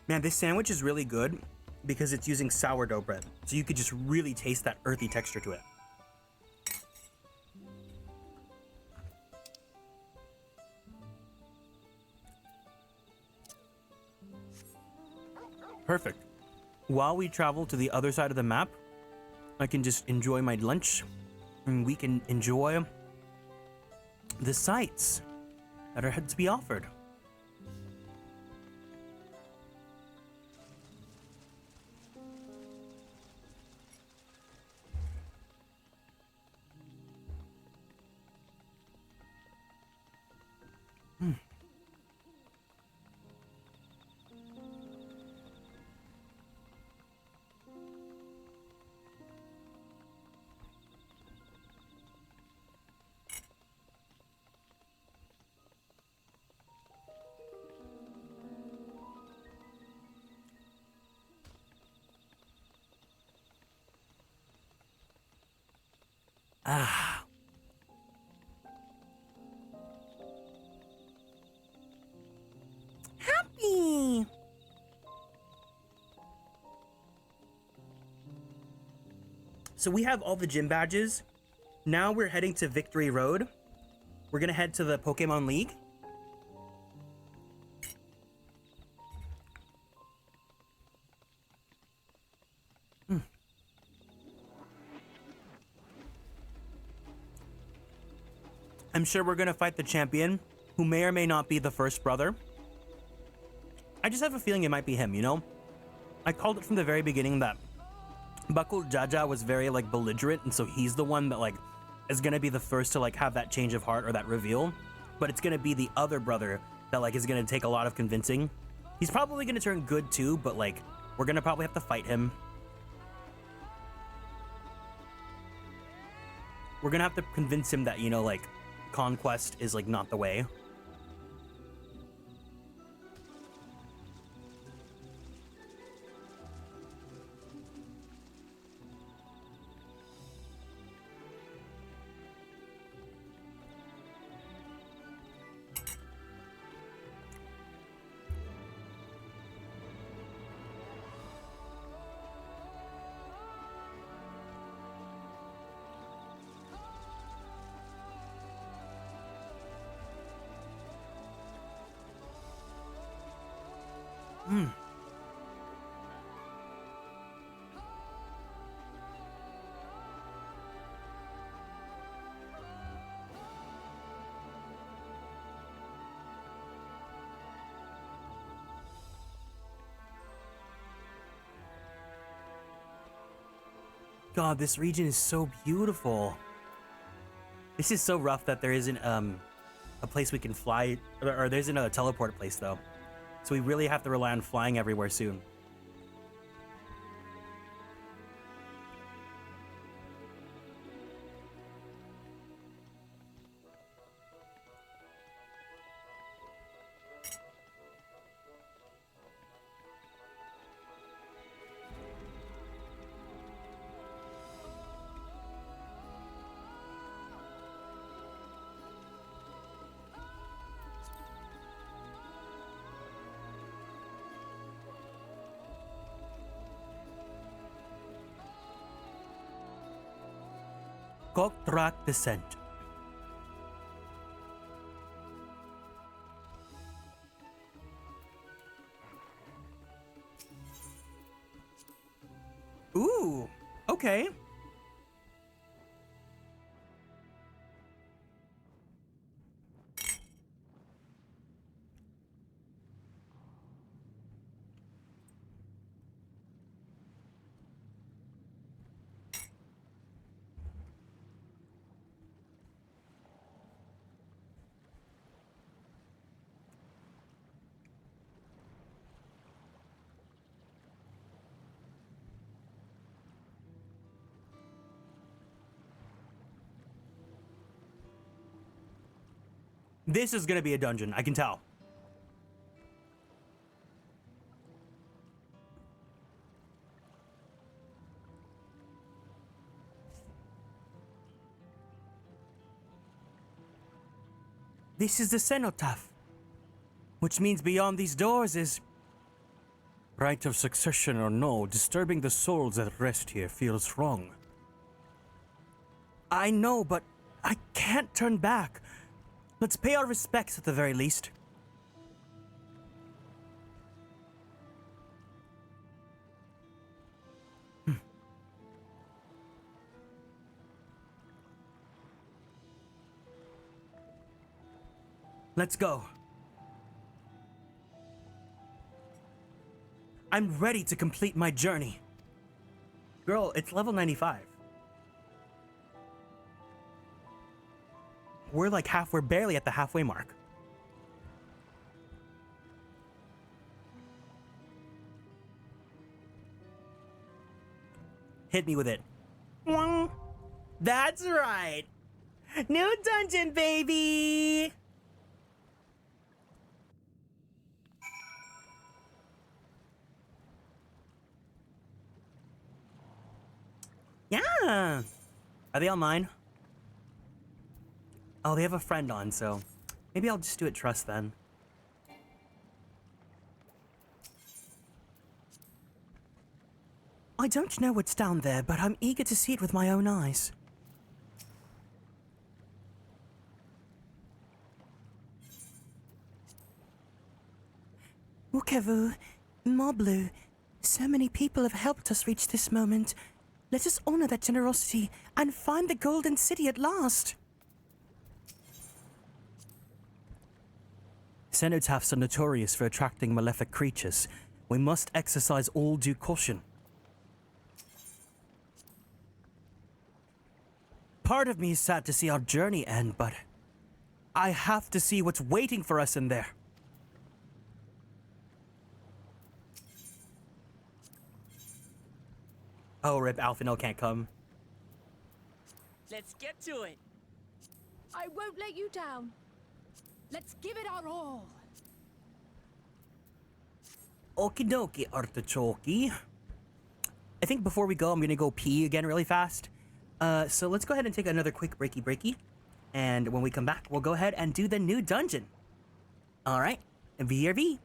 Man, this sandwich is really good because it's using sourdough bread. So you could just really taste that earthy texture to it. Perfect. While we travel to the other side of the map, I can just enjoy my lunch and we can enjoy the sights that are to be offered. Ah. Happy. So we have all the gym badges. Now we're heading to Victory Road. We're gonna head to the Pokemon League. I'm sure we're gonna fight the champion, who may or may not be the first brother. I just have a feeling it might be him, you know? I called it from the very beginning that Bakul Jaja was very like belligerent, and so he's the one that like is gonna be the first to like have that change of heart or that reveal. But it's gonna be the other brother that like is gonna take a lot of convincing. He's probably gonna turn good too, but like we're gonna probably have to fight him. We're gonna have to convince him that, you know, like conquest is like not the way. God, this region is so beautiful. This is so rough that there isn't a place we can fly, or there isn't a teleport place though. So we really have to rely on flying everywhere soon. Gokdrak descent. Ooh, okay. This is gonna be a dungeon, I can tell. This is the cenotaph, which means beyond these doors is... Right of succession or no, disturbing the souls that rest here feels wrong. I know, but I can't turn back. Let's pay our respects at the very least. Let's go. I'm ready to complete my journey. Girl, it's level 95. We're like we're barely at the halfway mark. Hit me with it. That's right. New dungeon, baby. Yeah. Are they all mine? Oh, they have a friend on, so maybe I'll just do it trust then. I don't know what's down there, but I'm eager to see it with my own eyes. Wukevu, Moblu, so many people have helped us reach this moment. Let us honor that generosity and find the Golden City at last. Cenotaphs are notorious for attracting malefic creatures. We must exercise all due caution. Part of me is sad to see our journey end, but I have to see what's waiting for us in there. Oh, rip, Alphino can't come. Let's get to it. I won't let you down. Let's give it our all. Okie dokie, artichoke. I think before we go, I'm gonna go pee again really fast. So let's go ahead and take another quick breaky. And when we come back, we'll go ahead and do the new dungeon. All right, VRV.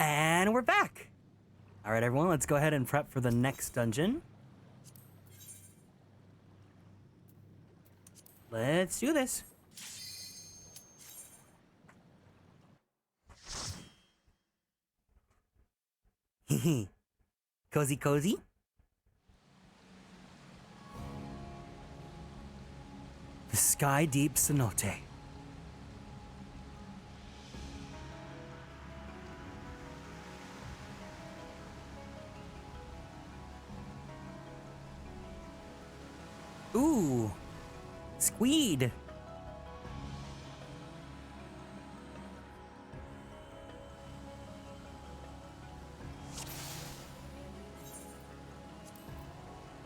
And we're back. All right, everyone, let's go ahead and prep for the next dungeon. Let's do this. Cozy, cozy. The Sky Deep Cenote. Ooh, squid.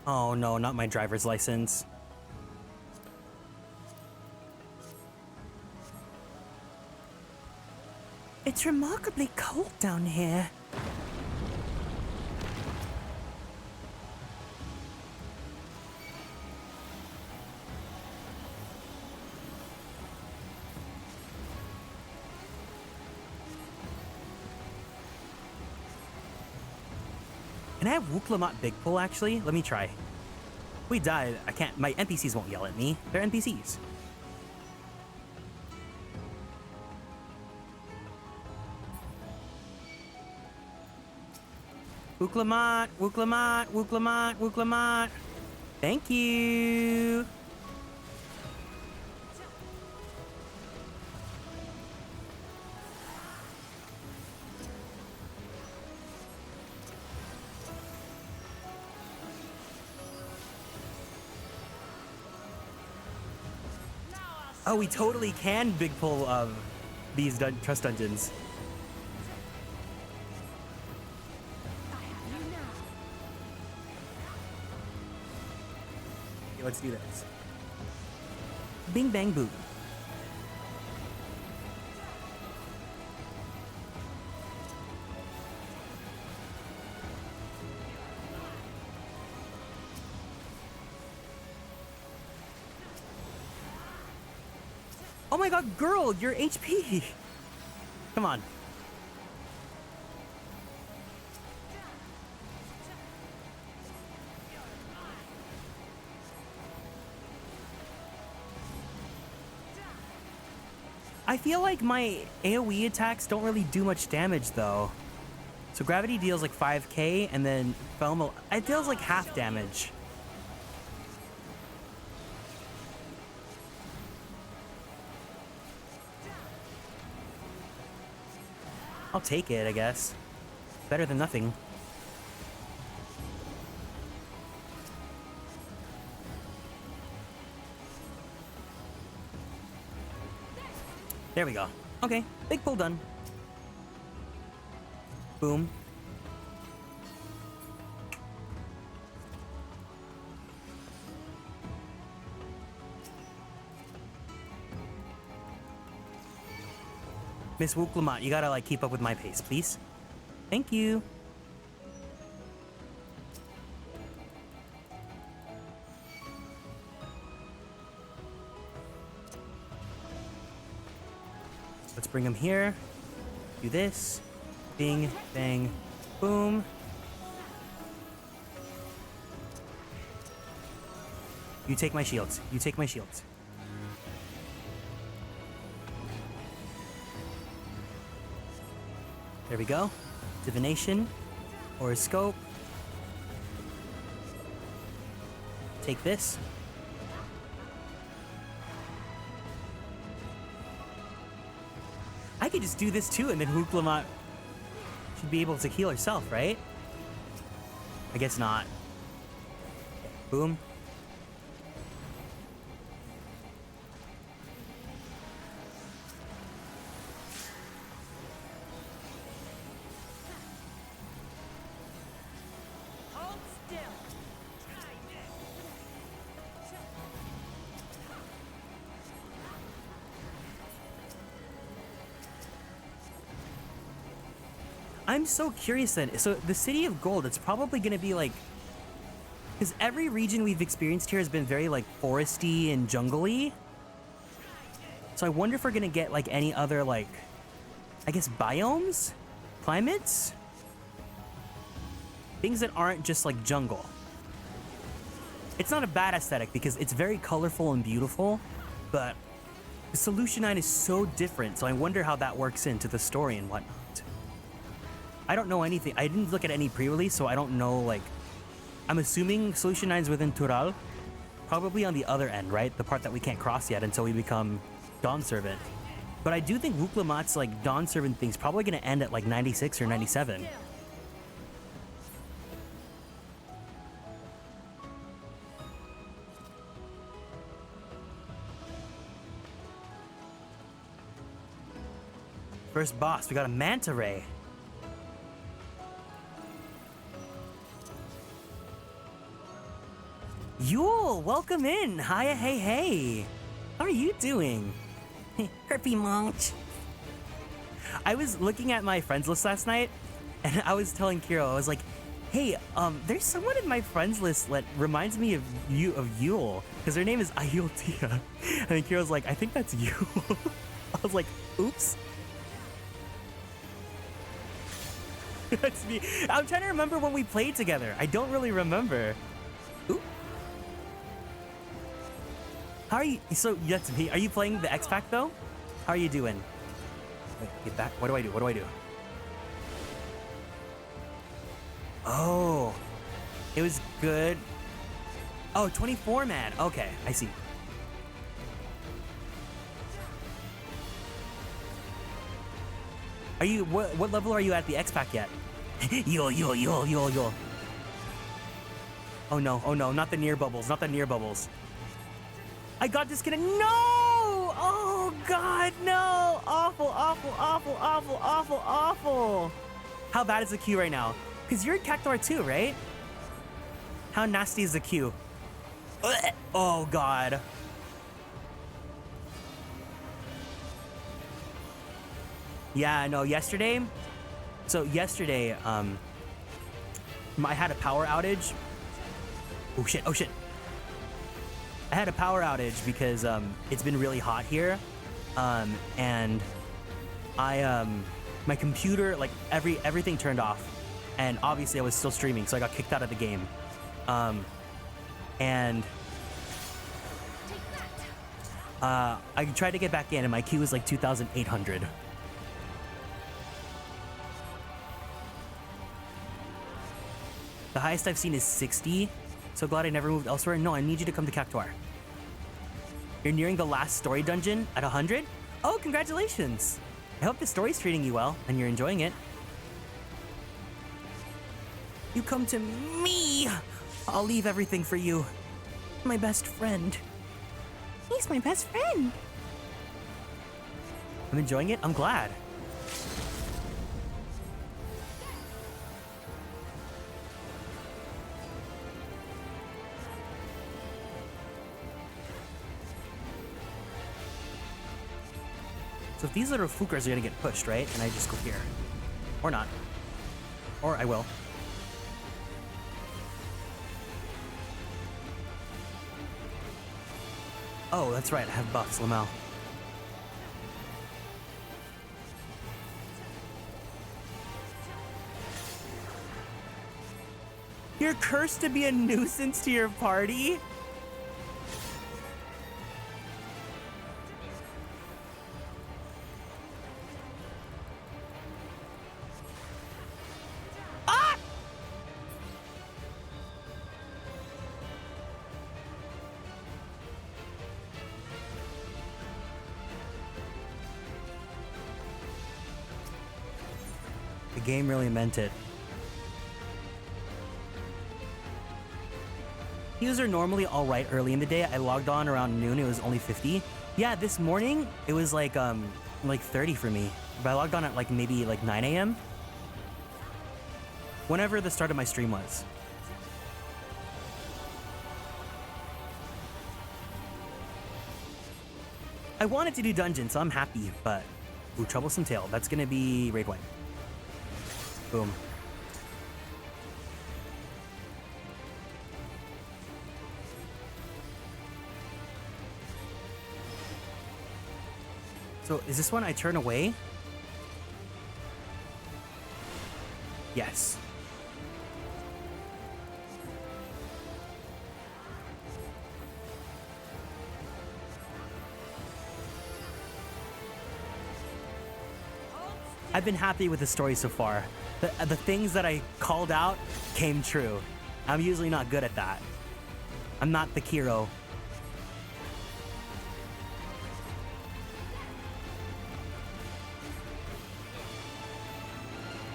Oh no, not my driver's license. It's remarkably cold down here. Can I have Wuklamat Big Pull, actually? Let me try. If we die, I can't. My NPCs won't yell at me. They're NPCs. Wuklamat, Wuklamat, Wuklamat, Wuklamat. Thank you. Oh, we totally can big pull these trust dungeons. Okay, let's do this. Bing bang boom. Oh my god, girl, your HP! Come on. I feel like my AoE attacks don't really do much damage though. So gravity deals like 5k and then it deals like half damage. I'll take it, I guess. Better than nothing. There we go. Okay, big pull done. Boom. Miss Wuklamat, you gotta like keep up with my pace, please. Thank you. Let's bring him here. Do this. Bing, bang, boom. You take my shields. You take my shields. There we go. Divination. Horoscope. Take this. I could just do this too, and then Wuklamat should be able to heal herself, right? I guess not. Boom. I'm so curious then. So the City of Gold, it's probably going to be like... Because every region we've experienced here has been very like foresty and jungly. So I wonder if we're going to get like any other like, I guess biomes? Climates? Things that aren't just like jungle. It's not a bad aesthetic because it's very colorful and beautiful, but Solution 9 is so different, so I wonder how that works into the story and whatnot. I don't know anything. I didn't look at any pre-release, so I don't know, like... I'm assuming Solution 9 is within Tural. Probably on the other end, right? The part that we can't cross yet until we become Dawn Servant. But I do think Wuklamat's, like, Dawn Servant thing's probably going to end at, like, 96 or 97. First boss, we got a manta ray. Yule, welcome in. Hiya, hey, hey. How are you doing? Herpy Munch. I was looking at my friends list last night, and I was telling Kiro, I was like, hey, there's someone in my friends list that reminds me of Yule, because their name is Ayultia. And then Kiro's like, I think that's you. I was like, oops. That's me. I'm trying to remember when we played together. I don't really remember. Ooh. How are you? So that's me. Are you playing the X Pack though? How are you doing? Wait, get back. What do I do? What do I do? Oh, it was good. Oh, 24 man. Okay, I see. Are you what level are you at the X Pack yet? Yule. Oh no, not the near bubbles, not the near bubbles. I got disconnected. No! Oh god, no! Awful. How bad is the queue right now? Because you're in Cactuar too, right? How nasty is the queue? Oh god. Yeah, no, yesterday, I had a power outage. Oh shit. I had a power outage because it's been really hot here. And my computer, like everything turned off. And obviously I was still streaming, so I got kicked out of the game. And I tried to get back in and my queue was like 2,800. The highest I've seen is 60. So glad I never moved elsewhere. No, I need you to come to Cactuar. You're nearing the last story dungeon at 100? Oh, congratulations. I hope the story's treating you well and you're enjoying it. You come to me. I'll leave everything for you. My best friend. He's my best friend. I'm enjoying it. I'm glad. So if these little fookers are gonna get pushed, right? And I just go here. Or not. Or I will. Oh, that's right, I have buffs, Lamel. You're cursed to be a nuisance to your party? The game really meant it. Queues are normally all right early in the day. I logged on around noon. It was only 50. Yeah, this morning it was like 30 for me. But I logged on at like maybe like 9 a.m. Whenever the start of my stream was. I wanted to do dungeons, so I'm happy, but ooh, Troublesome Tale. That's gonna be raid 1. Boom. So is this one I turn away? Yes. I've been happy with the story so far. The things that I called out came true. I'm usually not good at that. I'm not the hero.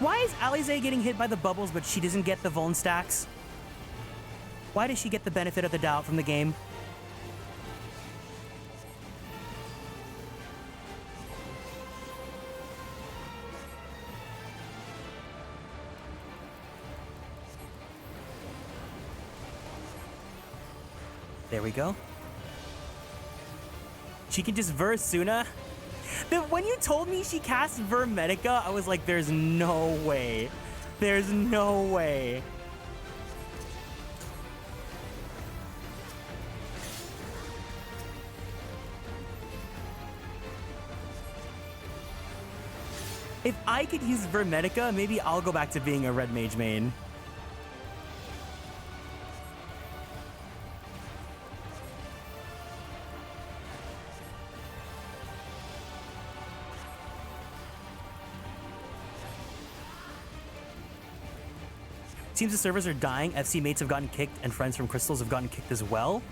Why is Alize getting hit by the bubbles, but she doesn't get the vuln stacks? Why does she get the benefit of the doubt from the game? There we go. She can just verse Suna. When you told me she casts Vermedica, I was like, there's no way. There's no way. If I could use Vermedica, maybe I'll go back to being a red mage main. Seems the servers are dying. FC mates have gotten kicked and friends from Crystals have gotten kicked as well.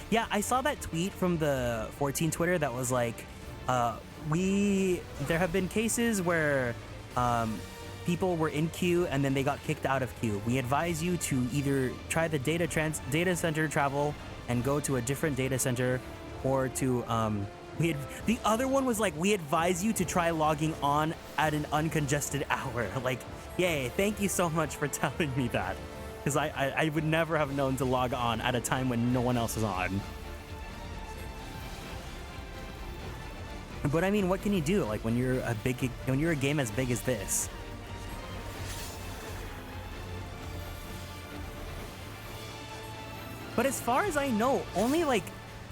Yeah, I saw that tweet from the 14 Twitter that was like, there have been cases where people were in queue and then they got kicked out of queue. We advise you to either try the data center travel and go to a different data center, or to the other one was like, we advise you to try logging on at an uncongested hour. Like, yay, thank you so much for telling me that. Because I would never have known to log on at a time when no one else is on. But I mean, what can you do? Like when you're a game as big as this. But as far as I know, only like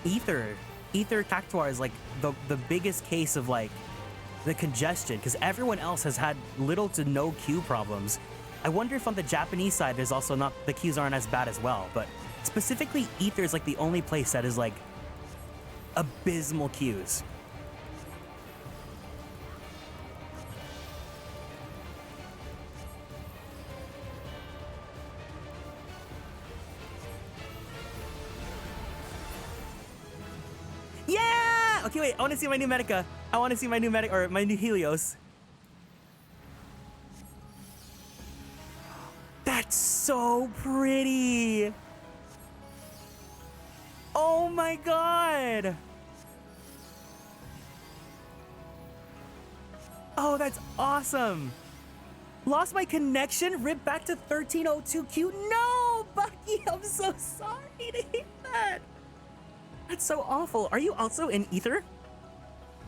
Ether Cactuar is like the biggest case of like the congestion, because everyone else has had little to no queue problems. I wonder if on the Japanese side there's also not, the queues aren't as bad as well, but specifically Ether is like the only place that is like abysmal queues. Yeah! Okay, wait, I want to see my new Medica. I want to see my new my new Helios. That's so pretty. Oh my god. Oh, that's awesome. Lost my connection? Ripped back to 1302Q? No, Bucky, I'm so sorry to hear that. That's so awful. Are you also in Ether?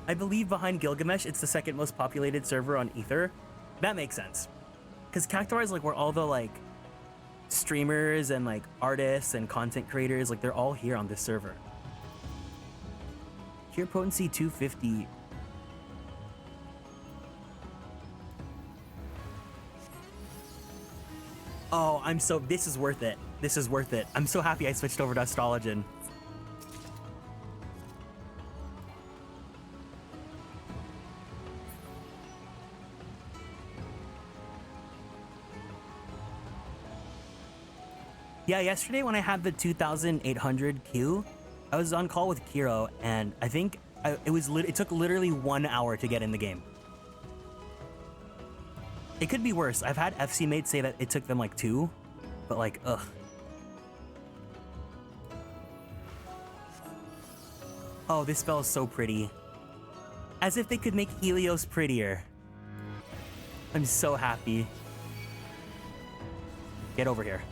I believe behind Gilgamesh, it's the second most populated server on Ether. That makes sense. Because Cactuar is like where all the like streamers and like artists and content creators, like they're all here on this server. Here potency 250. Oh, this is worth it. This is worth it. I'm so happy I switched over to Astrologian. Yeah, yesterday when I had the 2,800 queue, I was on call with Kiro, and I think it took literally 1 hour to get in the game. It could be worse. I've had FC mates say that it took them like 2, but like, ugh. Oh, this spell is so pretty. As if they could make Helios prettier. I'm so happy. Get over here.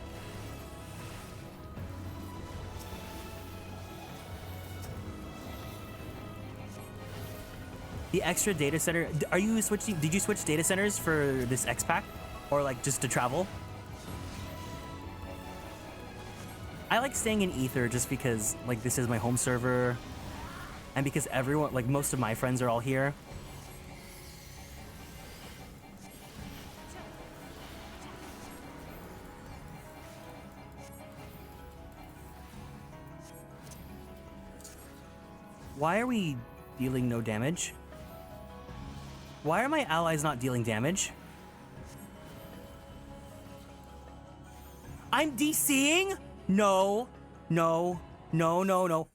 The extra data center. Are you switching? Did you switch data centers for this X pack? or like just to travel. I like staying in Ether just because like this is my home server and because everyone, like most of my friends are all here. Why are we dealing no damage? Why are my allies not dealing damage? I'm DCing? No, no, no, no, no.